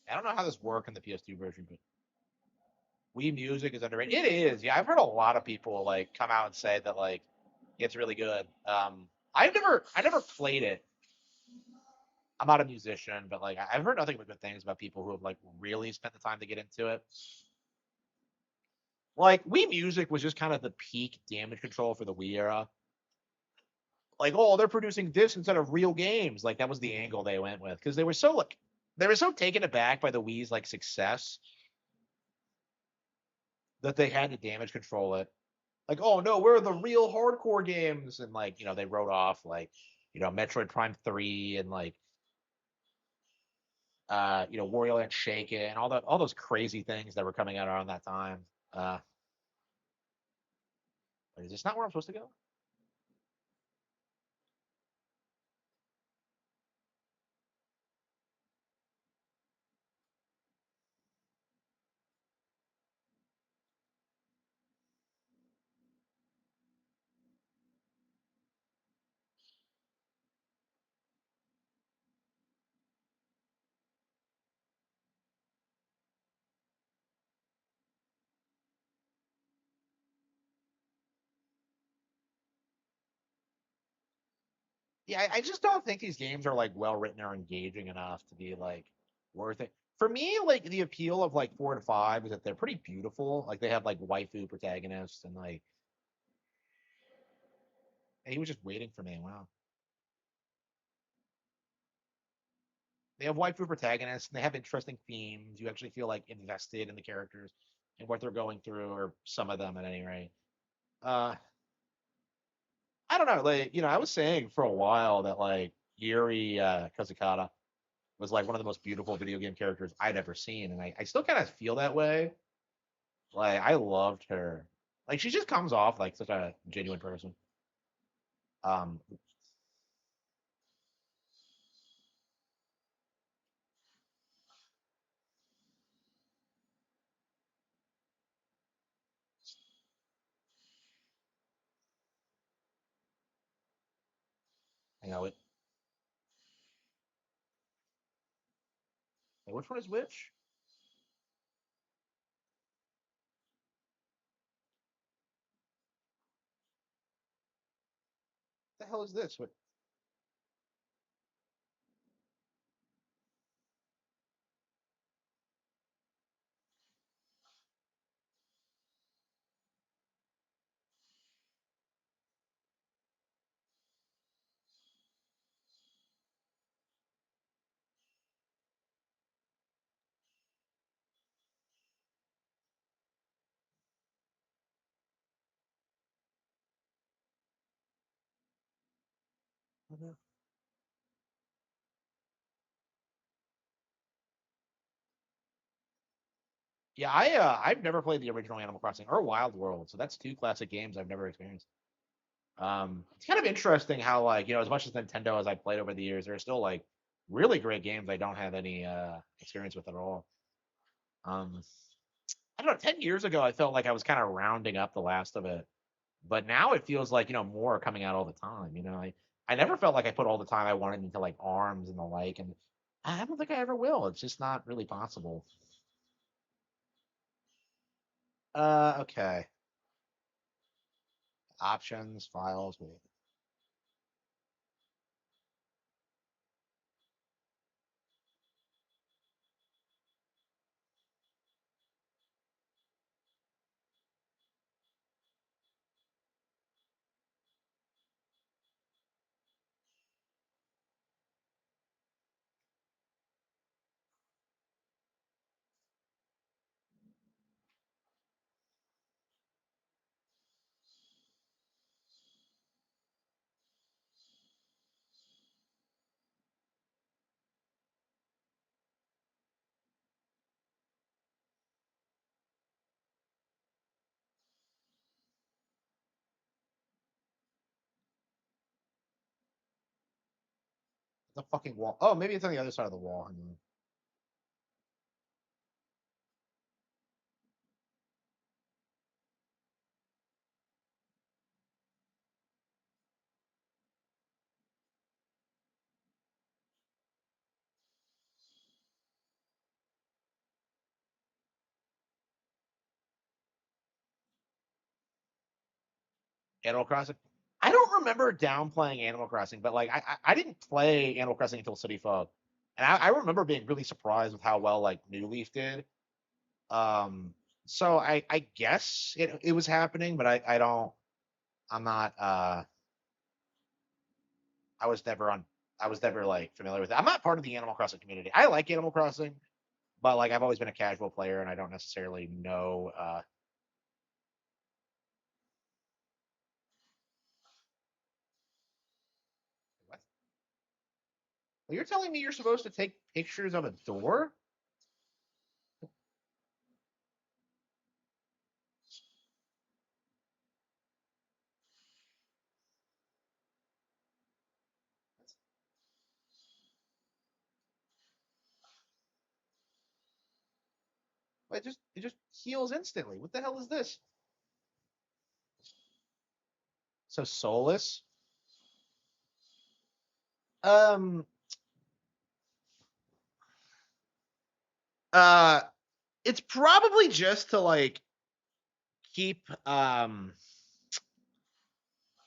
I don't know how this worked in the PS2 version, but Wii Music is underrated. It is. Yeah, I've heard a lot of people like come out and say that like it's really good. I never played it. I'm not a musician, but like I've heard nothing but good things about people who have like really spent the time to get into it. Like Wii Music was just kind of the peak damage control for the Wii era. Like, oh, they're producing this instead of real games. Like that was the angle they went with, because they were so taken aback by the Wii's like success that they had to damage control it. Like, oh no, we're the real hardcore games, and like they wrote off like Metroid Prime 3, and like Wario Land Shake It, and all those crazy things that were coming out around that time. Uh, is this not where I'm supposed to go? Yeah, I just don't think these games are like well written or engaging enough to be like worth it. For me, like the appeal of like 4 and 5 is that they're pretty beautiful. Like they have like waifu protagonists and like and he was just waiting for me. Wow. They have waifu protagonists and they have interesting themes. You actually feel like invested in the characters and what they're going through, or some of them at any rate. Uh I don't know, like I was saying for a while that like Yuri Kozukata was like one of the most beautiful video game characters I'd ever seen, and I still kind of feel that way. Like I loved her. Like she just comes off like such a genuine person. Um, I know it. Like, which one is which? What the hell is this? What? Mhm. Yeah, I've never played the original Animal Crossing or Wild World, so that's two classic games I've never experienced. It's kind of interesting how like as much as Nintendo as I played over the years, there are still like really great games I don't have any experience with at all. Um, I don't know. 10 years ago, I felt like I was kind of rounding up the last of it, but now it feels like more are coming out all the time. I never felt like I put all the time I wanted into like Arms and the like, and I don't think I ever will. It's just not really possible. Okay. Options, files. Wait. The fucking wall. Oh, maybe it's on the other side of the wall. Hang on. Animal Crossing. I don't remember downplaying Animal Crossing, but like I didn't play Animal Crossing until City Folk, and I remember being really surprised with how well like New Leaf did. Um, so I guess it was happening, but I don't. I'm not. I was never on. I was never like familiar with it. I'm not part of the Animal Crossing community. I like Animal Crossing, but like I've always been a casual player, and I don't necessarily know. What? Well, you're telling me you're supposed to take pictures of a door? It just heals instantly. What the hell is this? So soulless. Um. Uh. It's probably just to like keep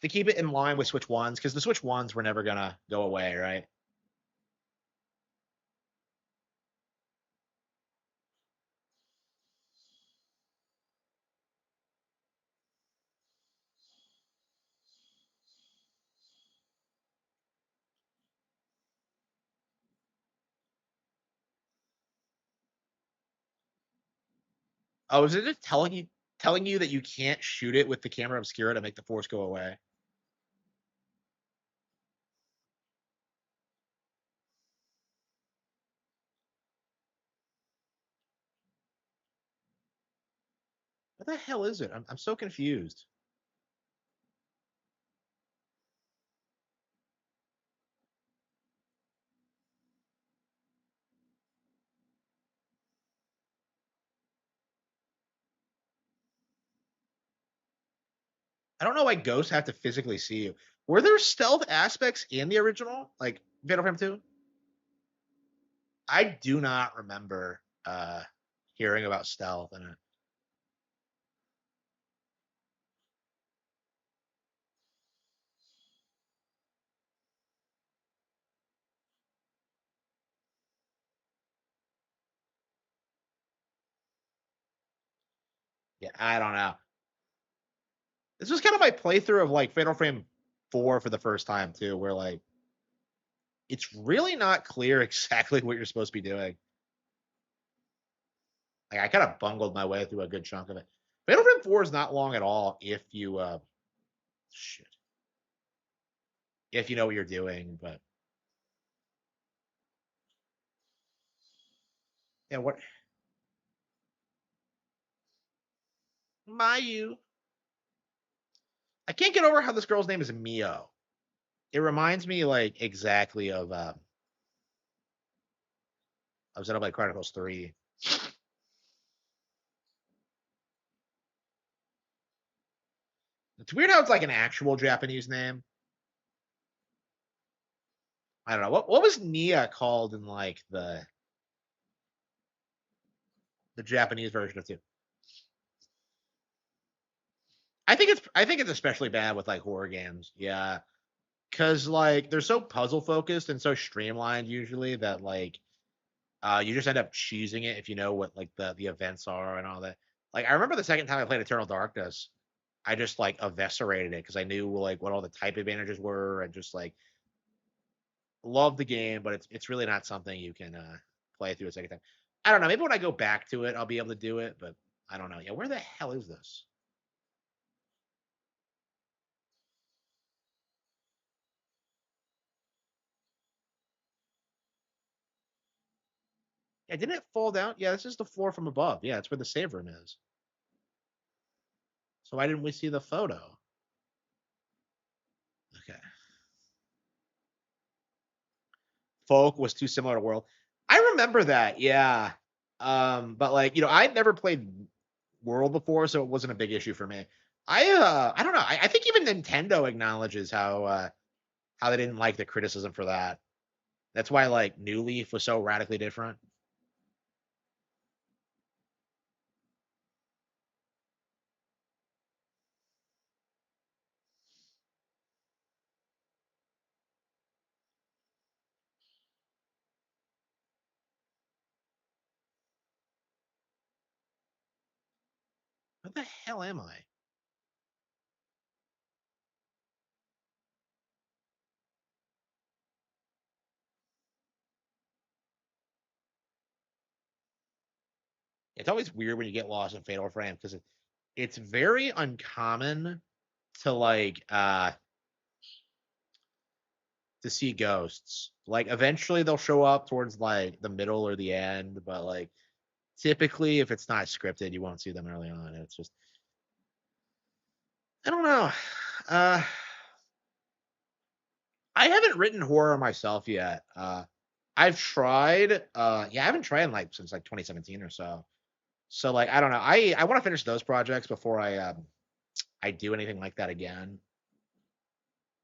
to keep it in line with Switch Ones, because the Switch Ones were never gonna go away, right? Oh, is it just telling you that you can't shoot it with the camera obscura to make the force go away? What the hell is it? I'm so confused. I don't know why ghosts have to physically see you. Were there stealth aspects in the original, like Fatal Frame 2? I do not remember hearing about stealth in it. Yeah, I don't know. This was kind of my playthrough of like Fatal Frame 4 for the first time too, where like it's really not clear exactly what you're supposed to be doing. Like I kind of bungled my way through a good chunk of it. Fatal Frame 4 is not long at all if you shit. If you know what you're doing, but yeah, what Mayu? I can't get over how this girl's name is Mio. It reminds me like exactly of Xenoblade Chronicles 3. It's weird how it's like an actual Japanese name. I don't know. What was Nia called in like the Japanese version of 2? I think it's especially bad with like horror games. Yeah. Cause like they're so puzzle focused and so streamlined usually that like you just end up choosing it if you know what like the events are and all that. Like I remember the second time I played Eternal Darkness, I just like eviscerated it because I knew like what all the type advantages were and just like love the game, but it's really not something you can play through a second time. I don't know. Maybe when I go back to it, I'll be able to do it, but I don't know. Yeah, where the hell is this? Yeah, didn't it fall down? Yeah, this is the floor from above. Yeah, it's where the save room is. So why didn't we see the photo? Okay. Folk was too similar to World. I remember that, yeah. But like, I'd never played World before, so it wasn't a big issue for me. I don't know. I think even Nintendo acknowledges how they didn't like the criticism for that. That's why like New Leaf was so radically different. What the hell am I? It's always weird when you get lost in Fatal Frame because it's very uncommon to like to see ghosts. Like eventually they'll show up towards like the middle or the end, but like typically if it's not scripted, you won't see them early on. It's just I don't know. Uh I haven't written horror myself yet. I've tried. Yeah, I haven't tried in like since like 2017 or so. So like I don't know. I want to finish those projects before I do anything like that again.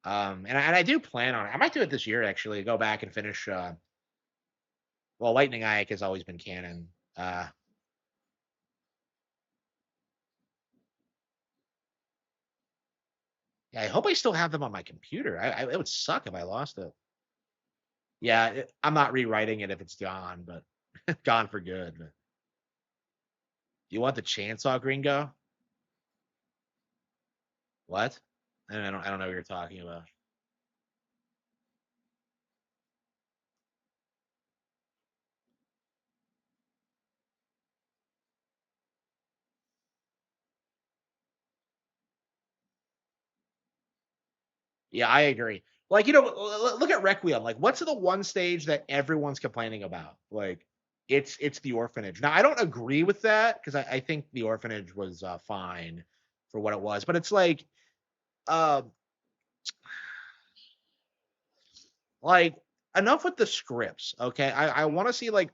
And I do plan on it. I might do it this year actually. Go back and finish. Well, Lightning Ike has always been canon. Yeah, I hope I still have them on my computer. It would suck if I lost it. Yeah, I'm not rewriting it if it's gone, but gone for good. But you want the chainsaw gringo? What? I don't know what you're talking about. Yeah, I agree. Like, look at Requiem. Like, what's the one stage that everyone's complaining about? Like, it's the orphanage. Now, I don't agree with that because I think the orphanage was fine for what it was, but it's um, like enough with the scripts. Okay, I want to see I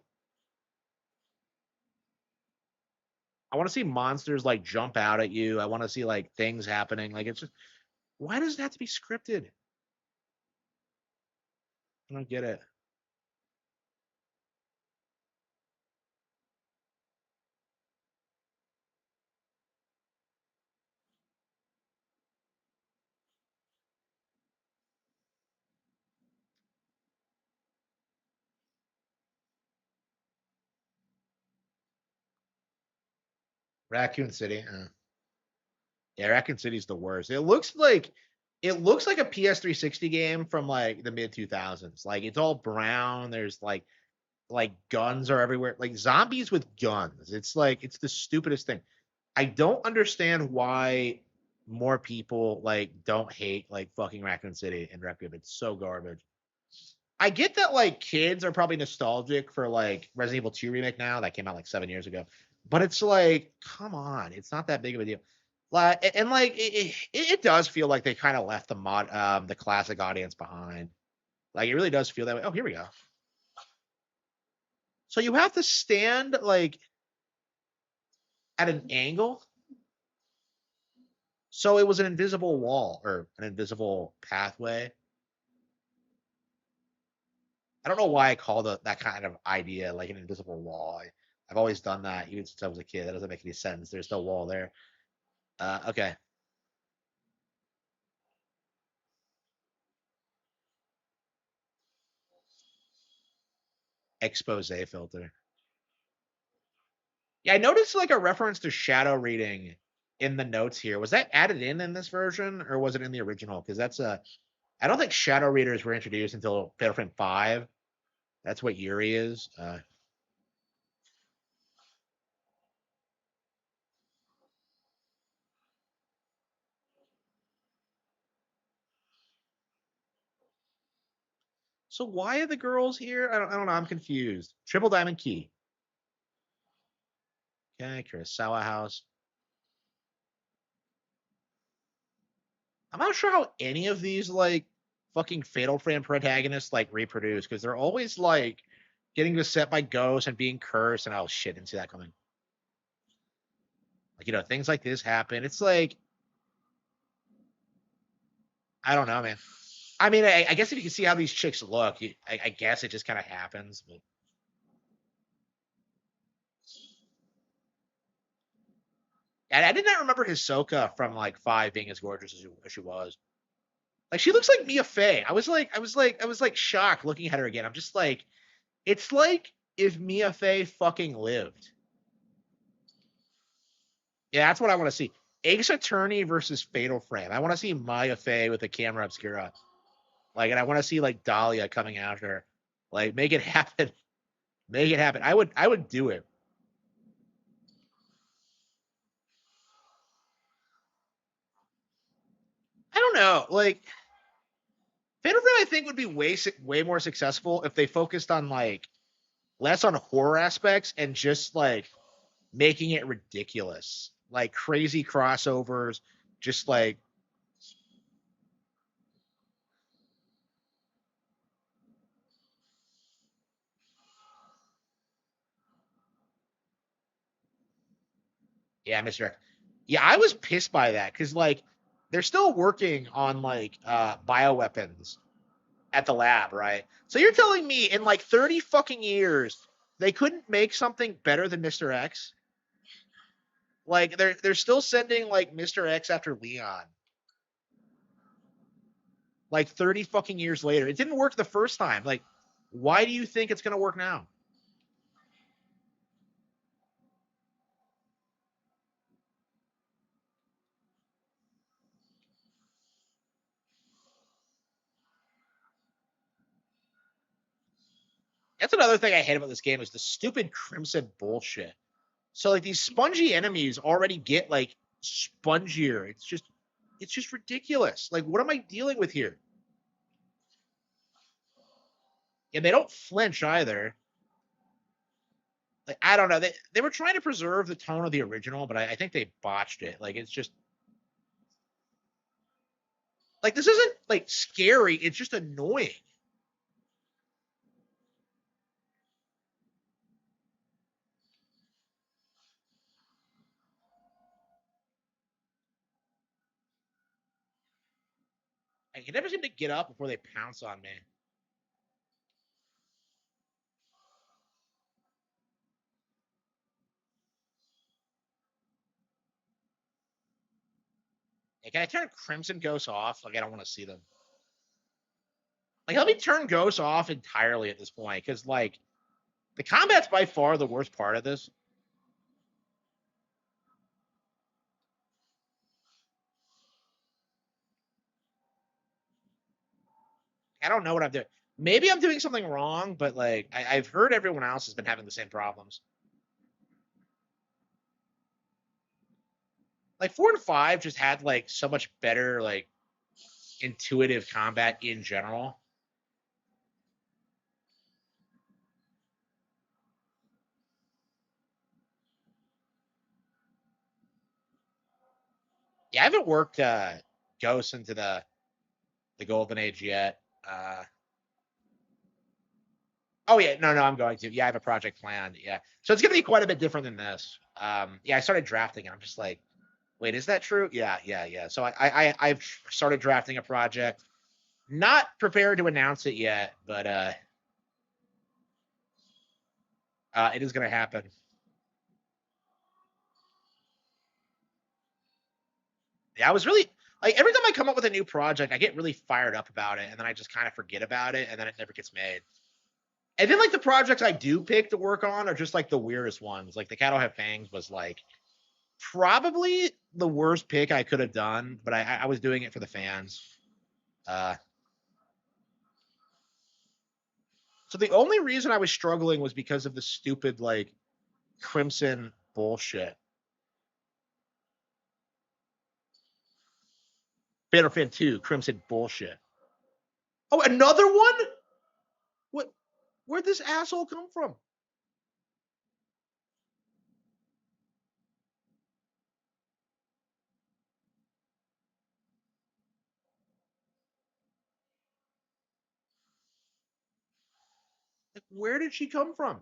want to see monsters like jump out at you. I want to see like things happening. Like, it's just why does it have to be scripted? I don't get it. Raccoon City. Yeah, Raccoon City's the worst. It looks like a PS360 game from like the mid 2000s. Like it's all brown. There's like guns are everywhere. Like zombies with guns. It's the stupidest thing. I don't understand why more people like don't hate like fucking Raccoon City and Requiem. It's so garbage. I get that like kids are probably nostalgic for like Resident Evil 2 remake now that came out like 7 years ago, but it's like, come on, it's not that big of a deal. Like, and like it does feel like they kind of left the classic audience behind. Like it really does feel that way. Oh, here we go. So you have to stand like at an angle. So it was an invisible wall or an invisible pathway. I don't know why I call that kind of idea like an invisible wall. I've always done that even since I was a kid. That doesn't make any sense. There's no wall there. Okay. Expose filter. Yeah, I noticed like a reference to shadow reading in the notes here. Was that added in this version or was it in the original? Because I don't think shadow readers were introduced until Battlefront 5. That's what Yuri is. So why are the girls here? I don't know. I'm confused. Triple Diamond Key. Okay, Kurosawa House. I'm not sure how any of these like fucking Fatal Frame protagonists like reproduce because they're always like getting beset by ghosts and being cursed and oh shit, didn't see that coming. Like things like this happen. It's like I don't know, man. I mean, I guess if you can see how these chicks look, I guess it just kind of happens. But and I did not remember Hisoka from like 5 being as gorgeous as she was. Like she looks like Mia Fey. I was like shocked looking at her again. I'm just like, it's like if Mia Fey fucking lived. Yeah, that's what I want to see. Ace Attorney versus Fatal Frame. I want to see Maya Fey with a camera obscura. Like, and I want to see like Dahlia coming after her. Like, make it happen. Make it happen. I would do it. I don't know. Like, Fatal Frame, I think would be way more successful if they focused on like less on horror aspects and just like making it ridiculous, like crazy crossovers. Just like, yeah, Mr. X. Yeah, I was pissed by that because like they're still working on like bioweapons at the lab, right? So you're telling me in like 30 fucking years they couldn't make something better than Mr. X? Like they're still sending like Mr. X after Leon. like 30 fucking years later. It didn't work the first time. Like, why do you think it's going to work now? That's another thing I hate about this game is the stupid Crimson bullshit. So like these spongy enemies already get like spongier. It's just ridiculous. Like, what am I dealing with here? And they don't flinch either. Like, I don't know. They were trying to preserve the tone of the original, but I think they botched it. Like, it's just like this isn't like scary. It's just annoying. I can never seem to get up before they pounce on me. Hey, can I turn Crimson Ghosts off? Like, I don't want to see them. Like, let me turn Ghosts off entirely at this point because like the combat's by far the worst part of this. I don't know what I'm doing. Maybe I'm doing something wrong, but like I've heard everyone else has been having the same problems. Like 4 and 5 just had like so much better like intuitive combat in general. Yeah, I haven't worked Ghosts into the golden age yet. Oh yeah, no, I'm going to. Yeah, I have a project planned. Yeah, so it's gonna be quite a bit different than this. Yeah, I started drafting, and I'm just like, wait, is that true? Yeah. So I've started drafting a project. Not prepared to announce it yet, but it is gonna happen. Yeah, I was really like every time I come up with a new project, I get really fired up about it, and then I just kind of forget about it, and then it never gets made. And then like the projects I do pick to work on are just like the weirdest ones. Like the Cattle Have Fangs was like probably the worst pick I could have done, but I was doing it for the fans. Uh, so the only reason I was struggling was because of the stupid like Crimson bullshit. Fatal Fan 2, Crimson bullshit. Oh, another one? What? Where'd this asshole come from? Like, where did she come from?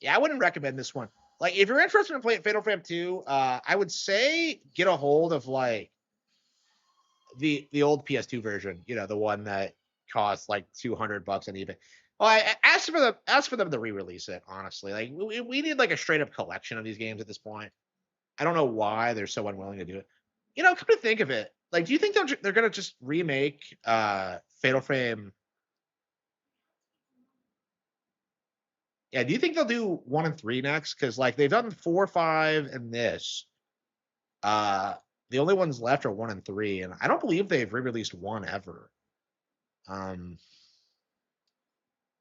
Yeah, I wouldn't recommend this one. Like, if you're interested in playing Fatal Frame 2, I would say get a hold of like the old PS2 version. You know, the one that costs like $200 on eBay. Well, I ask for them to re-release it. Honestly, like we need like a straight up collection of these games at this point. I don't know why they're so unwilling to do it. You know, come to think of it, like, do you think they're gonna just remake Fatal Frame? Yeah, do you think they'll do 1 and 3 next? Because like they've done 4, 5, and this. Uh, the only ones left are 1 and 3, and I don't believe they've re-released one ever. Um,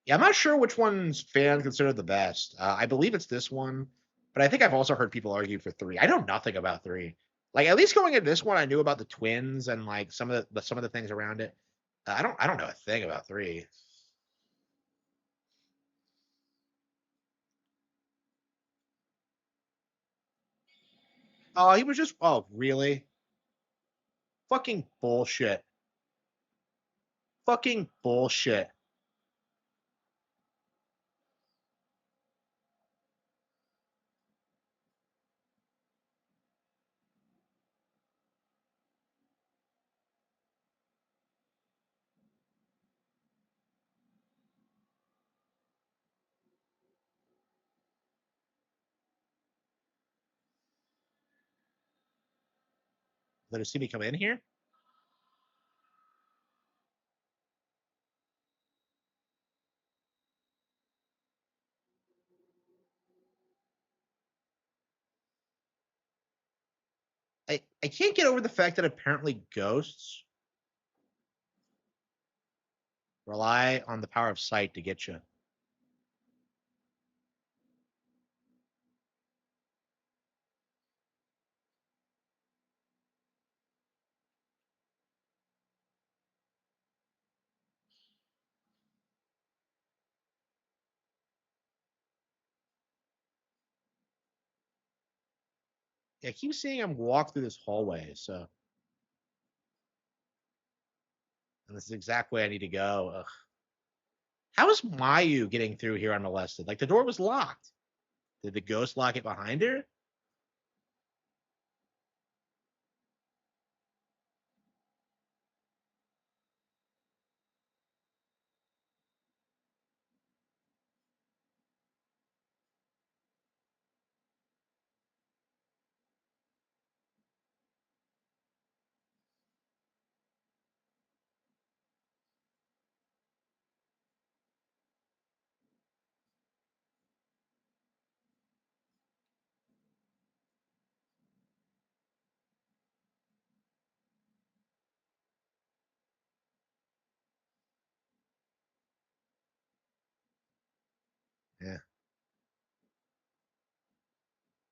yeah, I'm not sure which one's fans consider the best. I believe it's this one, but I think I've also heard people argue for 3. I know nothing about 3. Like at least going into this one, I knew about the twins and like some of the things around it. I don't know a thing about 3. Oh, he was just really fucking bullshit. Fucking bullshit. Let her see me come in here. I can't get over the fact that apparently ghosts rely on the power of sight to get you. I keep seeing him walk through this hallway, so and this is the exact way I need to go. Ugh. How is Mayu getting through here unmolested? Like the door was locked. Did the ghost lock it behind her? Yeah.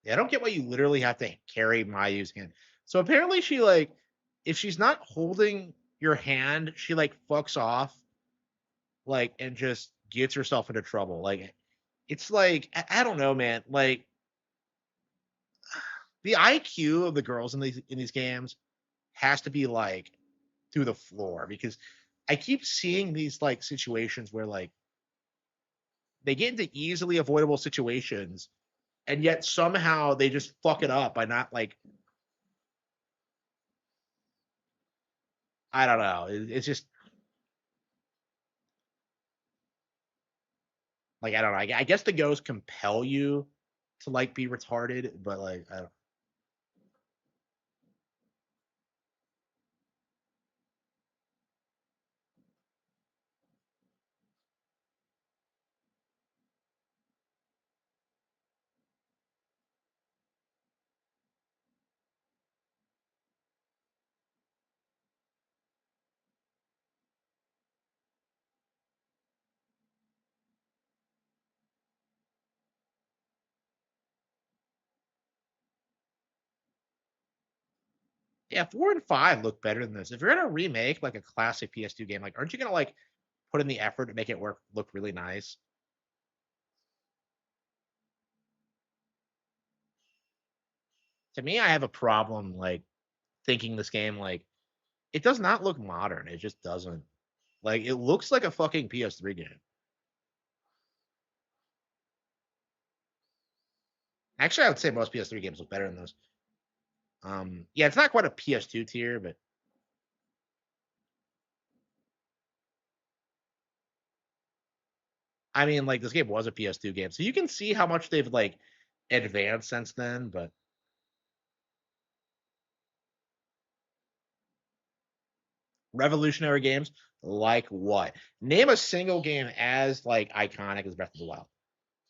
Yeah, I don't get why you literally have to carry Mayu's hand. So apparently she like if she's not holding your hand, she like fucks off like and just gets herself into trouble. Like it's like I don't know, man. Like the IQ of the girls in these games has to be like through the floor because I keep seeing these like situations where like they get into easily avoidable situations and yet somehow they just fuck it up by not like I don't know. It's just like I don't know. I guess the ghosts compel you to like be retarded, but like I don't. Yeah, 4 and 5 look better than this. If you're gonna remake like a classic PS2 game, like aren't you gonna like put in the effort to make it work look really nice? To me, I have a problem like thinking this game like it does not look modern. It just doesn't. Like it looks like a fucking PS3 game. Actually, I would say most PS3 games look better than those. Yeah, it's not quite a PS2 tier, but I mean, like this game was a PS2 game, so you can see how much they've like advanced since then. But revolutionary games like what? Name a single game as like iconic as Breath of the Wild.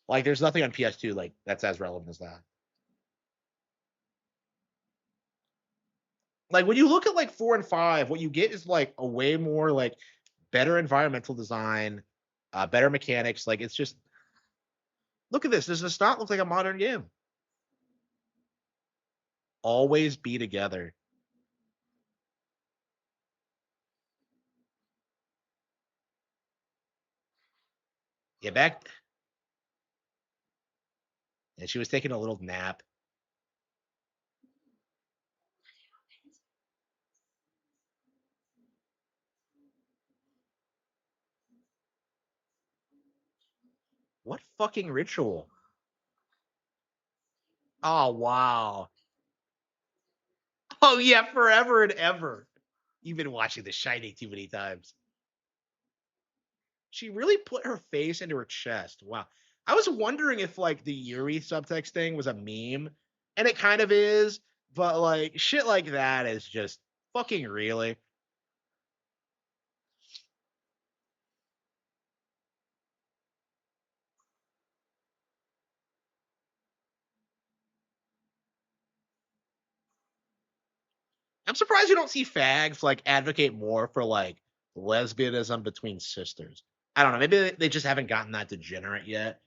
Like, there's nothing on PS2 like that's as relevant as that. Like when you look at like 4 and 5, what you get is like a way more like better environmental design, better mechanics. Like it's just look at this. This does not look like a modern game. Always be together. Yeah, back. And she was taking a little nap. What fucking ritual? Oh wow. Oh yeah, forever and ever. You've been watching The Shining too many times. She really put her face into her chest. Wow. I was wondering if like the Yuri subtext thing was a meme, and it kind of is, But like shit like that is just fucking really. I'm surprised you don't see fags like advocate more for like lesbianism between sisters. I don't know. Maybe they just haven't gotten that degenerate yet.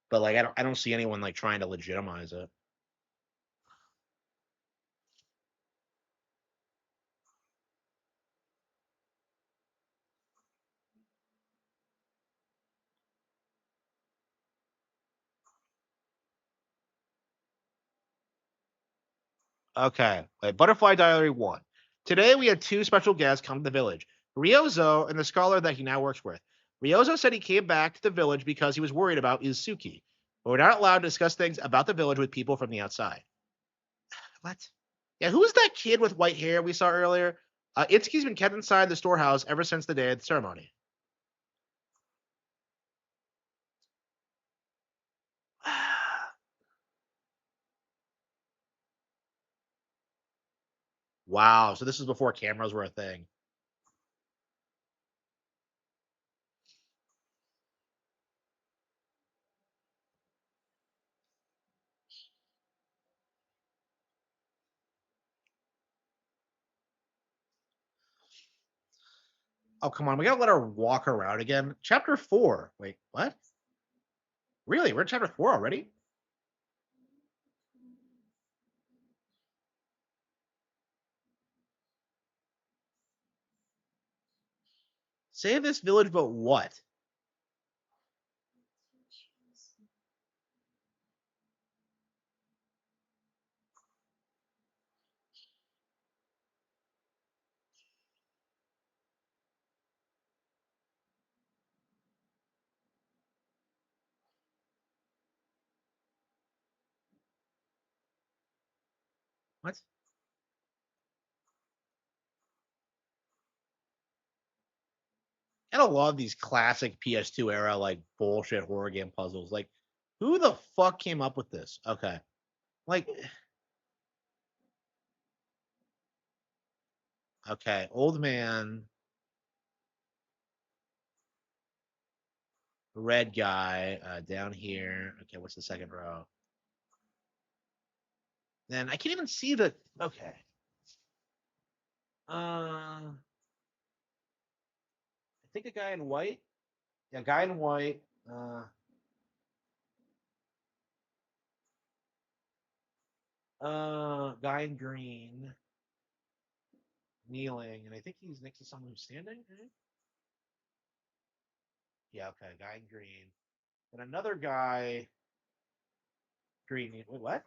But like I don't see anyone like trying to legitimize it. Okay, wait, Butterfly Diary 1. Today we had two special guests come to the village, Ryozo and the scholar that he now works with. Ryozo said he came back to the village because he was worried about Izuki, but we're not allowed to discuss things about the village with people from the outside. What? Yeah, who was that kid with white hair we saw earlier? Itsuki's been kept inside the storehouse ever since the day of the ceremony. Wow, so this is before cameras were a thing. Oh, come on, we gotta let her walk around again. Chapter 4. Wait, what? Really? We're in chapter 4 already? Save this village, but what? What? I don't love these classic PS2 era like bullshit horror game puzzles. Like, who the fuck came up with this? Okay, like, okay, old man, red guy, down here. Okay, what's the second row? Then I can't even see the. Okay, I think a guy in white. Yeah, guy in white. Guy in green, kneeling, and I think he's next to someone who's standing. Right? Yeah, okay, guy in green, and another guy green. Wait, what?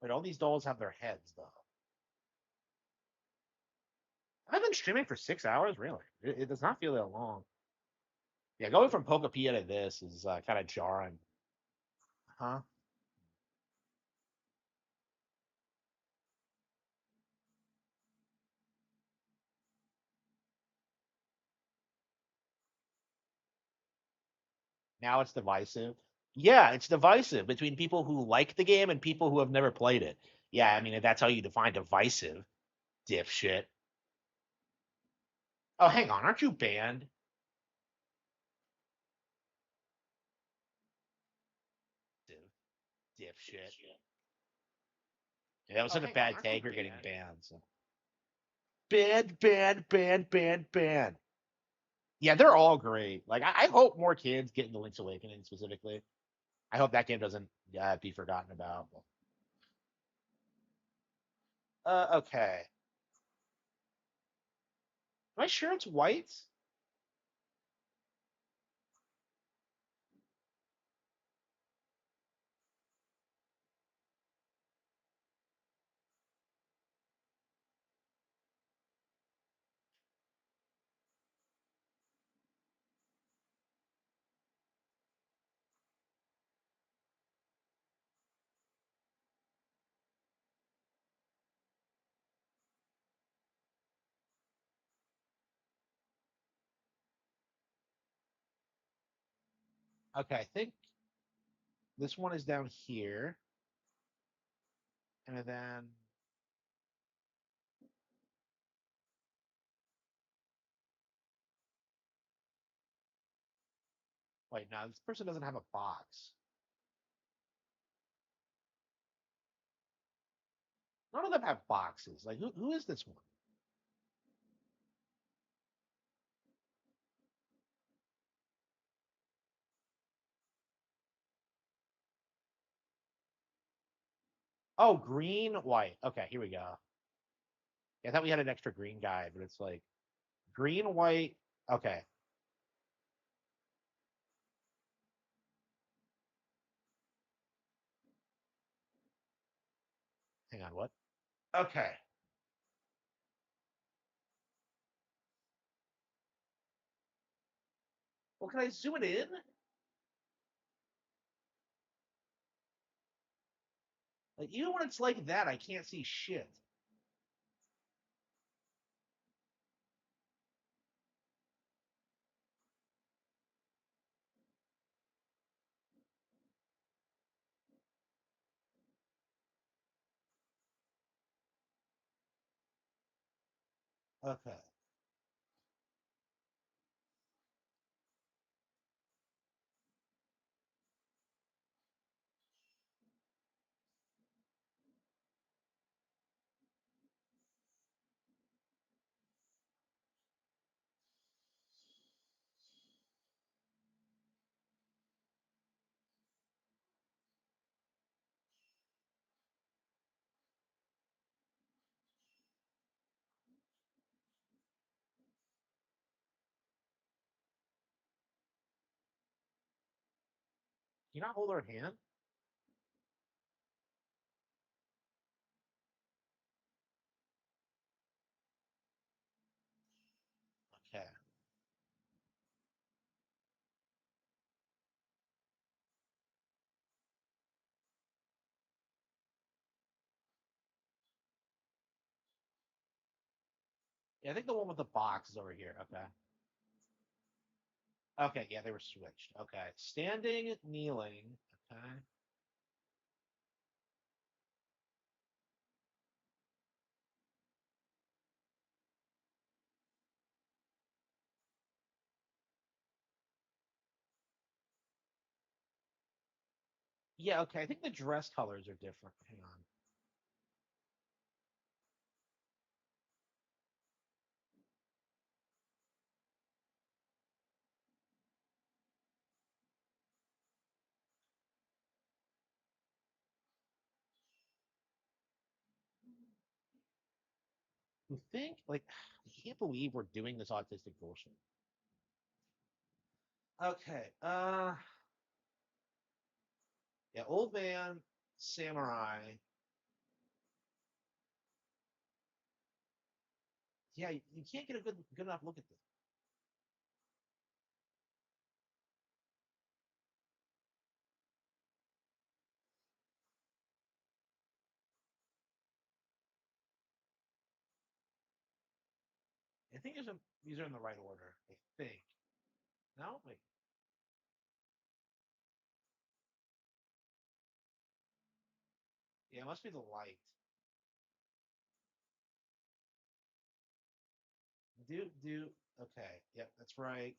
Wait, all these dolls have their heads though. I've been streaming for 6 hours. Really, it does not feel that long. Yeah, going from Pokopia to this is kind of jarring. Huh? Now it's divisive. Yeah, it's divisive between people who like the game and people who have never played it. Yeah, I mean, if that's how you define divisive, dipshit. Oh, hang on, aren't you banned? Dipshit. Yeah, that was such a bad take. You're getting banned. So. Banned, banned, banned, banned, banned. Yeah, they're all great. Like, I hope more kids get into Link's Awakening specifically. I hope that game doesn't be forgotten about. Okay. Am I sure it's white? Okay, I think this one is down here. And then wait, now this person doesn't have a box. None of them have boxes. Like who is this one? Oh, green, white. Okay, here we go. Yeah, I thought we had an extra green guy, but it's like green, white. Okay, hang on, what? Okay. Well, can I zoom it in? Like even when it's like that, I can't see shit. Okay. Can you not hold her hand? Okay. Yeah, I think the one with the box is over here. Okay. Okay, yeah, they were switched. Okay. Standing, kneeling. Okay. Yeah, okay. I think the dress colors are different. Hang on. You think? Like, I can't believe we're doing this autistic bullshit. Okay. Yeah, old man, samurai. Yeah, you can't get a good enough look at this. I think these are in the right order. I think. No, wait. Yeah, it must be the light. Do. Okay. Yep, that's right.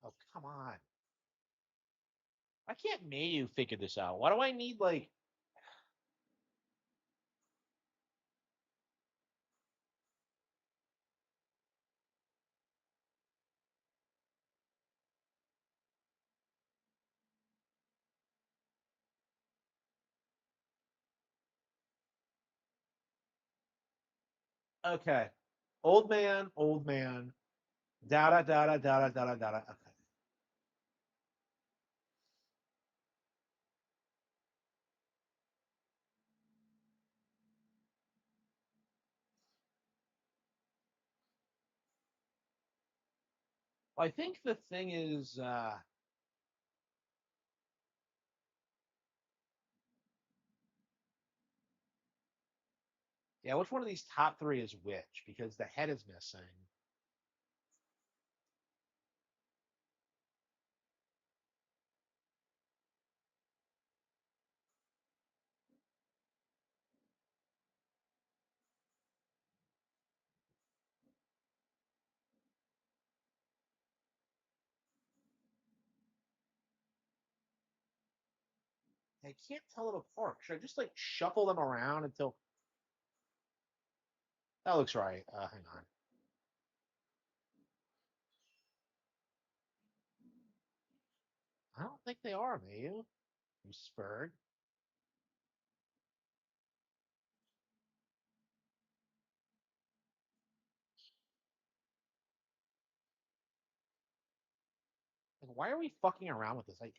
Oh, come on. I can't make you figure this out. Why do I need like? Okay. Old man. Da da da da da da da da. Okay. Well, I think the thing is, yeah, which one of these top three is which? Because the head is missing. I can't tell them apart. Should I just like shuffle them around until that looks right? Hang on. I don't think they are, Mayu. You spurred. Like, why are we fucking around with this? Like,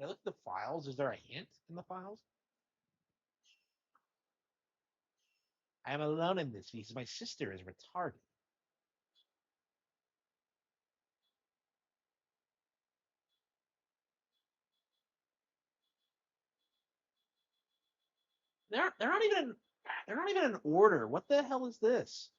I look at the files. Is there a hint in the files? I am alone in this because my sister is retarded. They're not even they're not even in order. What the hell is this?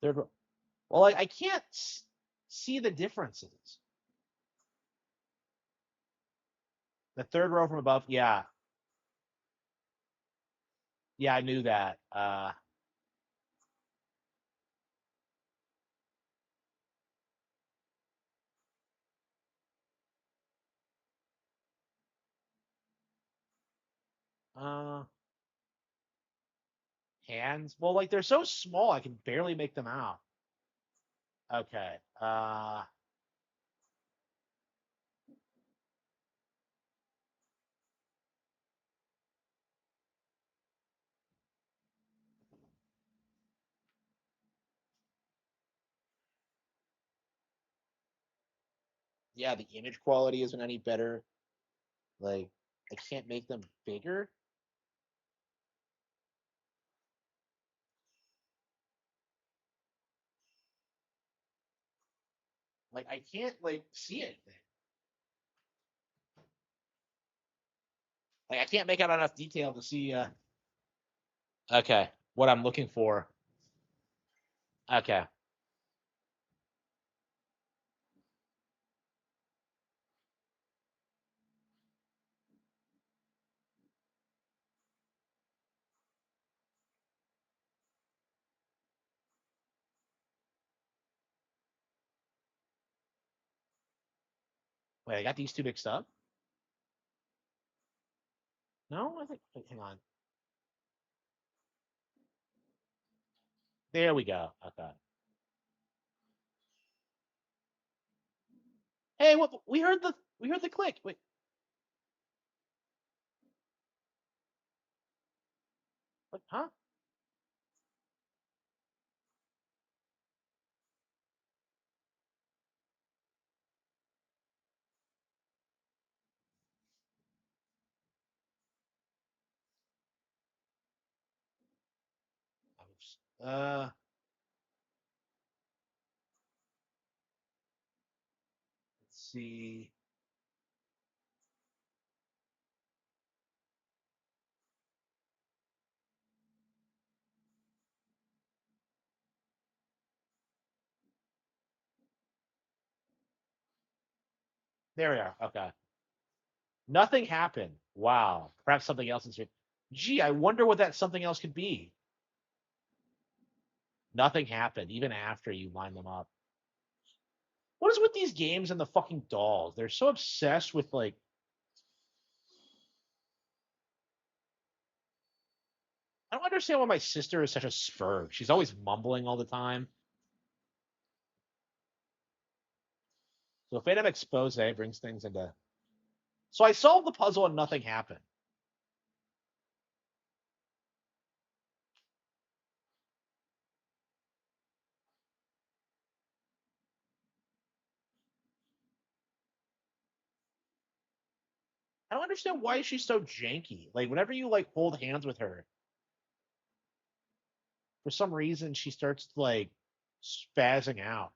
Third row. Well, like I can't see the differences. The third row from above. Yeah, yeah, I knew that. Uh, Hands. Well, like they're so small, I can barely make them out. Okay. Yeah, the image quality isn't any better. Like I can't make them bigger. Like I can't like see anything. Like I can't make out enough detail to see. Okay, what I'm looking for. Okay. Wait, I got these two mixed up. No, I think. Wait, hang on. There we go. Okay. Hey, what? We heard the click. Wait, what? Huh? Uh, let's see. There we are. Okay. Nothing happened. Wow. Perhaps something else is. Gee, I wonder what that something else could be. Nothing happened, even after you line them up. What is with these games and the fucking dolls? They're so obsessed with like. I don't understand why my sister is such a spurg. She's always mumbling all the time. So Phantom Expose brings things into. So I solved the puzzle and nothing happened. I don't understand why she's so janky. Like whenever you like hold hands with her, for some reason she starts like spazzing out.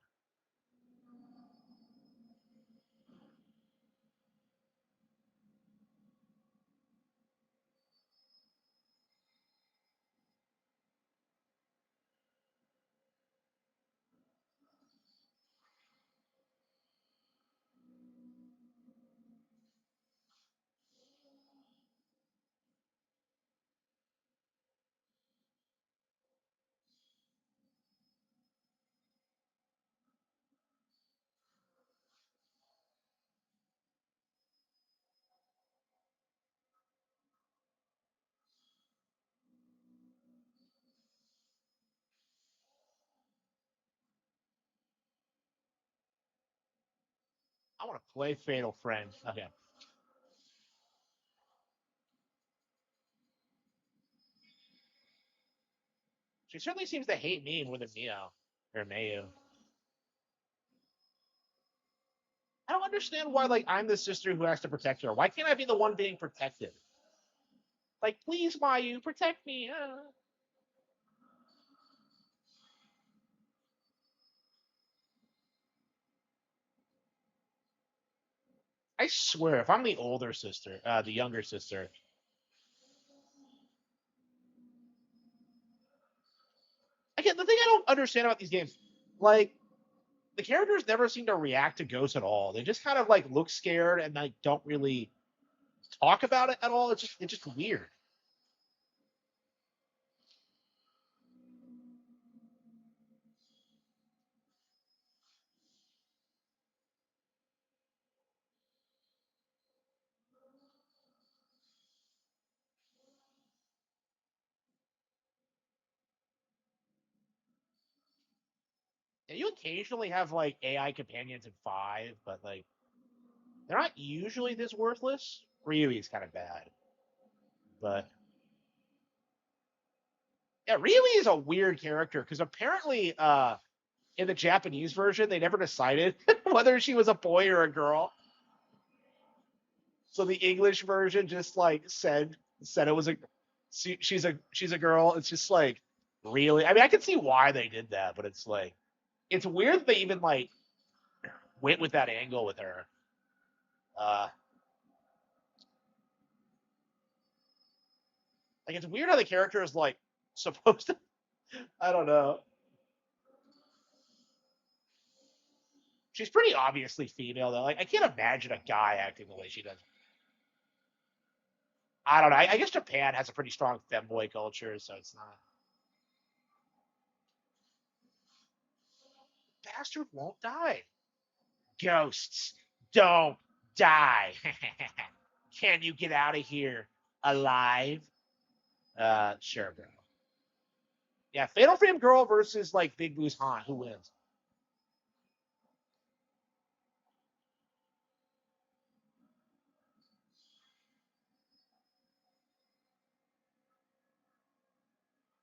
I want to play Fatal Frame. Okay. She certainly seems to hate me more than Mio or Mayu. I don't understand why like I'm the sister who has to protect her. Why can't I be the one being protected? Like, please, Mayu, protect me. I swear, if I'm the older sister, the younger sister, again, the thing I don't understand about these games, like the characters never seem to react to ghosts at all. They just kind of like look scared and like don't really talk about it at all. It's just weird. And you occasionally have like AI companions in five, but like they're not usually this worthless. Ryui's kind of bad, but yeah, Ryui is a weird character because apparently, in the Japanese version, they never decided whether she was a boy or a girl. So the English version just like said it was a she's a girl. It's just like really. I mean, I can see why they did that, but it's like it's weird that they even like went with that angle with her. Uh, like it's weird how the character is like supposed to. I don't know. She's pretty obviously female though. Like I can't imagine a guy acting the way she does. I don't know. I guess Japan has a pretty strong femboy culture, so it's not. Bastard won't die. Ghosts don't die. Can you get out of here alive? Sure, bro. Yeah, Fatal Frame Girl versus like Big Boo's Han. Who wins?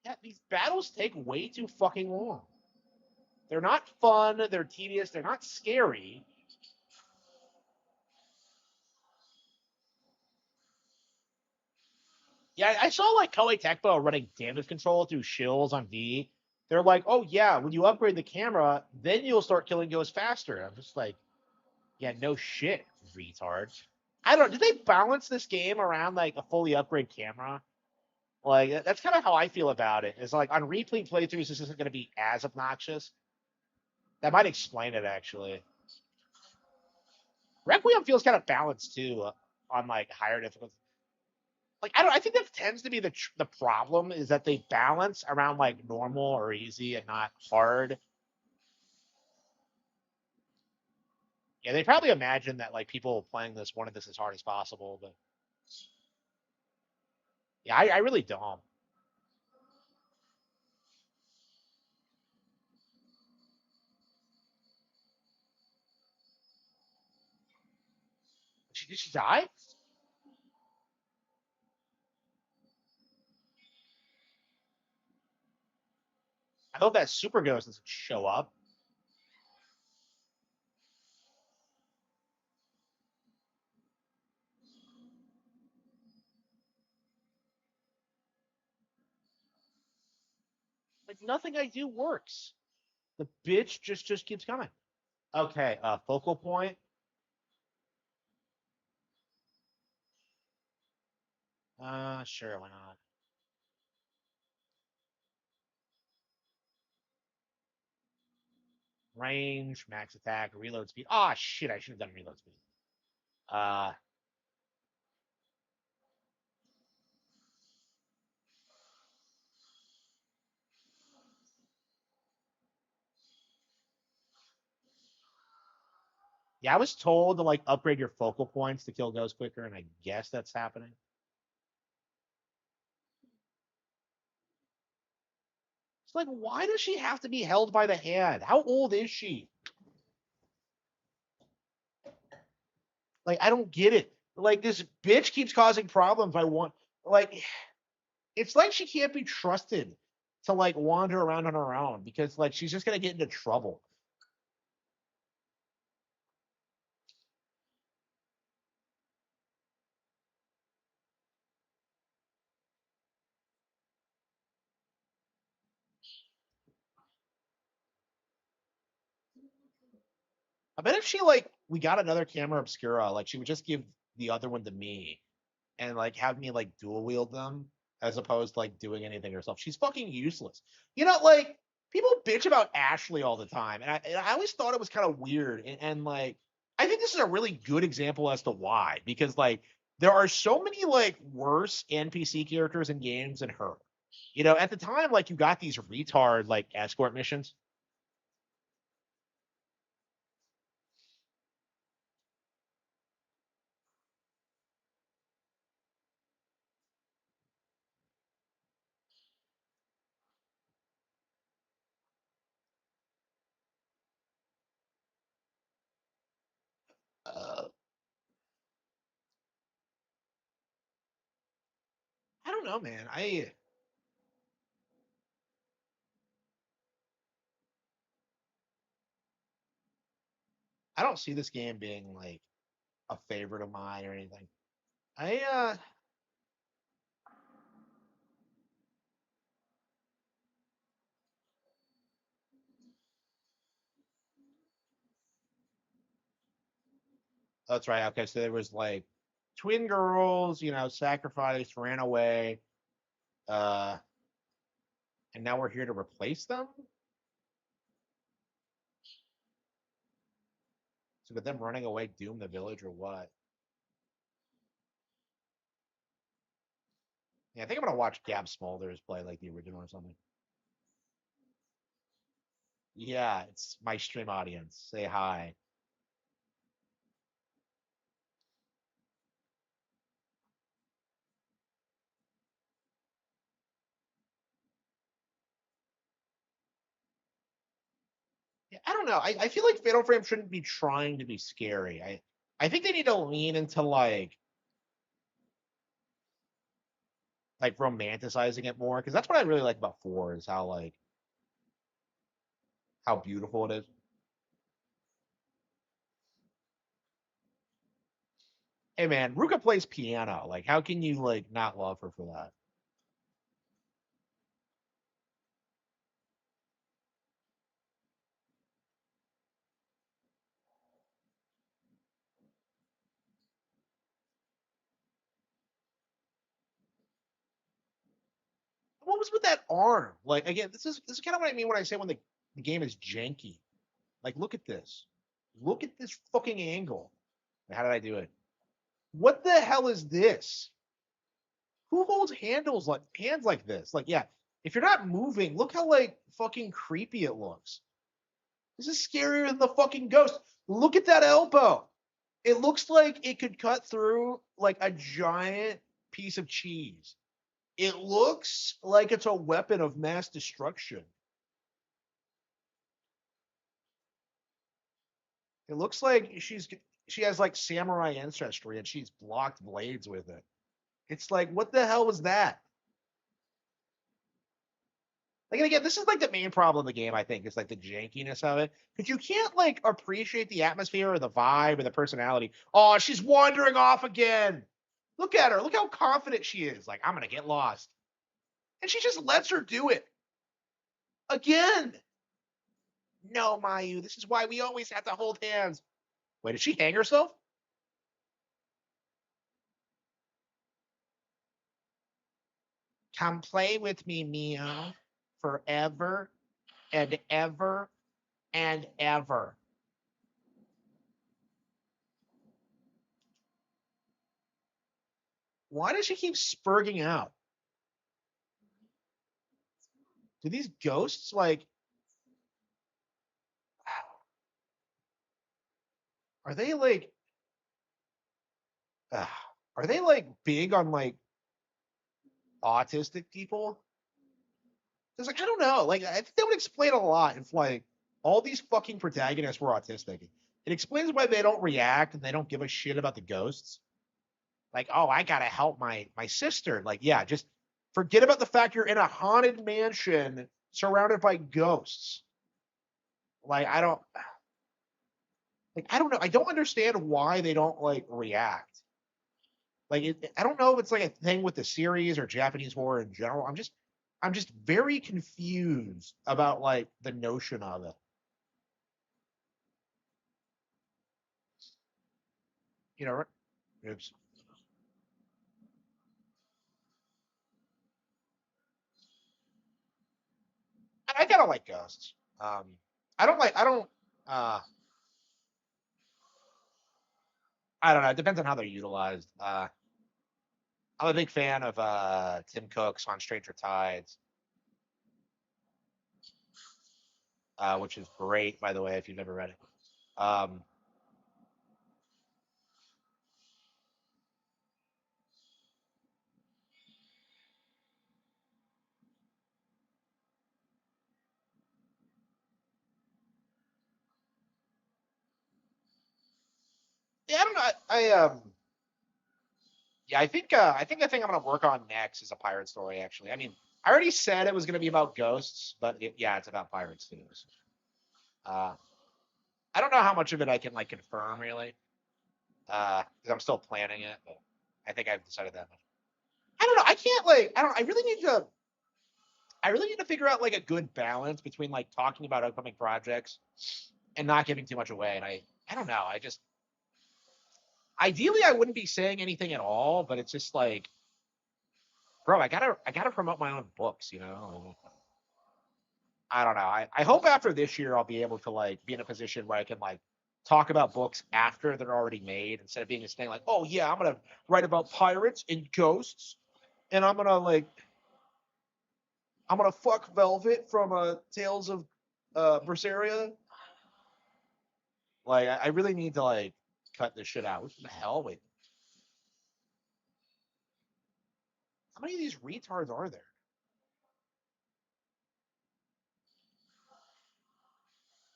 Yeah, these battles take way too fucking long. They're not fun. They're tedious. They're not scary. Yeah, I saw like Koei Tecmo running damage control through shills on V. They're like, oh yeah, when you upgrade the camera, then you'll start killing ghosts faster. I'm just like, yeah, no shit, retard. I don't. Did they balance this game around like a fully upgraded camera? Like that's kind of how I feel about it. It's like on replay playthroughs, this isn't going to be as obnoxious. That might explain it actually. Requiem feels kind of balanced too on like higher difficulty. Like I don't. I think that tends to be the problem is that they balance around like normal or easy and not hard. Yeah, they probably imagined that like people playing this wanted this as hard as possible, but yeah, I really don't. Did she die? I hope that Super Ghost doesn't show up. Like nothing I do works. The bitch just keeps coming. Okay, focal point. Sure, why not? Range, max attack, reload speed. Ah, shit, I should have done reload speed. Uh, yeah, I was told to like upgrade your focal points to kill ghosts quicker, and I guess that's happening. It's like, why does she have to be held by the hand? How old is she? Like, I don't get it. Like, this bitch keeps causing problems. I want, like, it's like she can't be trusted to like wander around on her own because like she's just gonna get into trouble. I bet if she like we got another camera obscura, like she would just give the other one to me and like have me like dual wield them as opposed to like doing anything herself. She's fucking useless. Like people bitch about Ashley all the time, and I always thought it was kind of weird. And like I think this is a really good example as to why, because like there are so many like worse NPC characters in games than her. At the time, like you got these retard like escort missions. Uh, I don't know, man. I don't see this game being like a favorite of mine or anything. I That's right. Okay, so there was like twin girls, sacrificed, ran away, uh, and now we're here to replace them. So did them running away doom the village or what? Yeah, I think I'm gonna watch Gab Smulders play like the original or something. Yeah, it's my stream audience. Say hi. Yeah, I don't know. I feel like Fatal Frame shouldn't be trying to be scary. I think they need to lean into like romanticizing it more because that's what I really like about four is how beautiful it is. Hey man, Ruka plays piano. Like, how can you like not love her for that? What was with that arm? Like again, this is kind of what I mean when I say when the game is janky. Like, look at this. Look at this fucking angle. How did I do it? What the hell is this? Who holds hands like this? Like, yeah, if you're not moving, look how like fucking creepy it looks. This is scarier than the fucking ghost. Look at that elbow. It looks like it could cut through like a giant piece of cheese. It looks like it's a weapon of mass destruction. It looks like she has like samurai ancestry and she's blocked blades with it. It's like, what the hell was that? Like, and again, this is like the main problem of the game, I think, is like the jankiness of it. Because you can't like appreciate the atmosphere or the vibe or the personality. Oh, she's wandering off again. Look at her. Look how confident she is. Like, I'm gonna get lost. And she just lets her do it. Again. No, Mayu, this is why we always have to hold hands. Wait, did she hang herself? Come play with me, Mio. Forever and ever and ever. Why does she keep spurging out? Do these ghosts like are they like uh, are they like big on like autistic people? Because like I don't know. Like I think that would explain a lot if like all these fucking protagonists were autistic. It explains why they don't react and they don't give a shit about the ghosts. Like, oh, I gotta help my sister. Like, yeah, just forget about the fact you're in a haunted mansion surrounded by ghosts. Like, I don't know. I don't understand why they don't like react. Like, I don't know if it's like a thing with the series or Japanese horror in general. I'm just very confused about like the notion of it. You know, oops. I kind of like ghosts. I don't like. Uh, I don't know. It depends on how they're utilized. I'm a big fan of Tim Cook's on Stranger Tides, which is great, by the way, if you've never read it. Yeah, I don't know. Yeah, I think the thing I'm gonna work on next is a pirate story. Actually, I mean, I already said it was gonna be about ghosts, but yeah, it's about pirates too. So, uh, I don't know how much of it I can like confirm really, because I'm still planning it. But I think I've decided that much. I don't know. I can't like. I don't. I really need to. I really need to figure out like a good balance between like talking about upcoming projects and not giving too much away. And I don't know. I just ideally I wouldn't be saying anything at all, but it's just like, bro, I gotta promote my own books, you know. I don't know. I hope after this year I'll be able to like be in a position where I can like talk about books after they're already made instead of being this thing like, oh yeah, I'm gonna write about pirates and ghosts and I'm gonna fuck Velvet from Tales of Berseria. Like I really need to like cut this shit out. What the hell? Wait, how many of these retards are there?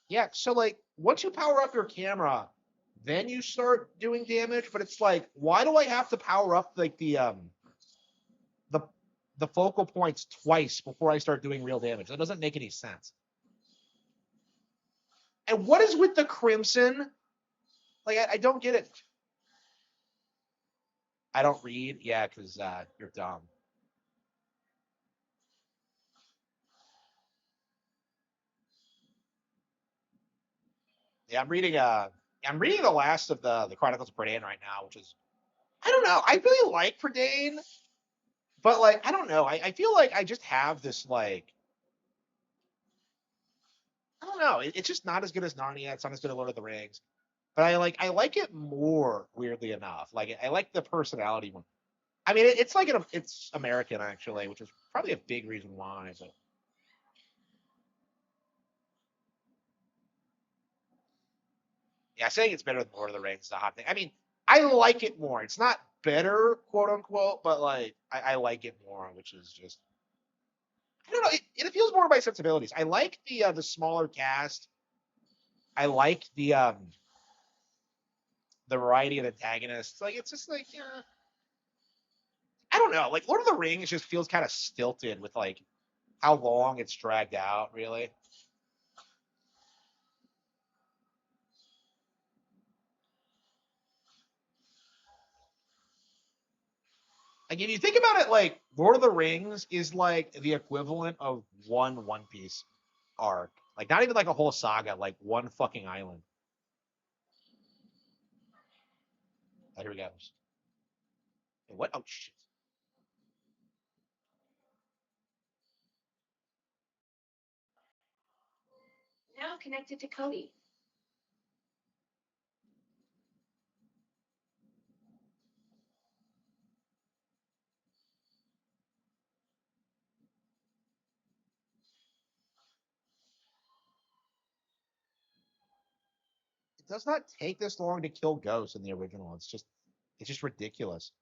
Yeah, so like once you power up your camera, then you start doing damage, but it's like, why do I have to power up like the the focal points twice before I start doing real damage? That doesn't make any sense. And what is with the crimson? Like I don't get it. I don't read, yeah, because you're dumb. Yeah, I'm reading the last of the Chronicles of Prydain right now, which is I don't know. I really like Prydain, but like I don't know. I feel like I just have this like I don't know. It's just not as good as Narnia. It's not as good as Lord of the Rings. but I like it more, weirdly enough. Like I like the personality one. I mean, it's like it's American actually, which is probably a big reason why. But yeah, saying it's better than Lord of the Rings is a hot thing. I mean, I like it more. It's not better, quote unquote, but like I like it more, which is just I don't know. It feels more my sensibilities. I like the smaller cast. I like the variety of antagonists. Like it's just like I don't know. Like Lord of the Rings just feels kind of stilted with like how long it's dragged out. Really, like if you think about it, like Lord of the Rings is like the equivalent of One Piece arc. Like not even like a whole saga, like one fucking island. Oh, here we go. Hey, what? Oh shit. Now connected to Cody. It does not take this long to kill ghosts in the original. It's just ridiculous.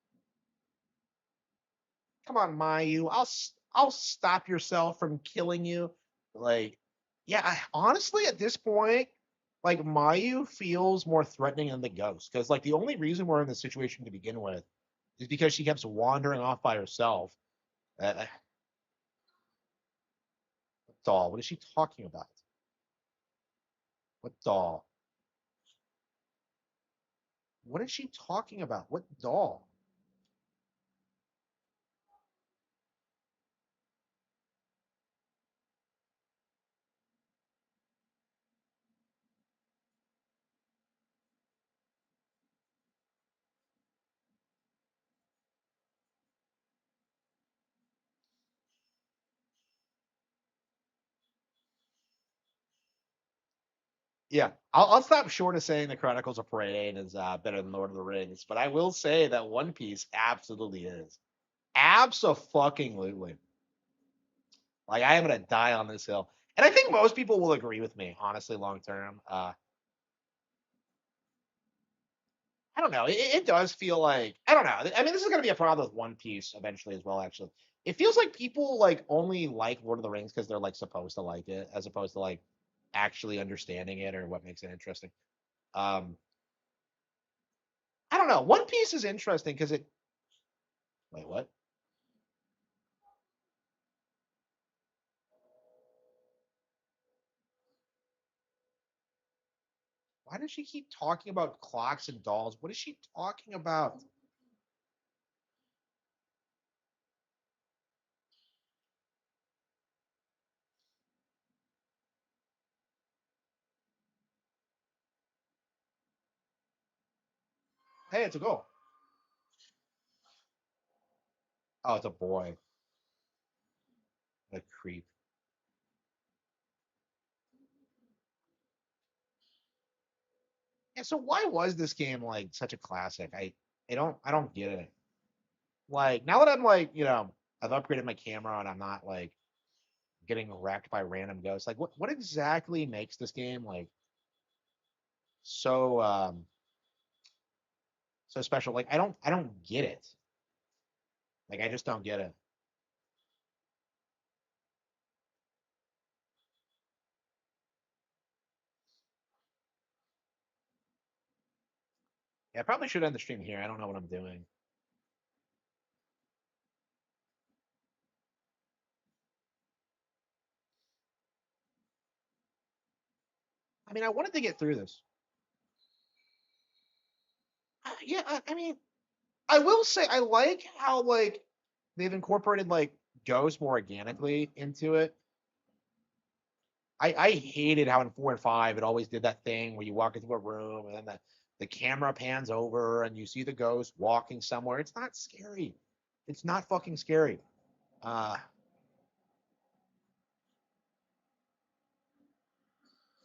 Come on, Mayu. I'll stop yourself from killing you. Like, yeah, honestly, at this point, like Mayu feels more threatening than the ghost because like the only reason we're in this situation to begin with is because she keeps wandering off by herself. Uh, doll, what is she talking about? What doll? What is she talking about? What doll? Yeah, I'll stop short of saying the Chronicles of Parade is better than Lord of the Rings, but I will say that One Piece absolutely is. Absolutely. Like I am gonna die on this hill, and I think most people will agree with me. Honestly, long term, I don't know. It does feel like I don't know. I mean, this is gonna be a problem with One Piece eventually as well. Actually, it feels like people like only like Lord of the Rings because they're like supposed to like it, as opposed to like actually understanding it or what makes it interesting. Um, I don't know. One Piece is interesting because it. Wait, what? Why does she keep talking about clocks and dolls? What is she talking about? Hey, it's a girl. Oh, it's a boy. What a creep. Yeah, so why was this game like such a classic? I don't get it. Like now that I'm like, I've upgraded my camera and I'm not like getting wrecked by random ghosts. Like what exactly makes this game like so so special? Like I don't get it. Like I just don't get it. Yeah, I probably should end the stream here. I don't know what I'm doing. I mean, I wanted to get through this. Yeah, I mean, I will say I like how like they've incorporated like ghosts more organically into it. I hated how in 4 and 5 it always did that thing where you walk into a room and then the camera pans over and you see the ghost walking somewhere. It's not scary. It's not fucking scary. Uh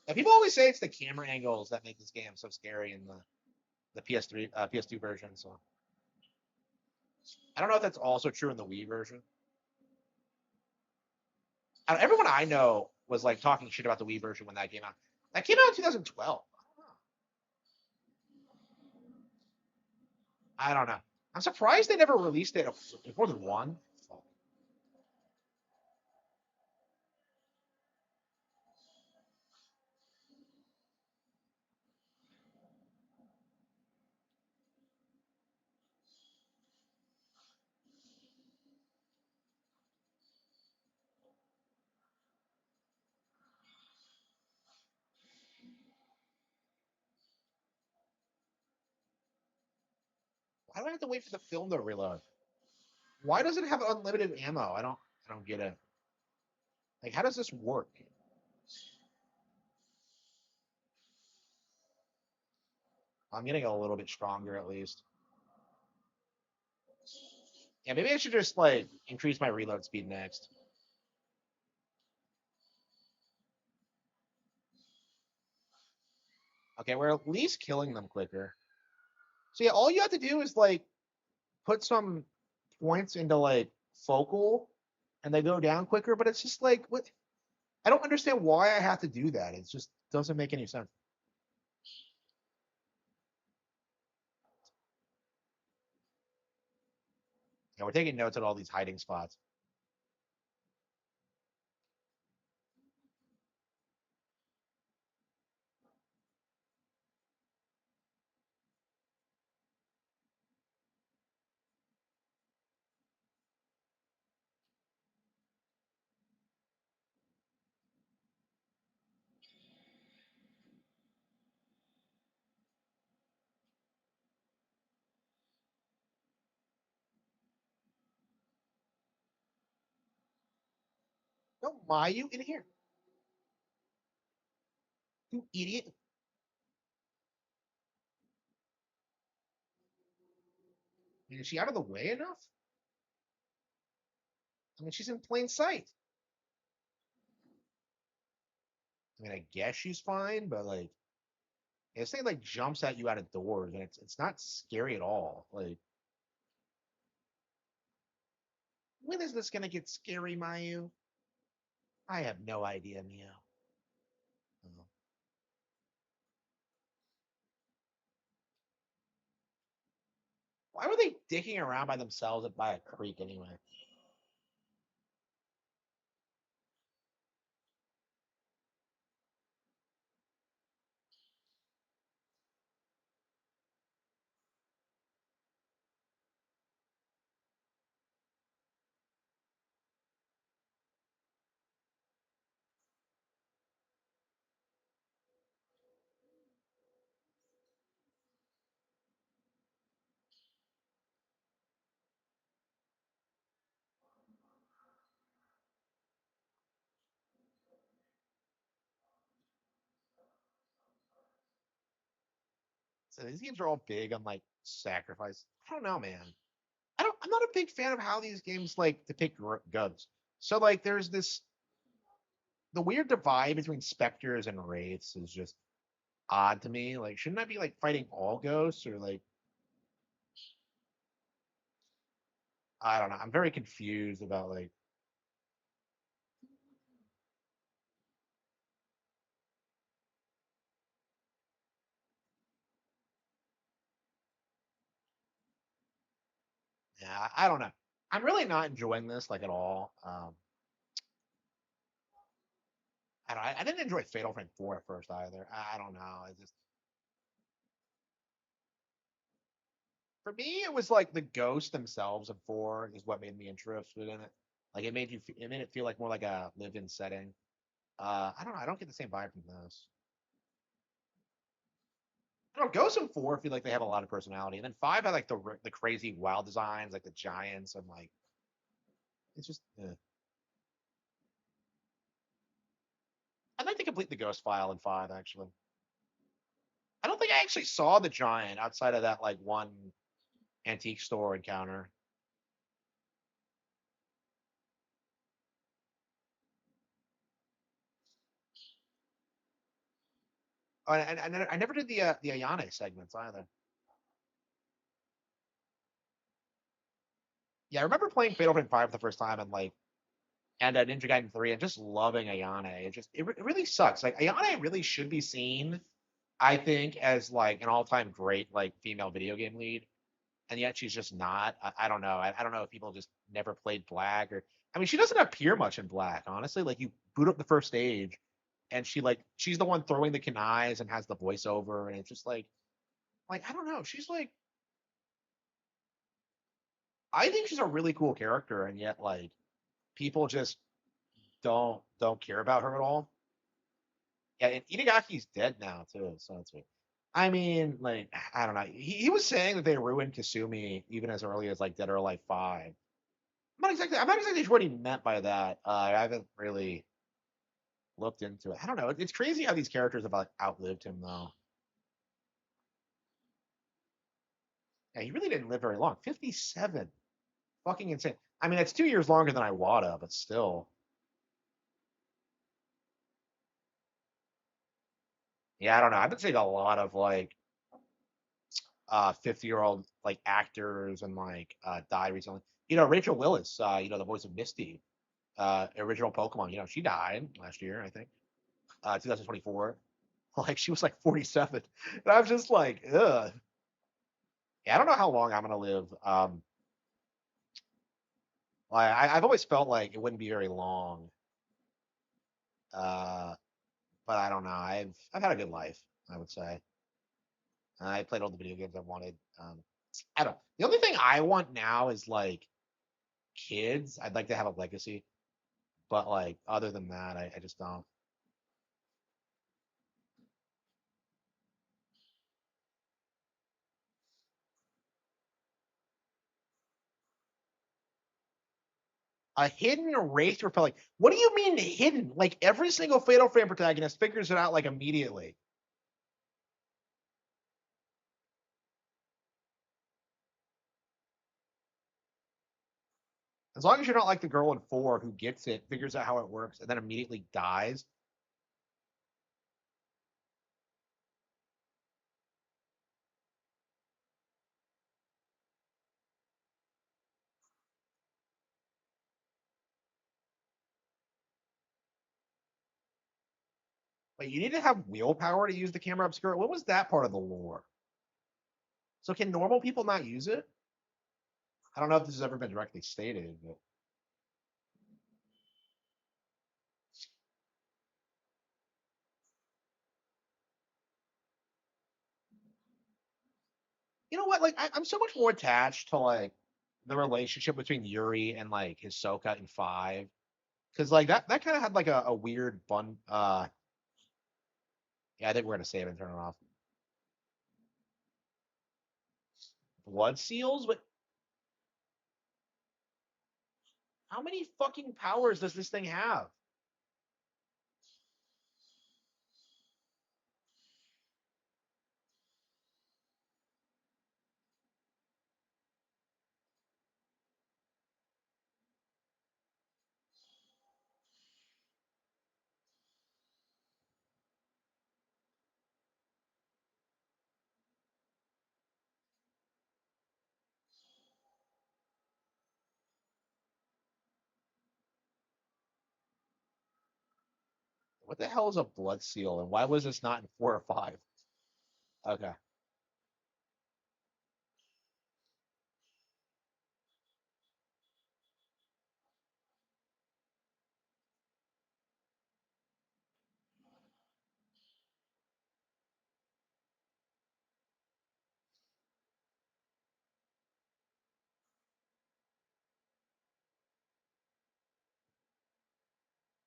And people always say it's the camera angles that make this game so scary in the PS3, PS2 version. So I don't know if that's also true in the Wii version. Everyone I know was like talking shit about the Wii version when that came out. That came out in 2012. I don't know. I'm surprised they never released it before than one. Why do I have to wait for the film to reload? Why does it have unlimited ammo? I don't get it. Like, how does this work? I'm getting a little bit stronger at least. Yeah, maybe I should just like increase my reload speed next. Okay, we're at least killing them quicker. So yeah, all you have to do is like put some points into like focal and they go down quicker, but it's just like what I don't understand why I have to do that. It just doesn't make any sense. Yeah, we're taking notes at all these hiding spots. Don't Mayu in here, you idiot. I mean, is she out of the way enough? I mean, she's in plain sight. I mean, I guess she's fine, but like, this thing like jumps at you out of doors, and it's not scary at all. Like, when is this gonna get scary, Mayu? I have no idea, Mio. Oh. Why were they dicking around by themselves by a creek anyway? So these games are all big on like sacrifice. I don't know, man. I'm not a big fan of how these games like depict guns. So like, there's this the weird divide between specters and wraiths is just odd to me. Like, shouldn't I be like fighting all ghosts or like I don't know. I'm very confused about like yeah, I don't know. I'm really not enjoying this like at all. I didn't enjoy Fatal Frame 4 at first either. I don't know. It just for me it was like the ghosts themselves of 4 is what made me interested in it. Like it made it feel like more like a live-in setting. I don't know. I don't get the same vibe from this. I don't know, Ghosts in 4 feel like they have a lot of personality, and then 5 had like the crazy wild designs, like the giants, and like it's just. I'd like to complete the Ghost file in 5 actually. I don't think I actually saw the giant outside of that like one antique store encounter. Oh, and I never did the Ayane segments either. Yeah, I remember playing Fatal Frame 5 the first time and like and Ninja Gaiden 3 and just loving Ayane. It really sucks. Like Ayane really should be seen, I think, as like an all-time great like female video game lead, and yet she's just not. I don't know. I don't know if people just never played Black or I mean she doesn't appear much in Black, honestly. Like you boot up the first stage and she's the one throwing the kunais and has the voiceover and it's just like I don't know. She's like I think she's a really cool character and yet like people just don't care about her at all. Yeah, and Itagaki's dead now too, so that's weird. I mean, like, I don't know. He was saying that they ruined Kasumi even as early as like Dead or Alive 5. I'm not exactly sure what he meant by that. I haven't really looked into it. I don't know. It's crazy how these characters have like outlived him though. Yeah, he really didn't live very long. 57. Fucking insane. I mean, it's 2 years longer than Iwata, but still. Yeah, I don't know. I've been seeing a lot of like 50-year-old like actors and like die recently. Rachel Willis, the voice of Misty, original Pokemon, she died last year, I think, 2024. Like she was like 47. And I was just like, ugh. Yeah, I don't know how long I'm gonna live. I've always felt like it wouldn't be very long. Uh, but I don't know. I've had a good life, I would say. I played all the video games I wanted. I don't. The only thing I want now is like kids. I'd like to have a legacy, but like other than that, I just don't. A hidden race repelling. What do you mean hidden? Like every single Fatal Frame protagonist figures it out like immediately. As long as you're not like the girl in 4 who gets it, figures out how it works, and then immediately dies. But you need to have willpower to use the camera obscura. What was that part of the lore? So can normal people not use it? I don't know if this has ever been directly stated, but you know what? Like I'm so much more attached to like the relationship between Yuri and like Hisoka in 5. Because like that kind of had like a weird bun. Yeah, I think we're gonna save and turn it off. Blood seals, but how many fucking powers does this thing have? What the hell is a blood seal, and why was this not in 4 or 5? Okay.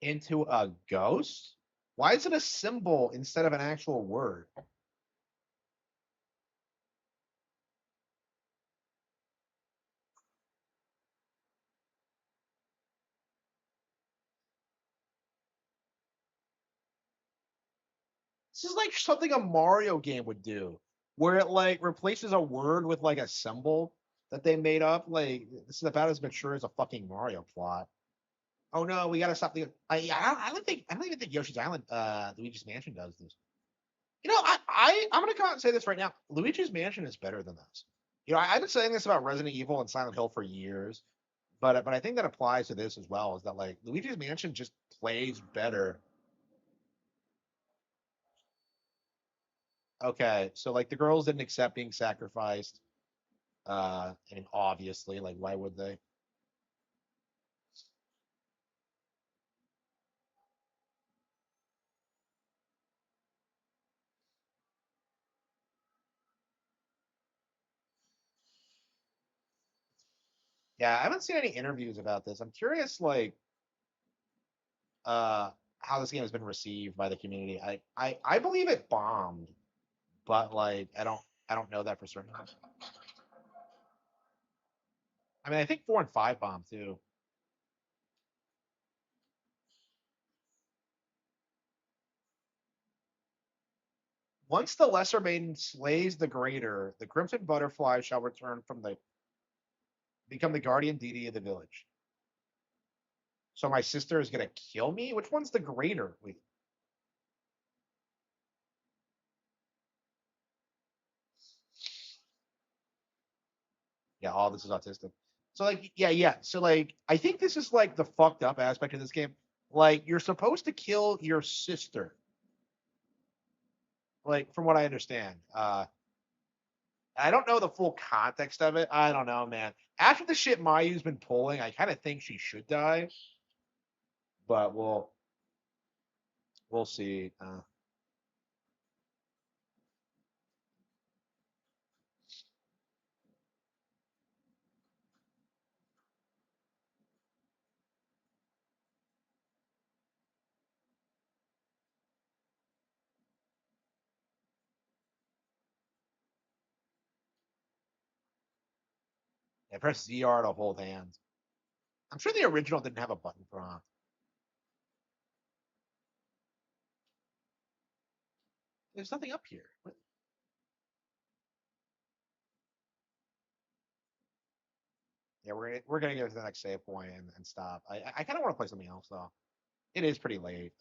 Into a ghost? Why is it a symbol instead of an actual word? This is like something a Mario game would do, where it like replaces a word with like a symbol that they made up. Like this is about as mature as a fucking Mario plot. Oh no, we gotta stop the. I don't even think Yoshi's Island, Luigi's Mansion does this. I'm gonna come out and say this right now. Luigi's Mansion is better than this. I've been saying this about Resident Evil and Silent Hill for years, but I think that applies to this as well. Is that like Luigi's Mansion just plays better? Okay, so like the girls didn't accept being sacrificed. And obviously, like, why would they? Yeah, I haven't seen any interviews about this. I'm curious, like, uh, how this game has been received by the community. I believe it bombed, but like, I don't know that for certain. I mean, I think 4 and 5 bombed too. Once the lesser maiden slays the greater, the crimson butterfly shall return from the become the guardian deity of the village. So my sister is gonna kill me? Which one's the greater? Wait. Yeah, all this is autistic. So like, yeah. So like, I think this is like the fucked up aspect of this game. Like, you're supposed to kill your sister. Like, from what I understand. I don't know the full context of it. I don't know, man. After the shit Mayu's been pulling, I kind of think she should die. But we'll see. I press ZR to hold hands. I'm sure the original didn't have a button prompt. There's nothing up here. Yeah, we're gonna go to the next save point and stop. I kind of want to play something else though. It is pretty late.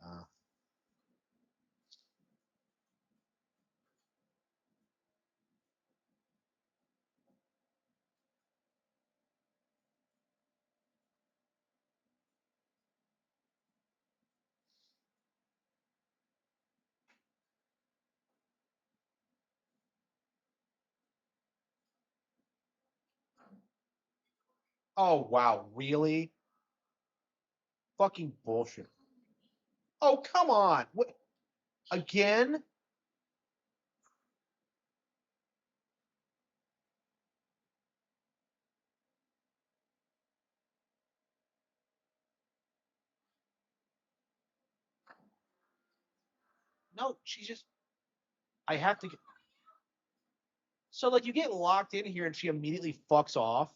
Oh wow, really? Fucking bullshit. Oh come on. What again? No, she's just. I have to get. So like you get locked in here and she immediately fucks off.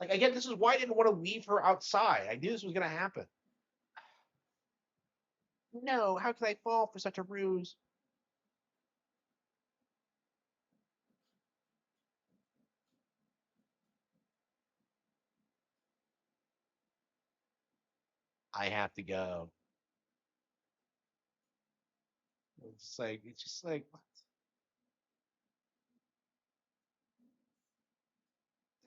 Like again, this is why I didn't want to leave her outside. I knew this was gonna happen. No, how could I fall for such a ruse? I have to go. It's just like what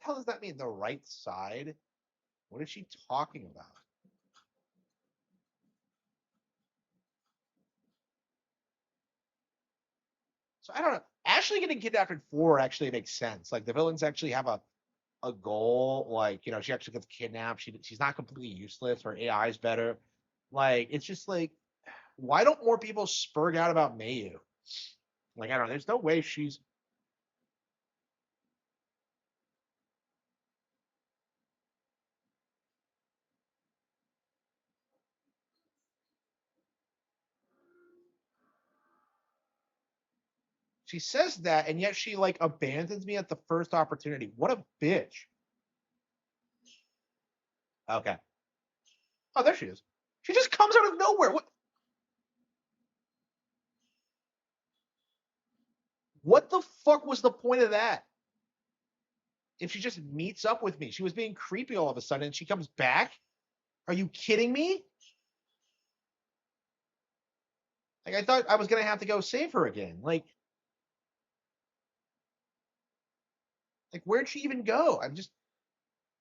the hell does that mean? The right side? What is she talking about? So I don't know. Ashley getting kidnapped in 4 actually makes sense. Like the villains actually have a goal. Like, she actually gets kidnapped. She's not completely useless. Her AI is better. Like, it's just like, why don't more people spurg out about Mayu? Like, I don't know. There's no way she says that, and yet she like abandons me at the first opportunity. What a bitch. Okay. Oh, there she is. She just comes out of nowhere. What the fuck was the point of that? If she just meets up with me, she was being creepy all of a sudden, and she comes back. Are you kidding me? Like I thought I was gonna have to go save her again. Like where'd she even go?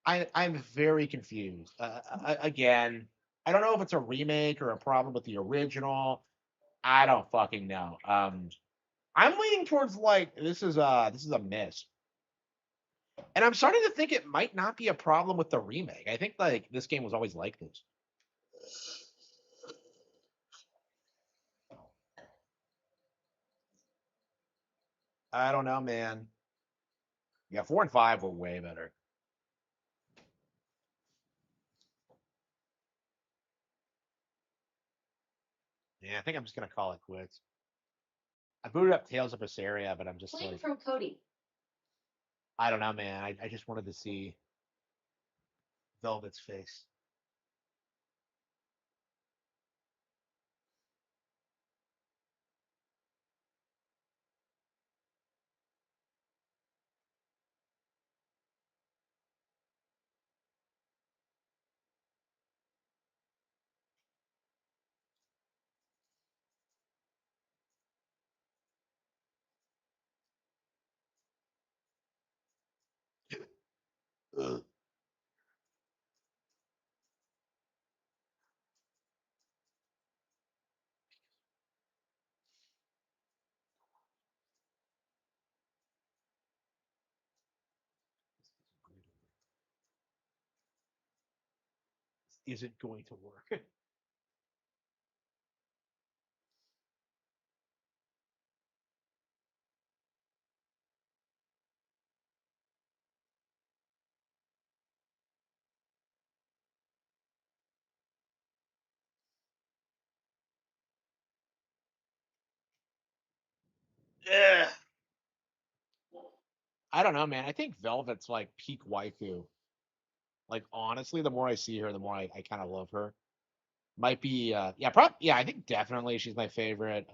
I'm very confused. Again, I don't know if it's a remake or a problem with the original. I don't fucking know. I'm leaning towards like this is a miss. And I'm starting to think it might not be a problem with the remake. I think like this game was always like this. I don't know, man. Yeah, 4 and 5 were way better. Yeah, I think I'm just gonna call it quits. I booted up Tales of Berseria, but I'm just Playing like, from Cody. I don't know, man. I just wanted to see Velvet's face. Ugh. This isn't going to work. Ugh. I don't know, man. I think Velvet's like peak waifu. Like honestly, the more I see her, the more I kind of love her. Might be I think definitely she's my favorite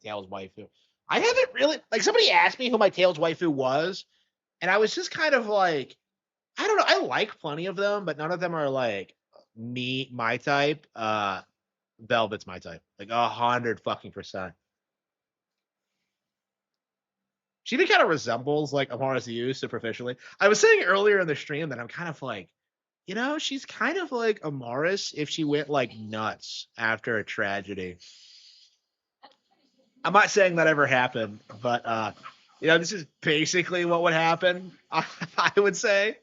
Tails waifu. I haven't really like somebody asked me who my Tails waifu was, and I was just kind of like, I don't know. I like plenty of them, but none of them are like my type. Velvet's my type, like 100 fucking percent. She even kind of resembles like Amarazu superficially. I was saying earlier in the stream that I'm kind of like, she's kind of like Amaris if she went like nuts after a tragedy. I'm not saying that ever happened, but this is basically what would happen. I would say.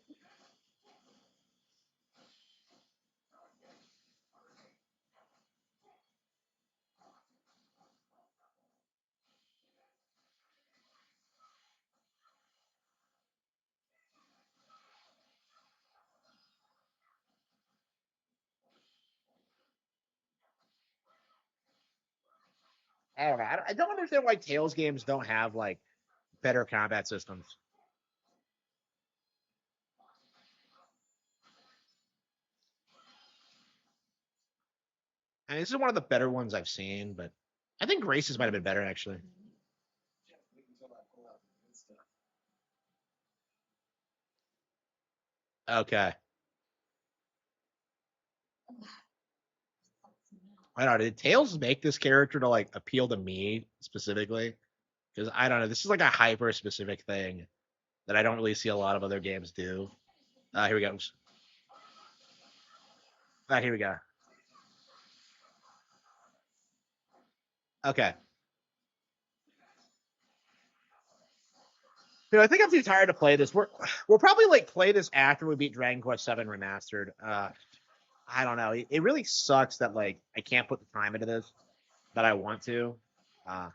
I don't know. I don't understand why Tails games don't have like better combat systems. And this is one of the better ones I've seen, but I think Grace's might have been better actually. Okay. I don't know. Did Tails make this character to like appeal to me specifically? Because I don't know. This is like a hyper specific thing that I don't really see a lot of other games do. Here we go. Here we go. Okay. I think I'm too tired to play this. We'll probably like play this after we beat Dragon Quest Seven Remastered. I don't know. It really sucks that like I can't put the time into this that I want to. Uh,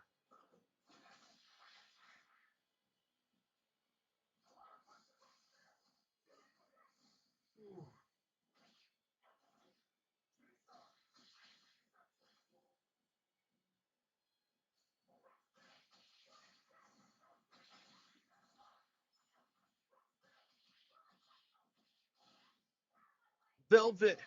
Velvet.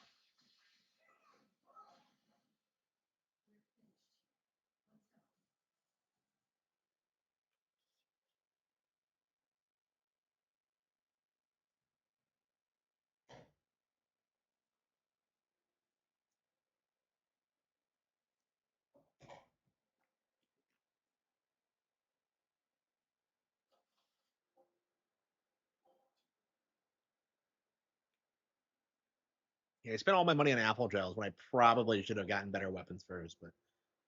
Yeah, I spent all my money on apple gels when I probably should have gotten better weapons first, but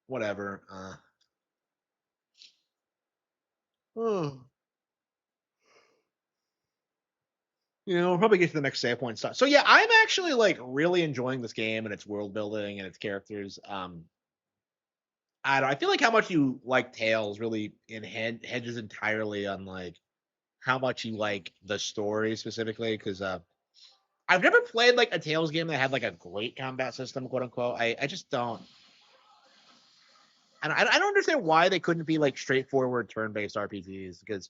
whatever. Oh, we'll probably get to the next save point stuff. So yeah, I'm actually like really enjoying this game and its world building and its characters. I don't. I feel like how much you like Tales really hedges entirely on like how much you like the story specifically. Because I've never played like a Tales game that had like a great combat system, quote unquote. I just don't. I don't understand why they couldn't be like straightforward turn-based RPGs because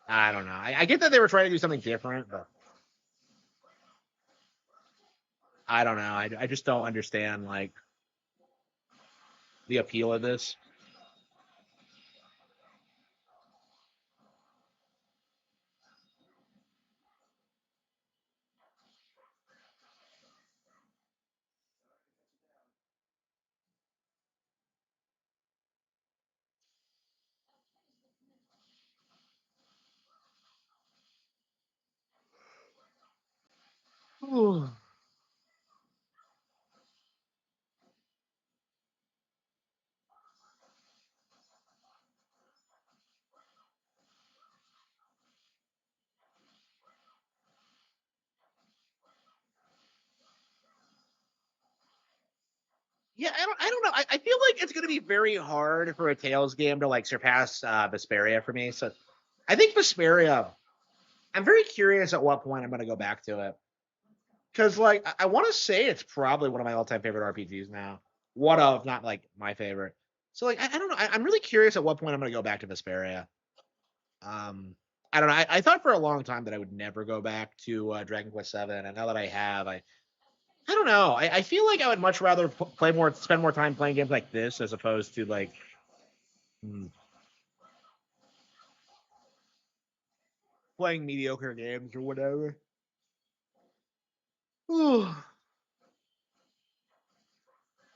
I don't know. I get that they were trying to do something different, but I don't know. I just don't understand like the appeal of this. Yeah, I don't know. I feel like it's gonna be very hard for a Tales game to like surpass Vesperia for me. So I think Vesperia. I'm very curious at what point I'm gonna go back to it because like I want to say it's probably one of my all-time favorite RPGs now. One of, not like my favorite. So like I don't know. I'm really curious at what point I'm gonna go back to Vesperia. Um, I don't know. I thought for a long time that I would never go back to Dragon Quest Seven, and now that I have, I don't know. I feel like I would much rather spend more time playing games like this as opposed to like hmm, playing mediocre games or whatever.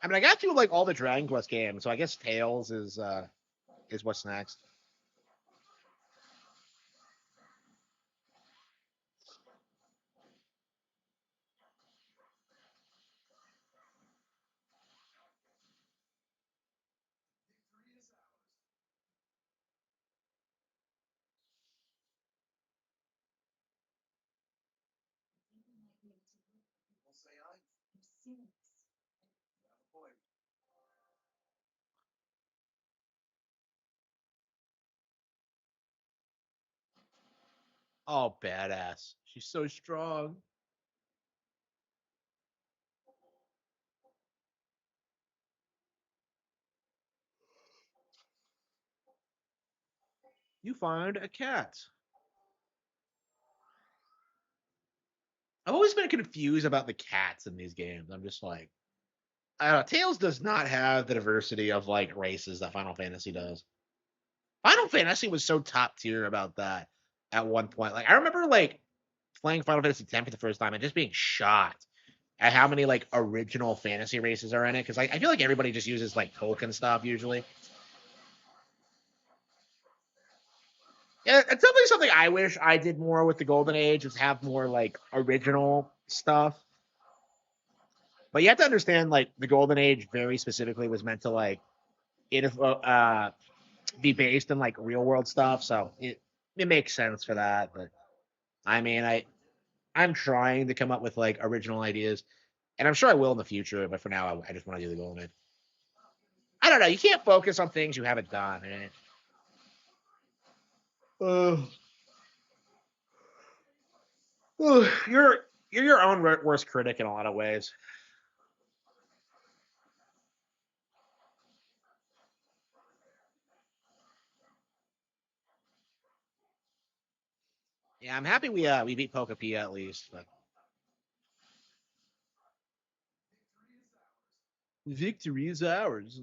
I mean, I got through like all the Dragon Quest games, so I guess Tales is what's next. Oh, badass! She's so strong. You find a cat. I've always been confused about the cats in these games. I'm just like, I don't know. Tales does not have the diversity of like races that Final Fantasy does. Final Fantasy was so top tier about that at one point. Like I remember like playing Final Fantasy X for the first time and just being shocked at how many like original fantasy races are in it. Because like I feel like everybody just uses like Tolkien stuff usually. Yeah, it's definitely something I wish I did more with the Golden Age is have more like original stuff. But you have to understand like the Golden Age very specifically was meant to like be based in like real world stuff. So it makes sense for that. But I mean I'm trying to come up with like original ideas, and I'm sure I will in the future. But for now, I just want to do the Golden Age. I don't know. You can't focus on things you haven't done. Right? Uh, you're your own worst critic in a lot of ways. Yeah, I'm happy we beat Pokopia at least. But victory is ours.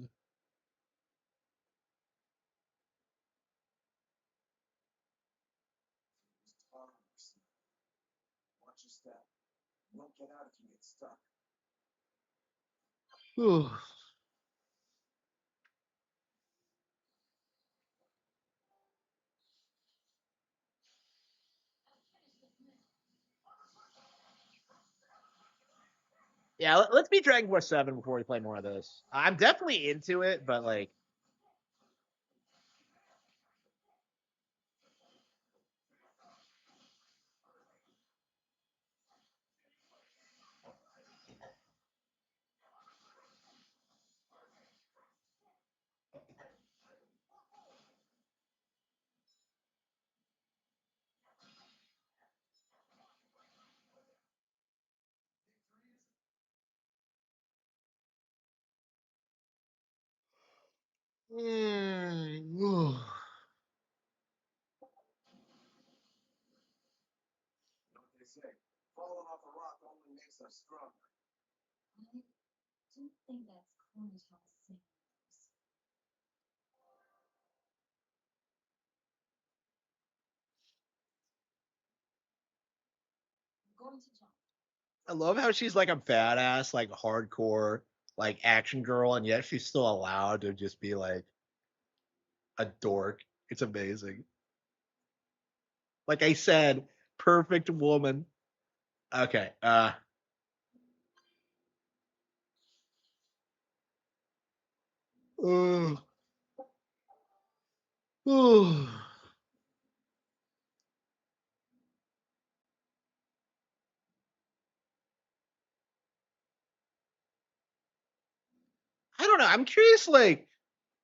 Yeah, let's beat Dragon Quest 7 before we play more of this. I'm definitely into it, but like, I don't think that's Cornishall Singers. I'm going to jump. I love how she's like a badass, like hardcore, like action girl, and yet she's still allowed to just be like a dork. It's amazing. Like I said, perfect woman. Okay. Uh, uh, I don't know. I'm curious, like,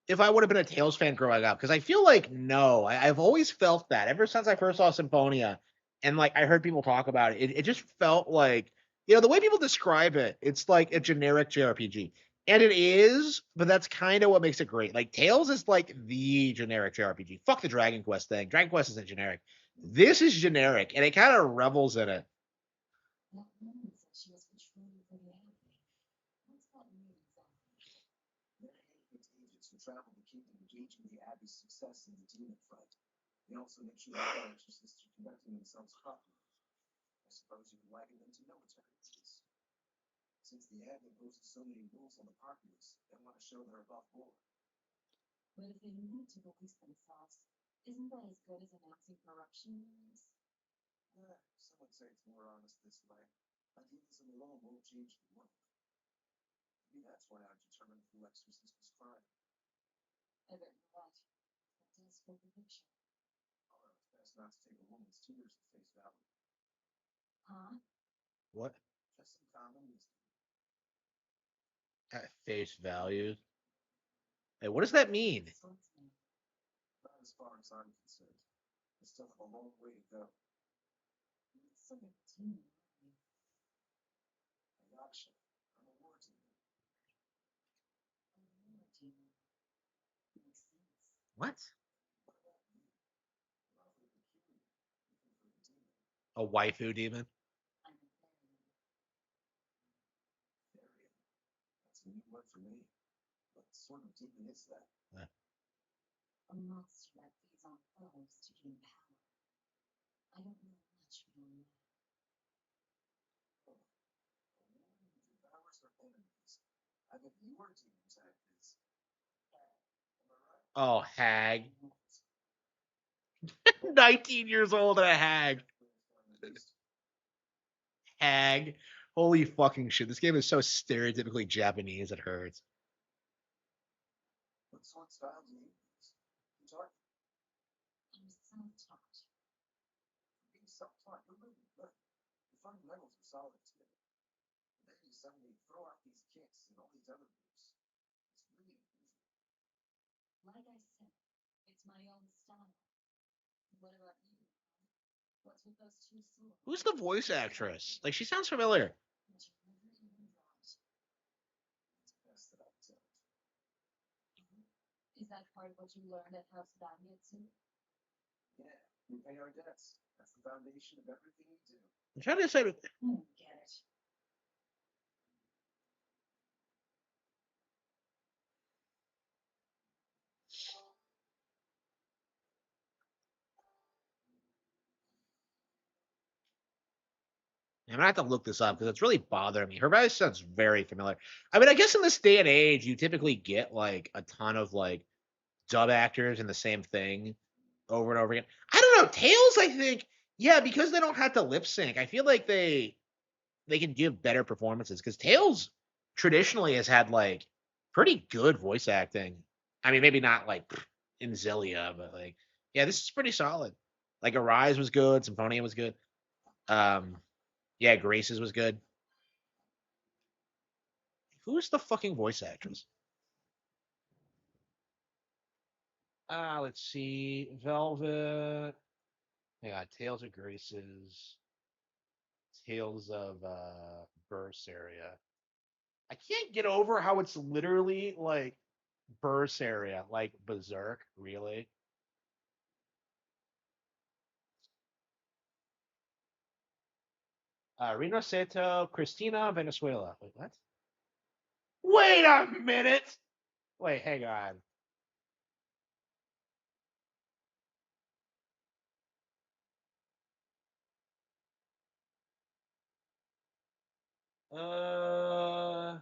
if I would have been a Tails fan growing up, because I feel like no, I've always felt that ever since I first saw Symphonia, and like I heard people talk about it, it just felt like the way people describe it, it's like a generic JRPG, and it is, but that's kind of what makes it great. Like Tails is like the generic JRPG. Fuck the Dragon Quest thing. Dragon Quest isn't generic. This is generic, and it kind of revels in it. That woman said she was patrolling for the alley. What's that mean exactly? They're agents who travel to keep engaging the Abbey's success in the demon fight. They also make sure the characters are conducting themselves properly. I suppose you could liken them to military police. Since the Abbey imposes so many rules on the populace, they want to show they're above board. But if they need to police themselves, isn't that as good as announcing corruption rules? Some would say it's more honest this way. Idealism alone won't change the world. Maybe that's why I'm determined to exorcist this crime. I bet you're right. That does fit the picture. However, it's best not to take a woman's tears at face value. Huh? What Just some common wisdom. at face value? Hey, what does that mean? Swordsman. Not as far as I'm concerned. I still have a long way to go. What sort of demon are you? A yaksha. I'm a war demon. A war demon. Makes sense. What? What about you? You're awfully peculiar, even for a demon. A waifu demon? I'm a fairy. Therian. That's a new word for me. What sort of demon is that? A monster that feeds on foes to gain power. I don't know much beyond that. A woman who devours her enemies. I bet your demon's act is. Am I right? Oh, hag. 19 years old and a hag. Hag. Holy fucking shit. This game is so stereotypically Japanese, it hurts. What sword style do you use? You talk I'm self-taught. being self-taught. You're really good. The fundamentals are solid too. And then you suddenly throw out these kicks and all these other moves. It's really unusual. Like I said, it's my own style. What about you? What's with those two swords? Who's the voice actress? Like, she sounds familiar. That you never even brought? It's best that I don't. Is that part of what you learned at House Daimitsu? Yeah, we pay our debts. That's the foundation of everything we do. I'm trying to decide. Get it. I'm gonna have to look this up because it's really bothering me. Her voice sounds very familiar. I mean, I guess in this day and age, you typically get like a ton of like dub actors in the same thing over and over again. I don't know. Tails, I think, yeah, because they don't have to lip sync. I feel like they they can give better performances because Tails traditionally has had like pretty good voice acting. I mean, maybe not like in Zillia, but like, yeah, this is pretty solid. Like Arise was good, Symphonia was good. Yeah, Graces was good. Who's the fucking voice actress? Let's see. Velvet. Yeah, Tales of Graces. Tales of Berseria. I can't get over how it's literally like Berseria, like Berserk, really. Reno Seto, Cristina, Venezuela. Wait, what? Wait a minute. Wait, hang on. Uh,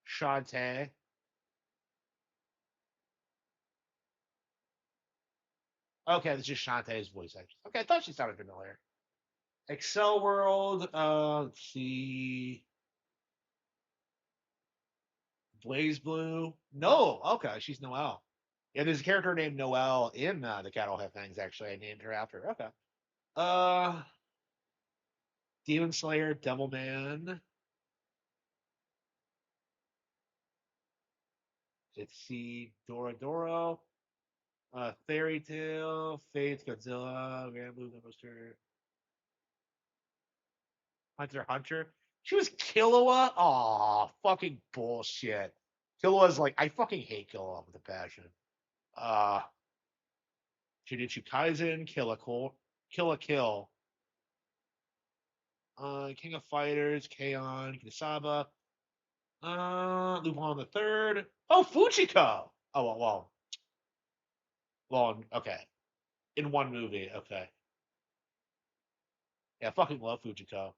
Shantae. Okay, this is just Shantae's voice actress. Okay, I thought she sounded familiar. Excel World. Let's see. Blaze Blue. No. Okay, she's Noelle. Yeah, there's a character named Noelle in the Cattle Have Fangs. Actually, I named her after. Okay. Uh, Demon Slayer, Devilman. Let's see. Dora Doro. Fairy Tale, Faith, Godzilla, Grand Blue Monster, Hunter Hunter. She was Killua. Aw, fucking bullshit. Killua's like I fucking hate Killua with a passion. Uh Jujutsu Kaisen, Kill a Kill. King of Fighters, K-On, Kisaba. Lupin the Third. Oh, Fujiko. Oh well, okay. In one movie, okay. Yeah, I fucking love Fujiko.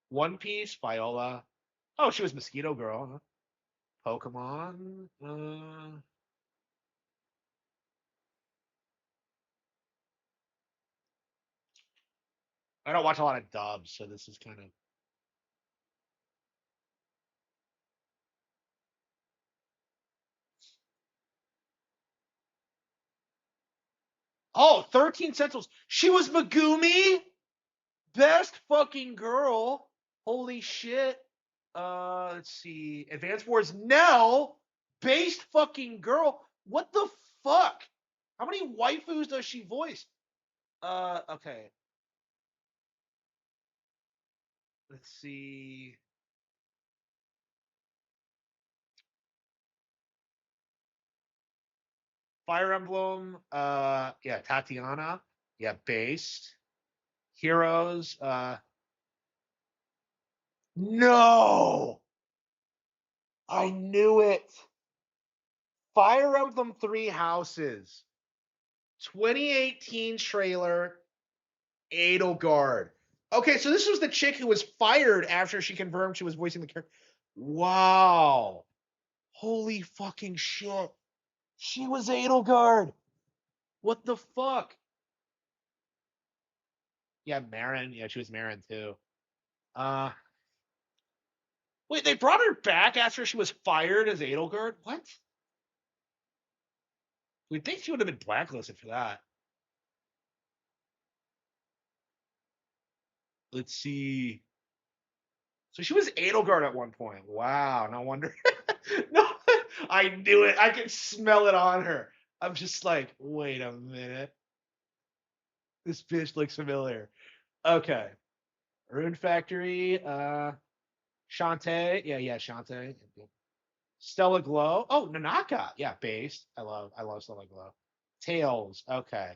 One Piece, Viola. Oh, she was Mosquito Girl. Huh? Pokemon. I don't watch a lot of dubs, so this is kind of. Oh, 13 Sentinels. She was Megumi? Best fucking girl. Holy shit. Let's see. Advanced Wars Nell. Based fucking girl. What the fuck? How many waifus does she voice? Okay. Let's see. Fire Emblem. Yeah, Tatiana. Yeah, based. Heroes. No! I knew it. Fire Emblem Three Houses. 2018 trailer. Edelgard. Okay, so this was the chick who was fired after she confirmed she was voicing the character. Wow. Holy fucking shit. She was Edelgard. What the fuck? Yeah, Marin. Yeah, she was Marin too. Uh Wait, they brought her back after she was fired as Edelgard? What? We'd think she would have been blacklisted for that. Let's see. So she was Edelgard at one point. Wow, no wonder. No, I knew it. I could smell it on her. I'm just like, wait a minute. This bitch looks familiar. Okay. Rune Factory, Shantae. Yeah, Shantae. Stella Glow. Oh, Nanaka. Yeah, based. I love Stella Glow. Tails. Okay.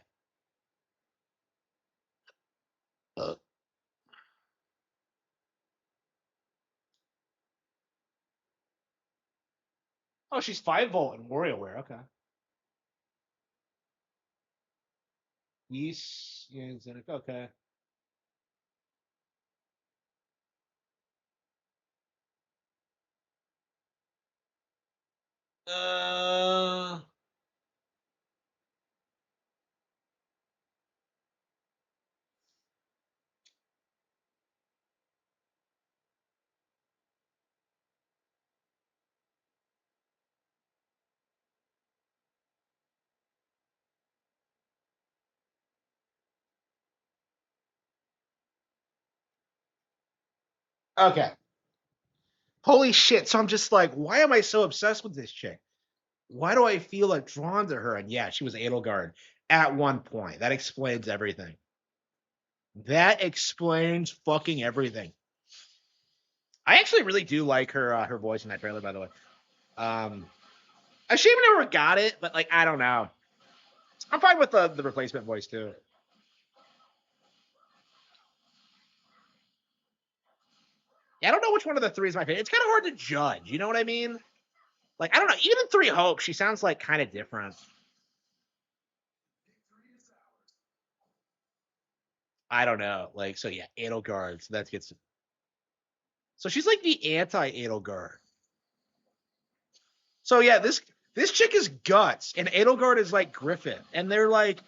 Uh, oh, she's 5 Volt in WarioWare. Okay. Yeast. Yeah, Zenica. Okay. Uh, Okay. Holy shit. So I'm just like, why am I so obsessed with this chick? Why do I feel like drawn to her? And yeah, she was Edelgard at one point. That explains everything. That explains fucking everything. I actually really do like her voice in that trailer, by the way. Shame I never got it, but like I don't know. I'm fine with the replacement voice too. Yeah, I don't know which one of the three is my favorite. It's kind of hard to judge. You know what I mean? Like I don't know. Even in Three Hope, she sounds like kind of different. I don't know. Like so, yeah, Edelgard. So that gets. So she's like the anti-Edelgard. So yeah, this chick is Guts, and Edelgard is like Griffin, and they're like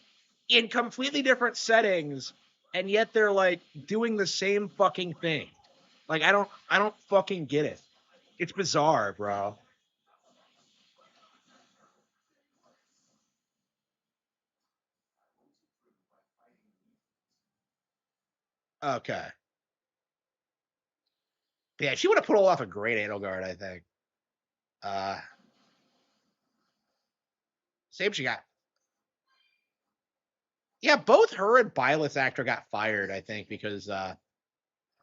in completely different settings, and yet they're like doing the same fucking thing. Like I don't fucking get it. It's bizarre, bro. Okay. Yeah, she would have pulled off a great Edelgard, I think. Uh Same she got. Yeah, both her and Byleth's actor got fired, I think, because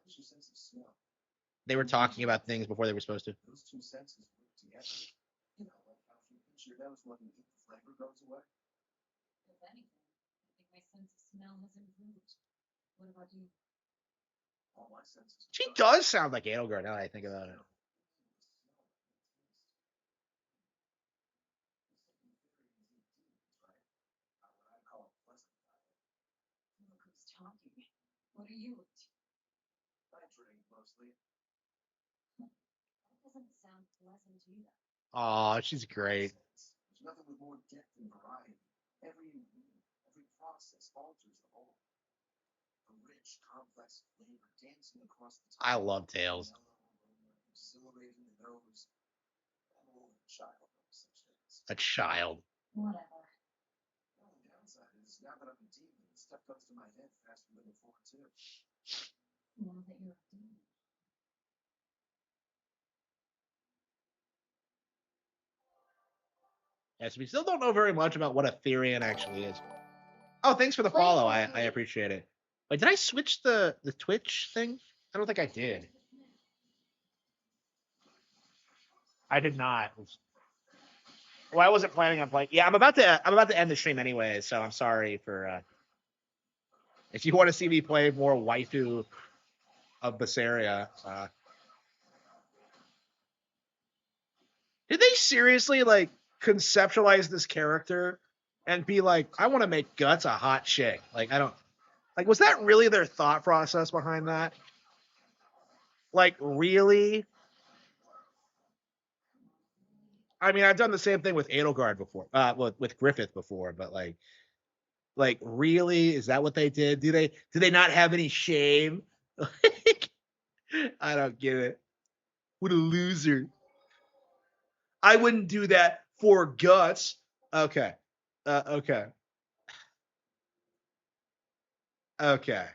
She sense of smell. they were talking about things before they were supposed to. Those two senses work together. You know, like how if you pinch your nose when you eat, the flavor goes away. If anything, I think my sense of smell has improved. What about you? All my senses. She does sound like Edelgard now that I think about it. Look who's talking. What are you? I drink mostly. That doesn't sound pleasant either. Oh, she's great. There's nothing with more depth and variety. Every process alters the whole. A rich, complex flavor dancing across the I tongue. love Tails. Exhilarating the nose. Oh, child knows such things. A child. Whatever. The only downside is now that I'm a demon, stuff comes to my head faster than before too. Now that you're a demon. Yeah, so we still don't know very much about what a Therian actually is. Oh, thanks for the follow. I appreciate it. Wait, did I switch the Twitch thing? I don't think I did. I did not. Well, I wasn't planning on playing. Yeah, I'm about to end the stream anyway, so I'm sorry for if you want to see me play more waifu of Basaria. Did they seriously like conceptualize this character and be like, I want to make Guts a hot chick? Like, I don't like, was that really their thought process behind that? Like, really? I mean, I've done the same thing with Edelgard before, with Griffith before, but like, really, is that what they did? Do they not have any shame? I don't get it. What a loser! I wouldn't do that for Guts. Okay, okay, okay.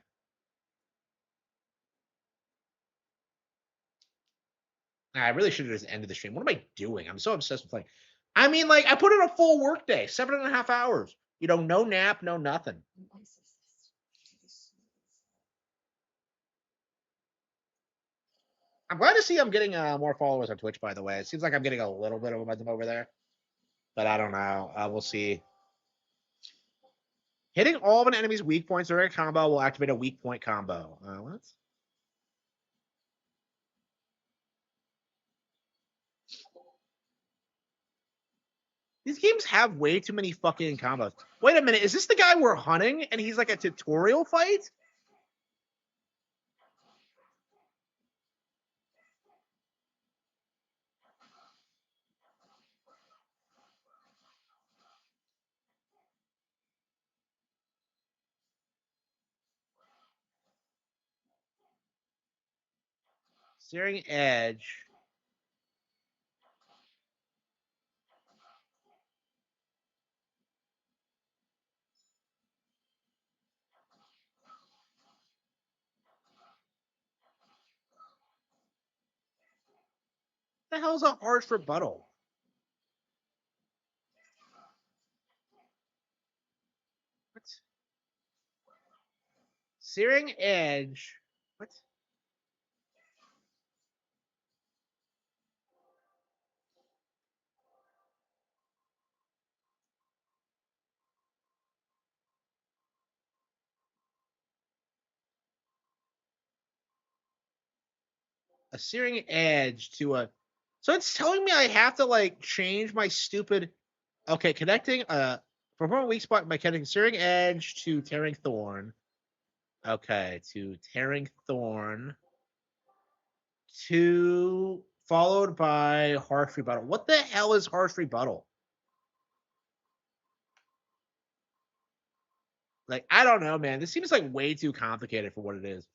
I really should have just ended the stream. What am I doing? I'm so obsessed with playing. I mean, like, I put in a full work day, 7.5 hours. You know, no nap, no nothing. An exorcist. I'm glad to see I'm getting more followers on Twitch, by the way. It seems like I'm getting a little bit of momentum over there, but I don't know. We'll see. Hitting all of an enemy's weak points during a combo will activate a weak point combo. What? These games have way too many fucking combos. Wait a minute, is this the guy we're hunting and he's like a tutorial fight? Searing Edge. the hell's a harsh rebuttal? What? Searing Edge. What? A Searing Edge to a. So it's telling me I have to like change my stupid. Okay, connecting from a weak spot by connecting Searing Edge to Tearing Thorn. Okay, to Tearing Thorn. To followed by Harsh Rebuttal. What the hell is Harsh Rebuttal? Like, I don't know, man. This seems like way too complicated for what it is.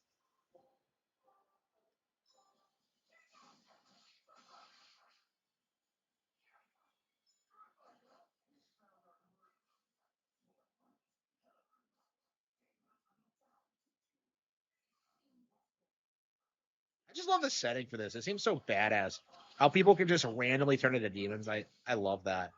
I just love the setting for this. It seems so badass. How people can just randomly turn into demons. I love that.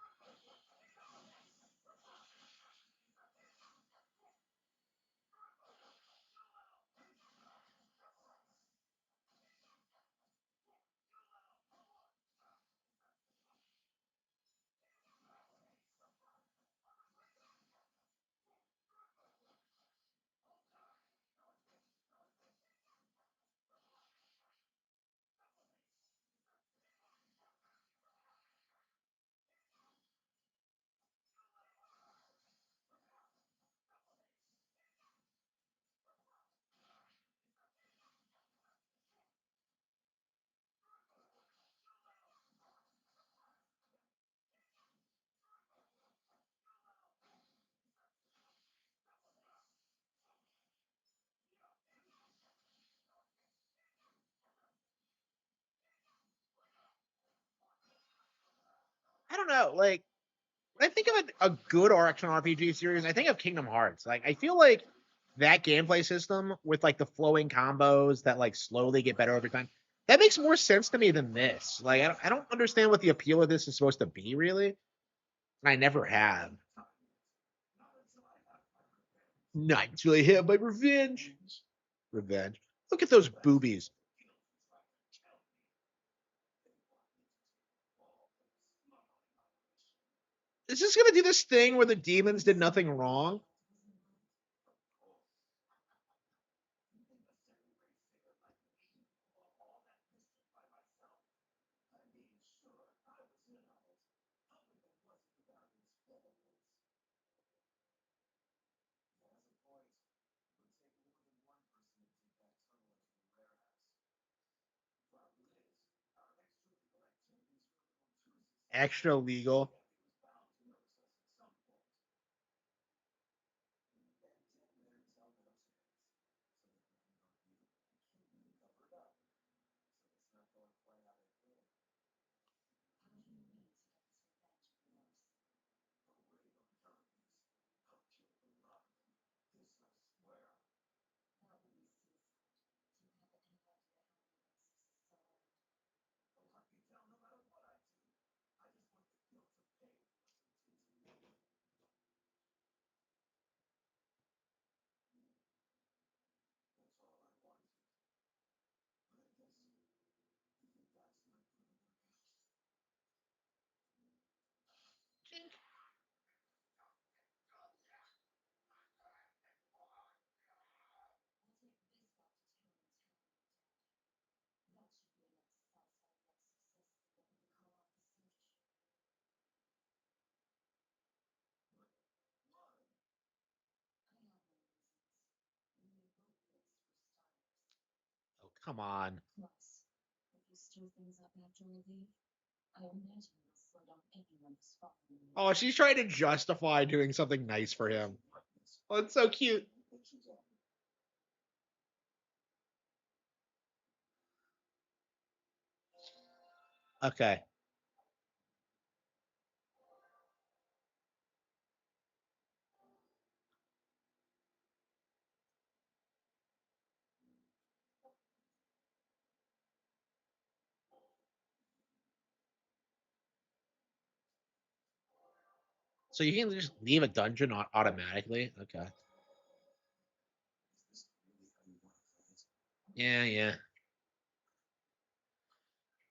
I don't know. Like, when I think of a good action RPG series, I think of Kingdom Hearts. Like, I feel like that gameplay system with like the flowing combos that like slowly get better over time, that makes more sense to me than this. Like, I don't understand what the appeal of this is supposed to be, really. I never have. Not until I have my revenge. Revenge. Look at those boobies. Is this gonna do this thing where the demons did nothing wrong? Extra legal. Oh, come on. Plus, if you stir things up after we leave, I imagine you'll slow down anyone's following you. Oh, she's trying to justify doing something nice for him. Oh, it's so cute. Okay. So you can just leave a dungeon automatically? Okay. Is this really how you want to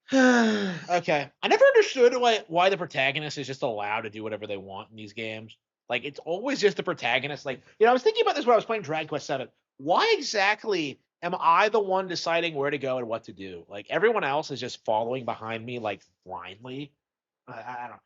fight? Yeah. Okay. I never understood why the protagonist is just allowed to do whatever they want in these games. Like, it's always just the protagonist. Like, I was thinking about this when I was playing Dragon Quest VII. Why exactly am I the one deciding where to go and what to do? Like, everyone else is just following behind me, like, blindly. I don't know.